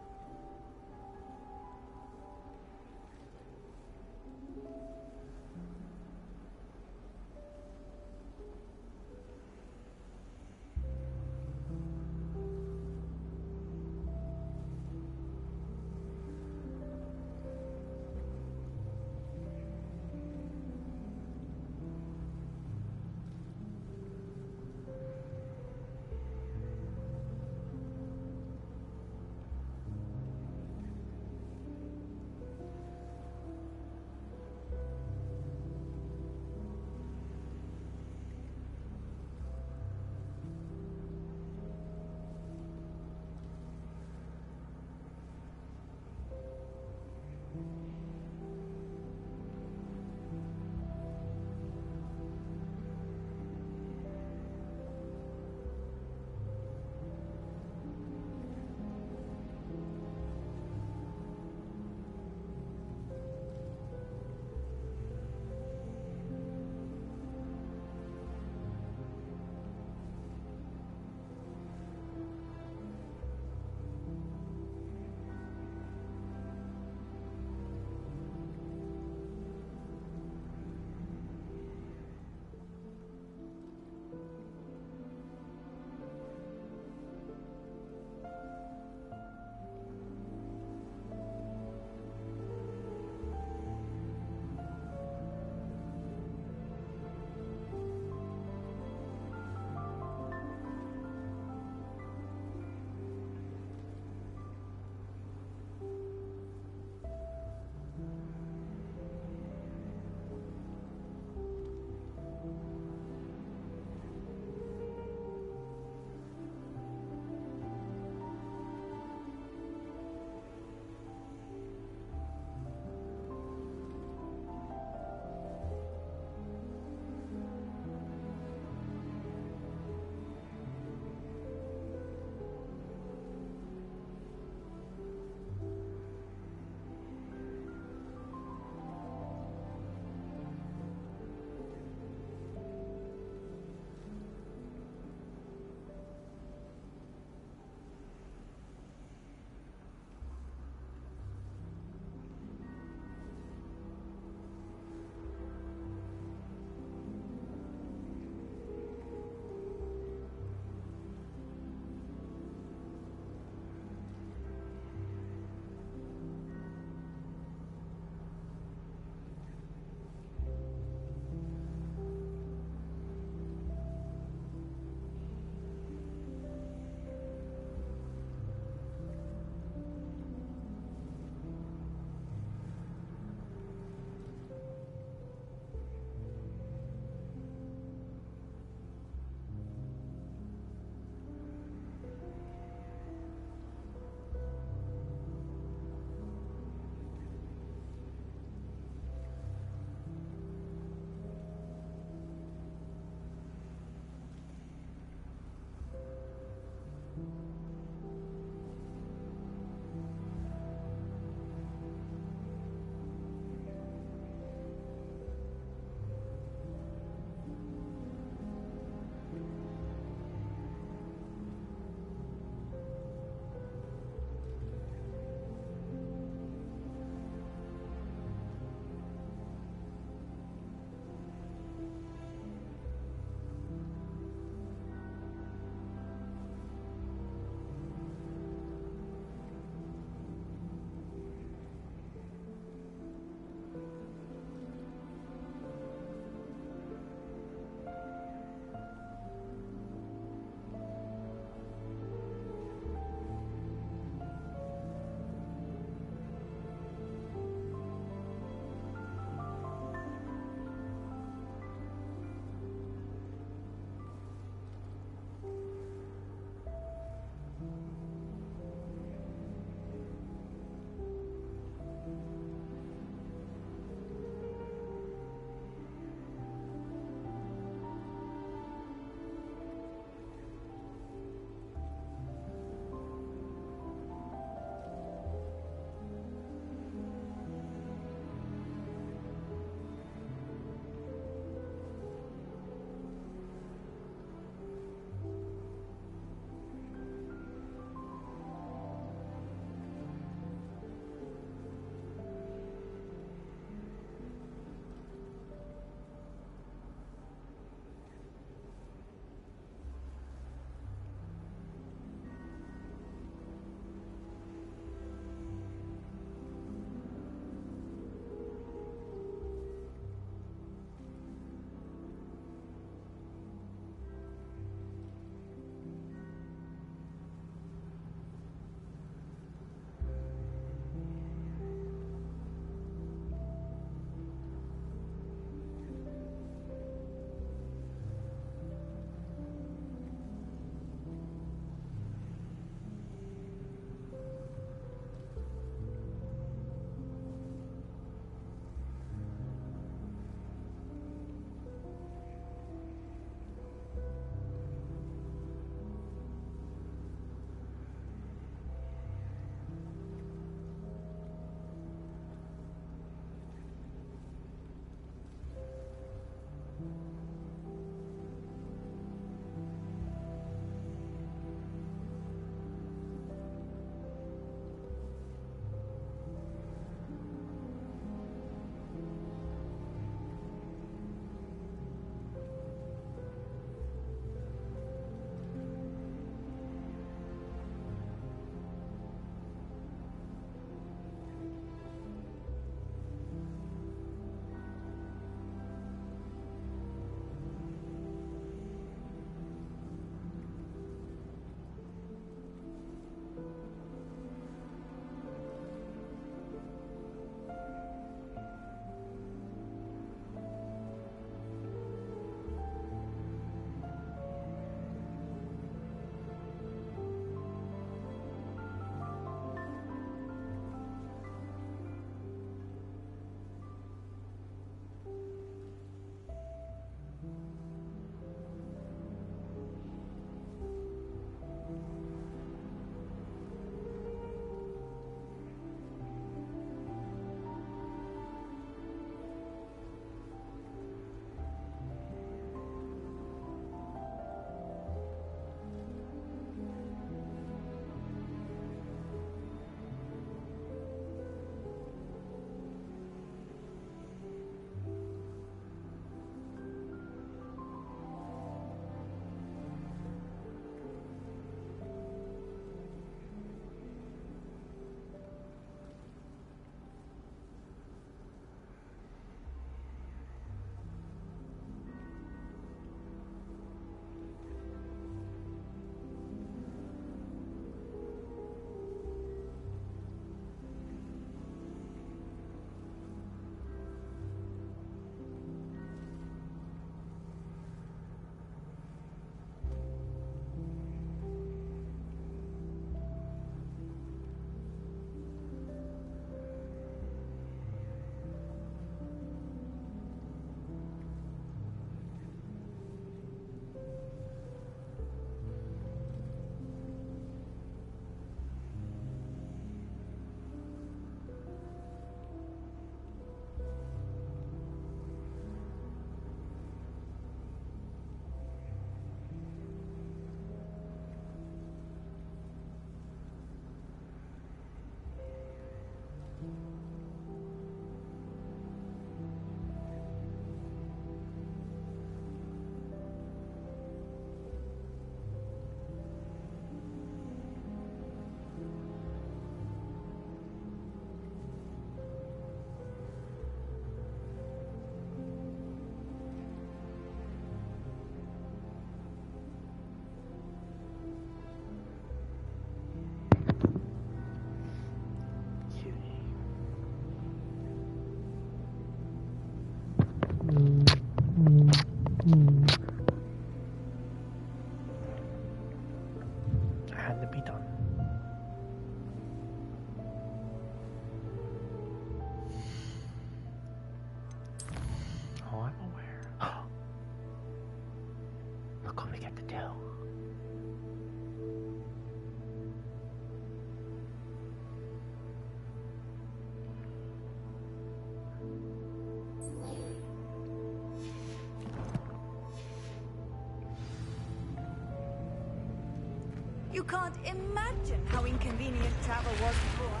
can't imagine how inconvenient travel was before.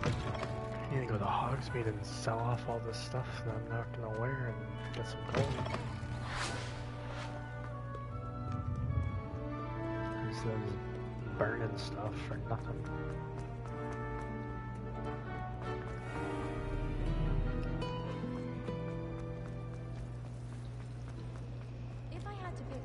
I need to go to Hogsmeade and sell off all this stuff that I'm not gonna wear and get some gold. Instead of burning stuff for nothing. If I had to pick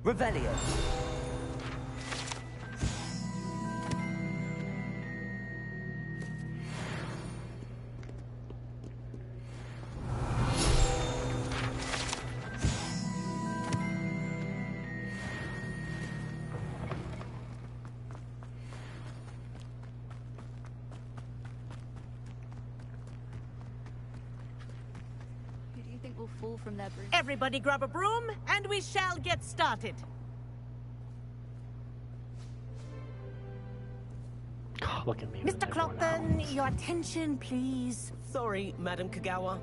Revelio. Who do you think will fall from their broom? Everybody grab a broom, and we shall get started. Look at me. Mr. Clockton, your attention, please. Sorry, Madam Kagawa.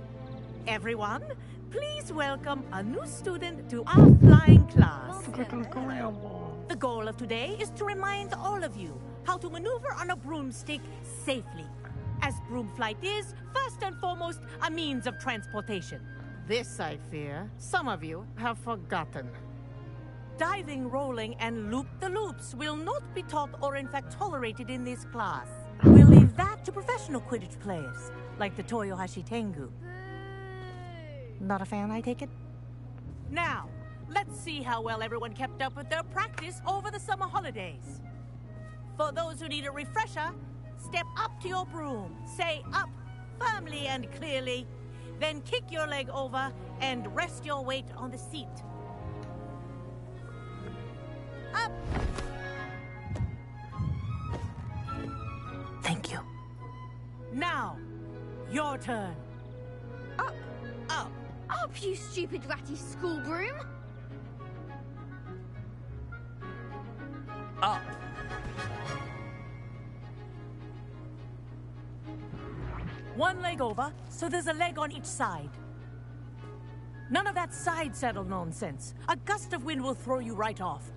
Everyone, please welcome a new student to our flying class. The goal of today is to remind all of you how to maneuver on a broomstick safely, as broom flight is, first and foremost, a means of transportation. This, I fear, some of you have forgotten. Diving, rolling, and loop-the-loops will not be taught or in fact tolerated in this class. We'll leave that to professional Quidditch players, like the Toyohashi Tengu. Not a fan, I take it? Now, let's see how well everyone kept up with their practice over the summer holidays. For those who need a refresher, step up to your broom, say up firmly and clearly, then kick your leg over and rest your weight on the seat. Up! Thank you. Now, your turn. Up! Up! Up, you stupid ratty school broom! Up! One leg over, so there's a leg on each side. None of that side saddle nonsense. A gust of wind will throw you right off.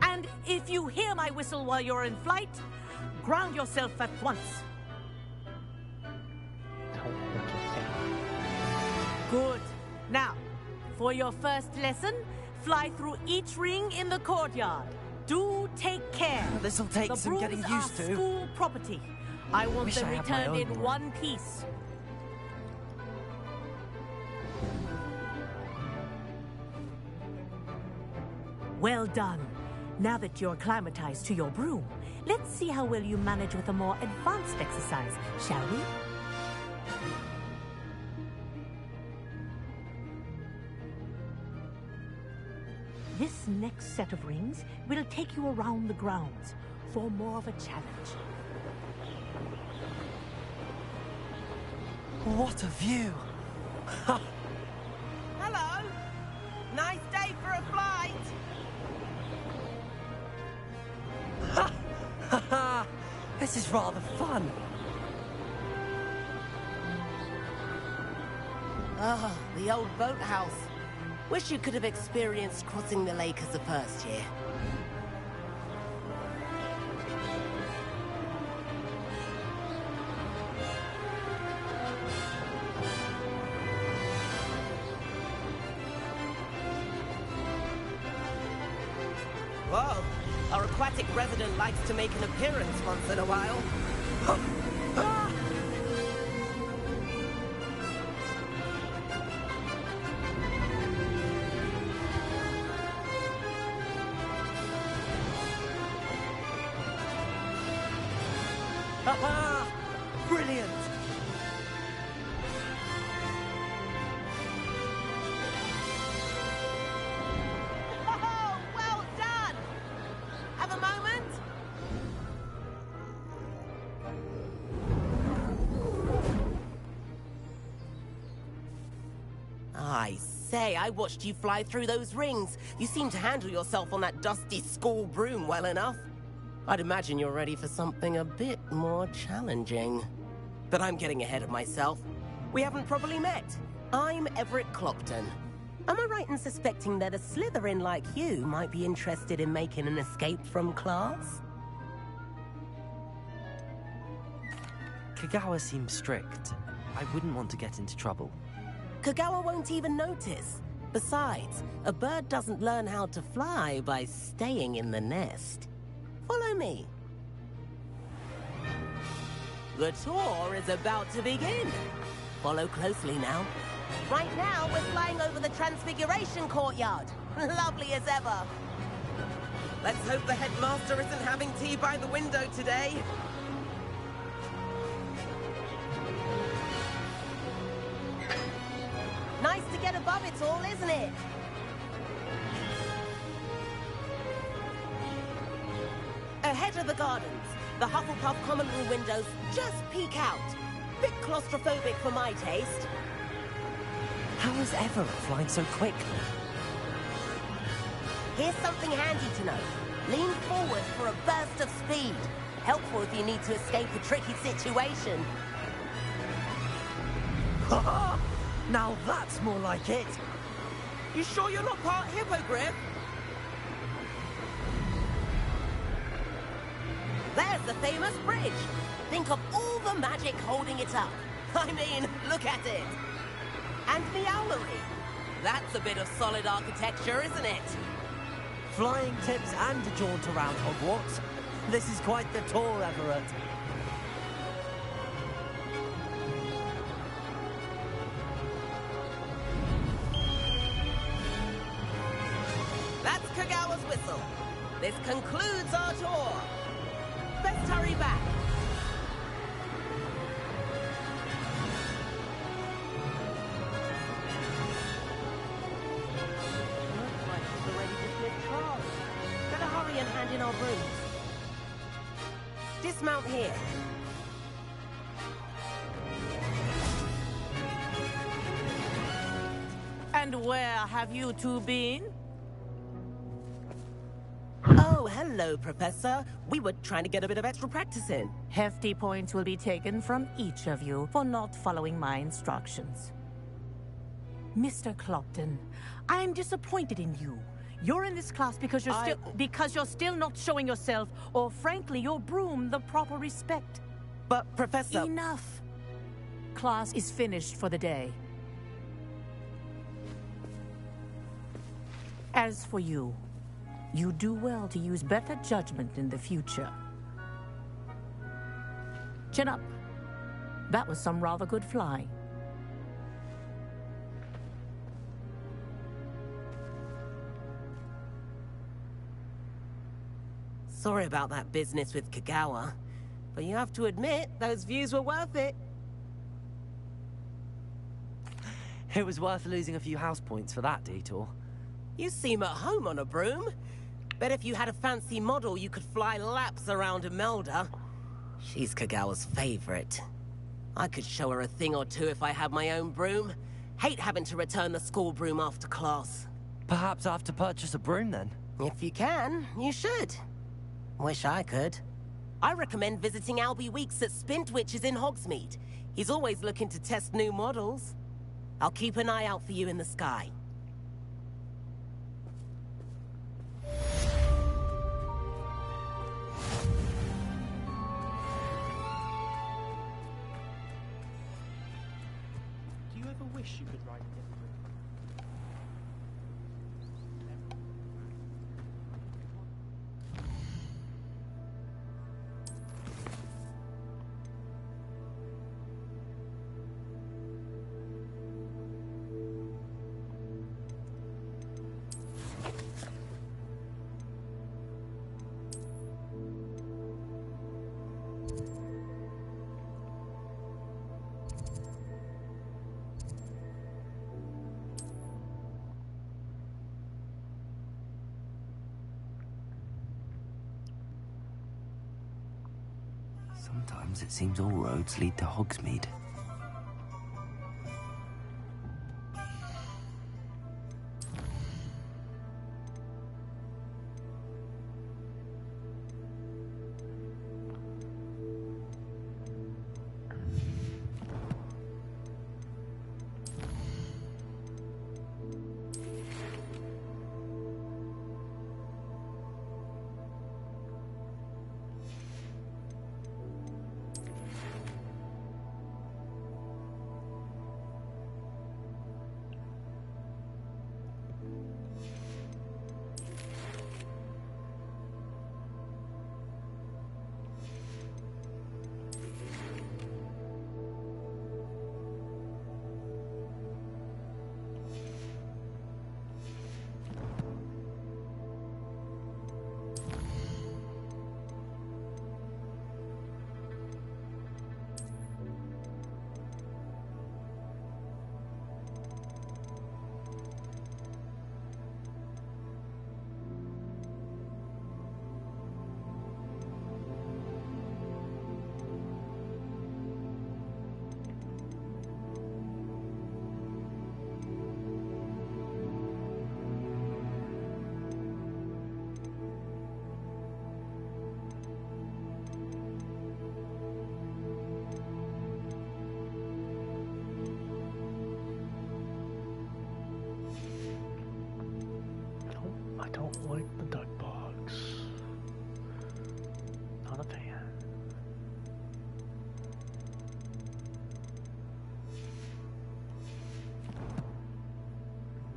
And if you hear my whistle while you're in flight, ground yourself at once. Good. Now, for your first lesson, fly through each ring in the courtyard. Do take care. This'll take some getting used to. The brooms are school property. I want them I had my returned own in broom. one piece. Well done. Now that you're acclimatized to your broom, let's see how well you manage with a more advanced exercise, shall we? This next set of rings will take you around the grounds for more of a challenge. What a view! Hello! Nice day for a flight! This is rather fun. Ah, the old boathouse. Wish you could have experienced crossing the lake as a first year. Whoa! Our aquatic resident likes to make an appearance once in a while. Brilliant! I say, I watched you fly through those rings. You seem to handle yourself on that dusty school broom well enough. I'd imagine you're ready for something a bit more challenging. But I'm getting ahead of myself. We haven't properly met. I'm Everett Clopton. Am I right in suspecting that a Slytherin like you might be interested in making an escape from class? Kagawa seems strict. I wouldn't want to get into trouble. Kagawa won't even notice. Besides, a bird doesn't learn how to fly by staying in the nest. Follow me. The tour is about to begin. Follow closely now. Right now, we're flying over the Transfiguration Courtyard. Lovely as ever. Let's hope the headmaster isn't having tea by the window today. Nice to get above it all, isn't it? Ahead of the gardens, the Hufflepuff common room windows just peek out. Bit claustrophobic for my taste. How is Everett flying so quickly? Here's something handy to know. Lean forward for a burst of speed. Helpful if you need to escape a tricky situation. Now that's more like it. You sure you're not part hippogriff? There's the famous bridge. Think of all the magic holding it up. I mean, look at it. And the owlery. That's a bit of solid architecture, isn't it? Flying tips and a jaunt around Hogwarts. This is quite the tour, Everett. That's Kagawa's whistle. This concludes our tour. Let's hurry back. Looks like she's already dismissed trials. Better hurry and hand in our brooms. Dismount here. And where have you two been? Oh, hello, Professor. We were trying to get a bit of extra practice in. Hefty points will be taken from each of you for not following my instructions. Mr. Clopton, I'm disappointed in you. You're in this class because you're still not showing yourself, or frankly, your broom, the proper respect. But, Professor... Enough. Class is finished for the day. As for you, you do well to use better judgment in the future. Chin up. That was some rather good flying. Sorry about that business with Kagawa, but you have to admit, those views were worth it. It was worth losing a few house points for that detour. You seem at home on a broom. Bet if you had a fancy model, you could fly laps around Imelda. She's Kagawa's favorite. I could show her a thing or two if I had my own broom. Hate having to return the school broom after class. Perhaps I have to purchase a broom then? If you can, you should. Wish I could. I recommend visiting Albie Weeks at Spintwitches in Hogsmeade. He's always looking to test new models. I'll keep an eye out for you in the sky. Do you ever wish you could ride a different? Sometimes it seems all roads lead to Hogsmeade.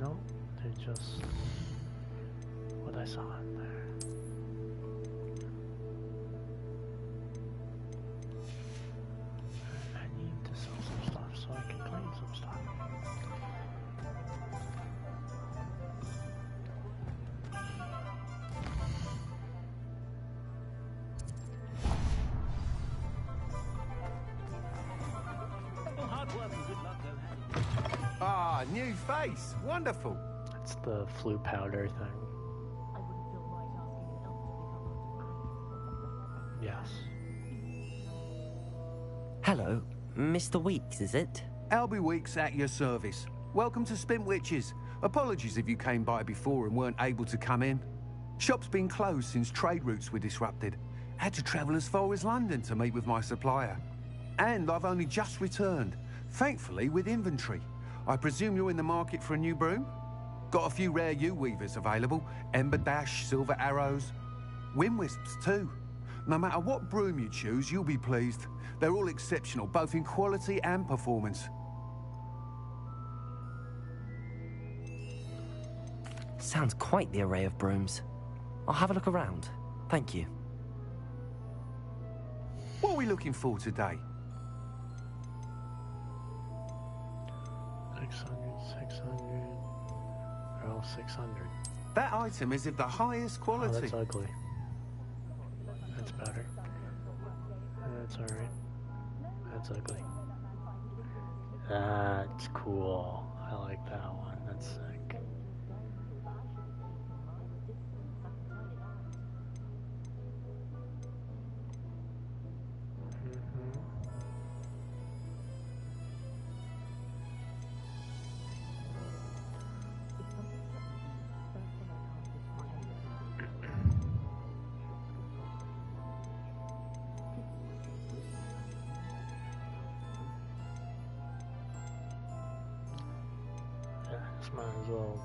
Nope, they're just what I saw in there. I need to sell some stuff so I can claim some stuff. Ah, new face. Wonderful. That's the flu powder thing. Yes. Hello, Mr. Weeks, is it? Albie Weeks at your service. Welcome to Spintwitches. Apologies if you came by before and weren't able to come in. Shop's been closed since trade routes were disrupted. Had to travel as far as London to meet with my supplier. And I've only just returned, thankfully with inventory. I presume you're in the market for a new broom? Got a few rare U-weavers available. Ember Dash, Silver Arrows. Wind Wisps too. No matter what broom you choose, you'll be pleased. They're all exceptional, both in quality and performance. Sounds quite the array of brooms. I'll have a look around. Thank you. What are we looking for today? 600, 600. They're all 600. That item is of the highest quality. Oh, that's ugly. That's better. That's alright. That's ugly. That's cool. I like that one. That's sick. Just might as well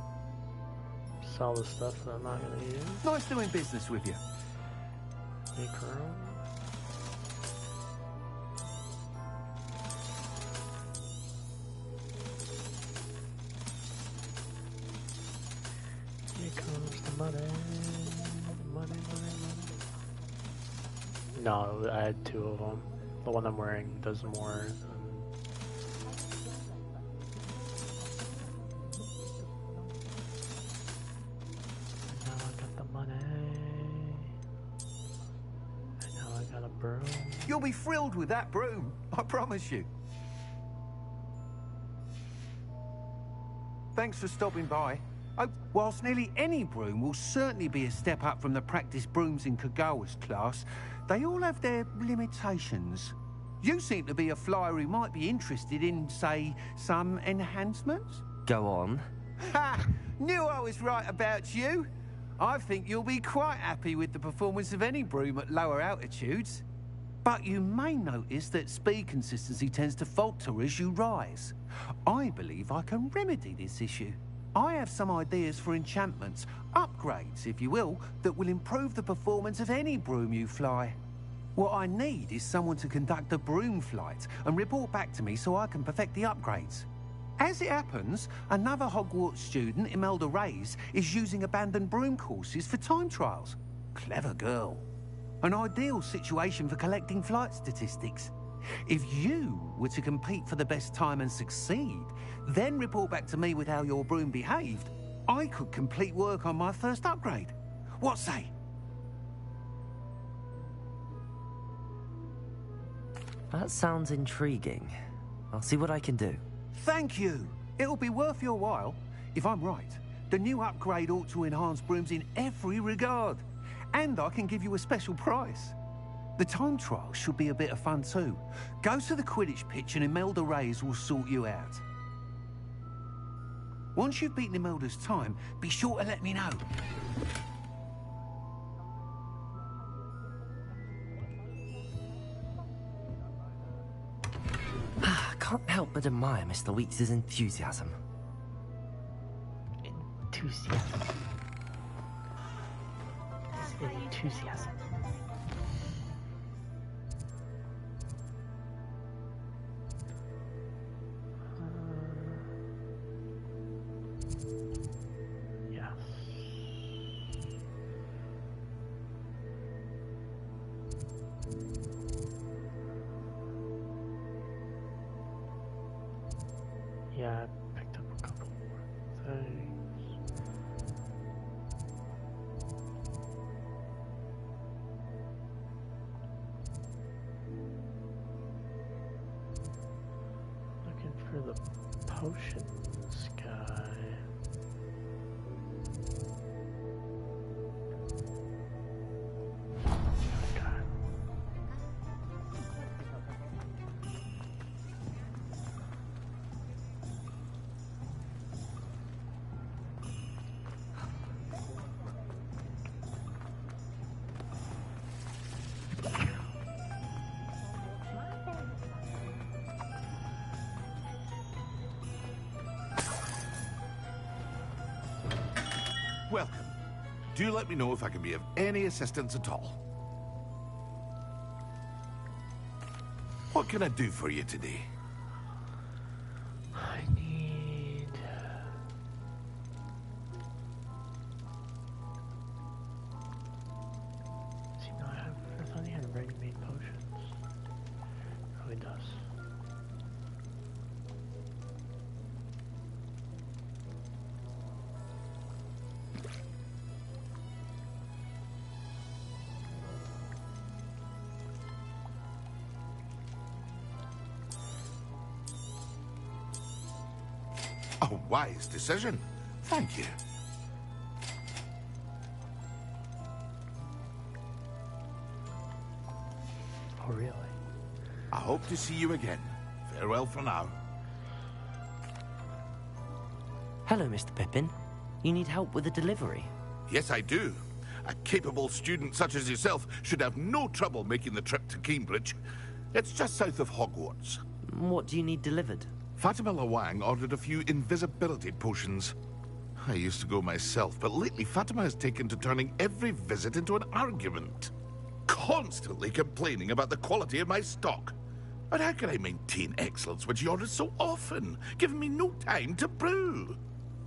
sell the stuff that I'm not going to use. Nice doing business with you. Make room. Here comes the money. Money, money, money. No, I had two of them. The one I'm wearing does more. You'll be thrilled with that broom, I promise you. Thanks for stopping by. Oh, whilst nearly any broom will certainly be a step up from the practice brooms in Kagawa's class, they all have their limitations. You seem to be a flyer who might be interested in, say, some enhancements? Go on. Ha! Knew I was right about you. I think you'll be quite happy with the performance of any broom at lower altitudes. But you may notice that speed consistency tends to falter as you rise. I believe I can remedy this issue. I have some ideas for enchantments, upgrades, if you will, that will improve the performance of any broom you fly. What I need is someone to conduct a broom flight and report back to me so I can perfect the upgrades. As it happens, another Hogwarts student, Imelda Reyes, is using abandoned broom courses for time trials. Clever girl. An ideal situation for collecting flight statistics. If you were to compete for the best time and succeed, then report back to me with how your broom behaved, I could complete work on my first upgrade. What say? That sounds intriguing. I'll see what I can do. Thank you. It'll be worth your while. If I'm right, the new upgrade ought to enhance brooms in every regard. And I can give you a special price. The time trial should be a bit of fun too. Go to the Quidditch pitch and Imelda Reyes will sort you out. Once you've beaten Imelda's time, be sure to let me know. Can't help but admire Mr. Weeks' enthusiasm. Enthusiasm. Enthusiasm. Yes. Yeah, I picked up a couple more things. Looking for the potions guy. Welcome. Do let me know if I can be of any assistance at all. What can I do for you today? I need... See, no, I thought he had ready-made potions. Oh, he does. A wise decision. Thank you. Oh, really? I hope to see you again. Farewell for now. Hello, Mr. Pippin. You need help with a delivery? Yes, I do. A capable student such as yourself should have no trouble making the trip to Cambridge. It's just south of Hogwarts. What do you need delivered? Fatima Lawang ordered a few invisibility potions. I used to go myself, but lately Fatima has taken to turning every visit into an argument. Constantly complaining about the quality of my stock. But how can I maintain excellence when she orders so often, giving me no time to brew?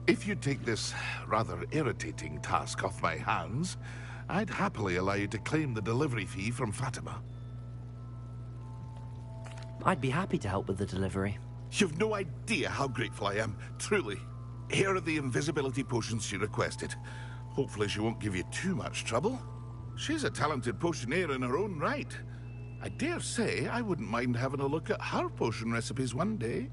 If you take this rather irritating task off my hands, I'd happily allow you to claim the delivery fee from Fatima. I'd be happy to help with the delivery. You've no idea how grateful I am, truly. Here are the invisibility potions she requested. Hopefully she won't give you too much trouble. She's a talented potioneer in her own right. I dare say I wouldn't mind having a look at her potion recipes one day.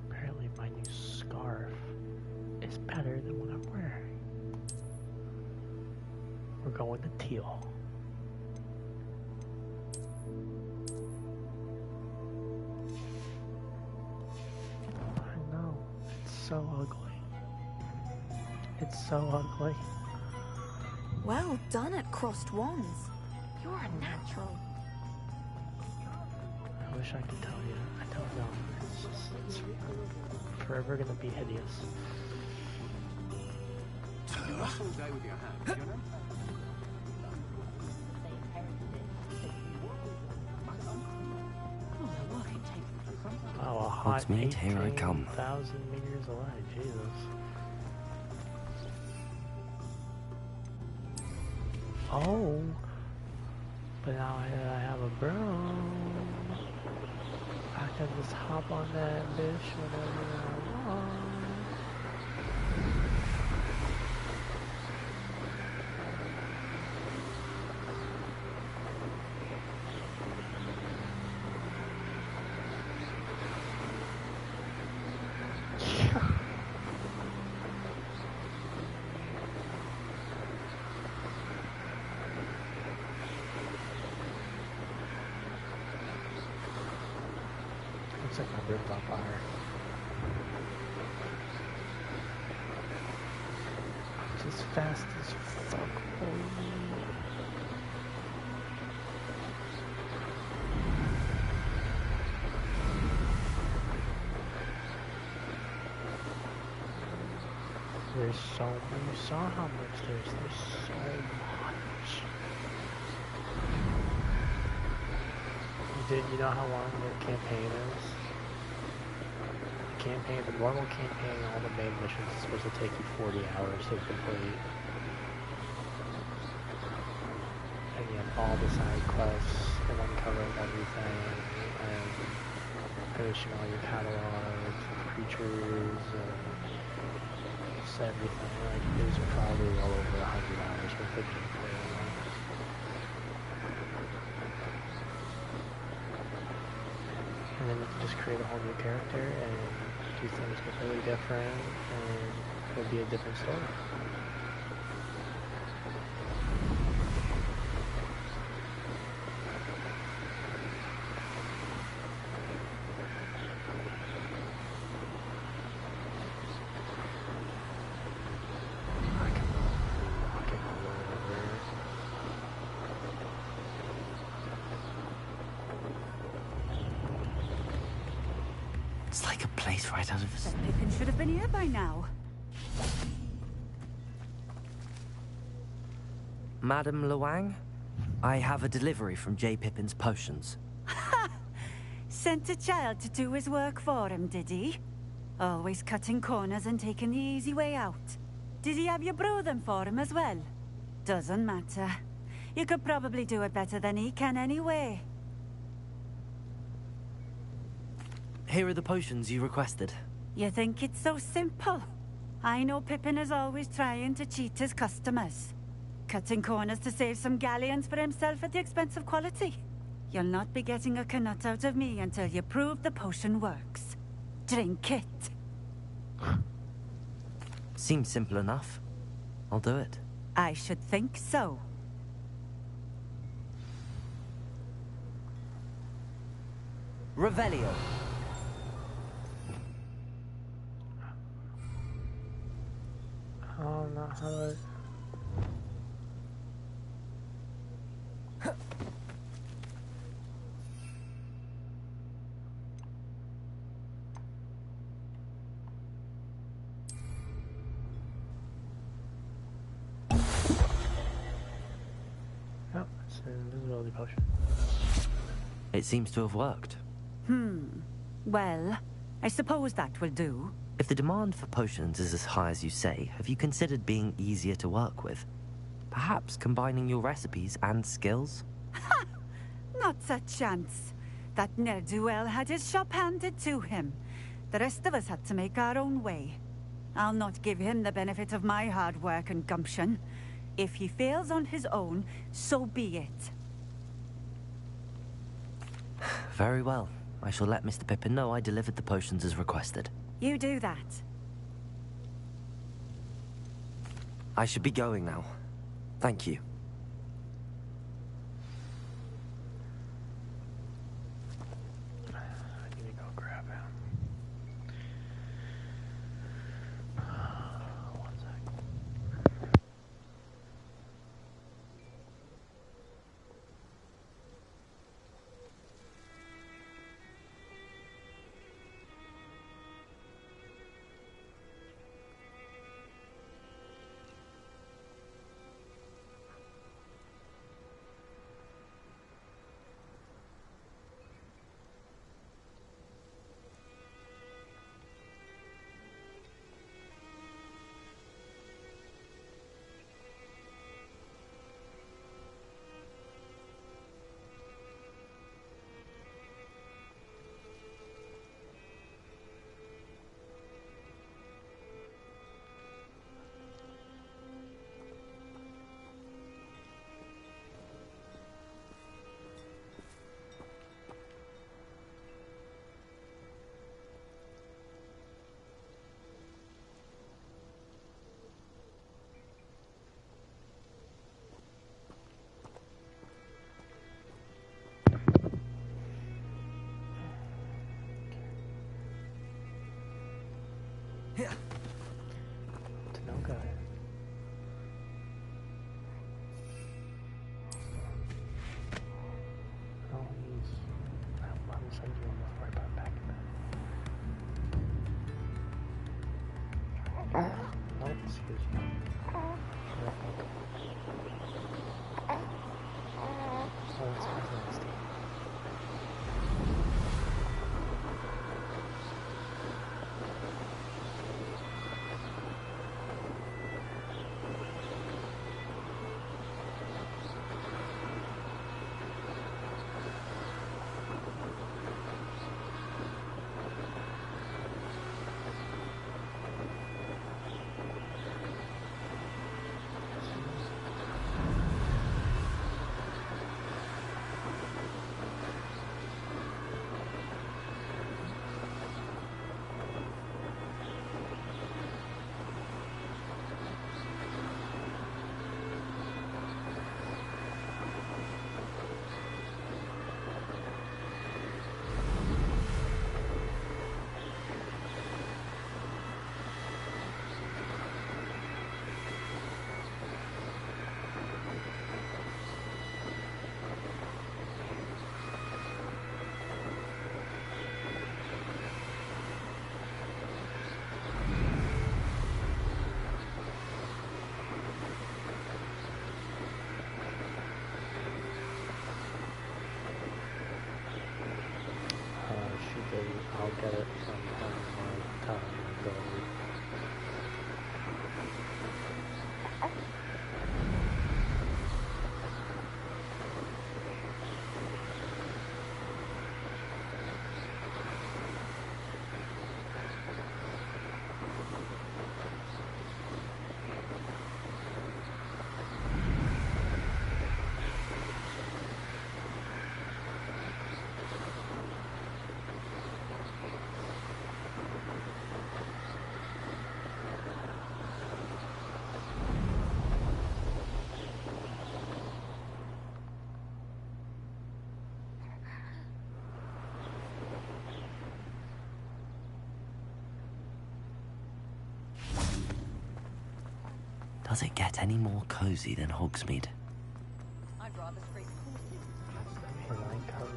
Apparently my new scarf is better than what I'm wearing. We're going to teal. I know, it's so ugly. It's so ugly. Well done at Crossed Wands. You're a natural. I wish I could tell you. I don't know. It's forever gonna be hideous. Oh, a hot Hogsmeade, here I come. 18,000 meters away, Jesus. Oh, but now I have a broom. I can just hop on that bitch whenever I want. Looks like my broom's on fire. Just fast as fuck, boy. There's so many. You saw how much there's so much. You know how long the campaign is? The normal campaign, all the main missions is supposed to take you 40 hours to complete. And you have all the side quests and uncovering everything and finishing all your catalogs and creatures and just everything. Like, these are probably well over 100 hours worth of gameplay. And then you can just create a whole new character and do things completely different, and it'll be a different story. It's like a place right out of a... Pippin should have been here by now. Madam Luang, I have a delivery from J. Pippin's Potions. Ha! Sent a child to do his work for him, did he? Always cutting corners and taking the easy way out. Did he have you brew them for him as well? Doesn't matter. You could probably do it better than he can anyway. Here are the potions you requested. You think it's so simple? I know Pippin is always trying to cheat his customers. Cutting corners to save some galleons for himself at the expense of quality. You'll not be getting a knut out of me until you prove the potion works. Drink it. Seems simple enough. I'll do it. I should think so. Revelio. Oh, not how do Oh, it's an invisibility potion. It seems to have worked. Well, I suppose that will do. If the demand for potions is as high as you say, have you considered being easier to work with? Perhaps combining your recipes and skills? Ha! Not a chance. That ne'er-do-well had his shop handed to him. The rest of us had to make our own way. I'll not give him the benefit of my hard work and gumption. If he fails on his own, so be it. Very well. I shall let Mr. Pippin know I delivered the potions as requested. You do that. I should be going now. Thank you. I need to go grab him. One sec. Tanoka. Oh, I'm sending you before I put him back in bed. Oh, Excuse me. Oh, that's fantastic. I'll get it sometime my time ago. Does it get any more cozy than Hogsmeade? I'd rather scrape You like cozy.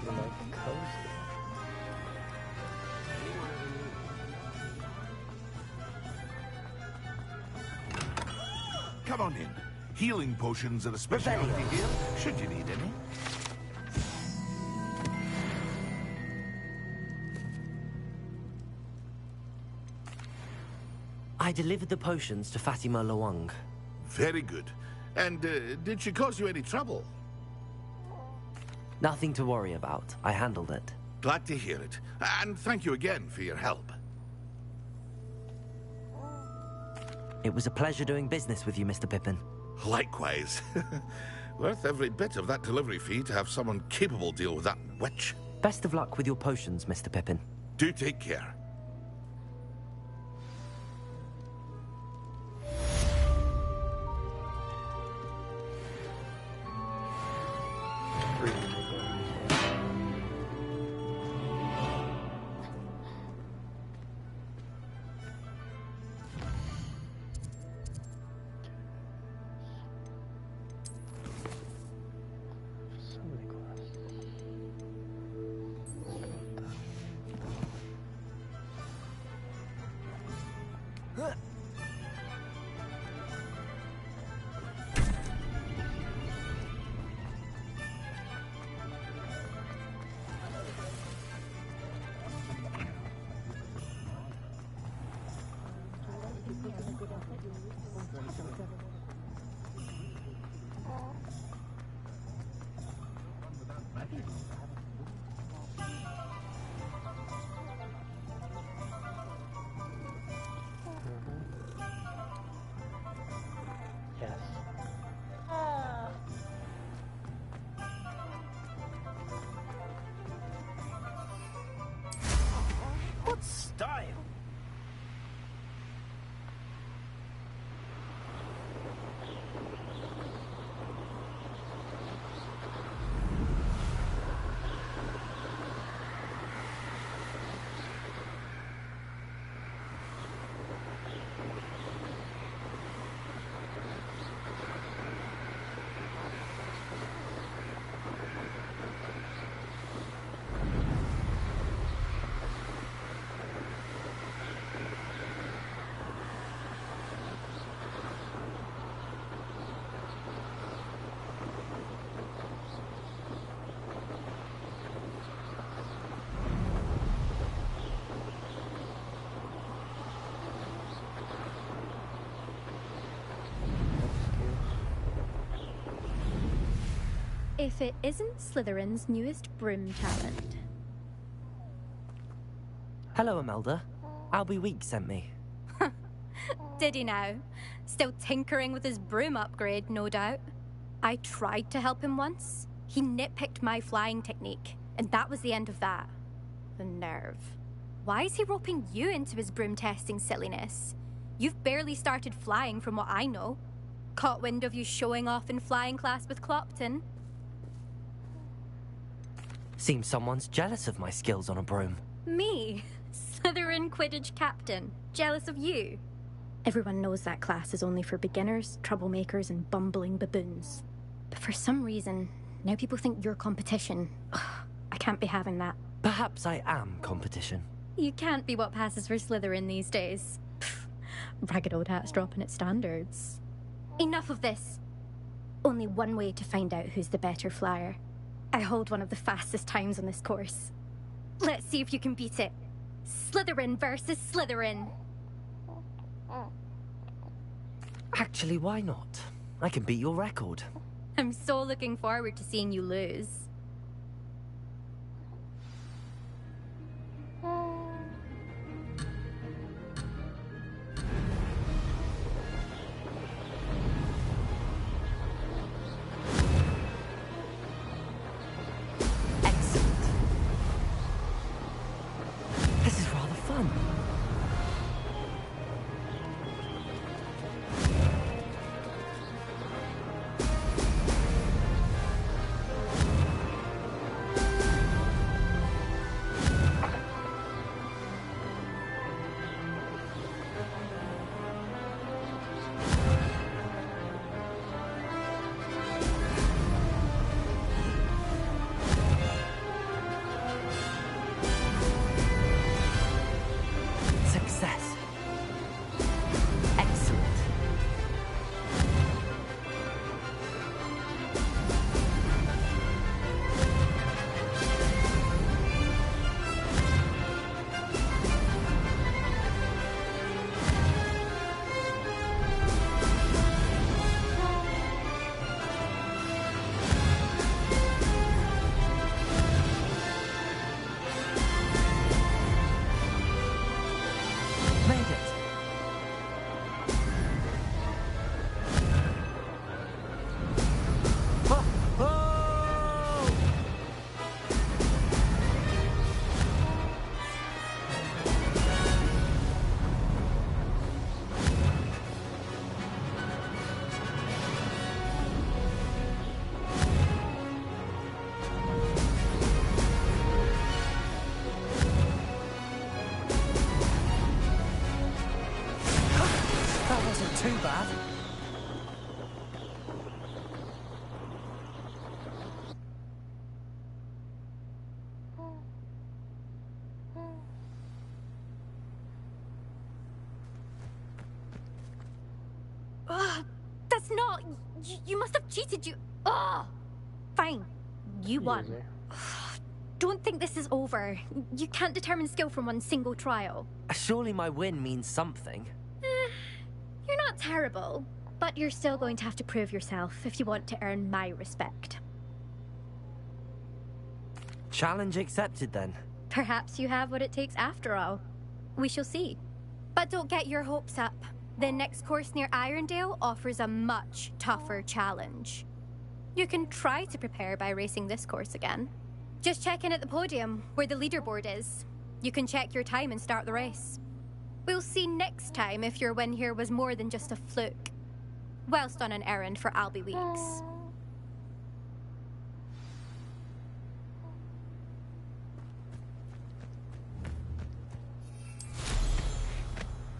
You like cozy. Come on in. Healing potions are a specialty here, should you need any. I delivered the potions to Fatima Lawang. Very good. And did she cause you any trouble? Nothing to worry about. I handled it. Glad to hear it. And thank you again for your help. It was a pleasure doing business with you, Mr. Pippin. Likewise. Worth every bit of that delivery fee to have someone capable deal with that witch. Best of luck with your potions, Mr. Pippin. Do take care. if it isn't Slytherin's newest broom talent. Hello, Imelda. Albie Weeks sent me. Did he now? Still tinkering with his broom upgrade, no doubt. I tried to help him once. He nitpicked my flying technique, and that was the end of that. The nerve. Why is he roping you into his broom testing silliness? You've barely started flying from what I know. Caught wind of you showing off in flying class with Clopton. Seems someone's jealous of my skills on a broom. Me? Slytherin Quidditch captain. Jealous of you? Everyone knows that class is only for beginners, troublemakers, and bumbling baboons. But for some reason, now people think you're competition. Ugh, I can't be having that. Perhaps I am competition. You can't be what passes for Slytherin these days. Pfft, ragged old hat's dropping its standards. Enough of this. Only one way to find out who's the better flyer. I hold one of the fastest times on this course. Let's see if you can beat it. Slytherin versus Slytherin. Actually, why not? I can beat your record. I'm so looking forward to seeing you lose. This is rather fun. Success. Excellent. Made it. Ho, ho! That wasn't too bad. Ugh, that's not... You must have cheated, you... Ugh! Fine. You won. Loser. Don't think this is over. You can't determine skill from one single trial. Surely my win means something. You're not terrible, but you're still going to have to prove yourself if you want to earn my respect. Challenge accepted then. Perhaps you have what it takes after all. We shall see. But don't get your hopes up. The next course near Irondale offers a much tougher challenge. You can try to prepare by racing this course again. Just check in at the podium, where the leaderboard is. You can check your time and start the race. We'll see next time if your win here was more than just a fluke. Whilst on an errand for Albie Weeks.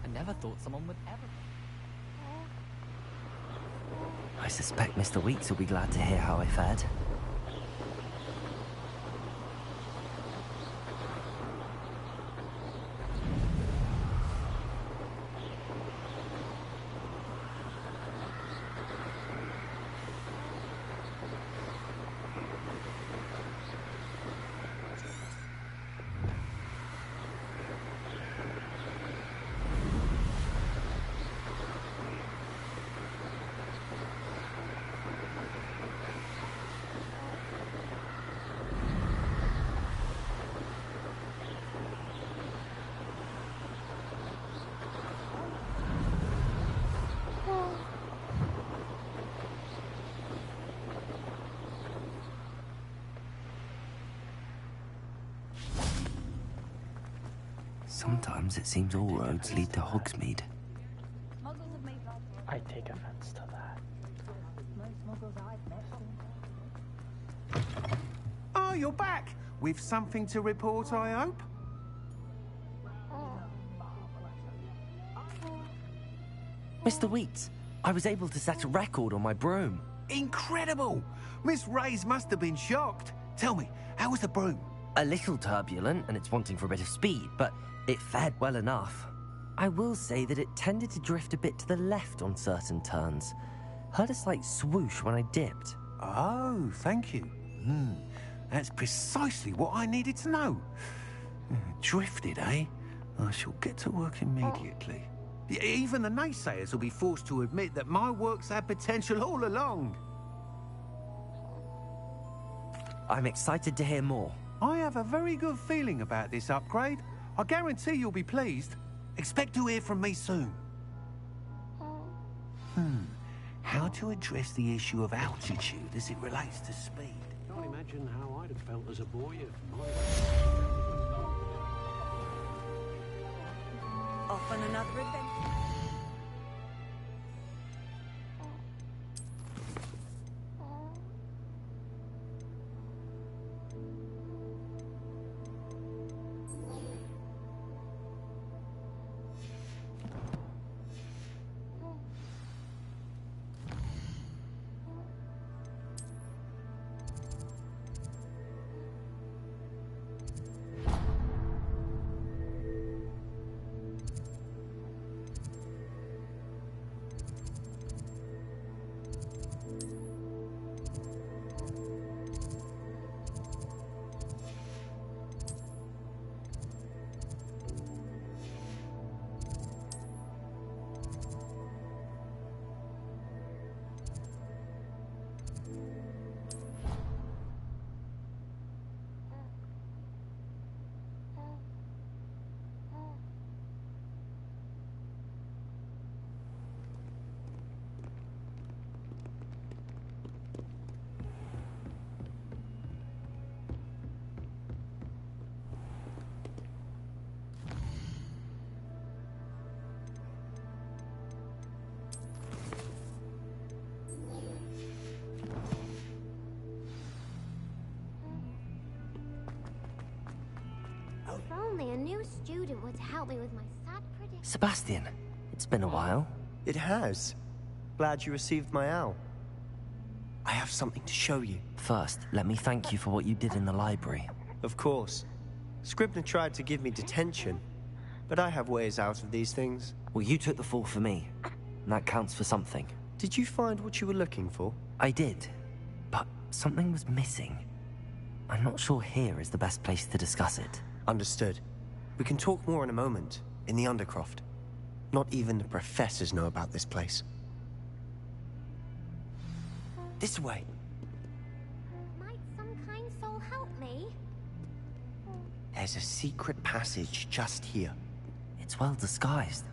I never thought someone would ever... I suspect Mr. Weeks will be glad to hear how I fared. Sometimes it seems all roads lead to Hogsmeade. I take offense to that. Oh, you're back! With something to report, I hope? Mr. Weeks, I was able to set a record on my broom. Incredible! Miss Reyes must have been shocked. Tell me, how was the broom? A little turbulent, and it's wanting for a bit of speed, but it fared well enough. I will say that it tended to drift a bit to the left on certain turns. Heard a slight swoosh when I dipped. Oh, thank you. That's precisely what I needed to know. Drifted, eh? I shall get to work immediately. Even the naysayers will be forced to admit that my work's had potential all along. I'm excited to hear more. I have a very good feeling about this upgrade. I guarantee you'll be pleased. Expect to hear from me soon. How to address the issue of altitude as it relates to speed? Can't imagine how I'd have felt as a boy if Off on another adventure. If only a new student would help me with my sad prediction. Sebastian, it's been a while. It has. Glad you received my owl. I have something to show you. First, let me thank you for what you did in the library. Of course. Scribner tried to give me detention, but I have ways out of these things. Well, you took the fall for me, and that counts for something. Did you find what you were looking for? I did, but something was missing. I'm not sure here is the best place to discuss it. Understood. We can talk more in a moment, in the Undercroft. Not even the professors know about this place. This way. Might some kind soul help me? There's a secret passage just here. It's well disguised.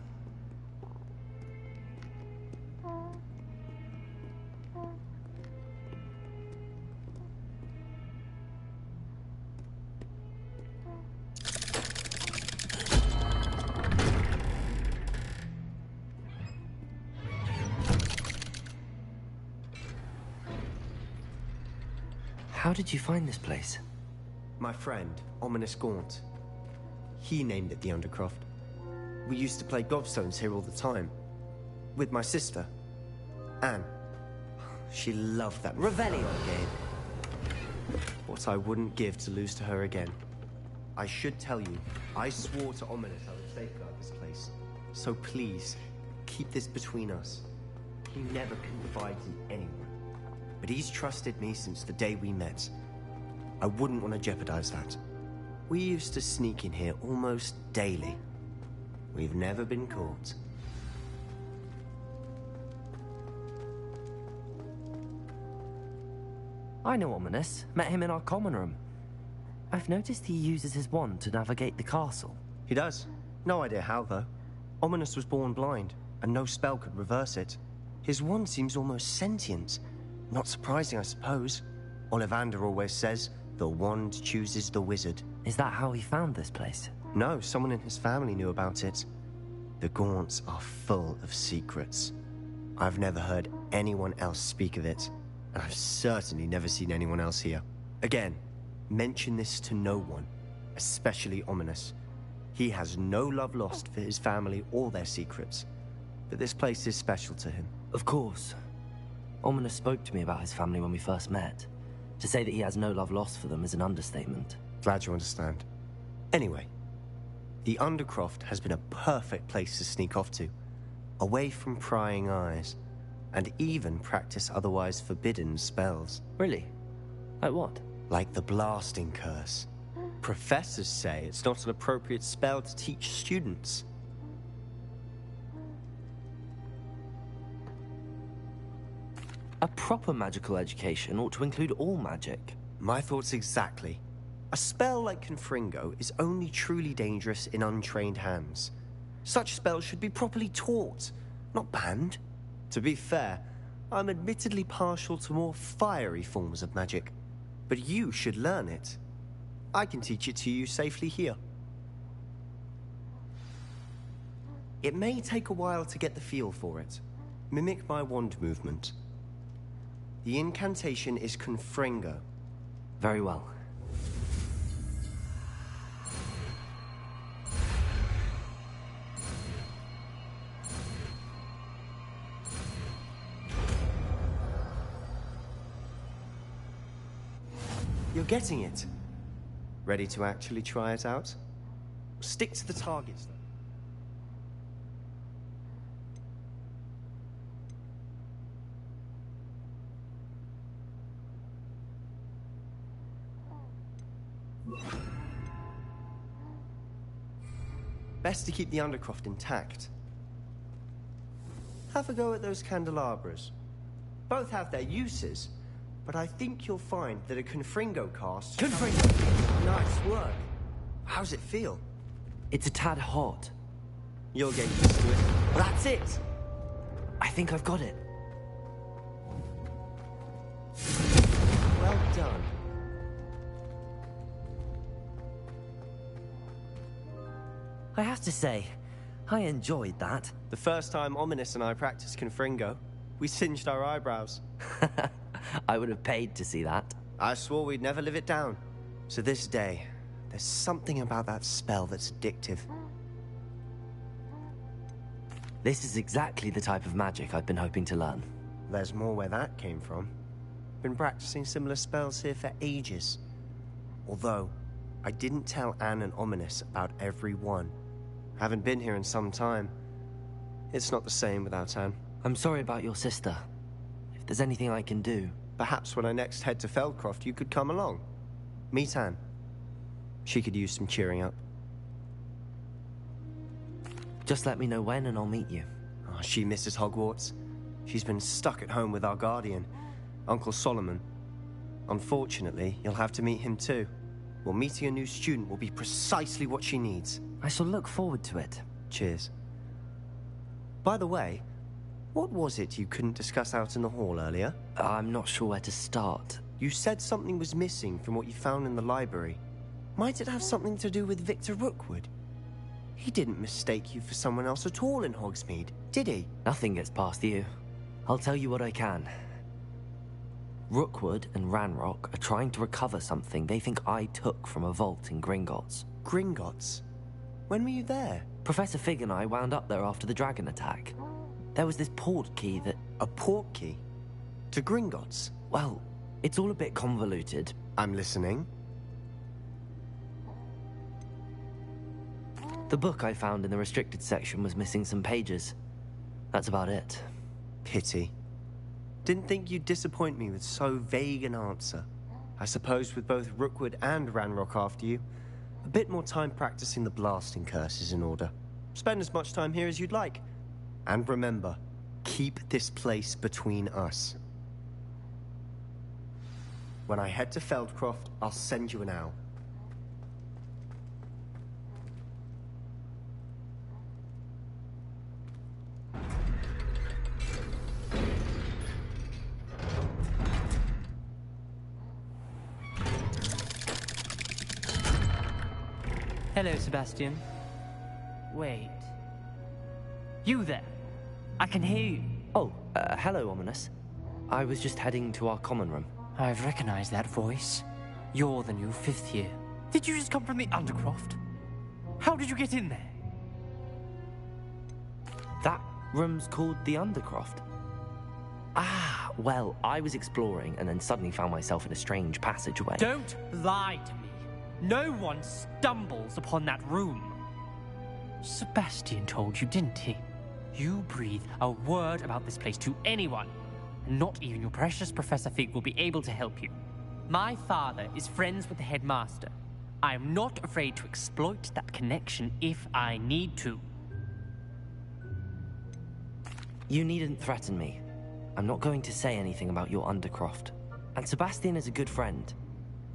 How did you find this place? My friend, Ominous Gaunt. He named it the Undercroft. We used to play gobstones here all the time. With my sister, Anne. She loved that Revelio game. What I wouldn't give to lose to her again. I should tell you, I swore to Ominous I would safeguard this place. So please, keep this between us. He never confides in anyone. But he's trusted me since the day we met. I wouldn't want to jeopardize that. We used to sneak in here almost daily. We've never been caught. I know Ominous. Met him in our common room. I've noticed he uses his wand to navigate the castle. He does. No idea how, though. Ominous was born blind, and no spell could reverse it. His wand seems almost sentient. Not surprising, I suppose. Ollivander always says, the wand chooses the wizard. Is that how he found this place? No, someone in his family knew about it. The Gaunts are full of secrets. I've never heard anyone else speak of it, and I've certainly never seen anyone else here. Again, mention this to no one, especially Ominis. He has no love lost for his family or their secrets, but this place is special to him. Of course. Ominis spoke to me about his family when we first met. To say that he has no love lost for them is an understatement. Glad you understand. Anyway, the Undercroft has been a perfect place to sneak off to, away from prying eyes, and even practice otherwise forbidden spells. Really? Like what? Like the Blasting Curse. Professors say it's not an appropriate spell to teach students. A proper magical education ought to include all magic. My thoughts exactly. A spell like Confringo is only truly dangerous in untrained hands. Such spells should be properly taught, not banned. To be fair, I'm admittedly partial to more fiery forms of magic, but you should learn it. I can teach it to you safely here. It may take a while to get the feel for it. Mimic my wand movement. The incantation is Confringo. Very well. You're getting it. Ready to actually try it out? Stick to the targets, though. Best to keep the Undercroft intact. Have a go at those candelabras. Both have their uses, but I think you'll find that a Confringo cast... Confringo! Nice work. How's it feel? It's a tad hot. You'll get used to it. That's it! I think I've got it. Well done. I have to say, I enjoyed that. The first time Ominis and I practiced Confringo, we singed our eyebrows. I would have paid to see that. I swore we'd never live it down. To this day, there's something about that spell that's addictive. This is exactly the type of magic I've been hoping to learn. There's more where that came from. Been practicing similar spells here for ages. Although, I didn't tell Anne and Ominis about every one. Haven't been here in some time. It's not the same without Anne. I'm sorry about your sister. If there's anything I can do... Perhaps when I next head to Feldcroft, you could come along. Meet Anne. She could use some cheering up. Just let me know when and I'll meet you. Oh, she misses Hogwarts. She's been stuck at home with our guardian, Uncle Solomon. Unfortunately, you'll have to meet him too. Well, meeting a new student will be precisely what she needs. I shall look forward to it. Cheers. By the way, what was it you couldn't discuss out in the hall earlier? I'm not sure where to start. You said something was missing from what you found in the library. Might it have something to do with Victor Rookwood? He didn't mistake you for someone else at all in Hogsmeade, did he? Nothing gets past you. I'll tell you what I can. Rookwood and Ranrock are trying to recover something they think I took from a vault in Gringotts. Gringotts? When were you there? Professor Fig and I wound up there after the dragon attack. There was this port key that... A port key? To Gringotts? Well, it's all a bit convoluted. I'm listening. The book I found in the restricted section was missing some pages. That's about it. Pity. Didn't think you'd disappoint me with so vague an answer. I suppose with both Rookwood and Ranrock after you, a bit more time practicing the Blasting Curse is in order. Spend as much time here as you'd like. And remember, keep this place between us. When I head to Feldcroft, I'll send you an owl. Hello, Sebastian. Wait. You there? I can hear you. Oh, hello, Ominous. I was just heading to our common room. I've recognized that voice. You're the new 5th year. Did you just come from the Undercroft? How did you get in there? That room's called the Undercroft. Ah, well, I was exploring and then suddenly found myself in a strange passageway. Don't lie to me. No one stumbles upon that room. Sebastian told you, didn't he? You breathe a word about this place to anyone, and not even your precious Professor Fig will be able to help you. My father is friends with the headmaster. I am not afraid to exploit that connection if I need to. You needn't threaten me. I'm not going to say anything about your Undercroft. And Sebastian is a good friend.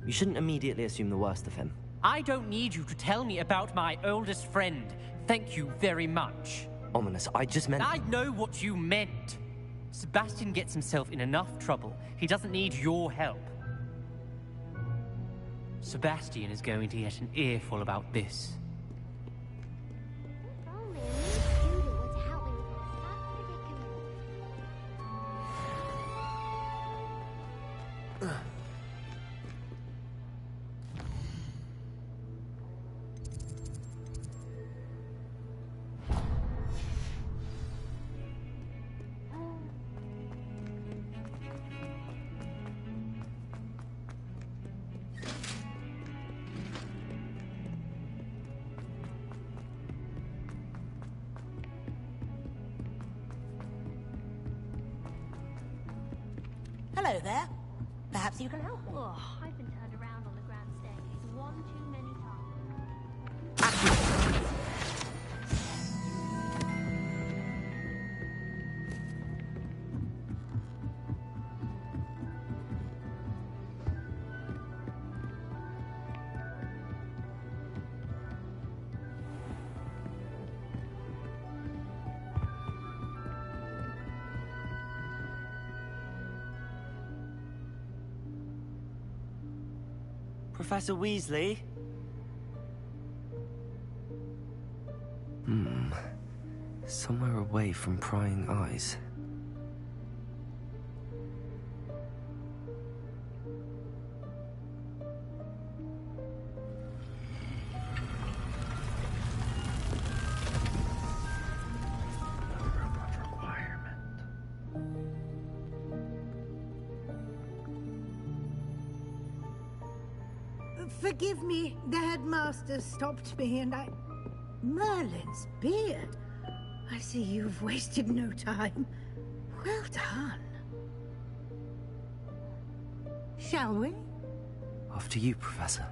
You shouldn't immediately assume the worst of him. I don't need you to tell me about my oldest friend. Thank you very much. Ominous, I just meant... I know what you meant. Sebastian gets himself in enough trouble. He doesn't need your help. Sebastian is going to get an earful about this. Hello there. Perhaps you can help me. Oh, I've been turned around on the grand staircase one too many Professor Weasley? Somewhere away from prying eyes. Forgive me, the headmaster stopped me and I... Merlin's beard. I see you've wasted no time. Well done. Shall we? After you, Professor.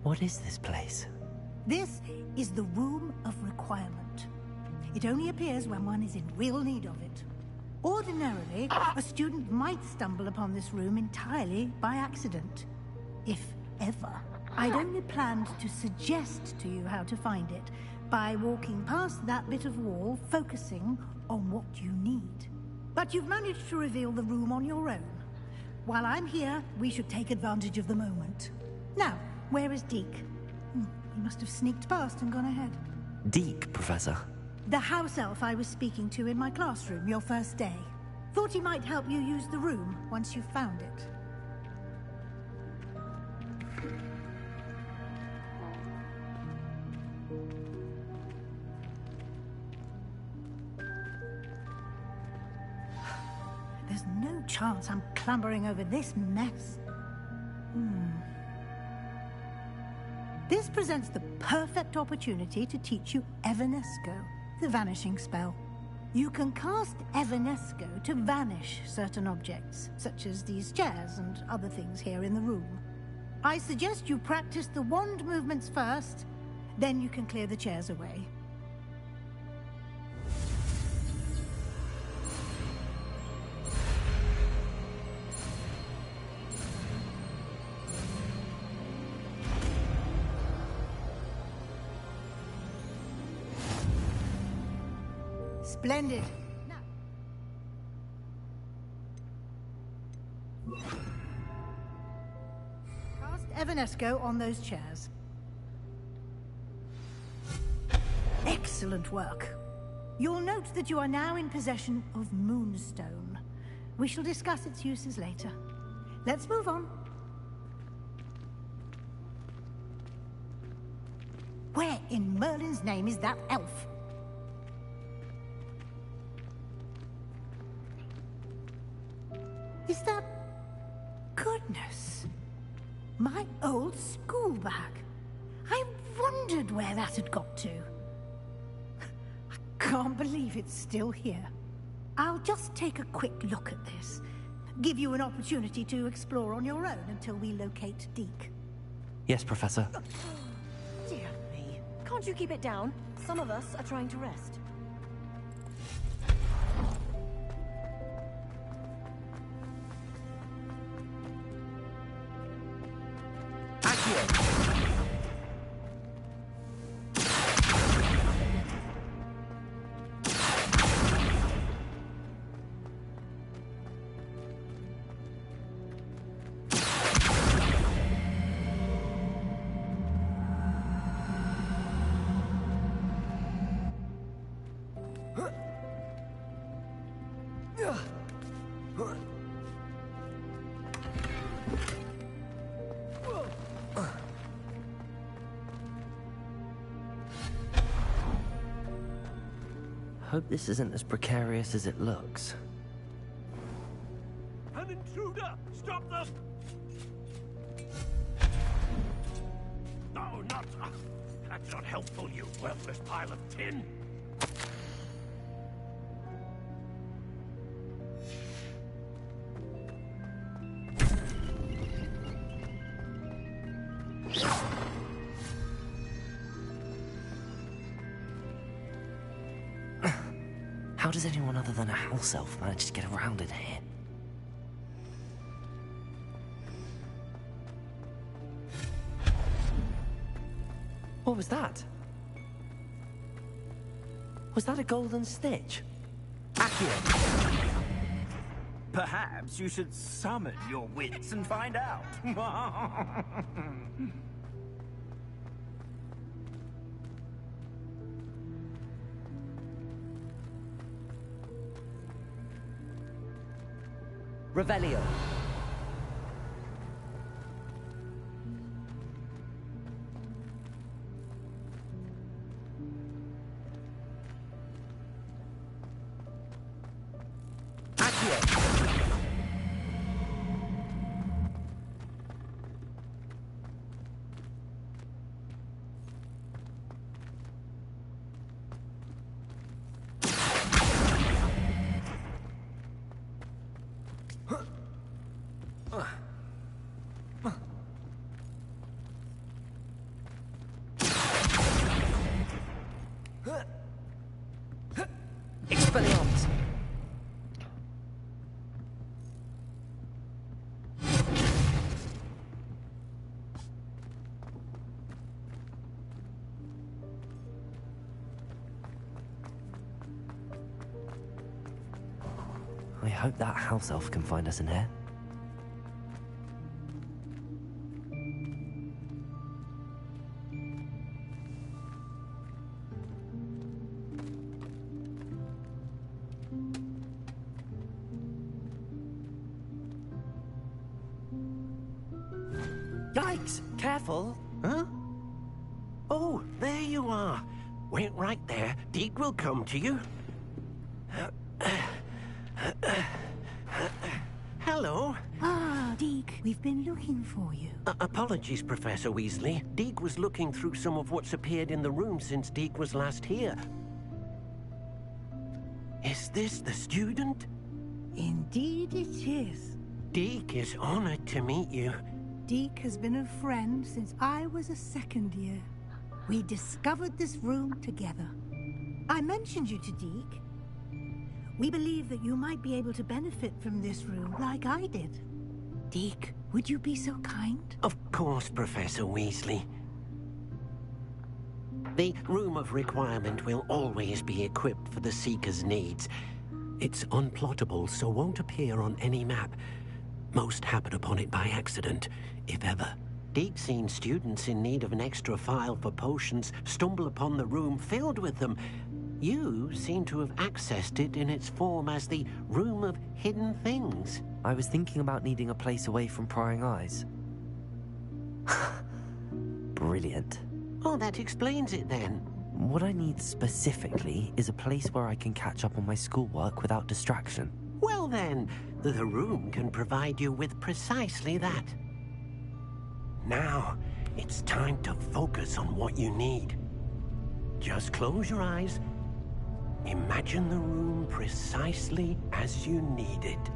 What is this place? This is the Room of Requirement. It only appears when one is in real need of it. Ordinarily, a student might stumble upon this room entirely by accident. If ever. I'd only planned to suggest to you how to find it by walking past that bit of wall, focusing on what you need. But you've managed to reveal the room on your own. While I'm here, we should take advantage of the moment. Now, where is Deke? He must have sneaked past and gone ahead. Deke, Professor? The house elf I was speaking to in my classroom your first day. Thought he might help you use the room once you've found it. There's no chance I'm clambering over this mess. This presents the perfect opportunity to teach you Evanesco, the vanishing spell. You can cast Evanesco to vanish certain objects, such as these chairs and other things here in the room. I suggest you practice the wand movements first, then you can clear the chairs away. Splendid. Cast Evanesco on those chairs. Excellent work. You'll note that you are now in possession of Moonstone. We shall discuss its uses later. Let's move on. Where in Merlin's name is that elf? Is that... Goodness. My old school bag. I wondered where that had got to. I can't believe it's still here. I'll just take a quick look at this. Give you an opportunity to explore on your own until we locate Deke. Yes, Professor. Dear me. Can't you keep it down? Some of us are trying to rest. Hope this isn't as precarious as it looks. An intruder! Stop them! No, not... That's not helpful, you worthless pile of tin! How does anyone other than a house elf manage to get around in here? What was that? Was that a golden stitch? Accio! Perhaps you should summon your wits and find out. Revelio. Expelliarmus. I hope that house elf can find us in here. Yikes! Careful! Huh? Oh, there you are. Wait right there. Deke will come to you. Hello. Ah, Deke, we've been looking for you. Apologies, Professor Weasley. Deke was looking through some of what's appeared in the room since Deke was last here. Is this the student? Indeed it is. Deke is honored to meet you. Deke has been a friend since I was a second year. We discovered this room together. I mentioned you to Deke. We believe that you might be able to benefit from this room like I did. Deke, would you be so kind? Of course, Professor Weasley. The Room of Requirement will always be equipped for the Seeker's needs. It's unplottable, so won't appear on any map. Most happen upon it by accident, if ever. Deep-seen students in need of an extra file for potions stumble upon the room filled with them. You seem to have accessed it in its form as the Room of Hidden Things. I was thinking about needing a place away from prying eyes. Brilliant. Oh, that explains it then. What I need specifically is a place where I can catch up on my schoolwork without distraction. Well then, the room can provide you with precisely that. Now, it's time to focus on what you need. Just close your eyes. Imagine the room precisely as you need it.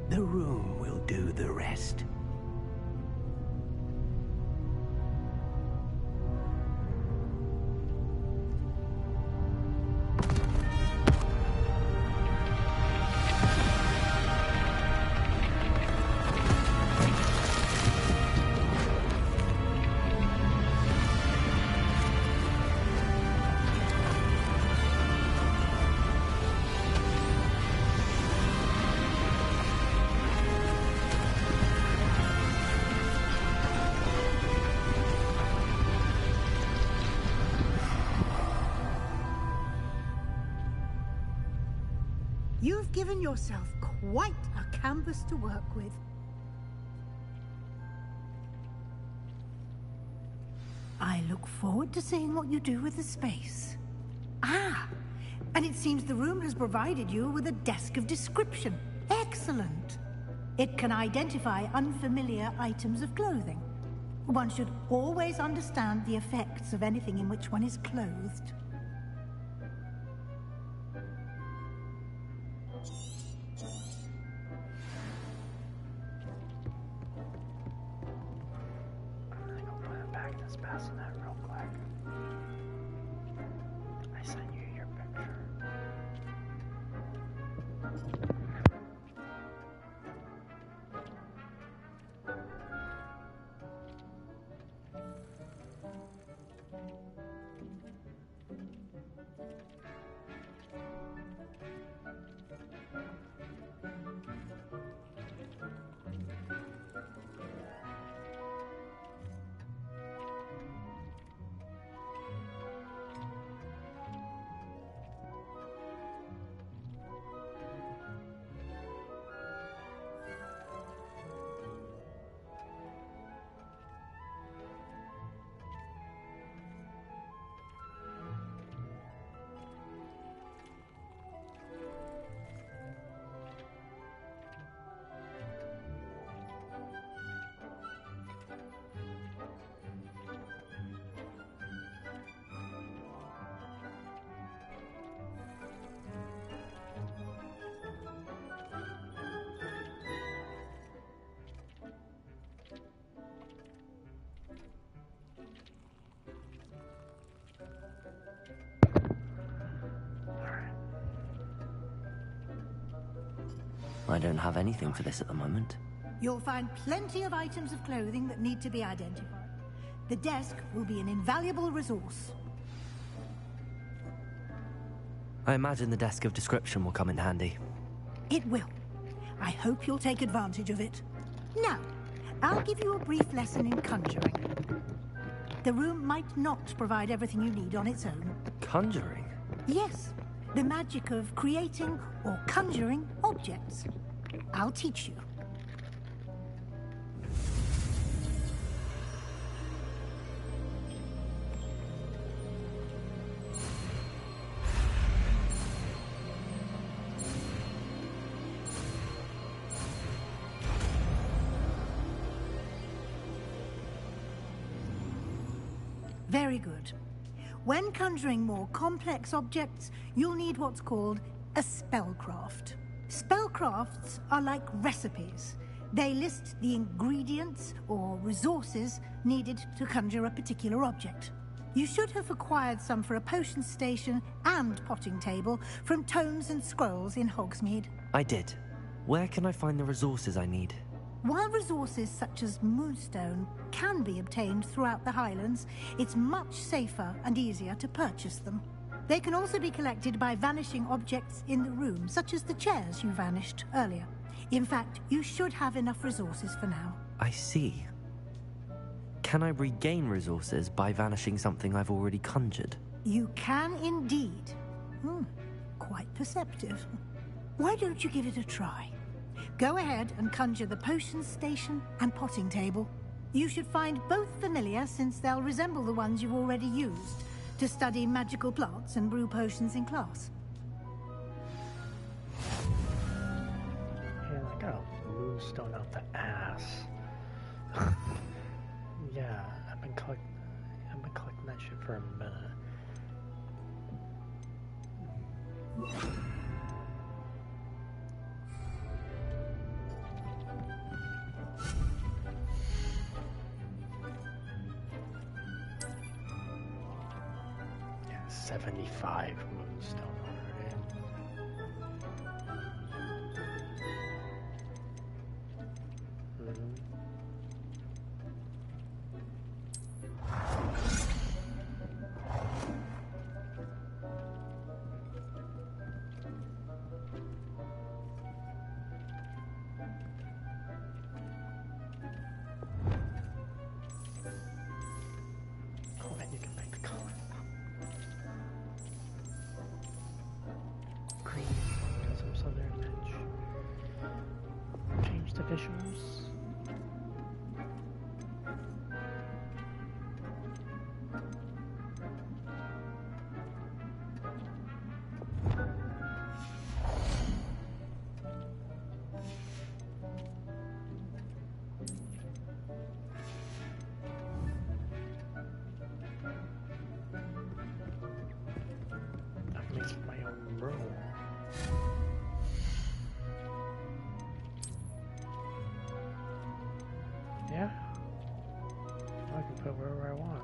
The room will do the rest. You've given yourself quite a canvas to work with. I look forward to seeing what you do with the space. Ah, and it seems the room has provided you with a desk of description. Excellent. It can identify unfamiliar items of clothing. One should always understand the effects of anything in which one is clothed. I don't have anything for this at the moment. You'll find plenty of items of clothing that need to be identified. The desk will be an invaluable resource. I imagine the desk of description will come in handy. It will. I hope you'll take advantage of it. Now, I'll give you a brief lesson in conjuring. The room might not provide everything you need on its own. Conjuring? Yes, the magic of creating or conjuring objects. I'll teach you. Very good. When conjuring more complex objects, you'll need what's called a spellcraft. Spellcrafts are like recipes. They list the ingredients or resources needed to conjure a particular object. You should have acquired some for a potion station and potting table from Tomes and Scrolls in Hogsmeade. I did. Where can I find the resources I need? While resources such as Moonstone can be obtained throughout the Highlands, it's much safer and easier to purchase them. They can also be collected by vanishing objects in the room, such as the chairs you vanished earlier. In fact, you should have enough resources for now. I see. Can I regain resources by vanishing something I've already conjured? You can indeed. Quite perceptive. Why don't you give it a try? Go ahead and conjure the potion station and potting table. You should find both familiar, since they'll resemble the ones you've already used to study magical plants and brew potions in class. Yeah, I got a moonstone out the ass. Yeah, I've been collecting that shit for a minute. Yeah, 75 moonstone already. Visuals. That makes my own room. Yeah, I can put wherever I want.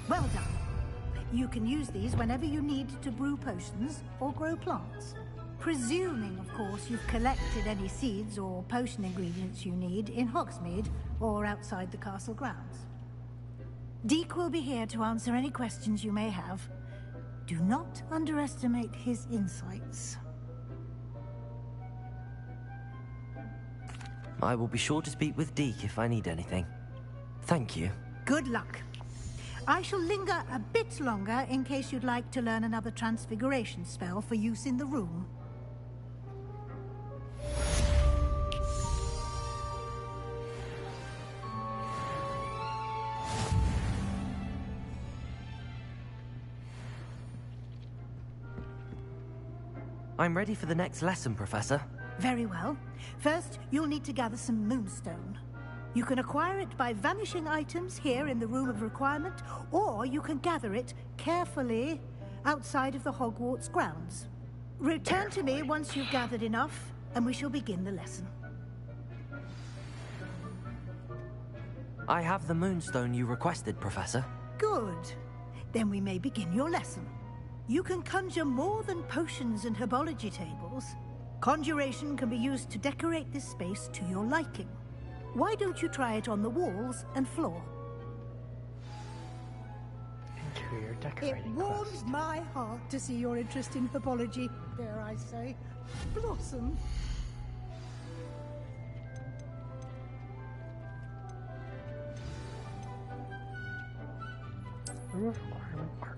Well done. You can use these whenever you need to brew potions or grow plants. Presuming, of course, you've collected any seeds or potion ingredients you need in Hogsmeade or outside the castle grounds. Deek will be here to answer any questions you may have. Do not underestimate his insights. I will be sure to speak with Deek if I need anything. Thank you. Good luck. I shall linger a bit longer in case you'd like to learn another transfiguration spell for use in the room. I'm ready for the next lesson, Professor. Very well. First, you'll need to gather some moonstone. You can acquire it by vanishing items here in the Room of Requirement, or you can gather it carefully outside of the Hogwarts grounds. Return to me once you've gathered enough, and we shall begin the lesson. I have the moonstone you requested, Professor. Good. Then we may begin your lesson. You can conjure more than potions and herbology tables. Conjuration can be used to decorate this space to your liking. Why don't you try it on the walls and floor? Interior decorating. It warms my heart to see your interest in herbology, dare I say, blossom. Requirement artwork.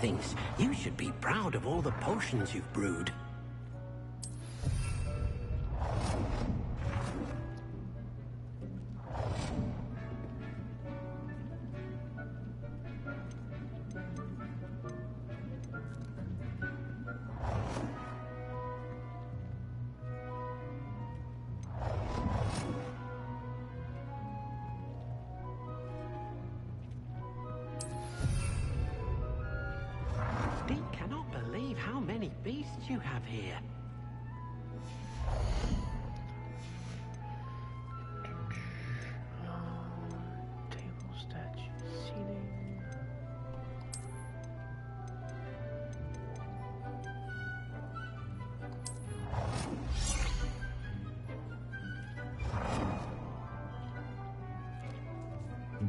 thinks you should be proud of all the potions you've brewed. Deke cannot believe how many beasts you have here. Table, statue, seating.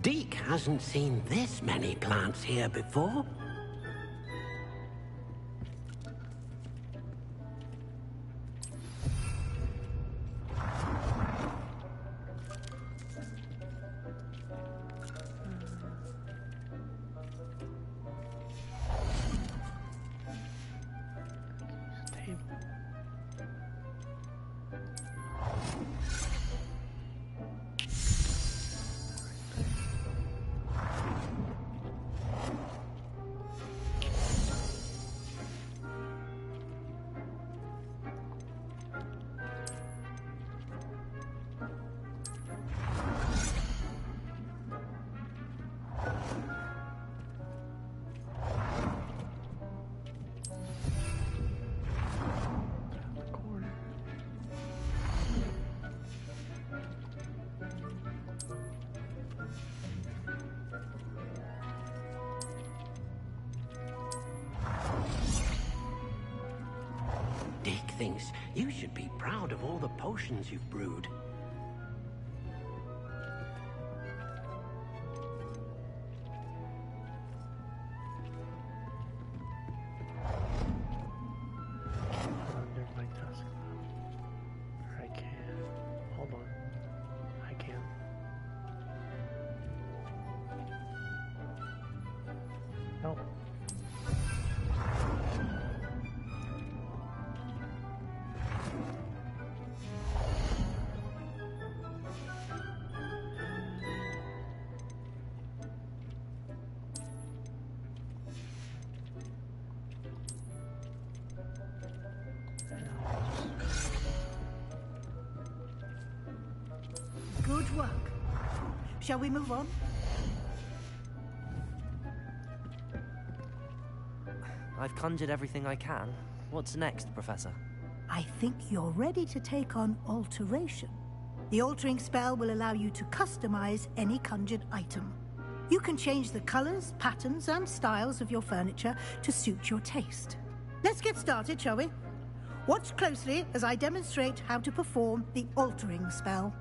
Deke hasn't seen this many plants here before. Deke thinks you should be proud of all the potions you've brewed. Under my task. Or I can. Hold on. I can. No. Good work. Shall we move on? I've conjured everything I can. What's next, Professor? I think you're ready to take on alteration. The altering spell will allow you to customize any conjured item. You can change the colors, patterns, and styles of your furniture to suit your taste. Let's get started, shall we? Watch closely as I demonstrate how to perform the altering spell.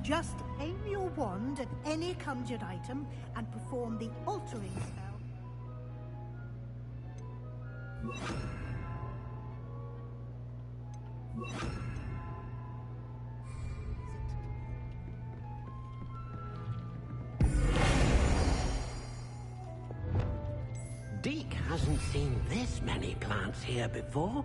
Just aim your wand at any conjured item and perform the altering spell. Deke hasn't seen this many plants here before.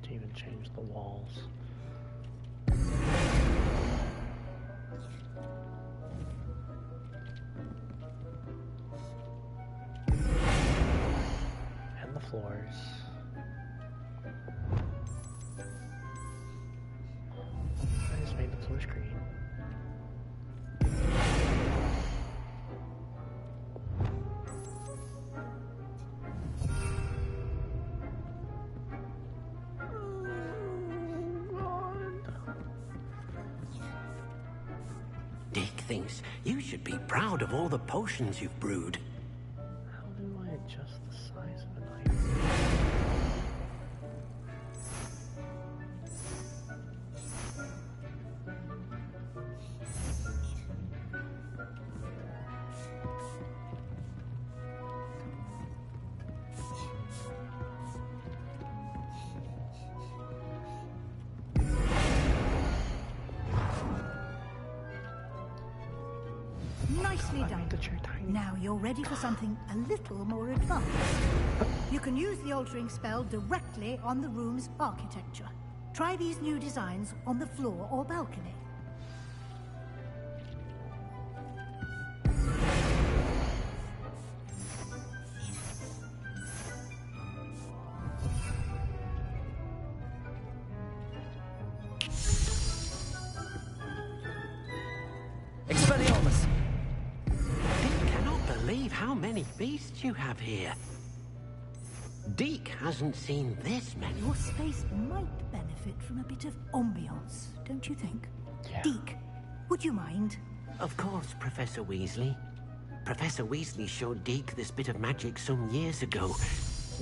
To even change the walls. And the floors. I just made the floors green. Dick thinks you should be proud of all the potions you've brewed. How do I adjust the size of an item? Nicely done. Now you're ready for something a little more advanced. You can use the altering spell directly on the room's architecture. Try these new designs on the floor or balcony. Expelliarmus! I cannot believe how many beasts you have here. Deke hasn't seen this many. Your space might benefit from a bit of ambiance, don't you think? Yeah. Deke, would you mind? Of course, Professor Weasley. Professor Weasley showed Deke this bit of magic some years ago.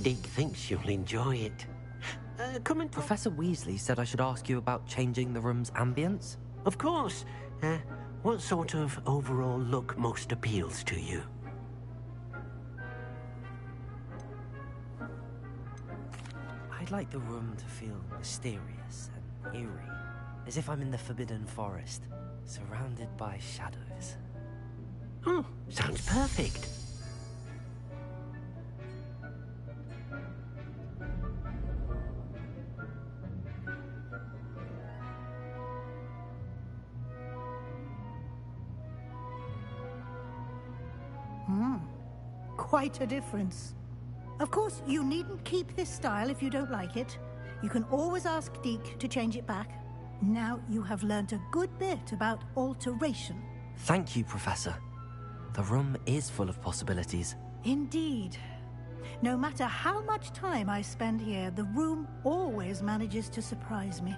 Deke thinks you'll enjoy it. Come and talk. Professor Weasley said I should ask you about changing the room's ambience? Of course. What sort of overall look most appeals to you? I'd like the room to feel mysterious and eerie, as if I'm in the Forbidden Forest, surrounded by shadows. Oh, sounds perfect. Quite a difference. Of course, you needn't keep this style if you don't like it. You can always ask Deke to change it back. Now you have learnt a good bit about alteration. Thank you, Professor. The room is full of possibilities. Indeed. No matter how much time I spend here, the room always manages to surprise me.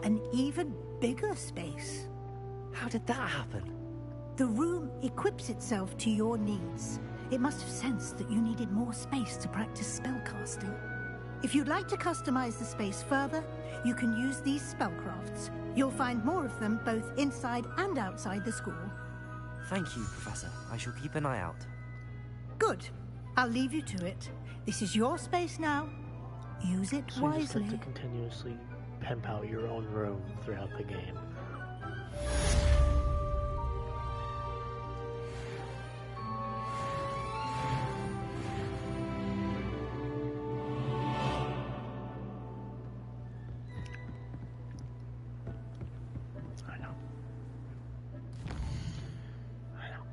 An even bigger space. How did that happen? The room equips itself to your needs. It must have sensed that you needed more space to practice spellcasting. If you'd like to customize the space further, you can use these spellcrafts. You'll find more of them both inside and outside the school. Thank you, Professor. I shall keep an eye out. Good. I'll leave you to it. This is your space now. Use it So you just wisely. like to continuously pimp out your own room throughout the game. I know. I know.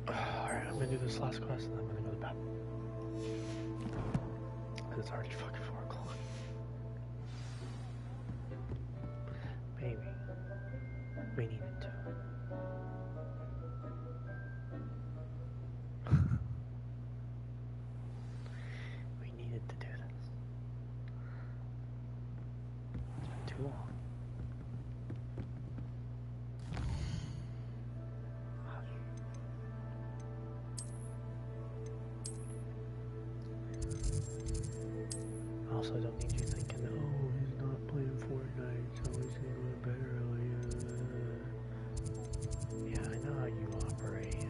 Alright, I'm gonna do this last quest and then I'm gonna go to bed. Because it's already fucking 4 o'clock. Baby, we needed to. We needed to do this. It's been too long. Also, I don't need you thinking, oh, he's not playing Fortnite, so he's gonna go to bed early. Yeah, I know how you operate.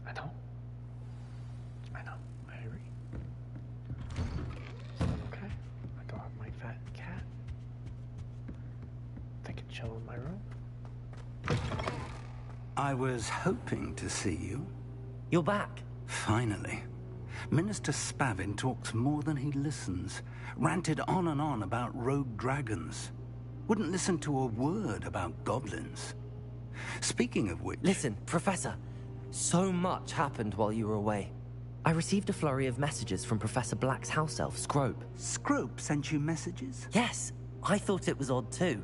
I know. I know. I agree. Is that okay? I don't have my fat cat. They can chill in my room. I was hoping to see you. You're back. Finally. Minister Spavin talks more than he listens. Ranted on and on about rogue dragons. Wouldn't listen to a word about goblins. Speaking of which... Listen, Professor. So much happened while you were away. I received a flurry of messages from Professor Black's house elf, Scrope. Scrope sent you messages? Yes. I thought it was odd too.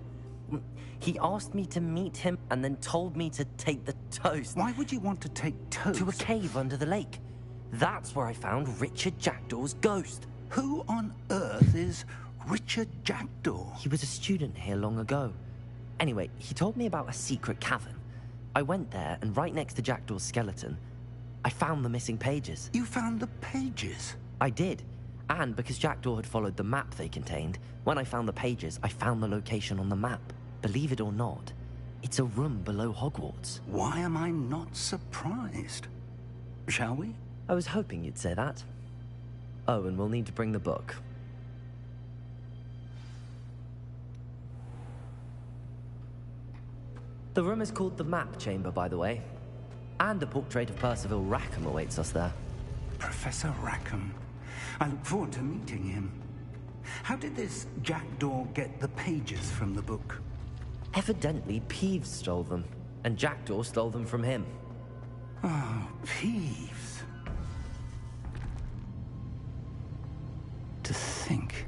He asked me to meet him and then told me to take the toast. Why would you want to take toast? To a cave under the lake. That's where I found Richard Jackdaw's ghost. Who on earth is Richard Jackdaw? He was a student here long ago. Anyway, he told me about a secret cavern. I went there, and right next to Jackdaw's skeleton, I found the missing pages. You found the pages? I did. And because Jackdaw had followed the map they contained, when I found the pages, I found the location on the map. Believe it or not, it's a room below Hogwarts. Why am I not surprised? Shall we? I was hoping you'd say that. Oh, and we'll need to bring the book. The room is called the Map Chamber, by the way. And a portrait of Percival Rackham awaits us there. Professor Rackham. I look forward to meeting him. How did this Jackdaw get the pages from the book? Evidently, Peeves stole them, and Jackdaw stole them from him. Oh, Peeves. To think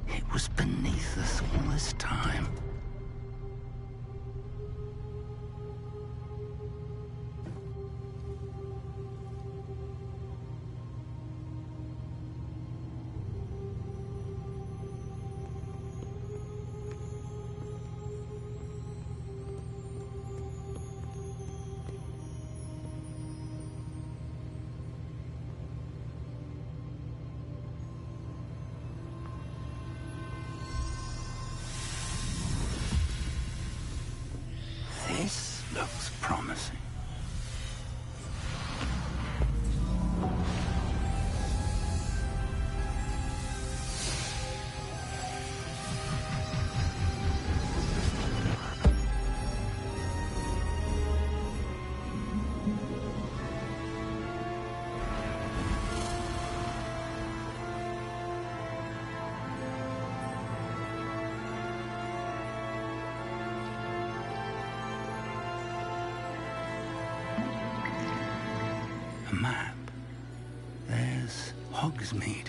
it was beneath us all this time. This looks promising. A map. There's Hogsmeade.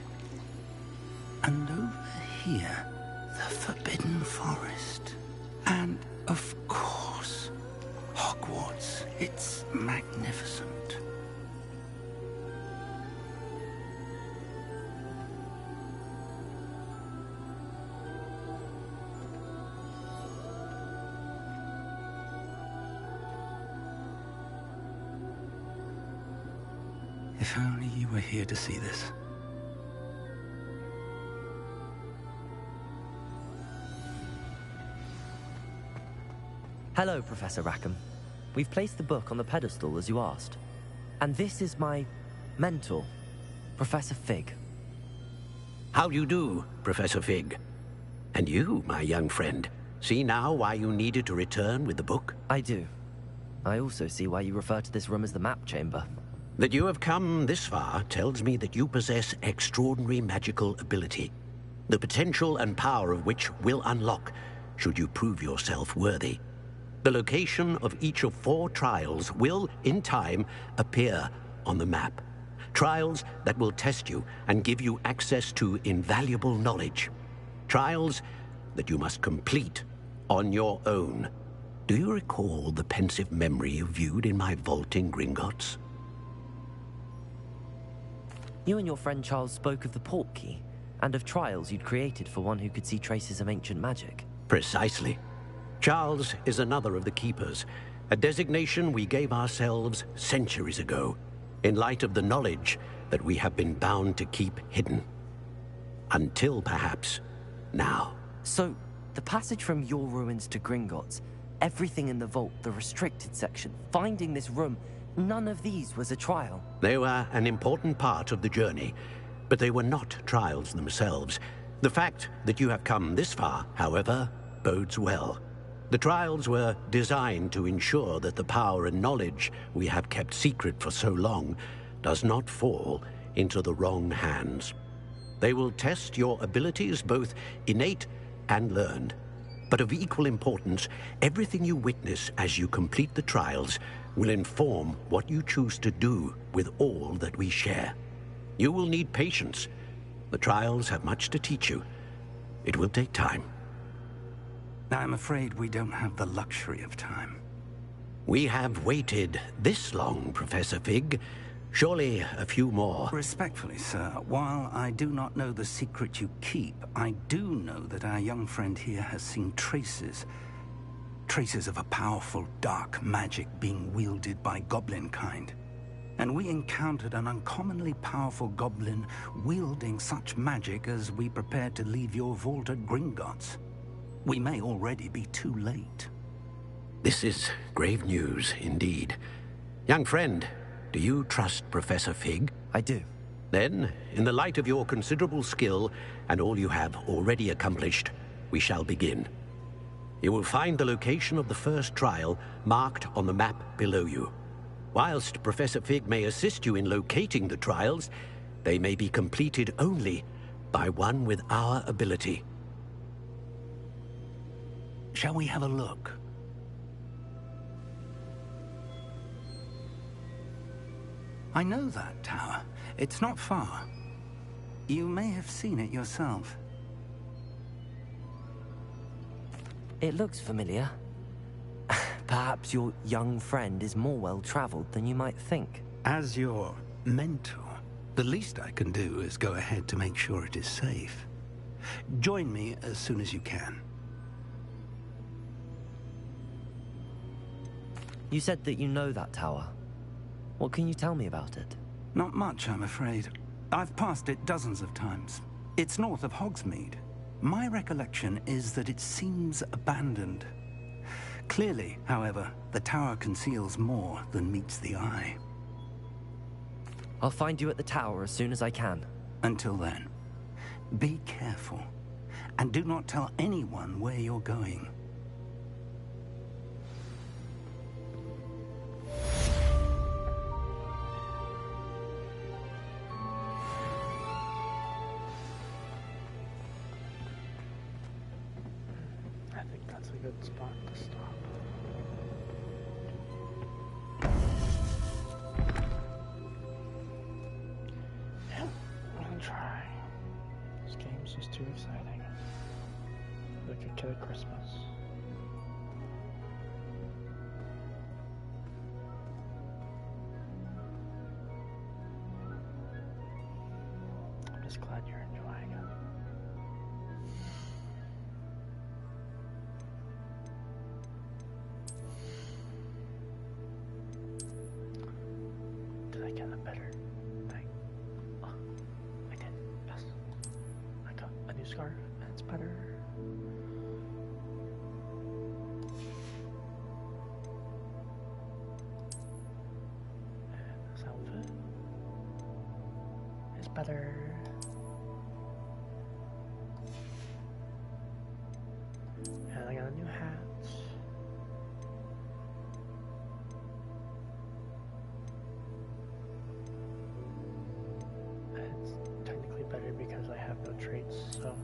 And over here, the Forbidden Forest. And, of course, Hogwarts. It's magnificent. If only you were here to see this. Hello, Professor Rackham. We've placed the book on the pedestal as you asked. And this is my mentor, Professor Fig. How do you do, Professor Fig? And you, my young friend, see now why you needed to return with the book? I do. I also see why you refer to this room as the Map Chamber. That you have come this far tells me that you possess extraordinary magical ability, the potential and power of which will unlock should you prove yourself worthy. The location of each of 4 trials will, in time, appear on the map. Trials that will test you and give you access to invaluable knowledge. Trials that you must complete on your own. Do you recall the pensive memory you viewed in my vault in Gringotts? You and your friend Charles spoke of the Portkey, and of trials you'd created for one who could see traces of ancient magic. Precisely. Charles is another of the Keepers, a designation we gave ourselves centuries ago, in light of the knowledge that we have been bound to keep hidden. Until, perhaps, now. So, the passage from your ruins to Gringotts, everything in the vault, the restricted section, finding this room, none of these was a trial. They were an important part of the journey, but they were not trials themselves. The fact that you have come this far, however, bodes well. The trials were designed to ensure that the power and knowledge we have kept secret for so long does not fall into the wrong hands. They will test your abilities, both innate and learned. But of equal importance, everything you witness as you complete the trials will inform what you choose to do with all that we share. You will need patience. The trials have much to teach you. It will take time. I'm afraid we don't have the luxury of time. We have waited this long, Professor Fig. Surely a few more. Respectfully, sir, while I do not know the secret you keep, I do know that our young friend here has seen traces of a powerful dark magic being wielded by goblin kind. And we encountered an uncommonly powerful goblin wielding such magic as we prepared to leave your vault at Gringotts. We may already be too late. This is grave news indeed. Young friend, do you trust Professor Fig? I do. Then, in the light of your considerable skill and all you have already accomplished, we shall begin. You will find the location of the first trial marked on the map below you. Whilst Professor Fig may assist you in locating the trials, they may be completed only by one with our ability. Shall we have a look? I know that tower. It's not far. You may have seen it yourself. It looks familiar. Perhaps your young friend is more well-traveled than you might think. As your mentor, the least I can do is go ahead to make sure it is safe. Join me as soon as you can. You said that you know that tower. What can you tell me about it? Not much, I'm afraid. I've passed it dozens of times. It's north of Hogsmeade. My recollection is that it seems abandoned. Clearly, however, the tower conceals more than meets the eye. I'll find you at the tower as soon as I can. Until then, be careful, and do not tell anyone where you're going. I think that's a good spot to stop. Yeah, I'm gonna try. This game's just too exciting. Like a kid at Christmas. I'm just glad you're enjoying it. Did I get a better thing? Oh, I did. Yes. I got a new scarf and it's better. And this outfit is better. And I got a new hat. It's technically better because I have no traits, so.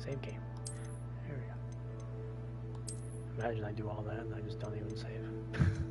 Save game. There we go. Imagine I do all that and I just don't even save.